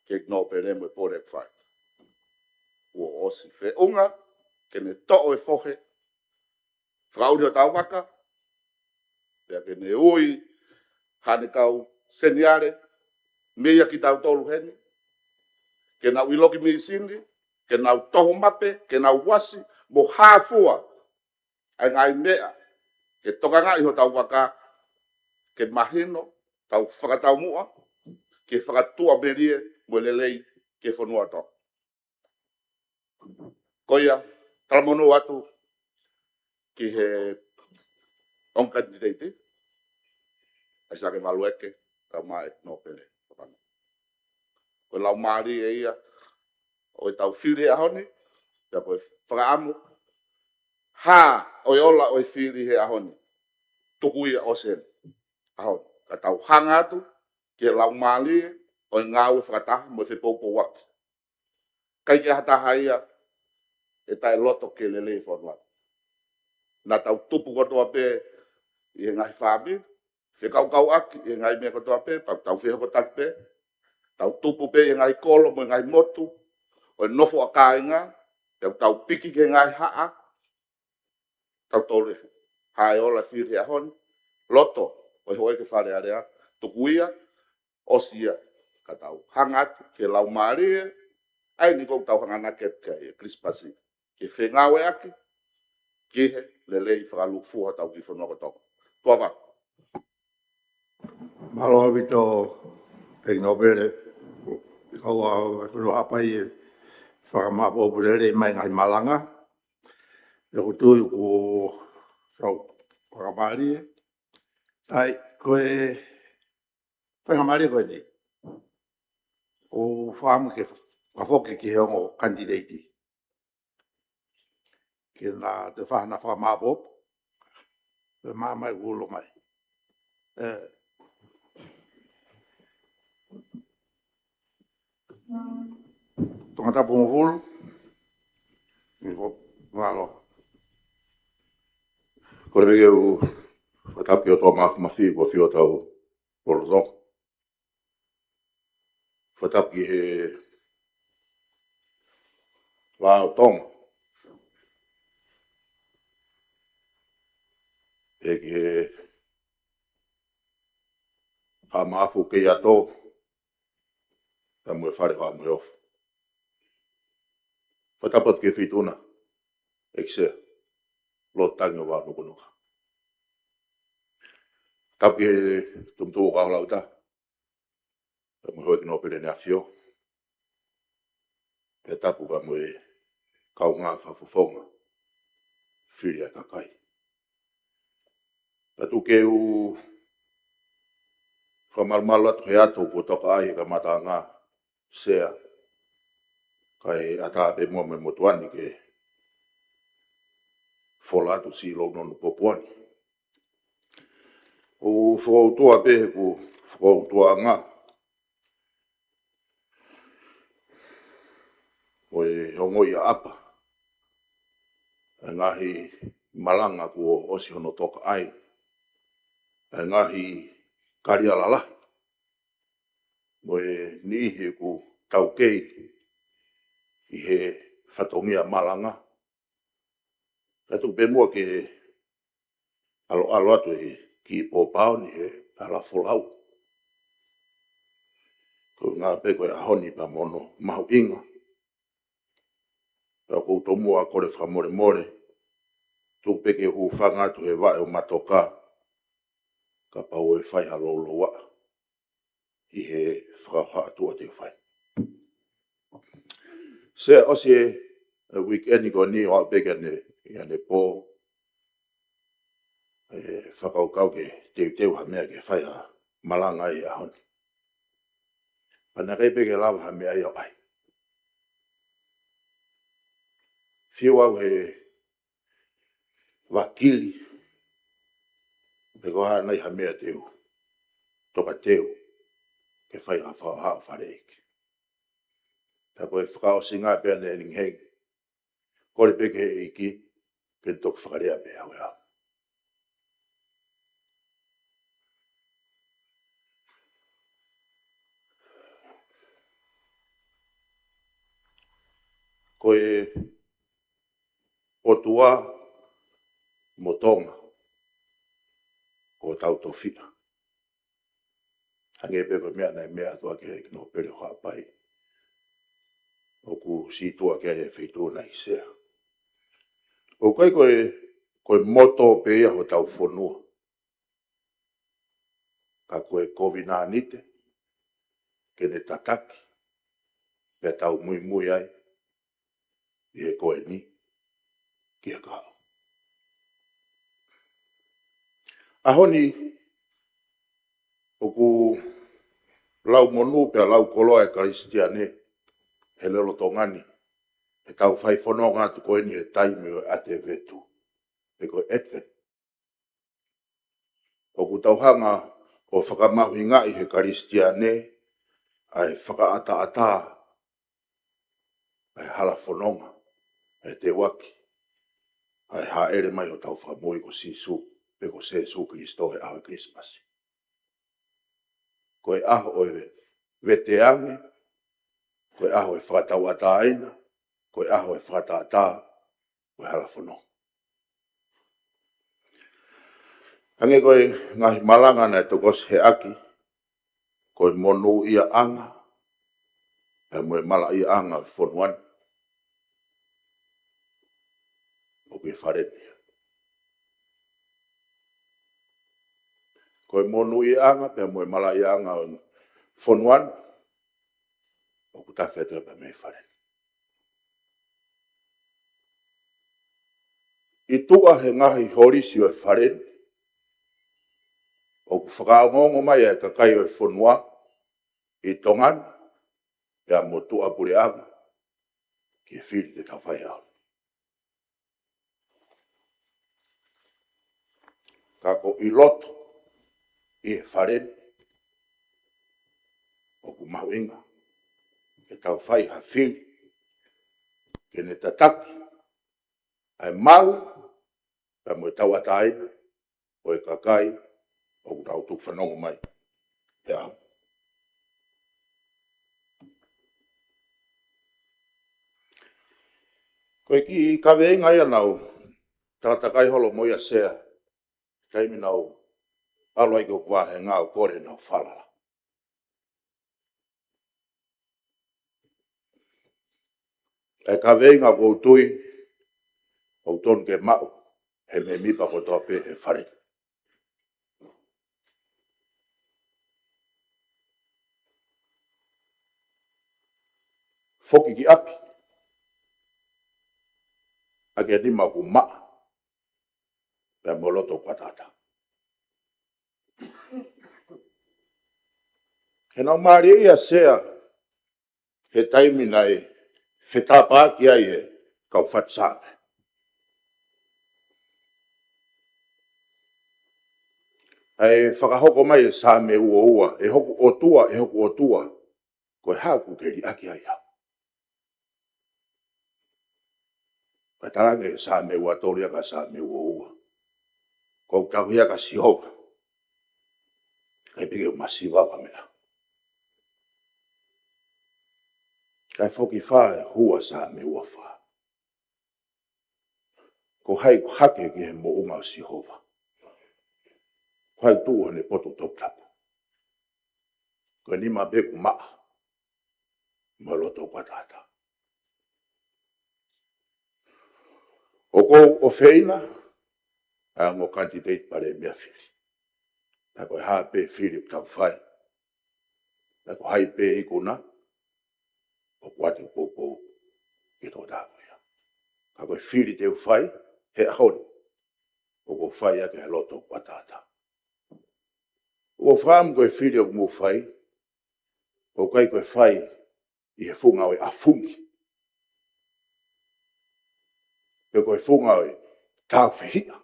Speaker 3: ke no pere mo pore whai o osi fe unga ke ne to e fohe whakauri o tau waka pea ke ne ui hane kau seniare mea ki tau tolu heni ke nau iloki mi sindi ke nau toho mape ke nau wasi mo hafua ai ngai mea ke toka ngai ho tau waka ke mahino tau whakatau mua ke whakatua merie mo lelei ke whanua to. Koia, talamono atu ki he onka direiti ai sa ke malueke ka mai no pele. Ko lau mari e ia o tau whiri a honi ya ko whakaamu ha o ola o whiri he a honi tuku ia o sen a honi ka tau hanga atu ke lau mari o ngau whakataha mo te popo waki kai ke hataha ia e tai loto ke lele whanua na tau tupu kotoa pe i ngai whabi se kau aki i ngai mea kotoa pe tau whiho kotak pe tau tupu pe i ngai kolo mo ngai motu o nofo a kāinga tau piki ke ngai haa tau tole hae ola whiri a honi loto o hoi ke whare area tukuia o sia ka tau hangat ke lau maria ai ni kou tau hangana ke Krispasi ke whengawe aki ke he lelei whakalu fuha tau ki whanua kotoko tua wak
Speaker 2: Malo vito e no bere kau a whanua hapai e whakamapo purere mai ngai malanga e ko tui ko sau whakamari ai koe whakamari koe ni o whamu ke whafoke ki heongo kandidati ke na te whahana whakamapo e mamai ulo mai tongata pungful malo
Speaker 3: kore mege u whatapi o tō mafi ko whio tau rolo whatapi he lao tonga e ki he ha maafu ke ato ta mwe whare ha mwe ofu whatapat ke whituna ekse lo tangi o wānu kunuka tapi he tumtu o kaulau ta ta mwe hoi kino pere ne awhio e tapu ka mwe kau ngā whawhawhonga whiri a kakai Tatu ke u whamarmalu atu he atu ko toka ai ka mata ngā sea kai ata pe mo me motuani ke fola atu si lo nonu popuani. O whakautua pe ku whakautua ngā o e hongo i a apa e ngahi malanga ku o osi hono toka ai e ngahi karialala mo e nihi ku taukei i he whatongia malanga katu pe mua ke alo atu e ki pōpau ni he ala folau ko ngā pe koe ahoni pa mono mahu inga pa koutou mua kore whamore more tu peke hu whangatu he wae o matoka ka pau e whai halolo wa i he whakaha atua te whai. Se osi e weekend ko ni o peke ne i ane pō e whakaukau ke teu ha mea ke whai a malanga i ahoni.
Speaker 2: Pana kai peke lava ha mea ia ai. Whiu au he wakili. Peko ha nai ha mea teu. Toka teu. Ke whai ha wha whareiki. Ta koe whakao singa pia ne ning heng. Kore peke he iki. Ke tok whakarea pia au ea. Koe otua motonga ko tau tofia. Hange peko mea nei mea tua ke no pere hoa pai. Oku si tua ke e wheitua na isea. O kai koe moto pea ho tau whanua. Ka koe kovi nā nite. Ke ne tataki. Pea tau mui mui ai. I e koe ni. Kia kao. Ahoni. Oku lau monu pea lau koloa e Kristiane. He lelo tongani. He tau whai whanau ngātu koe ni he taimi o ate vetu. He koe Advent. Oku tauhanga o whakamahu ngai he Kristiane. Ai whakaata ata. Ai hala whanonga. Ai te waki. Ai ha ere mai o tau whamoi ko Sisu. Pe ko Sesu Kristo he awe Christmas. Koe aho o veteange. Koe aho e whakatau ata aina. Koe aho e whakata ata. Koe hala whanonga. Hange koe ngahi malanga na tokos he aki. Koe monu ia anga. He moe mala ia anga whanuan. O ke wharenia. Koe monu ia anga. He moe mala ia anga whanuan. O ku tawhetua pa me wharenia. I tua he ngahi horisi o e wharenia. O ku whakaongongo mai e kakai o e whanua. I tongan. Pea mo tua pure anga. Ki e whiri te tawhai au. Ka ko i loto. I e wharen. O ku mau inga. Ke tawhai ha whiri. Ke ne tataki. Ai mau. Pea mo e tau ataina. O e kakai. O ku tau tuk whanongo mai. Pea au. Koe ki kawe inga ia nau. Tatakai holo moia sea. Taimi nau. Alo ai ko kwa he ngau kore nau whalala. E kawe inga ko tui. O ton ke mau. He me mipa ko tope he whare. Foki ki api. Ake ni ma ku maa. Pea moloto patata. He nau maari ia sea. He taimi nai. Whetapa ki ai e. Kau whatsame. Ai whakahoko mai e sa me ua ua. E hoku otua, e hoku otua. Koe haku ke li aki ai hau. Ka tarange e sa me ua toria ka sa me ua ua. Kou kauhia ka sihopa. Kai pike o masiwa pa mea. Kai foki whae hua sa me ua wha. Ko hai hake ki he mo unga o Sihova. Kai tuu hane poto top tapu. Ko ni ma beku maa. Moloto patata. O kou o feina. A ngo candidate pare mea whiri. Ta koe haa pe whiri o tau whai. Ta koe hai pe ikuna. O kuate popo. Ki tō tāko ia. Ka koe whiri te whai. He ahon. O ko whai ake he loto patata. O whaam koe whiri o mu whai.
Speaker 3: O kai koe whai i he whunga o e afungi. Pe koe whunga o e tau whihia.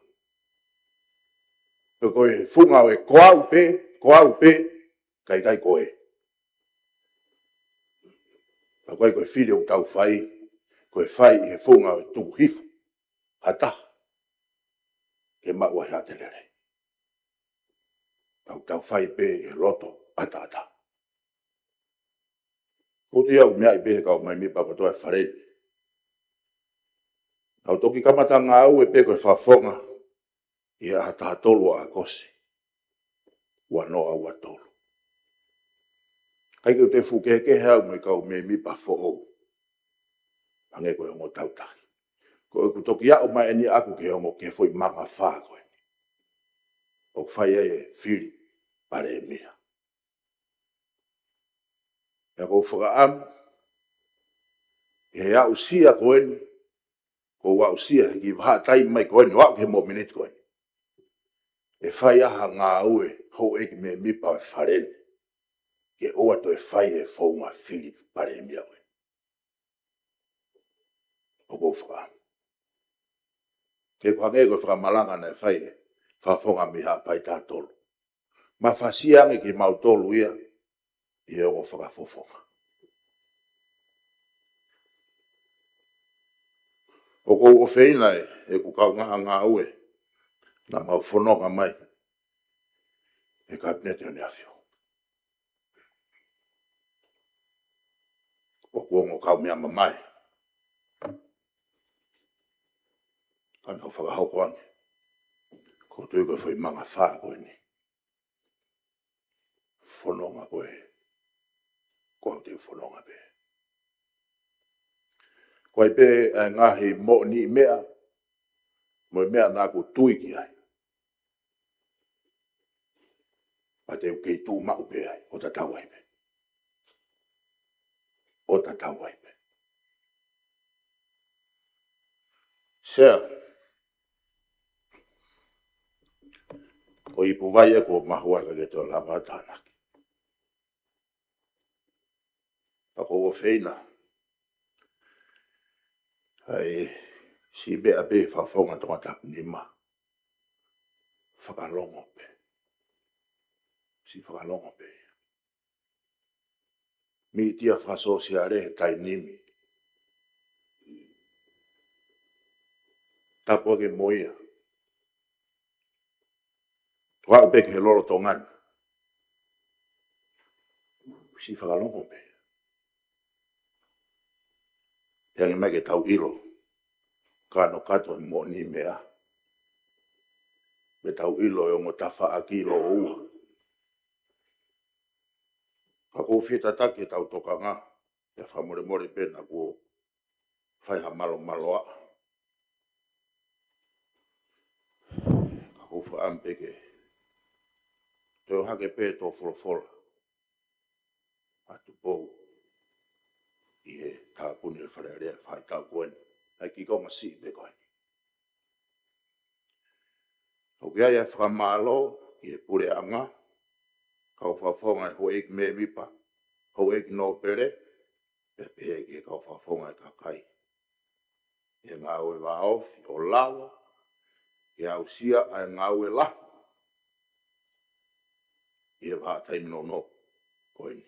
Speaker 3: Pe koe whunga o e koau pe, kai koe. Pe koe while o tau koe whai i he whunga o e tuku hifu. Hata. Ke maua hea te lere. Tau whai pe e loto ata. Ko te au mea i pe kau mai mipa katoa e whareni. Au toki kamata ngā au e pe koe whawhonga i a hata tolu a kose. Ua noa ua tolu. Kai keu te whukeke hau mai kau me mipa whohou. Ange koe hongo tautaki. Ko e toki au mai eni aku ke hongo ke foi manga wha koe. O whai e whiri pare e mea. E kou whakaamu, e au sia koeni, ko au sia ki waha tai mai koeni, wau ke mo minute koeni. E whai aha ngā ue, hou eki me mipa e whareni, ke oa to e whai e whaunga whiri pare e mea koeni. O kou whakaamu. Ke kuhange koe whakamalanga na e whai e whawhonga miha pai tā tolu. Ma whasiange ki mau tolu ia, i o whakawhawhonga. O kou o wheina e ku kau ngā ue, na mau whanonga mai, e kabinete o ni awhio. O kuongo kau mea mamai, kana o whakahauko ange, ko tui koe whai manga whaa koe ni. Whanonga koe, ko au te whanonga pe. Koe pe ngahi mo ni mea, mo mea nā ko tui ki ai. Pa te kei tū mau pe ai, o ta tau ai pe. O ta tau ai pe. Sea, ko ipu vai e ko mahua ka ke tō lama tānaki. Pa ko o wheina, ai si bea pe whawhonga tonga tapu ni ma. Whakalongo pe. Si whakalongo pe. Mi tia whaso si are he tai nimi. Tapu ake moia. Wau pe ke he loro tongan. Si whakalongo pe. Yangi mai ke tau ilo. Kano kato e mo ni mea. Me tau ilo e ongo tawha a kilo o ua. Ka kou whita taki e tau toka ngā. Ia whamore more pena kua whai ha malo a. Ka kou whaampeke. Teo hake pē tō wholofola. Atu pou. I he tāpuni e wharearea whai tau koeni. Ai ki konga si me koeni. O kia ia whamalo i he pure anga. Kau whawhonga e ho eki me mipa. Ho eki no pere. Pe eki e kau whawhonga e kakai. E ngā ue wā ofi o lawa. E au sia ai ngā ue la. I he wā taimino no. Koeni.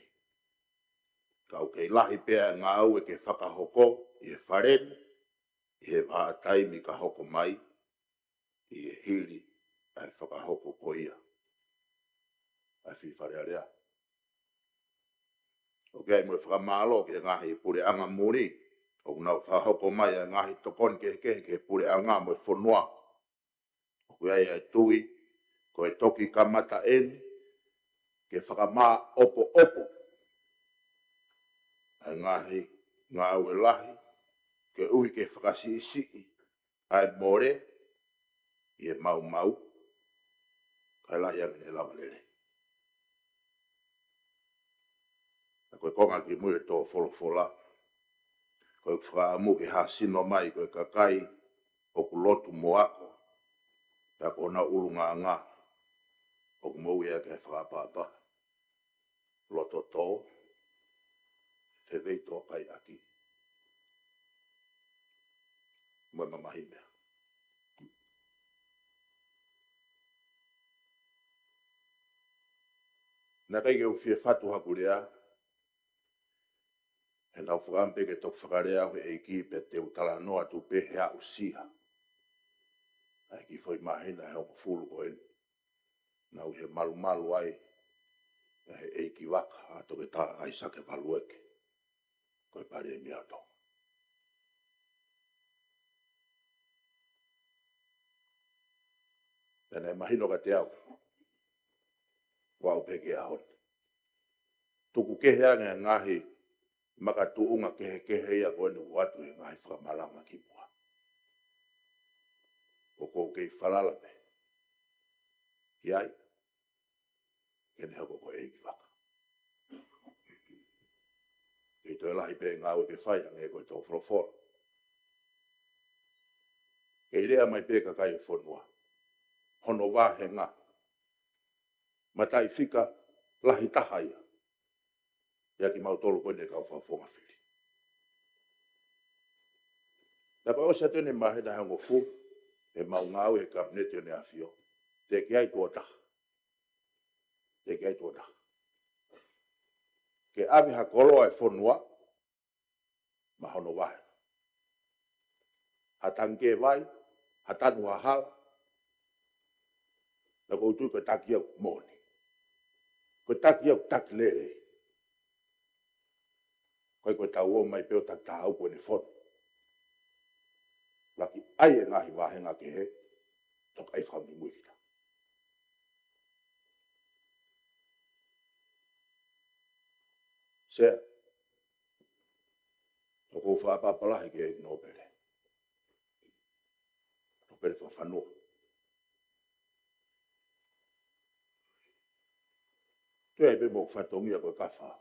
Speaker 3: Kau kei lahi pēr ngā ue ke whakahoko. I he whareni. I he wā taimi ka hoko mai. I he hili. Ai whakahoko ko ia. Ai whiwharearea. O kei mo whakamalo ke ngahi pure anga muri. O nau whahoko mai a ngahi tokon ke pure anga mo whanua. O kei ai tui. Ko e toki kamata eni. Ke whakama opo. Ai ngahi ngā ue lahi. Ke ui ke whakasi. Ai more. I e mau. Kai lahi ake ne lawa lere. Koe konga ki mui tō wholofola. Koe whaamu ki hasino mai koe kakai o kulotu moako. Pea kona ulunga ngā. O kumou ia ke whaapapa. Loto tō. Na kai ke u fie fatu hakulea. He nau whakampe ke tok whakarea he eiki pe te utala noa tu pe hea usia. Ai ki foi mahina he o fulu ko en. Nau he malu malu ai. He eiki waka ato ke ta ai sake palueke. Koe pare mi ato. Tēnei mahino ka te au. Wau peke ahon. Tuku keheanga ngahi makatuunga kehe ia koe ni watu e ngahi whakamalanga ki mua. O kou kei whalalape. Iai. Kene hako koe eiki waka. Kei toi lahi pe ngāu ke whaiang e koe tō wholofola. Kei rea mai pe kakai o whonua. Hono wāhe ngā. Matai whika lahi tahaia. Ia ki mau tolu koe ne kau whawhonga whiri. Na koe osia tēne mahe na hango fu. E mau ngāu e kabinete o ne awhio. Te ki ai tua taha. Te ki ai tua taha. Ke awi ha koloa e whonua. Ma hono wāhe. Ha tanke vai. Ha tanu ha hala. Na koe tui koe taki au mōni. Koe taki au taki lere. Koe tau o mai peo tak tā au koe ne whono. Laki ai e ngahi wāhenga ke he. Tok ai whami muikita. Sea. Toko whaapapalahi ke e nōpere. Nōpere whawhanua. Tue pe mo whatongia koe kawha.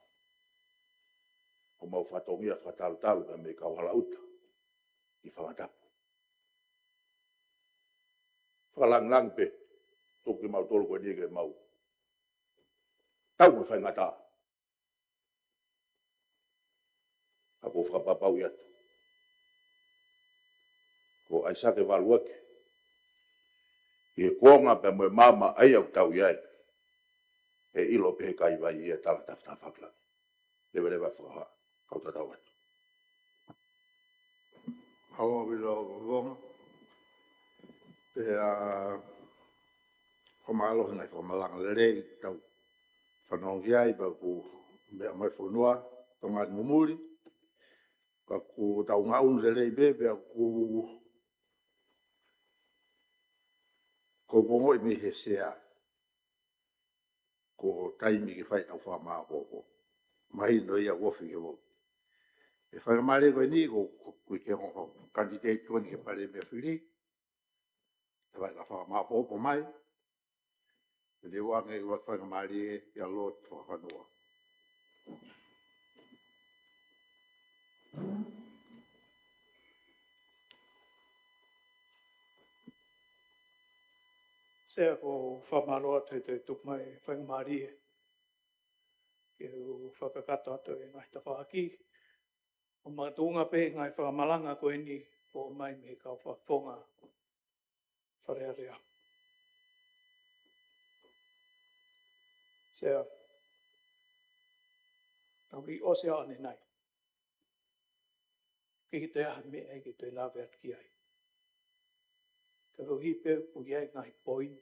Speaker 3: O mau whatongia whatalu-talu ka me kauhala uta. I whangatapu. Whalang-lang pe. Toki mau tolu koe nige mau. Tau mo whaingata. Ako whakapapau iatu. Ko aisake waluake. I konga pe mo mama ai au tau iai. E ilo pe kai vai e tala tafta whakla. Lewa whakaha. Kau tatau atu.
Speaker 2: Hawa wila o wonga. Pea whamalo ngai whamalanga lerei tau whanongi ai pa ku mea mai whanua tonga ni mumuri. Pa ku tau ngā unu lerei be pea ku ko bongo i mihe sea. Ko taimi ki whai tau whamaa koko. Mahi no ia wofi ke wo. E whakamare koe ni ko ke hongo candidate koe ni ke pare mea whiri. E wai la whamaa koko mai. E le wanga i whakamare ia lot whakanua.
Speaker 7: Sea ko whamaroa te tuk mai whakamare. Ke u whakakato atu e ngai tawhaki. O mga tuunga pe ngai whakamalanga koe ni o mai me kau whawhonga wharearea. Sea, kau ki osea ane nai. Ki te aha me ai ki te lawe at ki ai. Kau hipe u iai ngai poin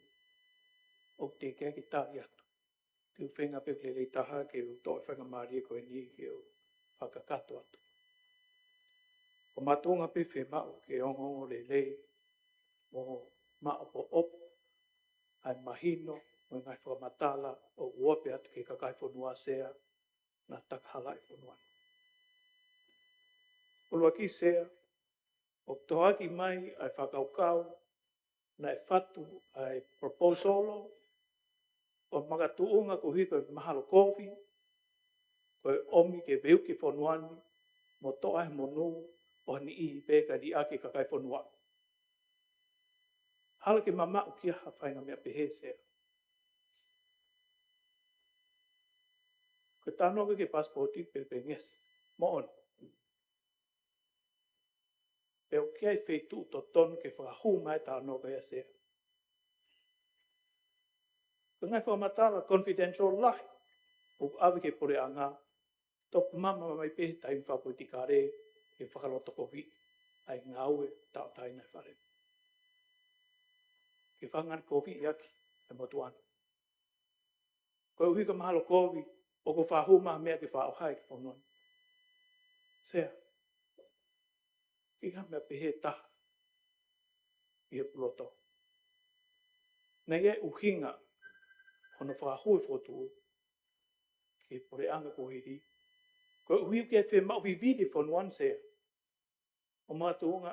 Speaker 7: o te kia ki tāi atu. Ki u whenga pe le taha ke u toi whakamari koe ni ki u whakakato atu. O matunga pe whemau ke ongongo le o mao po op ai mahino o ngai whakamatala o uope atu ke kakai whanua sea na takhala i whanua. Ulua ki sea o tohaki mai ai whakaukau na e whatu ai proposalo o magatuunga ko hiko mahalo kofi ko omi ke veu ki whanuani mo toa monu o ni ihi peka di ake kakai whanua. Hala ke mamau ki aha whainga mea pehe sea. Ko tānoga ke pasporti pe nges mo on. Peo kia i wheitu to ton ke whakahu mai tānoga ia sea. Ko ngai whamatara confidential lahi O ave ke pore anga, top mama mai pe tai whapotikare e whakaloto kovi. Ai ngaue tau tai nei whare. Ke whangan kovi iaki e motuana. Ko uhi ka mahalo kovi o ko whahu maha mea ke whaohai ke whanoni. Sea, iha mea pehe taha i he puloto. Nei e uhinga hono whahu e whotu ke pore anga ko hiri. Ko uhi ke whi mau vividi whanuan sea. O mātuunga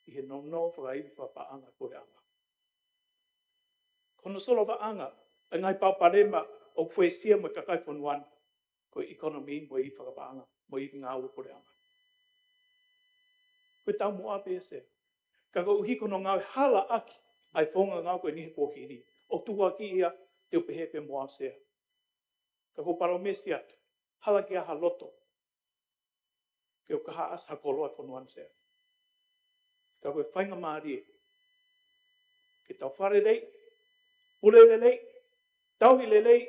Speaker 7: i he nono whakaiwi whapaanga pore anga. Kono solo whaanga, e ngai pauparema o whesia mo kakai whanuan ko ekonomi mo i whakapaanga, mo i ngā ue pore anga. Koe tau mua pe se. Ka ko uhi kono ngau hala aki ai whonga ngau koe nihe pohiri. O tua ki ia te upehe pe mua sea. Ka ko paromesi atu, hala ki aha loto. Ke o kaha as hakoloa whanuan sea. Ka koe whainga maari e. Ke tau whare rei, pule lelei, tauhi lelei,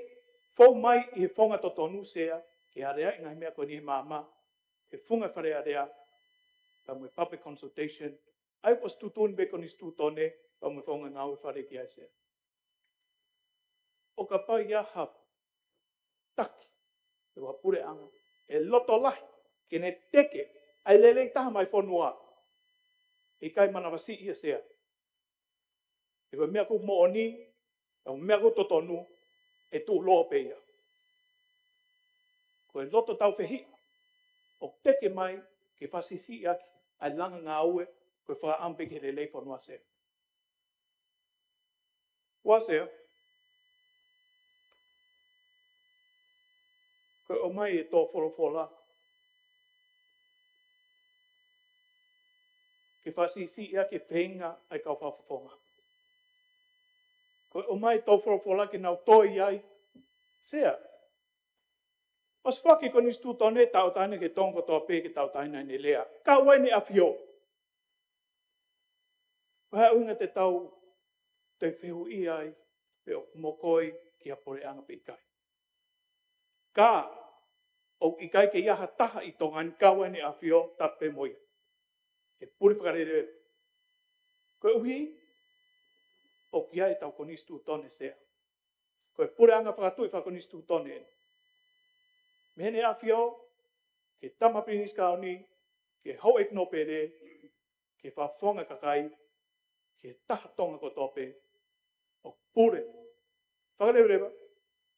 Speaker 7: whau mai i he whonga totonu sea, ke area i ngai mea koe nihe māma, ke whunga whare area, pa mwe public consultation, ai was tutun be koni stutone, pa mwe whonga ngau whare ki ai sea. O ka pai ia hafu, taki, e wapure anga, e loto lahi, ke ne teke, ai lelei taha mai whanua, e kai mana wasi ia sea. E koe mea ku mooni, e mea ku totonu, e tu loa pe ia. Koe loto tau whehi, o teke mai, ke whasisi aki, ai langa ngā ue, koe wha ampe ke lelei whanua sea. Wa sea, koe o mai e tō whorowhora, ke whasisi ia ke whenga ai kau whawhawhonga. Koe o mai tō whorowhora ke nau toi ai, sea. Os whaki ko nistu tone tau taine ke tongo tō pē ke tau taina ne lea. Ka wai ne awhio. Wahai uinga te tau te whehu i ai pe o mokoi ki a pore anga pe ikai. Ka o ikai ke iaha taha i tongan ka wai ne awhio tape moia. E puri whakarere. Koe uhi o ki ai tau ko nistu tone sea. Koe pure anga whakatui whakonistu tone. Mehene awhio, ke tamapinis kaoni, ke hau ek no pere, ke whawhonga kakai, ke taha tonga ko tope, o pure. Whakarewa,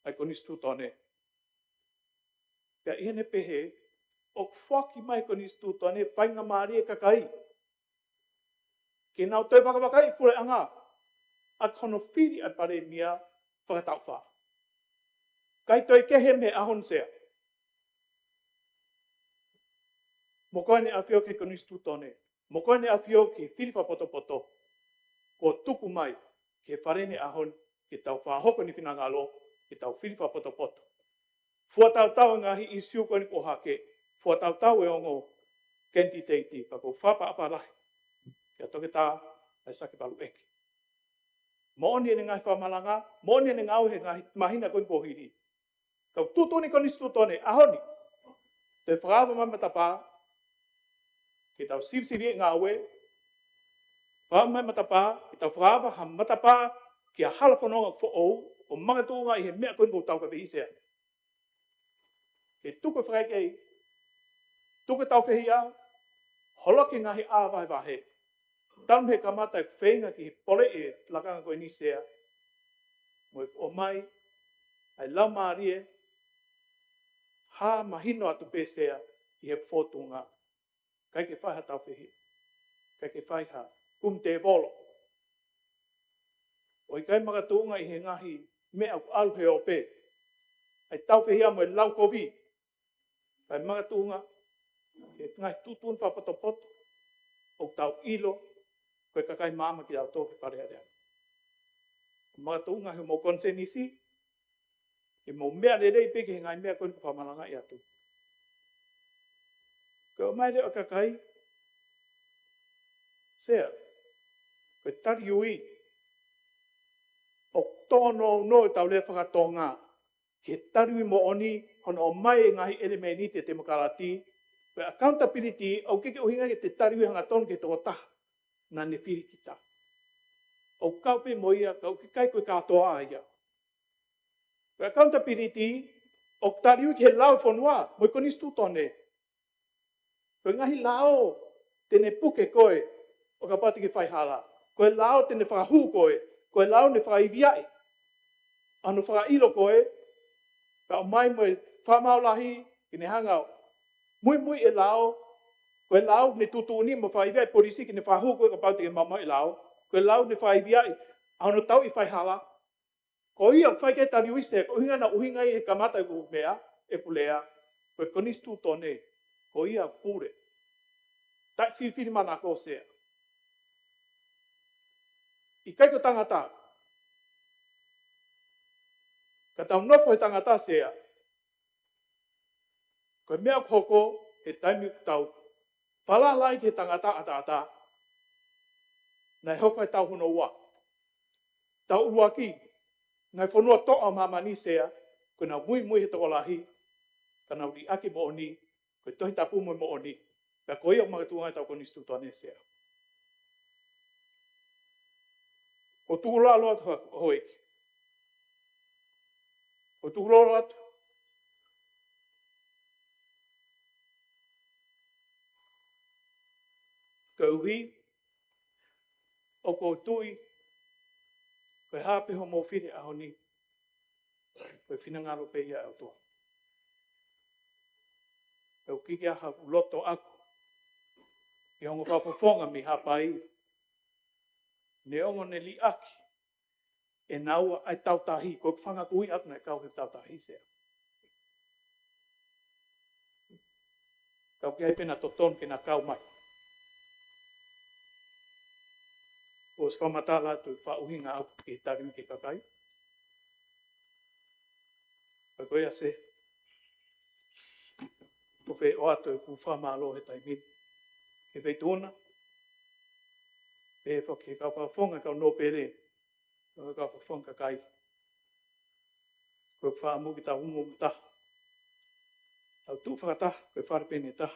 Speaker 7: ai konistu tone. Pea ihene pehe, o whaki mai konistu tone, whainga maari e kakai. Ke nau tau whakawakai, fure anga, a kono whiri ai pare mia, whakatau wha. Kai toi kehe me ahon sea. Mokoine awhio ke konistu tone. Mokoine awhio ke whiriwha poto poto. Ko tuku mai ke wharene ahon ke tau whahoko ni whinangalo ke tau whiriwha poto poto. Fuatau tau ngahi i siu koni ko hake. Fuatau tau e ongo kenti teiti pa ko whapa apa lahi. Kia toke tā ai sake palu eke. Mooni e ngai whamalanga, mooni e ngau he ngahi mahina koni pohiri. Kau tutuni konistu tone ahoni. Te whakawa mamatapa, ke tau sivsiri ngā ue, whaamai matapa, ke tau whaawa ha matapa, ki a halafononga who'ou, o mangatunga i he mea koe kou tau ka vehisea. Ke tuku whakakei, tuku tau whehia, holoki ngahi āwahe wahe. Tarum he kamata e whenga ki he pole e lakanga koe nisea. Moe o mai, ai lau maarie, ha mahino atu pesea i he whotunga. Kai ke whaiha tau whihi. Kai ke whaiha kum te volo. O i kai makatunga i he ngahi mea ku alu he ope. Ai tau whihia mo e lau kovi. Kai makatunga e ngai tutun whapotopoto. O tau ilo. Koe kakai mama ki au tōki wharearea. Makatunga he mo konsenisi. E mo mea rerei peke he ngai mea koe ku whamalanga i atu. Ko mai leo kakai. Sea. Koe tari ui. O tono no tau lea whakatonga. ke tariwi mo oni hono o mai ngahi elemeni te demokrati pe accountability au ke uhinga ke te tariwi hanga ton ke to ta na ne firi kita o ka pe moia ka ke kai ko ka to ia pe accountability o tariwi ke lao fonwa mo ko nistu tone pe ngahi lao tene puke koe o ka pati ke fai hala koe lao tene whakahu koe lao ne whakaiviai anu whakailo koe ka mai mo whamau lahi ki ne hangau mui e lao koe lao ne tutu ni mo whaiviai polisi ki ne whahu koe ka pati ke mamau e lao koe lao ne whaiviai anu tau i whai hala ko ia whai ke tari uise ko hinga na uhinga i he kamata ku mea e pulea koe konistu tone ko ia pure tai whiwhiri mana ko sea i kai ko tangata ka tau nofo he tangata sea koe mea koko he taimi tau whala lai ke tangata ata nai hoko e tau hono ua tau ua ki ngai whanua toa mamani sea koe na mui he toko lahi ka na uri aki mo oni koe tohi tapu mo oni ka koe ia magatunga tau konistu toane sea o tukula aloa hoeki o tukula atu ka uhi o ko tui koe hape ho mo whire a honi koe whinangaro pe ia au toa e o kiki aha loto aku i hongo whapafonga mi hapai ne ongo ne li aki e naua ai tautahi koe whanga kui aku nei kau he tautahi sea kau ki hai pena toton ke na kau mai o se whamatala tu whauhinga aku ki tarimi ki kakai koe a se ko whee o atu e ku whamalo he taimini e wei tōna e whake kau whafonga kau no pere kau whafonga kai koe whaamu ki tau umo muta tau tu whakata koe wharepene ta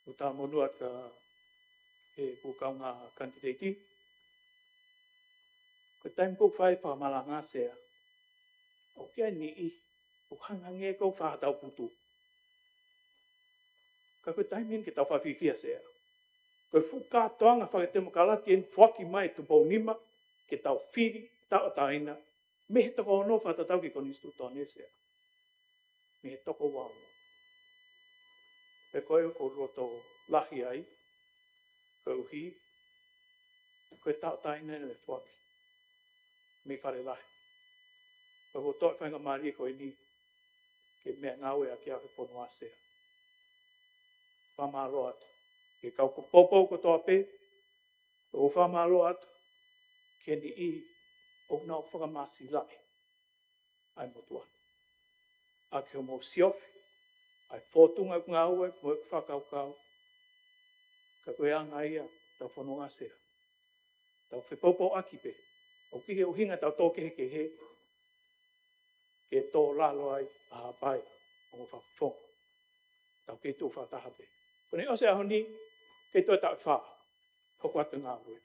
Speaker 7: o tā monua ka e ku kau ngā kandidati koe taim kou whae whamala ngā sea o kia ni i o hangange kou whahatau putu ka koe taimin ke tau whawhiwhia sea. Koe whukātoanga whakatemokalaki en whaki mai tu pau nima ke tau whiri, tau taina, me he toko ono whatatau ki konistu tōne sea. Me he toko wau. E koe ko roto lahi ai, koe uhi, koe tau taina e whaki. Me whare lahi. Koe ho toi whainga maari koe ni, ke mea ngaue a kia he whanua sea. Whamaro atu. Ke kau ko popo ko toa pe, o whamaro atu, ke ni i o nao whakamasi lai. Ai motua. A ke o mo siofi, ai whotunga ku ngā ue, mo e whakaukau. Ka koe anga ia, tau whanua sea. Tau whepopo aki pe. O kike o hinga tau tōke he he. Ke tō lalo ai, a pai, o mo whakawhonga. Tau ke tō whataha pe. Kone o se aho ni, kei toi tau wha, hoko atu ngā ue.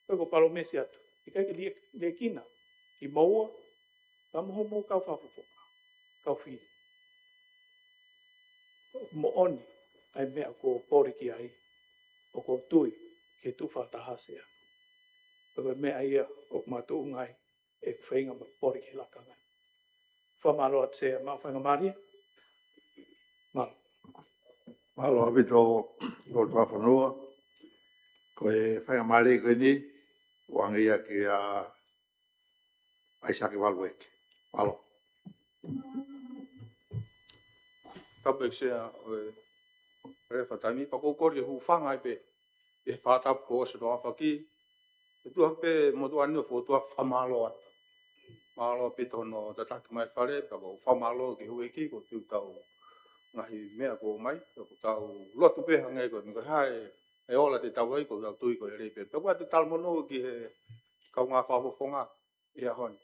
Speaker 7: Koe ko palo mesi atu, i kai ke le kina, ki maua, ka moho mō kau whawhawhonga, kau whiri. Mo oni, ai mea ko pore ki ai, o ko tui, ke tu whataha sea. Koe mea ia, o mātou ngai, e whainga ma pore ki lakanga. Whamaro at sea, mā whainga maria, mā.
Speaker 2: Malo habito ko tua whanua, ko e whainga mare koe ni, wangia ki a Aisaki Walueke. Malo.
Speaker 6: Tapu sea re fatami pa ko kori hu whangai pe e whatap ko se roa whaki e tua pe mo tua anu fo tua whamalo at malo pe tono tataki mai whare pa ko whamalo ki hu eki ko tu tau ngahi mea ko mai ko tau lotu pe hangai ko mi ko hai e ola te tau ai ko tau tui ko le pe pe ko te tal mono ki he kau ngā whawhonga e a hon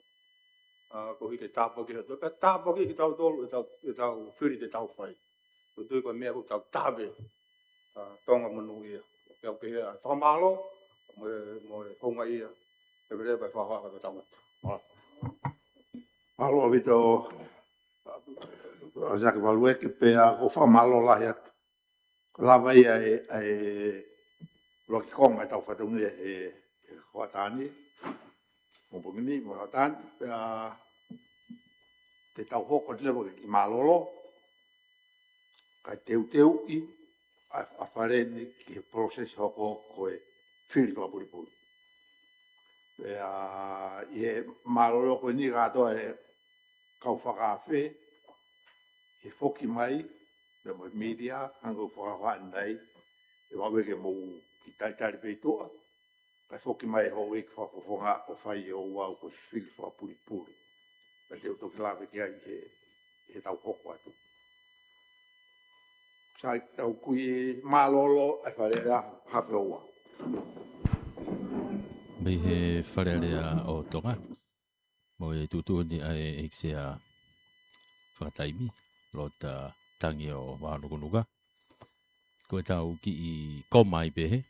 Speaker 6: ko hi ke tapo ki to ka tapo ki tau tolu tau whiri te tau whai. Ko tui ko mea ko tau tabe tonga manu ia. Pea ke hea whamalo mo honga ia. Te vere pai whahaka te tangata.
Speaker 2: Malo vito a Jacques Value ke pea ko whamalo lahi atu. Lava ia Roki Konga e tau whatungi e Hoatani. Mopungini, mo Hoatani. Pea te tau hoko te lewa ki Malolo. Kai teu i a wharene ki he proses hoko ko e whiri whakapuripuri. Pea i he Malolo ko ni gātoa e kau whakawhe. He whoki mai, me mo media, hango whakawhani nei. E waweke mo ki taitari peitoa. Kai whoki mai ho e whakawhonga o whai e o wau ko whiri whakapuripuri. Pea te utoki lawe ki ai he tau hoko atu. Sai tau kui Malolo e wharerea hape oa.
Speaker 1: Mei he wharerea o tonga. Mo e tutu ni ai eksea whakataimi. Lo ta tangi o wānukunuka. Ko e tau ki i koma i pehe.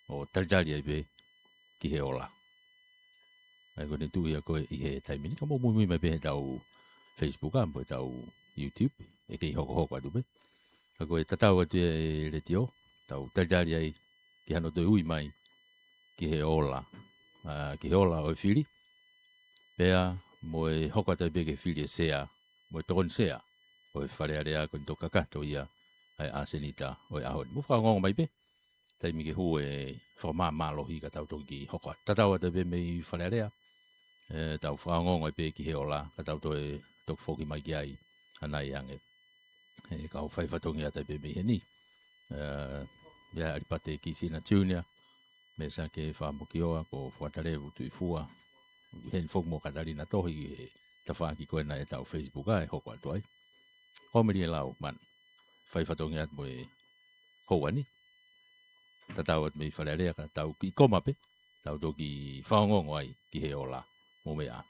Speaker 1: O taritari ai pehe. Ki he ola. Ai ko ne tui a koe i he taimini. Ka mo mui mai pehe tau Facebook a. Mo e tau YouTube. E kei hoko atu pehe. Ka koe tatau atu e retio. Tau taritari ai. Ki hano toi ui mai. Ki he ola. Ki he ola o e whiri. Pea mo e hoko atu pehe ke whiri e sea. Mo e tokon sea. O e wharearea ko nto kakato ia. Ai asenita o e ahoni. Mo whakangongo mai pe. Taimi ke hu e whakamamalohi ka tau toki hoko atu. Tatau atu pehe mei wharearea. Tau whakangongo pe ki he ola. Ka tau to e tok whoki mai ki ai. Anai ange. E ka ho whaifatongi ata pe me heni. Mea aripate ki sina junior. Me sa ke whamoki oa ko whatarewu tui fua. Hen whok mo katarina tohi e tawhaki koe na e tau Facebook ai hoko atu ai. Komeri e lau man. Whaifatongi at mo e houani. Tatau at me wharerea ka tau ki komape. Tau toki whaongongo ai ki he ola. Mo mea.